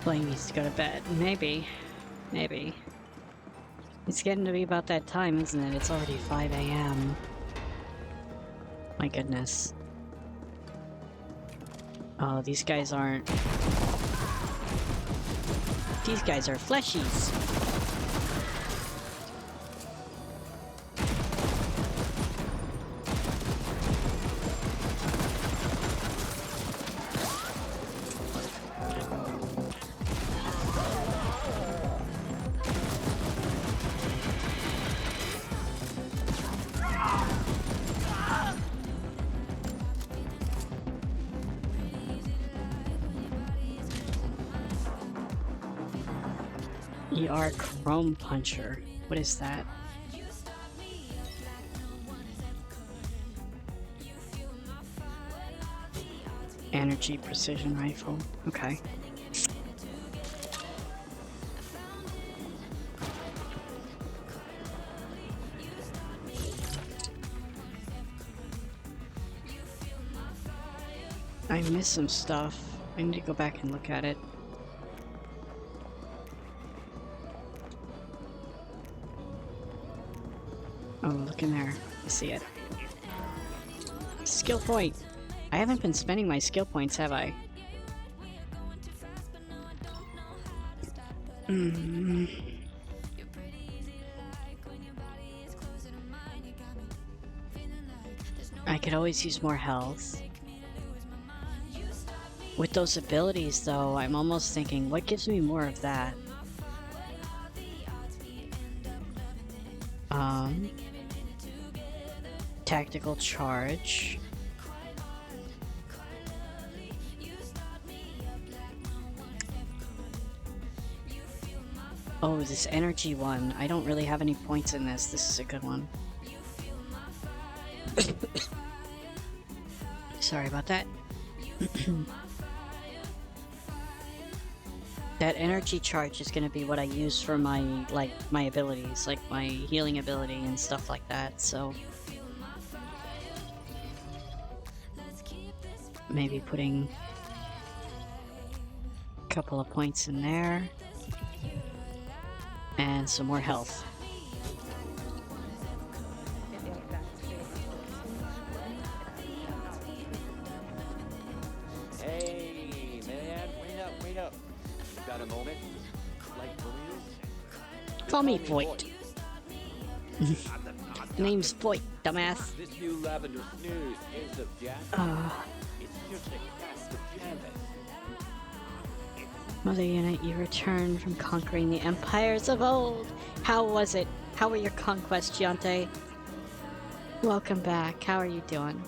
Speaker 15: Blaine needs to go to bed. Maybe. Maybe. It's getting to be about that time, isn't it? It's already 5 a.m. My goodness. Oh, these guys aren't... These guys are fleshies. ER Chrome Puncher. What is that? Energy Precision Rifle. Okay. I missed some stuff. I need to go back and look at it. Oh, look in there. I see it. Skill point! I haven't been spending my skill points, have I? I could always use more health. With those abilities, though, I'm almost thinking, what gives me more of that? Tactical charge. Oh, this energy one. I don't really have any points in this. This is a good one. Sorry about that. That energy charge is going to be what I use for my, my abilities, like my healing ability and stuff like that, so... Maybe putting a couple of points in there. And some more health.
Speaker 10: got a moment? Like Louise?
Speaker 15: Call me Voight. Name's Voight, dumbass.
Speaker 10: This new lavender snooze is of Jack. It's just a cast of canvas.
Speaker 15: Mother Unit, you returned from conquering the empires of old. How was it? How were your conquests, Giante? Welcome back. How are you doing?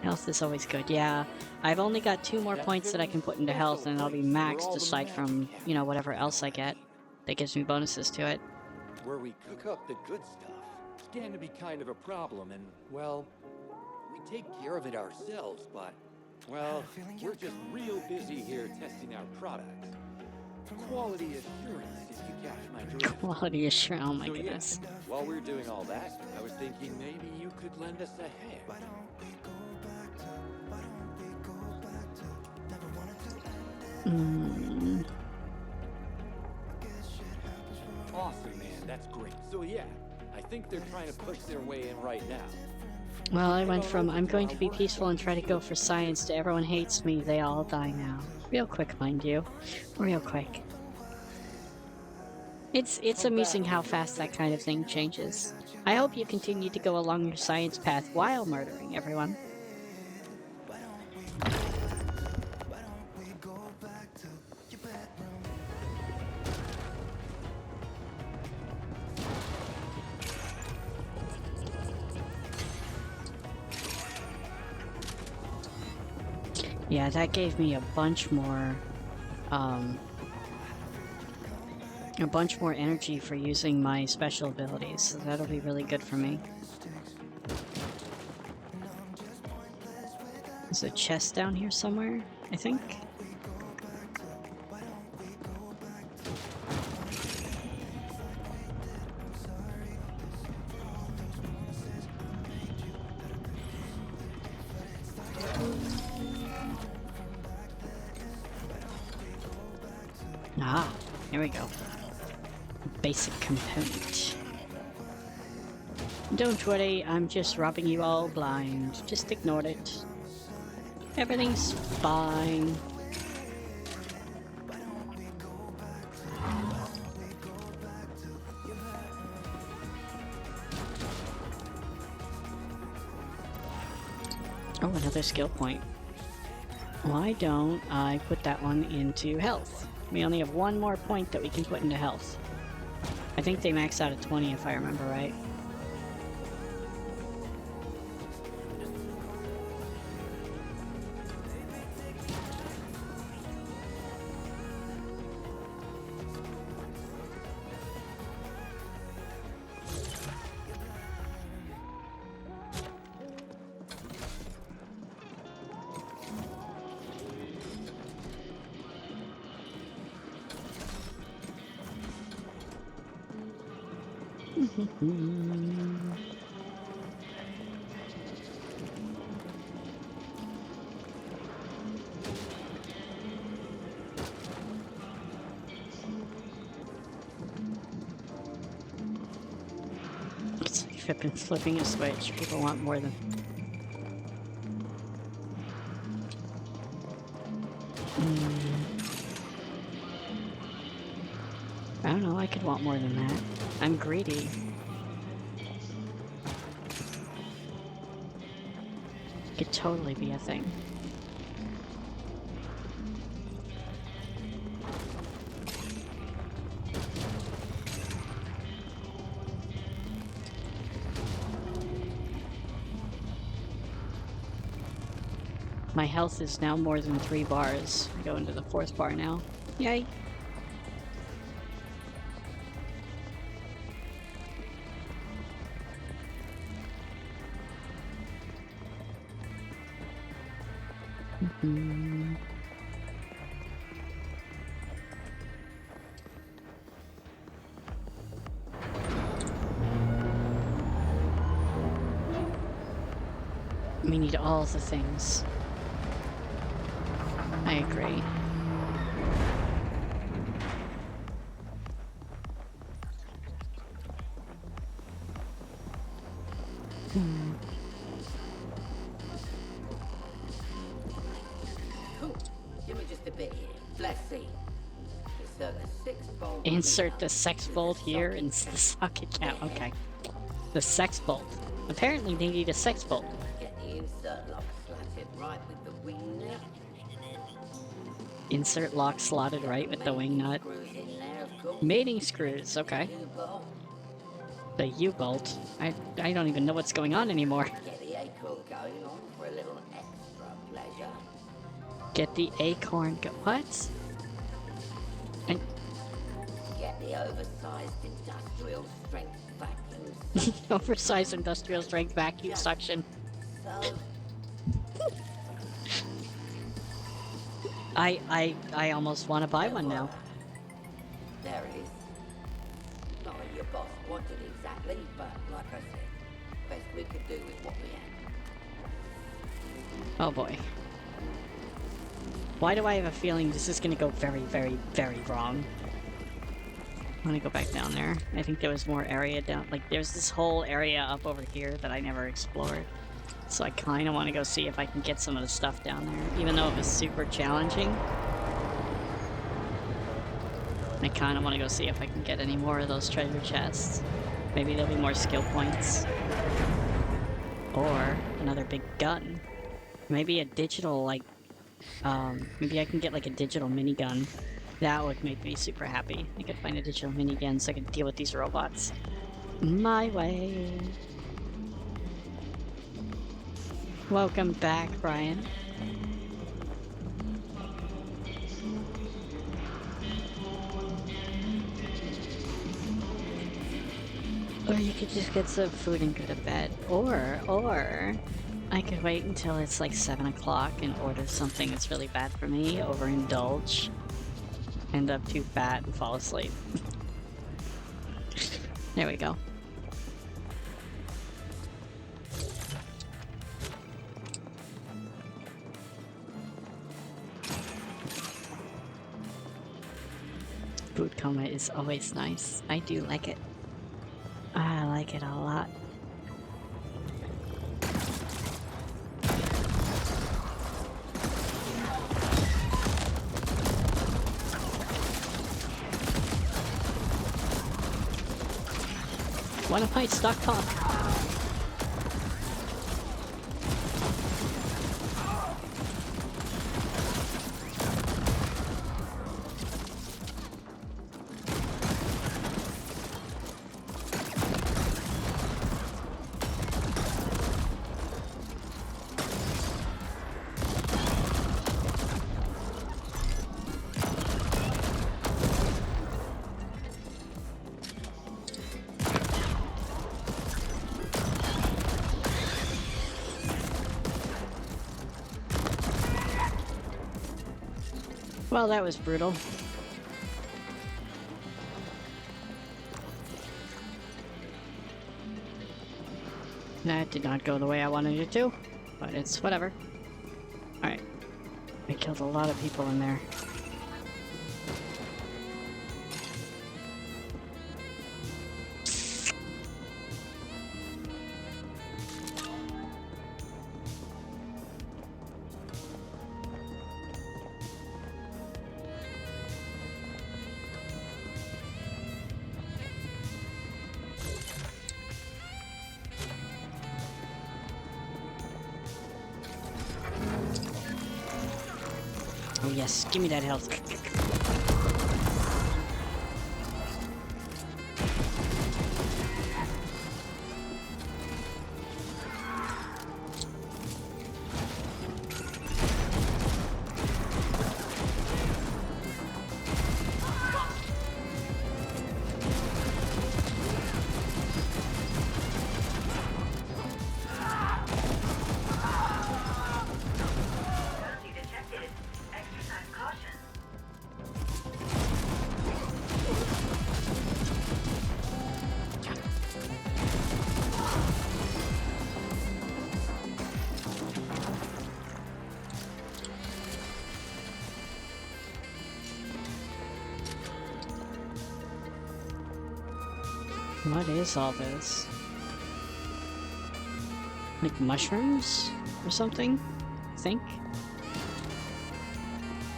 Speaker 15: Health is always good. Yeah, I've only got 2 more points that I can put into health, and I'll be maxed aside from, you know, whatever else I get that gives me bonuses to it.
Speaker 10: Where we cook up the good stuff. It's getting to be kind of a problem, and, well, we take care of it ourselves, but, well, we're just real busy here testing our products. Quality assurance, if you catch my drift.
Speaker 15: Quality assurance, oh my
Speaker 10: So,
Speaker 15: goodness.
Speaker 10: Yeah, while we're doing all that, I was thinking maybe you could lend us a hand. Awesome, man. That's great. So yeah, I think they're trying to push their way in right now.
Speaker 15: Well, I went from I'm going to be peaceful and try to go for science to everyone hates me, they all die now. Real quick, mind you. Real quick. It's amusing how fast that kind of thing changes. I hope you continue to go along your science path while murdering everyone. Yeah, that gave me a bunch more energy for using my special abilities, so that'll be really good for me. There's a chest down here somewhere, I think. Ah, here we go. Basic component. Don't worry, I'm just robbing you all blind. Just ignore it. Everything's fine. Oh, another skill point. Why don't I put that one into health? We only have 1 more point that we can put into health. I think they max out at 20 if I remember right. It's flipping a switch. People want more than... I don't know, I could want more than that. I'm greedy. Could totally be a thing. My health is now more than 3 bars. I go into the 4th bar now. Yay! We need all the things. I agree.
Speaker 16: Give me just a bit here. Let's see.
Speaker 15: Insert the sex bolt here and the socket now. Okay. The sex bolt. Apparently they need a sex bolt.
Speaker 16: Get the insert lock slotted right with the wing nut.
Speaker 15: Insert lock slotted right with the wing nut.
Speaker 16: Screws in there, of course.
Speaker 15: Mating screws, okay.
Speaker 16: U-bolt.
Speaker 15: The U-bolt. I don't even know what's going on anymore.
Speaker 16: Get the acorn going on for a little extra pleasure.
Speaker 15: Get the acorn go— what? And
Speaker 16: Get the oversized industrial strength vacuums.
Speaker 15: oversized industrial strength vacuum suction.
Speaker 16: So,
Speaker 15: I almost want to buy one now.
Speaker 16: there it is. Not what your boss wanted exactly, but like I said, best we could do with what we had.
Speaker 15: Oh boy. Why do I have a feeling this is gonna go very, very, very wrong? I'm gonna go back down there. I think there was more area down— like there's this whole area up over here that I never explored. So I kinda wanna go see if I can get some of the stuff down there, even though it was super challenging. I kinda wanna go see if I can get any more of those treasure chests. Maybe there'll be more skill points. Or another big gun. Maybe a digital, like, maybe I can get like a digital minigun. That would make me super happy. I could find a digital minigun so I could deal with these robots my way. Welcome back, Brian. Or you could just get some food and go to bed. Or I could wait until it's like 7 o'clock and order something that's really bad for me, overindulge, end up too fat and fall asleep. There we go. Food coma is always nice. I do like it. I like it a lot. What am I stuck on? Well, that was brutal. That did not go the way I wanted it to, but it's whatever. Alright. I killed a lot of people in there. Oh yes, give me that health. What is all this? Like mushrooms or something? I think.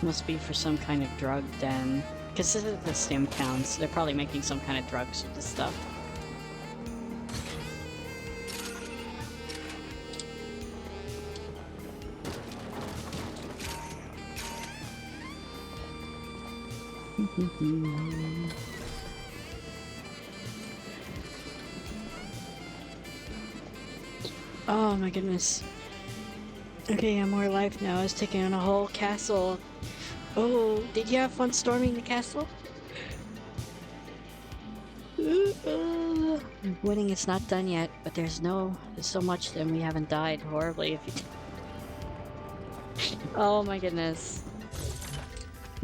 Speaker 15: Must be for some kind of drug den. Because this is the stim town, so they're probably making some kind of drugs with this stuff. Oh my goodness. Okay, I'm more alive now. I was taking on a whole castle. Oh, did you have fun storming the castle? Winning is not done yet, but there's so much that we haven't died horribly if you... Oh my goodness.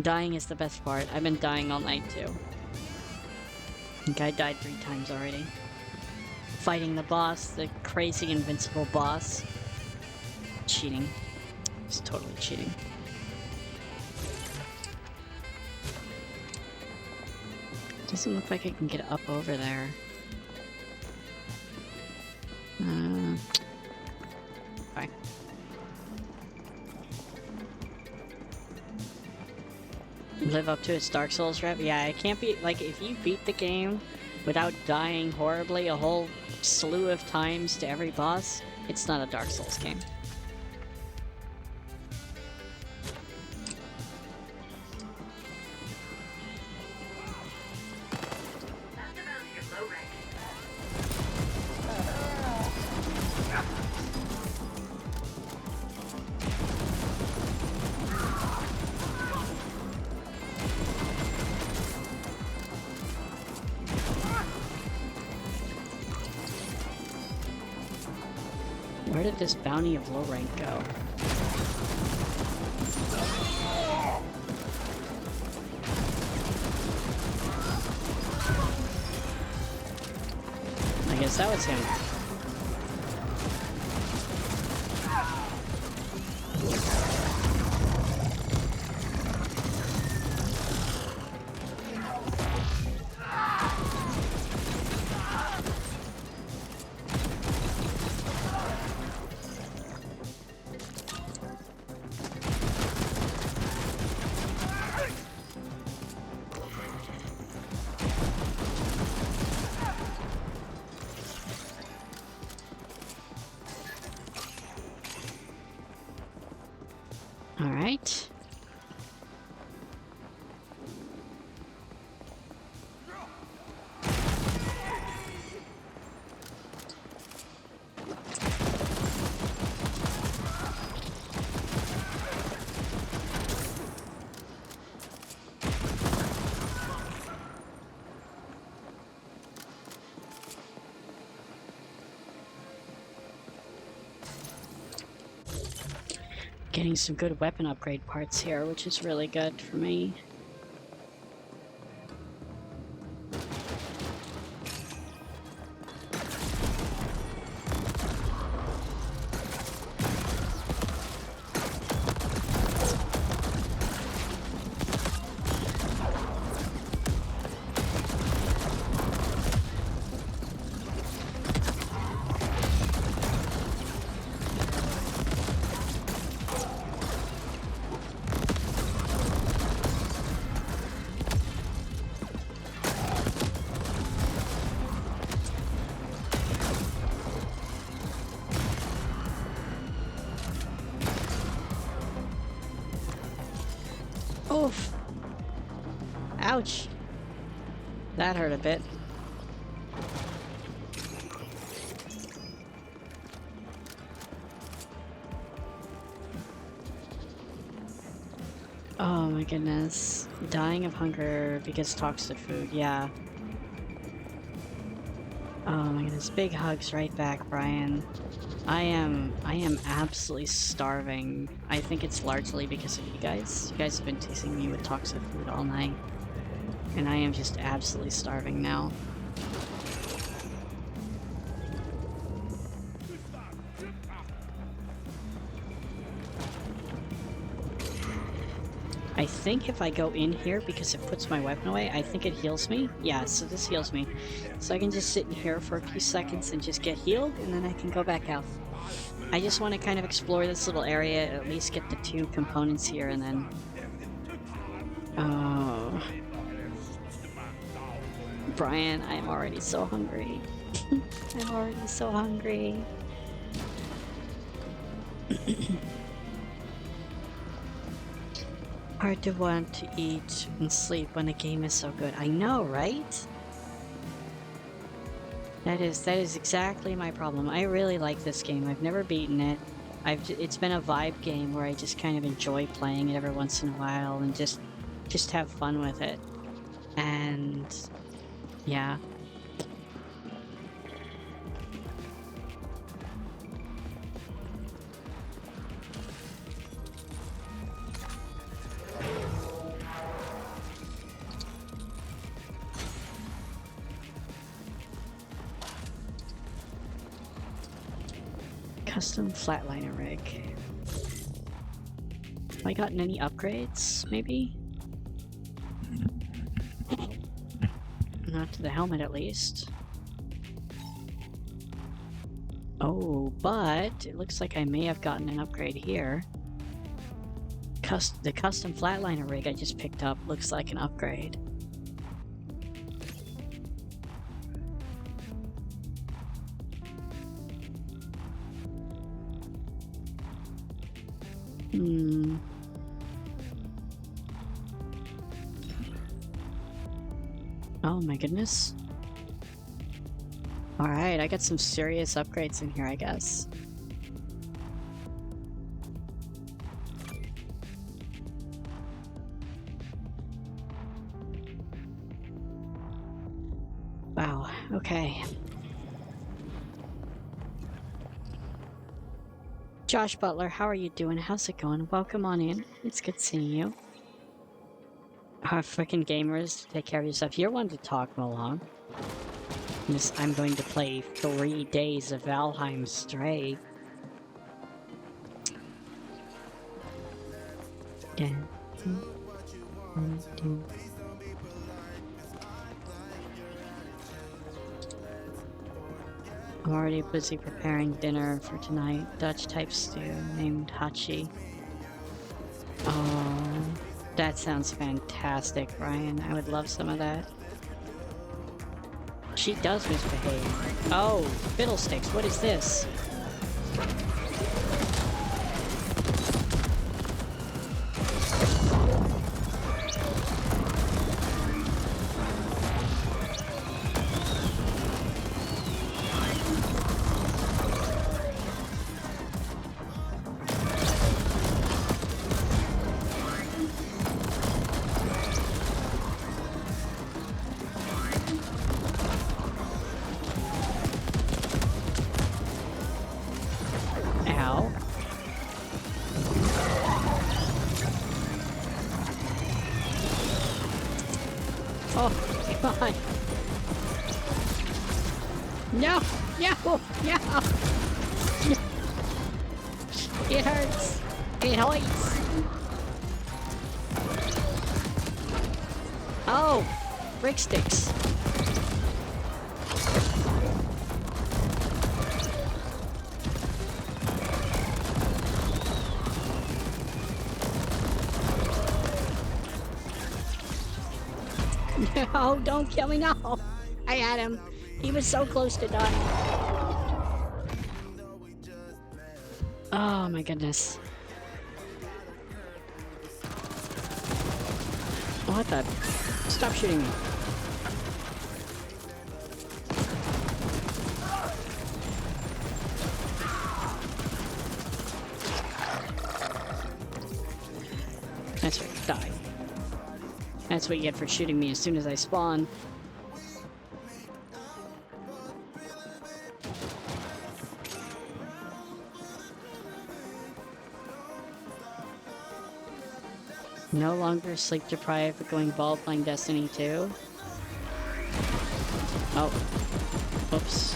Speaker 15: Dying is the best part. I've been dying all night too. I think I died 3 times already. Fighting the boss, the crazy invincible boss. Cheating. It's totally cheating. Doesn't look like I can get up over there. Okay. Live up to its Dark Souls rep? Yeah, I can't be like, if you beat the game without dying horribly a whole slew of times to every boss, it's not a Dark Souls game. Where did this bounty of low rank go? I guess that was him. All right. Getting some good weapon upgrade parts here, which is really good for me. Oof. Ouch. That hurt a bit. Oh my goodness. Dying of hunger because toxic food, yeah. Oh my goodness. Big hugs right back, Brian. I am absolutely starving. I think it's largely because of you guys. You guys have been teasing me with toxic food all night. And I am just absolutely starving now. I think if I go in here, because it puts my weapon away, I think it heals me. Yeah, so this heals me. So I can just sit in here for a few seconds and just get healed, and then I can go back out. I just want to kind of explore this little area, at least get the 2 components here, and then... Oh... Brian, I'm already so hungry. I'm already so hungry. Hard to want to eat and sleep when a game is so good. I know, right? That is exactly my problem. I really like this game. I've never beaten it. It's been a vibe game where I just kind of enjoy playing it every once in a while and just have fun with it. And yeah. Custom flatliner rig. Have I gotten any upgrades, maybe? Not to the helmet, at least. Oh, but it looks like I may have gotten an upgrade here. The custom flatliner rig I just picked up looks like an upgrade. Oh my goodness. Alright, I got some serious upgrades in here, I guess. Wow, okay. Josh Butler, how are you doing? How's it going? Welcome on in. It's good seeing you. Frickin' gamers, take care of yourself. You're one to talk, Malone. I'm going to play 3 days of Valheim straight. Yeah. I'm already busy preparing dinner for tonight. Dutch type stew named Hachi. Oh, that sounds fantastic, Brian. I would love some of that. She does misbehave. Oh, fiddlesticks, what is this? No! No! No! It hurts! It hurts! Oh! Brick sticks! No, don't kill me, no! I had him. He was so close to dying. Oh my goodness. What the? Stop shooting me. That's right, die. That's what you get for shooting me as soon as I spawn. No longer sleep deprived but going bald playing Destiny 2. Oh. Oops.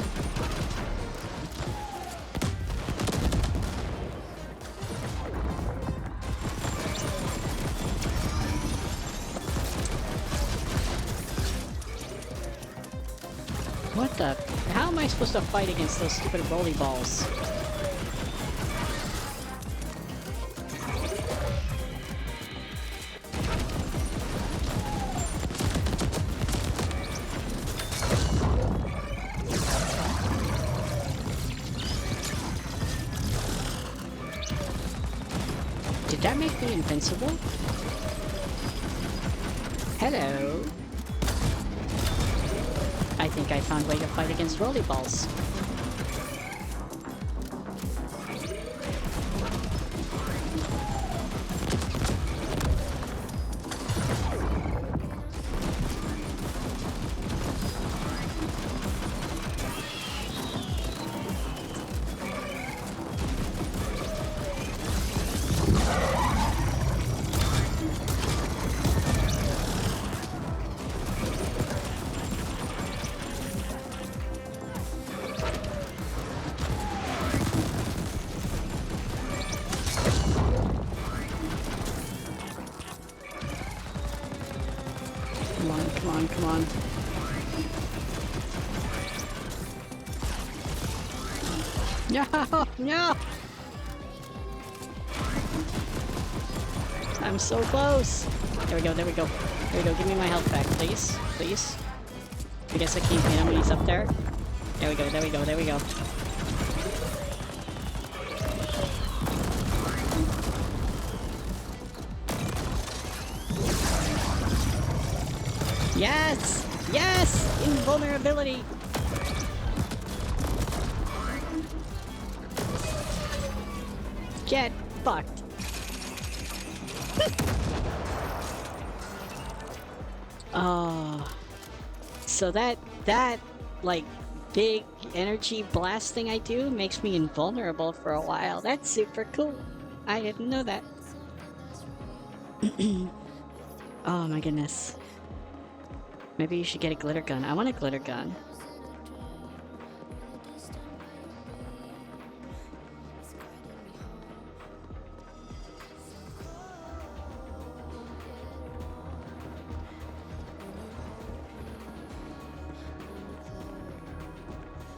Speaker 15: What the? How am I supposed to fight against those stupid rolly balls? make me invincible? Hello. I think I found a way to fight against rolly balls. Come on, come on, come on. No, no! I'm so close. There we go, there we go. There we go, give me my health back, please. Please. I guess I can't hit him when he's up there. There we go, there we go, there we go. Yes! Yes! Invulnerability! Get fucked. Oh. So that, like, big energy blast thing I do makes me invulnerable for a while. That's super cool. I didn't know that. Oh my goodness. Maybe you should get a glitter gun. I want a glitter gun.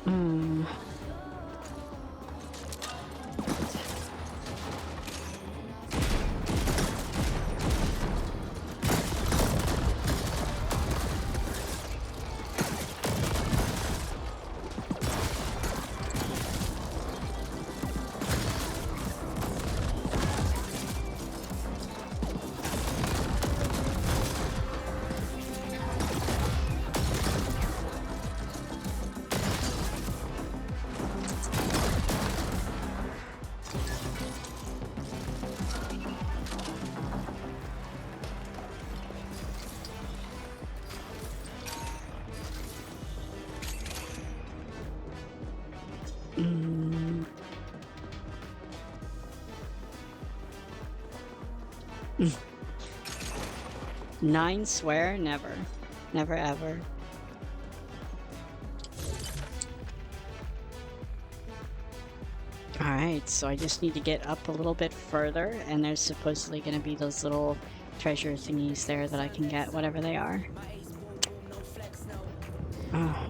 Speaker 15: Hmm. Mm. 9 swear? Never. Never ever. Alright, so I just need to get up a little bit further, and there's supposedly going to be those little treasure thingies there that I can get, whatever they are. Oh.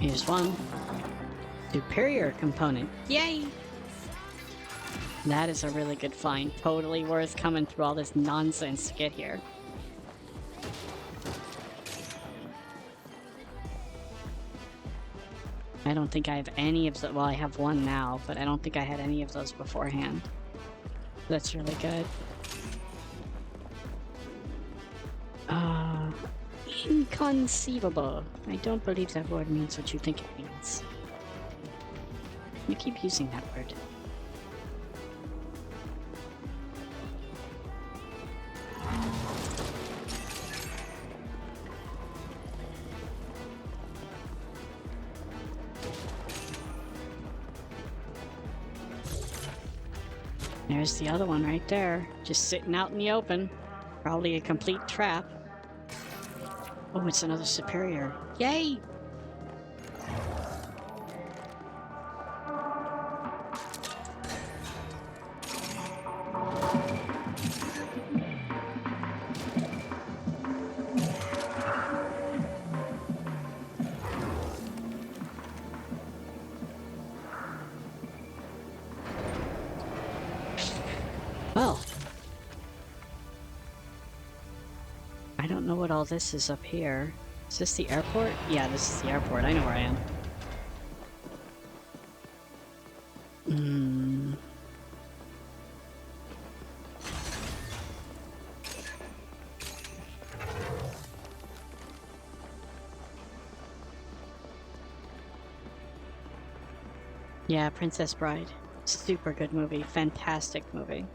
Speaker 15: Here's one. Superior component. Yay! That is a really good find. Totally worth coming through all this nonsense to get here. I don't think I have any of the— well, I have one now, but I don't think I had any of those beforehand. That's really good. Inconceivable. I don't believe that word means what you think it means. You keep using that word. There's the other one right there, just sitting out in the open. Probably a complete trap. Oh, it's another superior. Yay! don't know what all this is up here. Is this the airport? Yeah, this is the airport. I know where I am. Yeah, Princess Bride. Super good movie. Fantastic movie.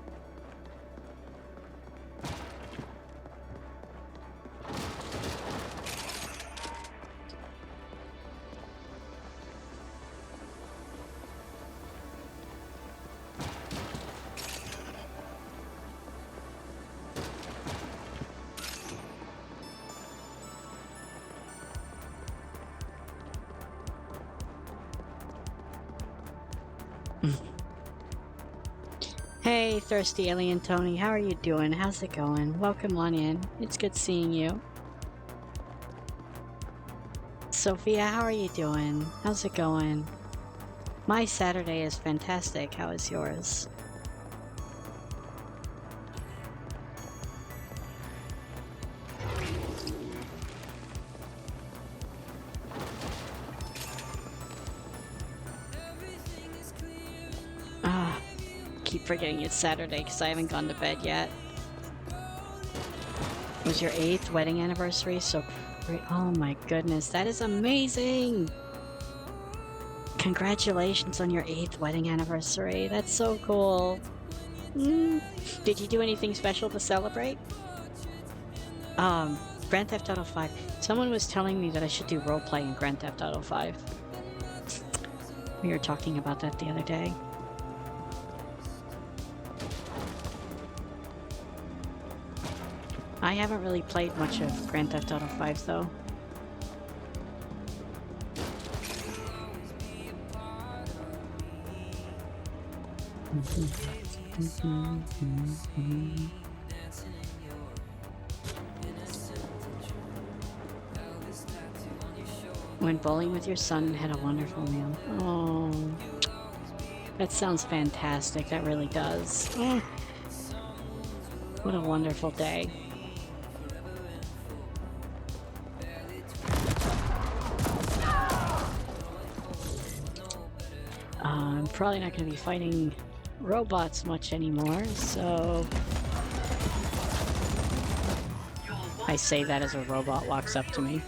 Speaker 15: Hey, Thirsty Alien Tony, how are you doing? How's it going? Welcome on in. It's good seeing you. Sophia, how are you doing? How's it going? My Saturday is fantastic. How is yours? Keep forgetting it's Saturday because I haven't gone to bed yet. It was your 8th wedding anniversary, so great. Oh my goodness, that is amazing! Congratulations on your 8th wedding anniversary. That's so cool. Did you do anything special to celebrate? Grand Theft Auto 5. Someone was telling me that I should do roleplay in Grand Theft Auto 5. We were talking about that the other day. I haven't really played much of Grand Theft Auto 5 though. Went bowling with your son and had a wonderful meal. Oh, that sounds fantastic. That really does. What a wonderful day. I'm probably not going to be fighting robots much anymore, so... I say that as a robot walks up to me.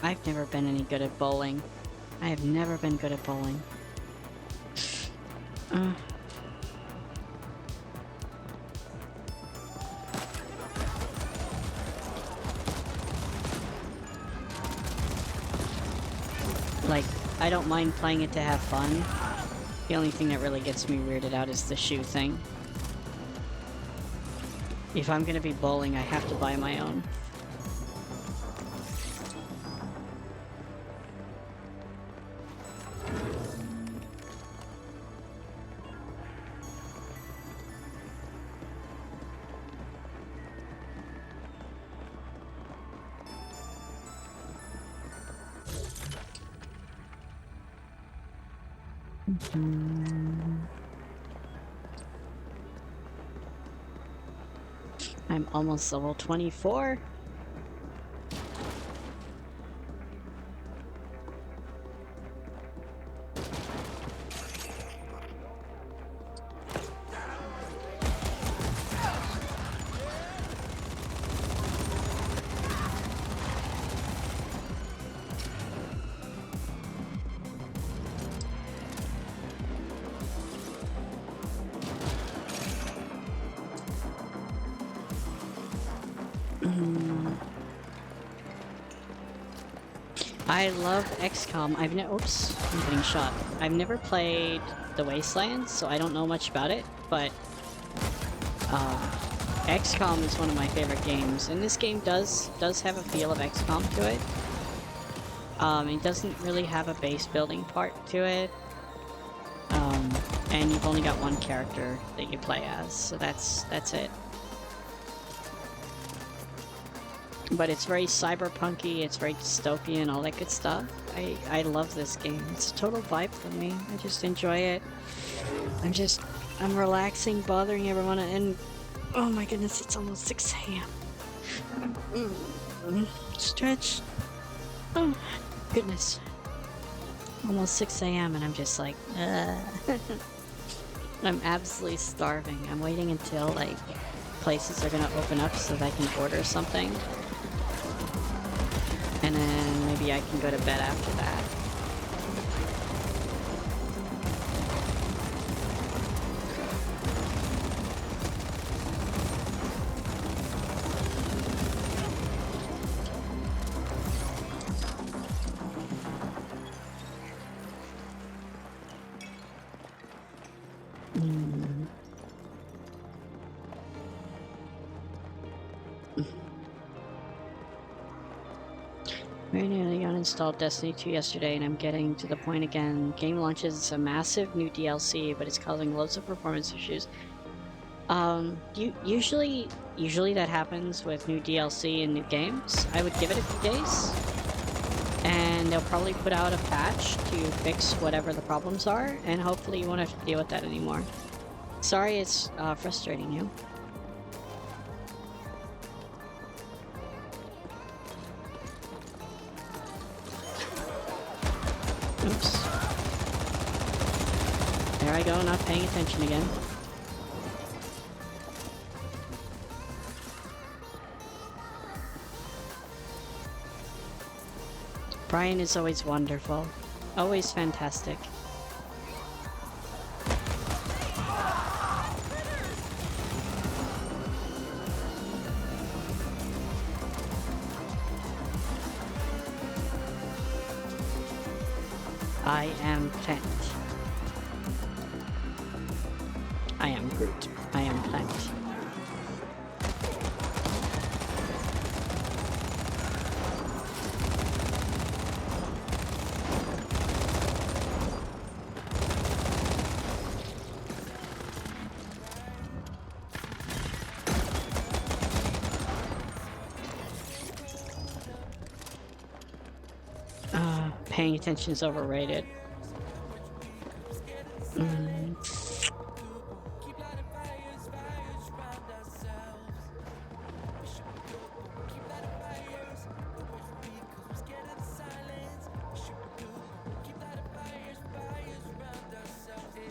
Speaker 15: I've never been any good at bowling. I have never been good at bowling. Like, I don't mind playing it to have fun. The only thing that really gets me weirded out is the shoe thing. If I'm gonna be bowling, I have to buy my own. I'm almost level 24. I love XCOM. Oops, I'm getting shot. I've never played The Wasteland, so I don't know much about it, but XCOM is one of my favorite games, and this game does have a feel of XCOM to it. It doesn't really have a base building part to it, and you've only got one character that you play as, so that's it. But it's very cyberpunky, it's very dystopian, all that good stuff. I love this game. It's a total vibe for me. I just enjoy it. I'm relaxing, bothering everyone, and oh my goodness, it's almost 6 a.m. Stretch. Oh, goodness. Almost 6 a.m. and I'm just like, I'm absolutely starving. I'm waiting until, like, places are gonna open up so that I can order something. And then maybe I can go to bed after that. Very nearly uninstalled Destiny 2 yesterday, and I'm getting to the point again. Game launches a massive new DLC, but it's causing loads of performance issues. Usually that happens with new DLC and new games. I would give it a few days, and they'll probably put out a patch to fix whatever the problems are, and hopefully you won't have to deal with that anymore. Sorry it's frustrating you. Oops. There I go, not paying attention again. Brian is always wonderful. Always fantastic. I am Plant. I am Groot. I am Plant. Paying attention is overrated.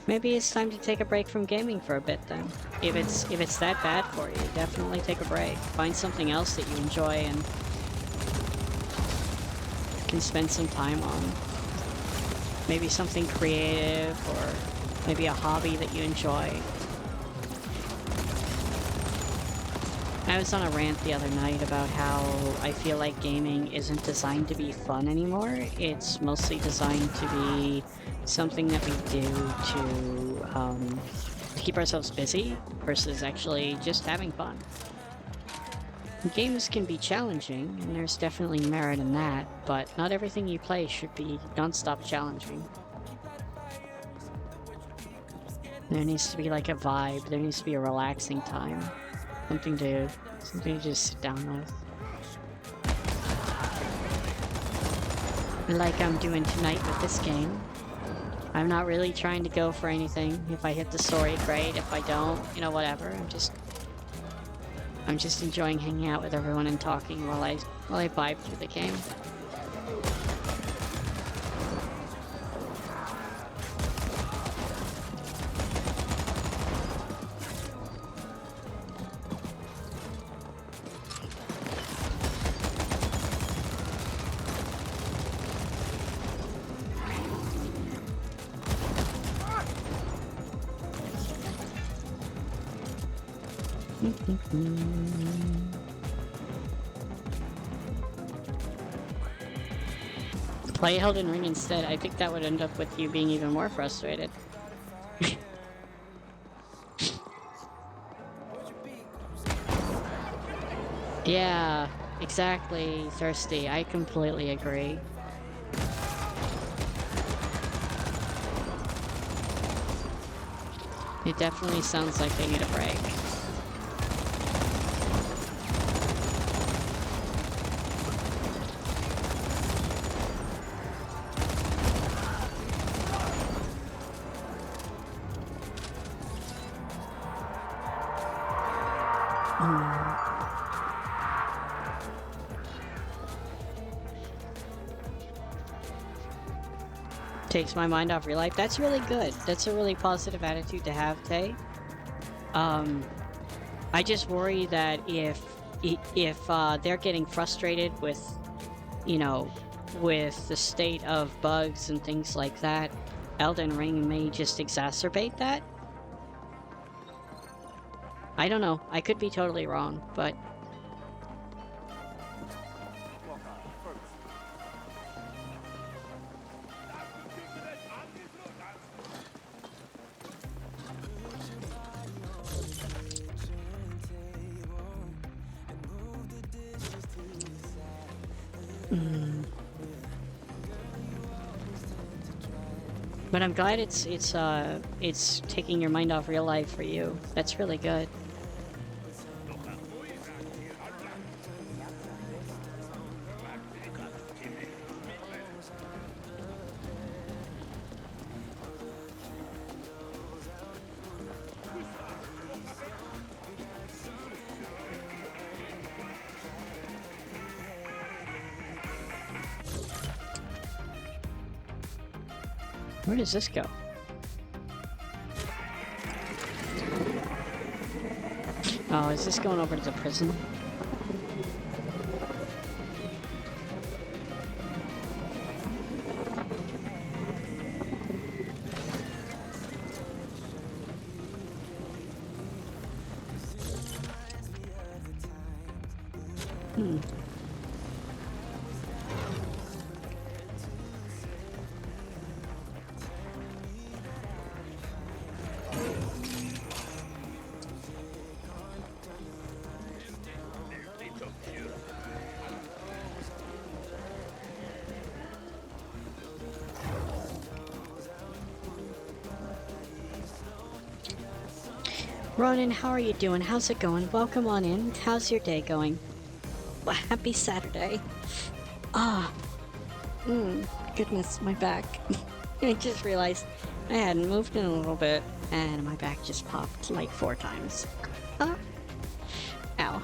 Speaker 15: Maybe it's time to take a break from gaming for a bit then. If it's that bad for you, definitely take a break. Find something else that you enjoy and can spend some time on. Maybe something creative, or maybe a hobby that you enjoy. I was on a rant the other night about how I feel like gaming isn't designed to be fun anymore. It's mostly designed to be something that we do to keep ourselves busy versus actually just having fun. Games can be challenging, and there's definitely merit in that, but not everything you play should be non-stop challenging. There needs to be like a vibe, there needs to be a relaxing time. Something to just sit down with. Like I'm doing tonight with this game. I'm not really trying to go for anything. If I hit the story, great. If I don't, you know, whatever. I'm just enjoying hanging out with everyone and talking while I vibe through the game. Play Elden Ring instead. I think that would end up with you being even more frustrated. Yeah, exactly, Thirsty. I completely agree. It definitely sounds like they need a break. Takes my mind off real life. That's really good. That's a really positive attitude to have, Tay. I just worry that if they're getting frustrated with, you know, with the state of bugs and things like that, Elden Ring may just exacerbate that. I don't know. I could be totally wrong, but but I'm glad it's taking your mind off real life for you. That's really good. Where does this go? Oh, is this going over to the prison? Ronan, how are you doing? How's it going? Welcome on in. How's your day going? Well, happy Saturday. Ah. Goodness, my back. I just realized I hadn't moved in a little bit, and my back just popped like 4 times. Ow.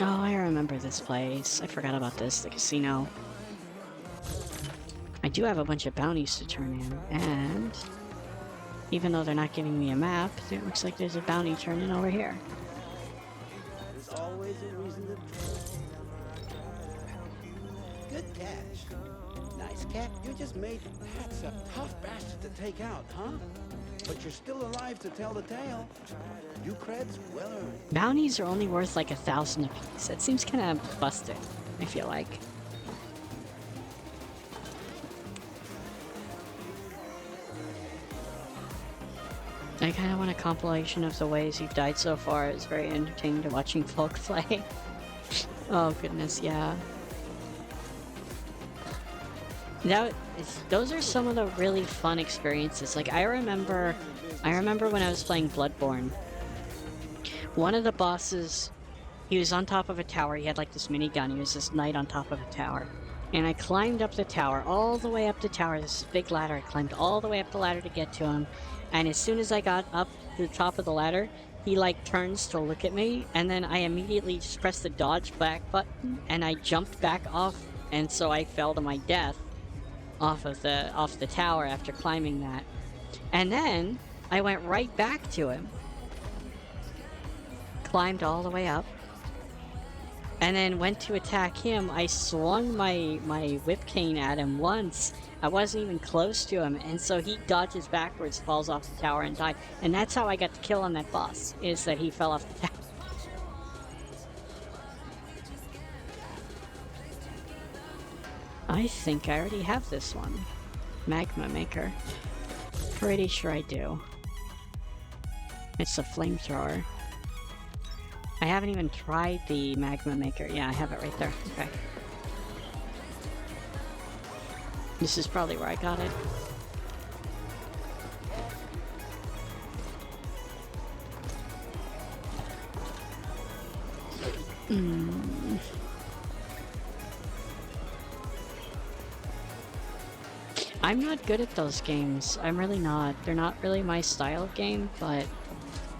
Speaker 15: Oh, I remember this place. I forgot about this, the casino. I do have a bunch of bounties to turn in, and even though they're not giving me a map, it looks like there's a bounty turning over here.
Speaker 17: There's always a reason to try. Good catch. Nice cat. You just made Pat's a tough bastard to take out, huh? But you're still alive to tell the tale. You creds well earned.
Speaker 15: Bounties are only worth like 1,000 apiece. That seems kind of busted, I feel like. I kind of want a compilation of the ways you've died so far. It's very entertaining to watching folk play. Oh goodness, yeah. Those are some of the really fun experiences. Like I remember when I was playing Bloodborne. One of the bosses, he was on top of a tower. He had like this minigun. He was this knight on top of a tower. And I climbed up the tower, all the way up the tower. This big ladder. I climbed all the way up the ladder to get to him. And as soon as I got up to the top of the ladder, he like turns to look at me. And then I immediately just pressed the dodge back button and I jumped back off. And so I fell to my death off the tower after climbing that. And then I went right back to him. Climbed all the way up. And then went to attack him. I swung my whip cane at him once. I wasn't even close to him, and so he dodges backwards, falls off the tower, and died. And that's how I got the kill on that boss, is that he fell off the tower. I think I already have this one. Magma Maker. Pretty sure I do. It's a flamethrower. I haven't even tried the Magma Maker. Yeah, I have it right there. Okay. This is probably where I got it. I'm not good at those games. I'm really not. They're not really my style of game, but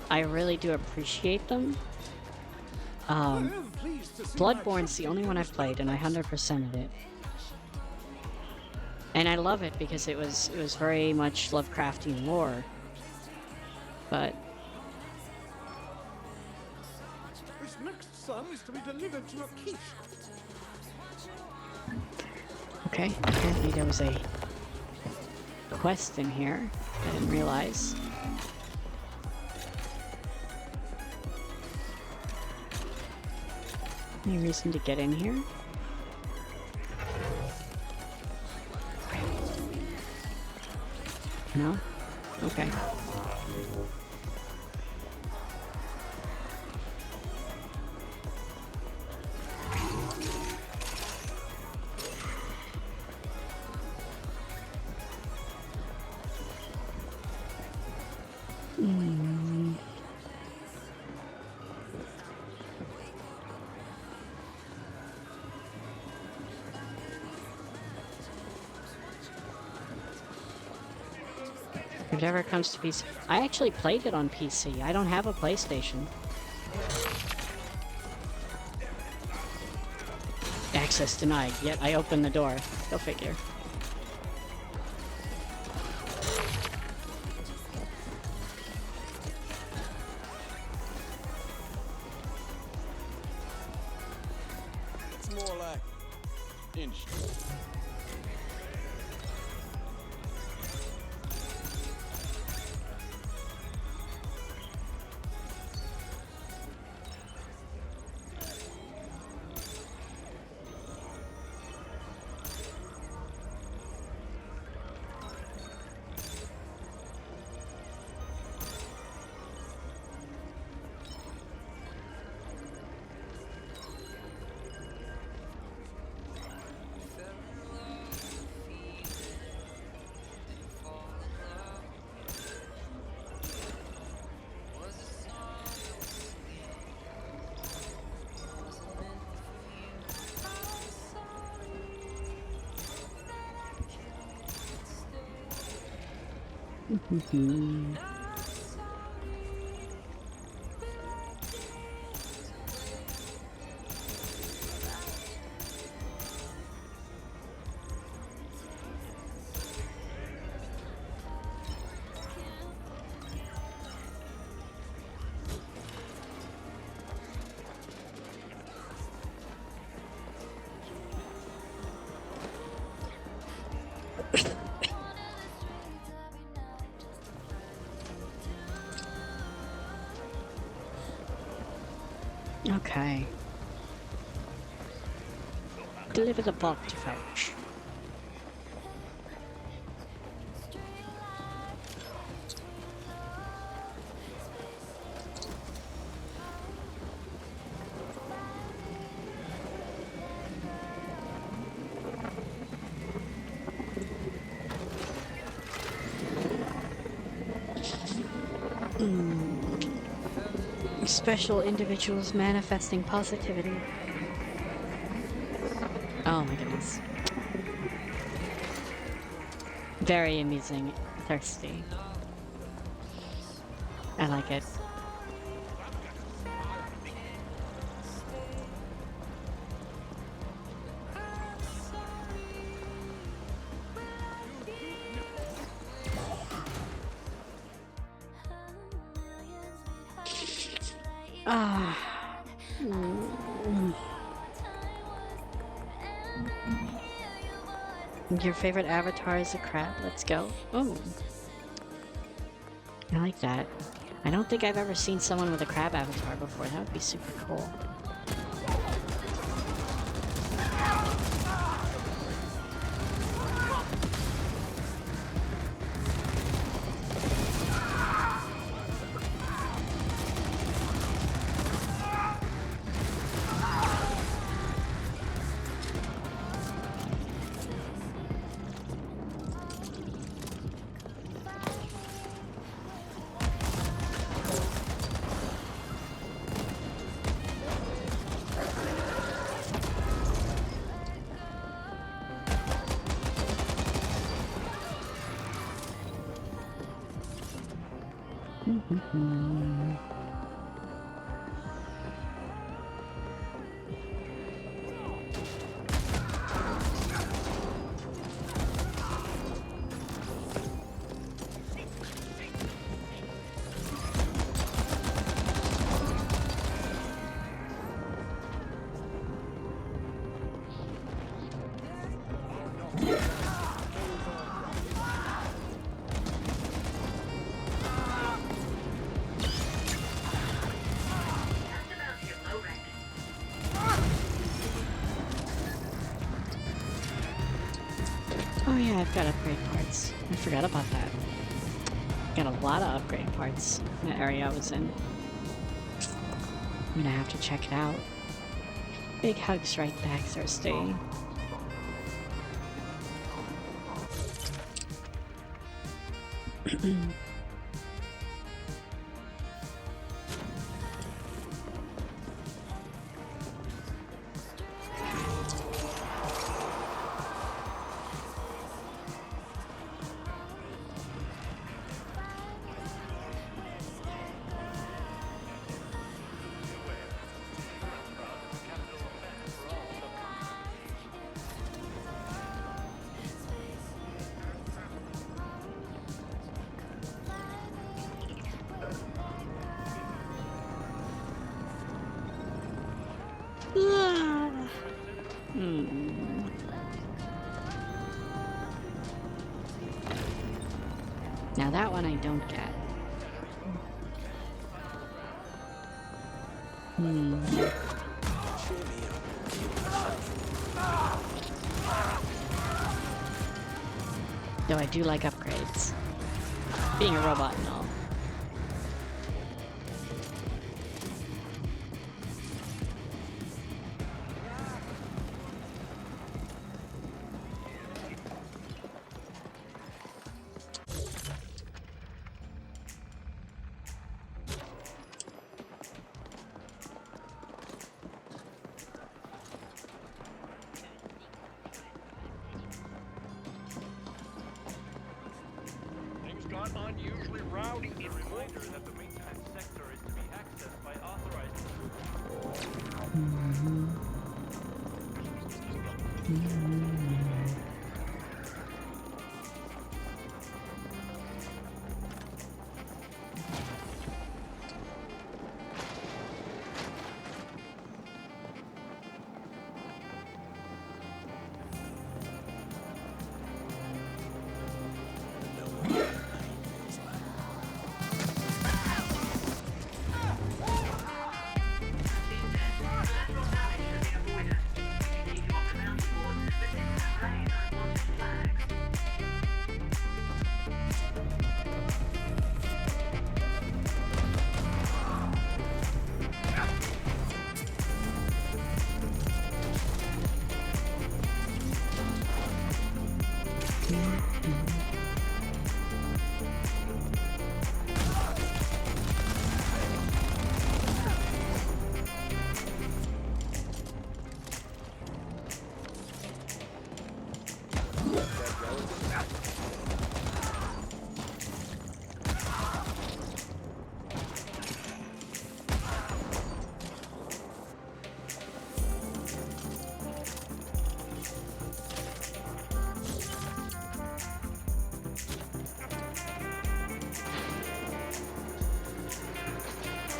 Speaker 15: I really do appreciate them. Bloodborne's the only one I've played, and I 100%ed it. And I love it because it was very much Lovecraftian lore. But
Speaker 12: This next sum is to be delivered to a quiche.
Speaker 15: okay, apparently there was a quest in here. I didn't realize. Any reason to get in here? No? Okay. If it ever comes to PC, I actually played it on PC. I don't have a PlayStation. Access denied, yet I opened the door. Go figure.
Speaker 14: It's more like inch. Okay. Deliver the bot to fetch.
Speaker 15: Special individuals manifesting positivity. Oh my goodness. Very amusing, thirsty. I like it. Ah. Your favorite avatar is a crab. Let's go. Oh. I like that. I don't think I've ever seen someone with a crab avatar before. That would be super cool. Oh yeah, I've got upgrade parts. I forgot about that. Got a lot of upgrade parts in the area I was in. I'm gonna have to check it out. Big hugs right back, Thirsty. Now that one I don't get. Though I do like upgrades. Being a robot and all.
Speaker 11: Things got unusually rowdy in reminder that the maintenance sector is to be accessed by authorized.
Speaker 8: Lateral damage has been avoided. Take your command board, specific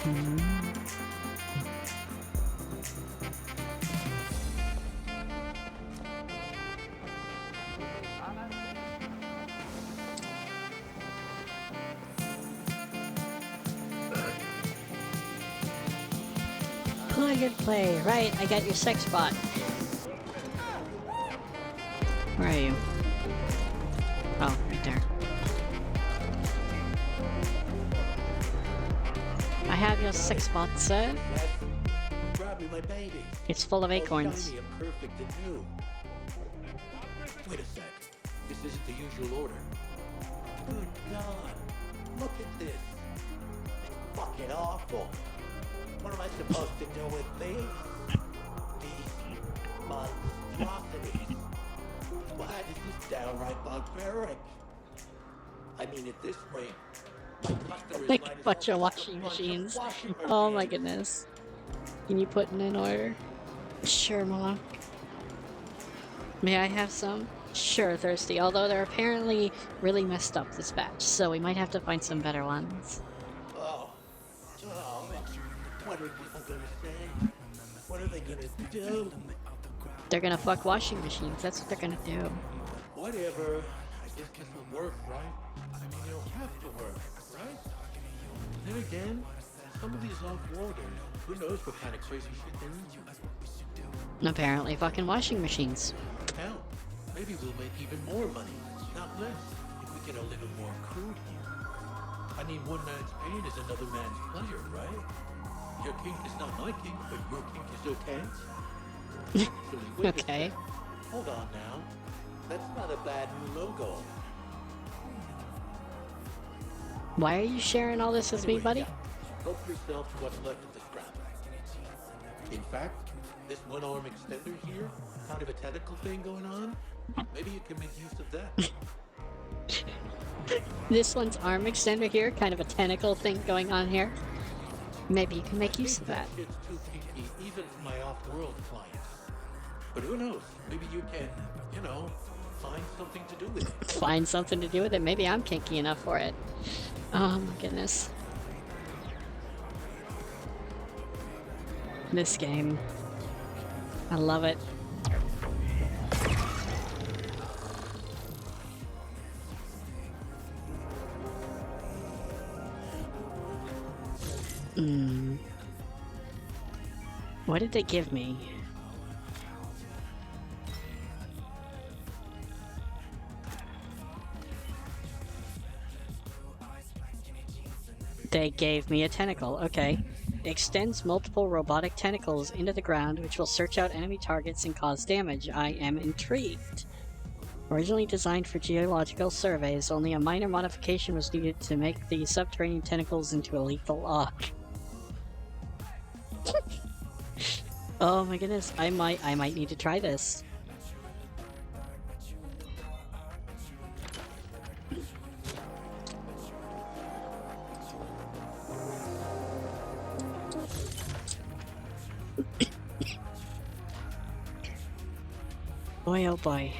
Speaker 15: Mm. Plug and play. Right, I got your sex bot. Where are you? Oh, right there. I have your sex bot, sir.
Speaker 9: Grab me my baby.
Speaker 15: It's full of acorns.
Speaker 9: Shiny and perfect and new. Wait a sec. This isn't the usual order. Good God. Look at this. It's fucking awful. What am I supposed to do with these? These monstrosities. Why, this is downright barbaric. I mean, at this rate, my customers
Speaker 15: Like
Speaker 9: might
Speaker 15: a
Speaker 9: as
Speaker 15: bunch
Speaker 9: well
Speaker 15: of
Speaker 9: have
Speaker 15: washing
Speaker 9: a bunch of
Speaker 15: machines.
Speaker 9: washing
Speaker 15: Oh my
Speaker 9: machines.
Speaker 15: goodness. Can you put in order? Sure, Mom. May I have some? Sure, Thirsty, although they're apparently really messed up this batch, so we might have to find some better ones.
Speaker 9: Oh, man. What are people gonna say? What are they gonna do?
Speaker 15: They're gonna fuck washing machines, that's what they're gonna do.
Speaker 9: Whatever. I guess this will work, right? I mean, you'll have to work, right? Then again, some of these off-worlders, who knows what kind of crazy shit they're into.
Speaker 15: Apparently fucking washing machines.
Speaker 9: Hell, maybe we'll make even more money, not less, if we get a little more crude here. I mean, one man's pain is another man's pleasure, right? Your kink is not my kink, but your kink is okay. So wait a
Speaker 15: Okay.
Speaker 9: sec. Hold on now. That's not a bad new logo.
Speaker 15: Why are you sharing all this with me,
Speaker 9: Anyway,
Speaker 15: buddy?
Speaker 9: yeah. Help yourself to what's left of the scrap. In fact, this one-arm extender here, kind of a tentacle thing going on, maybe you can make use of that.
Speaker 15: This one's arm extender here, kind of a tentacle thing going on here. Maybe you can make use of that.
Speaker 9: Shit's too kinky, even for my off-world clients. But who knows? Maybe you can, you know, find something to do with it.
Speaker 15: Find something to do with it. Maybe I'm kinky enough for it. Oh my goodness. This game. I love it. What did they give me? They gave me a tentacle, okay. Extends multiple robotic tentacles into the ground, which will search out enemy targets and cause damage. I am intrigued. Originally designed for geological surveys, only a minor modification was needed to make the subterranean tentacles into a lethal arc. Oh my goodness, I might need to try this. Boy, oh boy.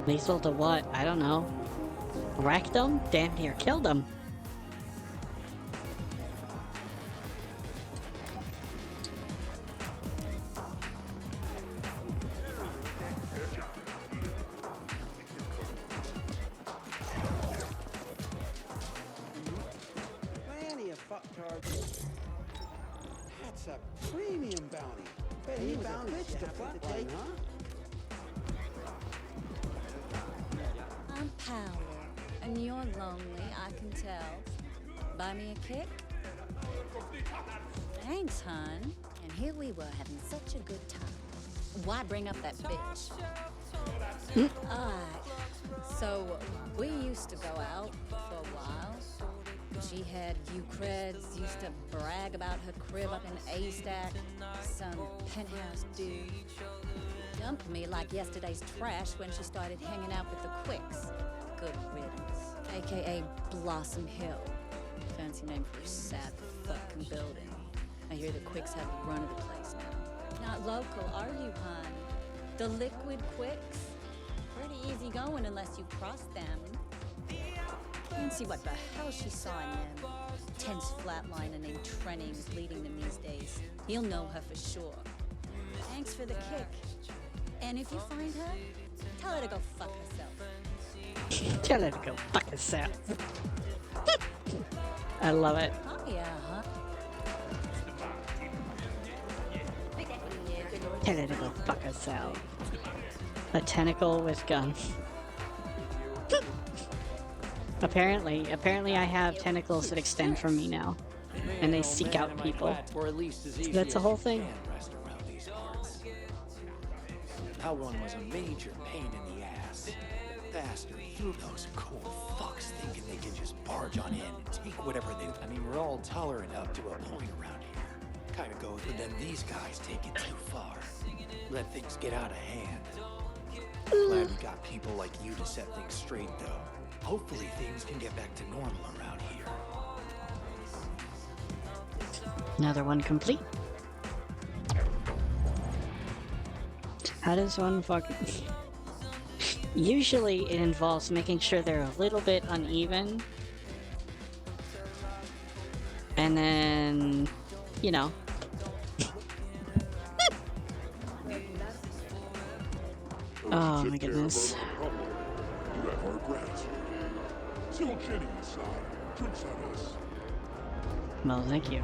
Speaker 15: Lethal to what? I don't know. Wrecked them? Damn near killed them.
Speaker 17: Plenty of fucktards. That's a premium bounty. Bet he was a bitch to flatline, huh?
Speaker 18: I'm Paolo, and you're lonely, I can tell. Buy me a kick? Thanks, hon. And here we were having such a good time. Why bring up that bitch? Alright, so we used to go out for a while. She had you creds, used to brag about her crib up in A-Stack. Some penthouse dude. Dumped me like yesterday's trash when she started hanging out with the Quicks. Good riddance. AKA Blossom Hill. Fancy name for a sad fucking building. I hear the Quicks have the run of the place now. Not local, are you, hon? The liquid quicks? Pretty easy going unless you cross them. And see what the hell she saw in them. Tense flatliner named Trenning's leading them these days. He'll know her for sure. Thanks for the kick. And if you find her, tell her to go fuck herself.
Speaker 15: Tell her to go fuck herself. I love it.
Speaker 18: Oh yeah, huh?
Speaker 15: Tell her to go fuck herself. A tentacle with gun. Apparently I have tentacles that extend from me now, and they seek out people. That's the whole thing.
Speaker 10: That one was a major pain in the ass. Bastard, those cool fucks thinking they can just barge on in and take whatever they. I mean, we're all tolerant up to a point around here. Kind of goes, but then these guys take it too far. Let things get out of hand. Glad we got people like you to set things straight, though. Hopefully things can get back to normal around here.
Speaker 15: Another one complete. How does one fucking... Usually it involves making sure they're a little bit uneven. And then, you know. Oh my goodness.
Speaker 2: You have our gratitude. Still Jenny inside. Drinks on us.
Speaker 15: Well, thank you.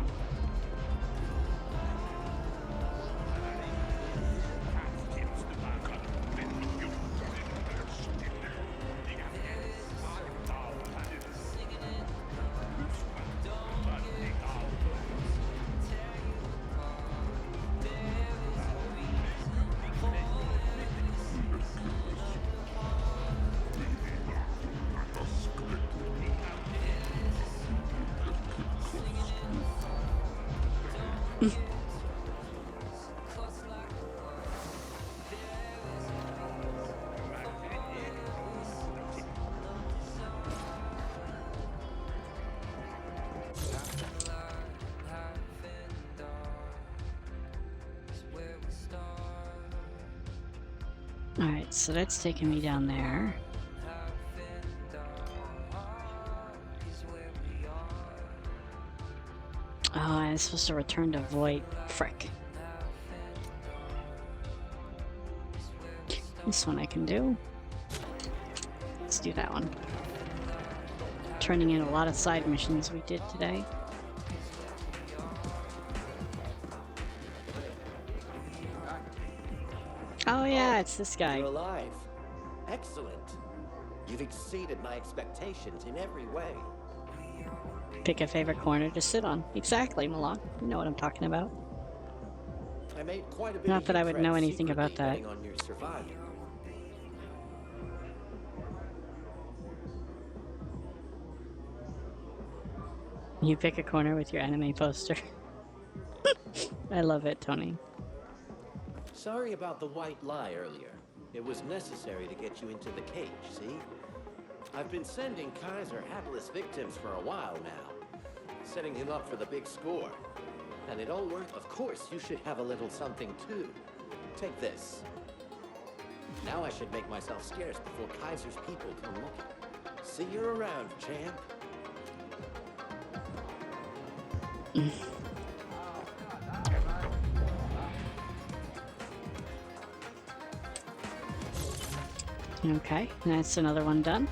Speaker 15: Alright, so that's taking me down there. Oh, I'm supposed to return to Void. Frick. This one I can do. Let's do that one. Turning in a lot of side missions we did today. Oh yeah, it's this guy.
Speaker 19: You're alive. Excellent. You've exceeded my expectations in every way.
Speaker 15: Pick a favorite corner to sit on. Exactly, Malak. You know what I'm talking about.
Speaker 19: I made quite a bit
Speaker 15: Not
Speaker 19: of
Speaker 15: that I would know
Speaker 19: Ukraine
Speaker 15: anything about
Speaker 19: secretly
Speaker 15: that.
Speaker 19: betting on your survival.
Speaker 15: You pick a corner with your anime poster. I love it, Tony.
Speaker 19: Sorry about the white lie earlier. It was necessary to get you into the cage, see? I've been sending Kaiser hapless victims for a while now, setting him up for the big score. And it all worked. Of course, you should have a little something too. Take this. Now I should make myself scarce before Kaiser's people come looking. See you around, champ.
Speaker 15: Okay, that's another one done.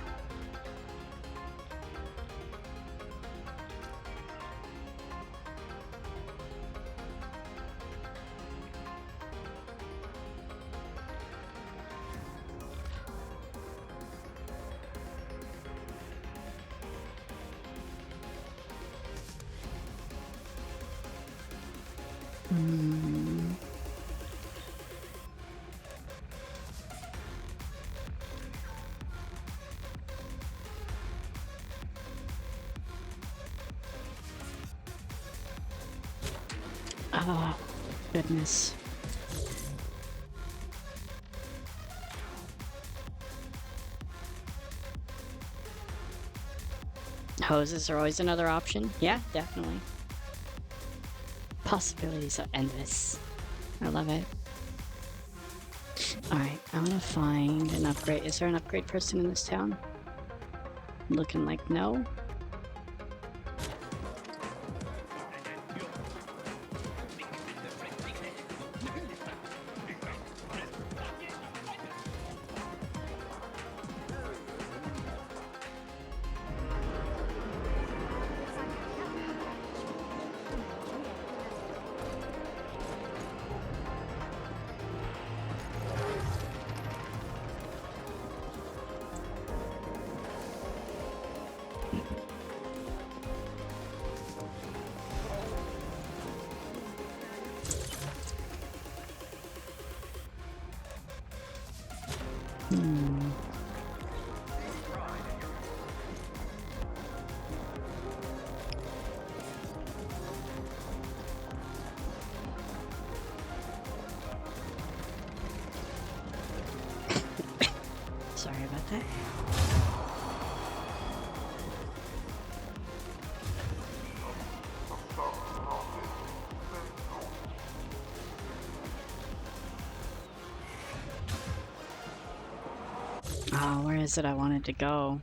Speaker 15: Oh, goodness. Hoses are always another option. Yeah, definitely. Possibilities are endless. I love it. Alright, I'm gonna find an upgrade. Is there an upgrade person in this town? Looking like no. Sorry about that. Oh, where is it I wanted to go?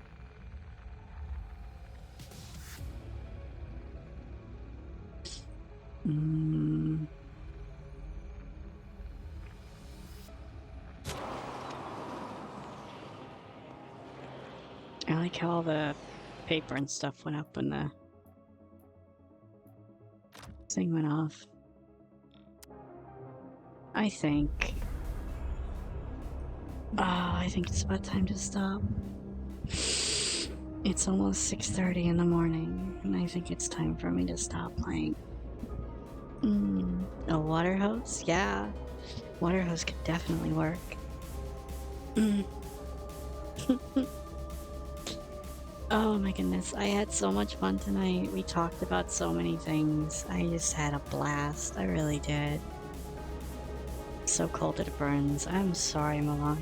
Speaker 15: I like how all the paper and stuff went up when the thing went off. I think it's about time to stop. It's almost 6:30 in the morning, and I think it's time for me to stop playing. A water hose? Yeah. Water hose could definitely work. Oh my goodness, I had so much fun tonight. We talked about so many things. I just had a blast. I really did. So cold that it burns. I'm sorry, Malak.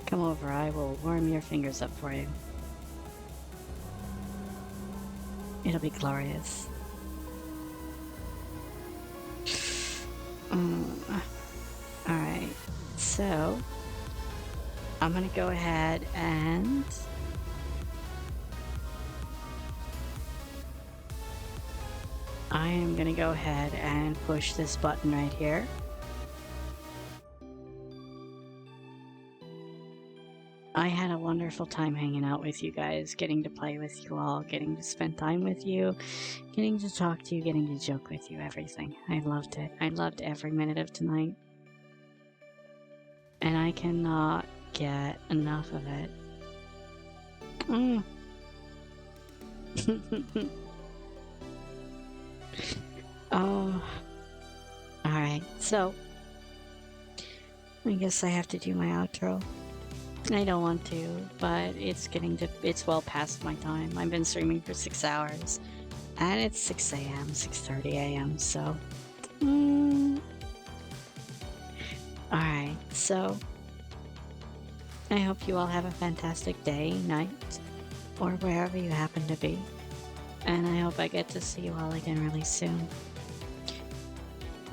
Speaker 15: Come over, I will warm your fingers up for you. It'll be glorious. Alright, so I'm gonna go ahead and I am gonna go ahead and push this button right here. I had a wonderful time hanging out with you guys, getting to play with you all, getting to spend time with you, getting to talk to you, getting to joke with you, everything. I loved it. I loved every minute of tonight. And I cannot get enough of it. Oh. Alright, so I guess I have to do my outro. I don't want to, but it's well past my time. I've been streaming for 6 hours, and it's 6 a.m., 6:30 a.m., so... Alright, so... I hope you all have a fantastic day, night, or wherever you happen to be. And I hope I get to see you all again really soon.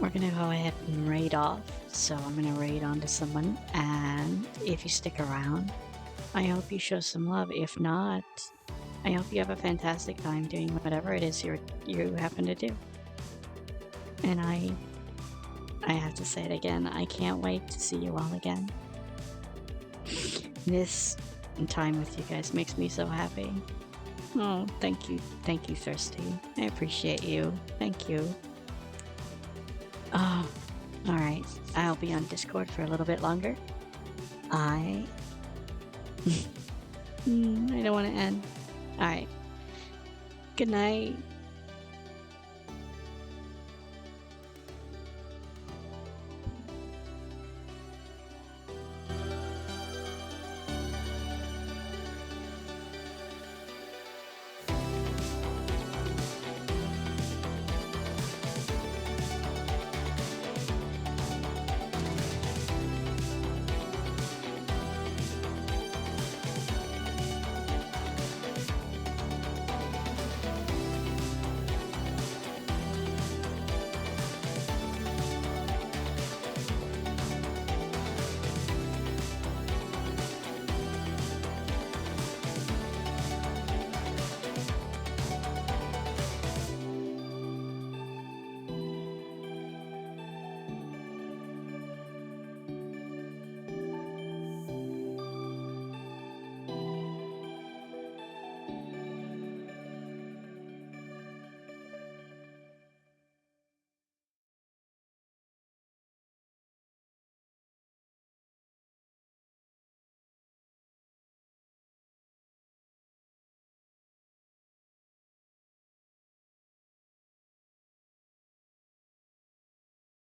Speaker 15: We're gonna go ahead and raid off. So I'm gonna raid onto someone, and if you stick around, I hope you show some love. If not, I hope you have a fantastic time doing whatever it is you happen to do. And I have to say it again, I can't wait to see you all again. This time with you guys makes me so happy. Oh, thank you, Thirsty. I appreciate you. Thank you. Oh. Alright, I'll be on Discord for a little bit longer. I don't want to end. Alright. Good night.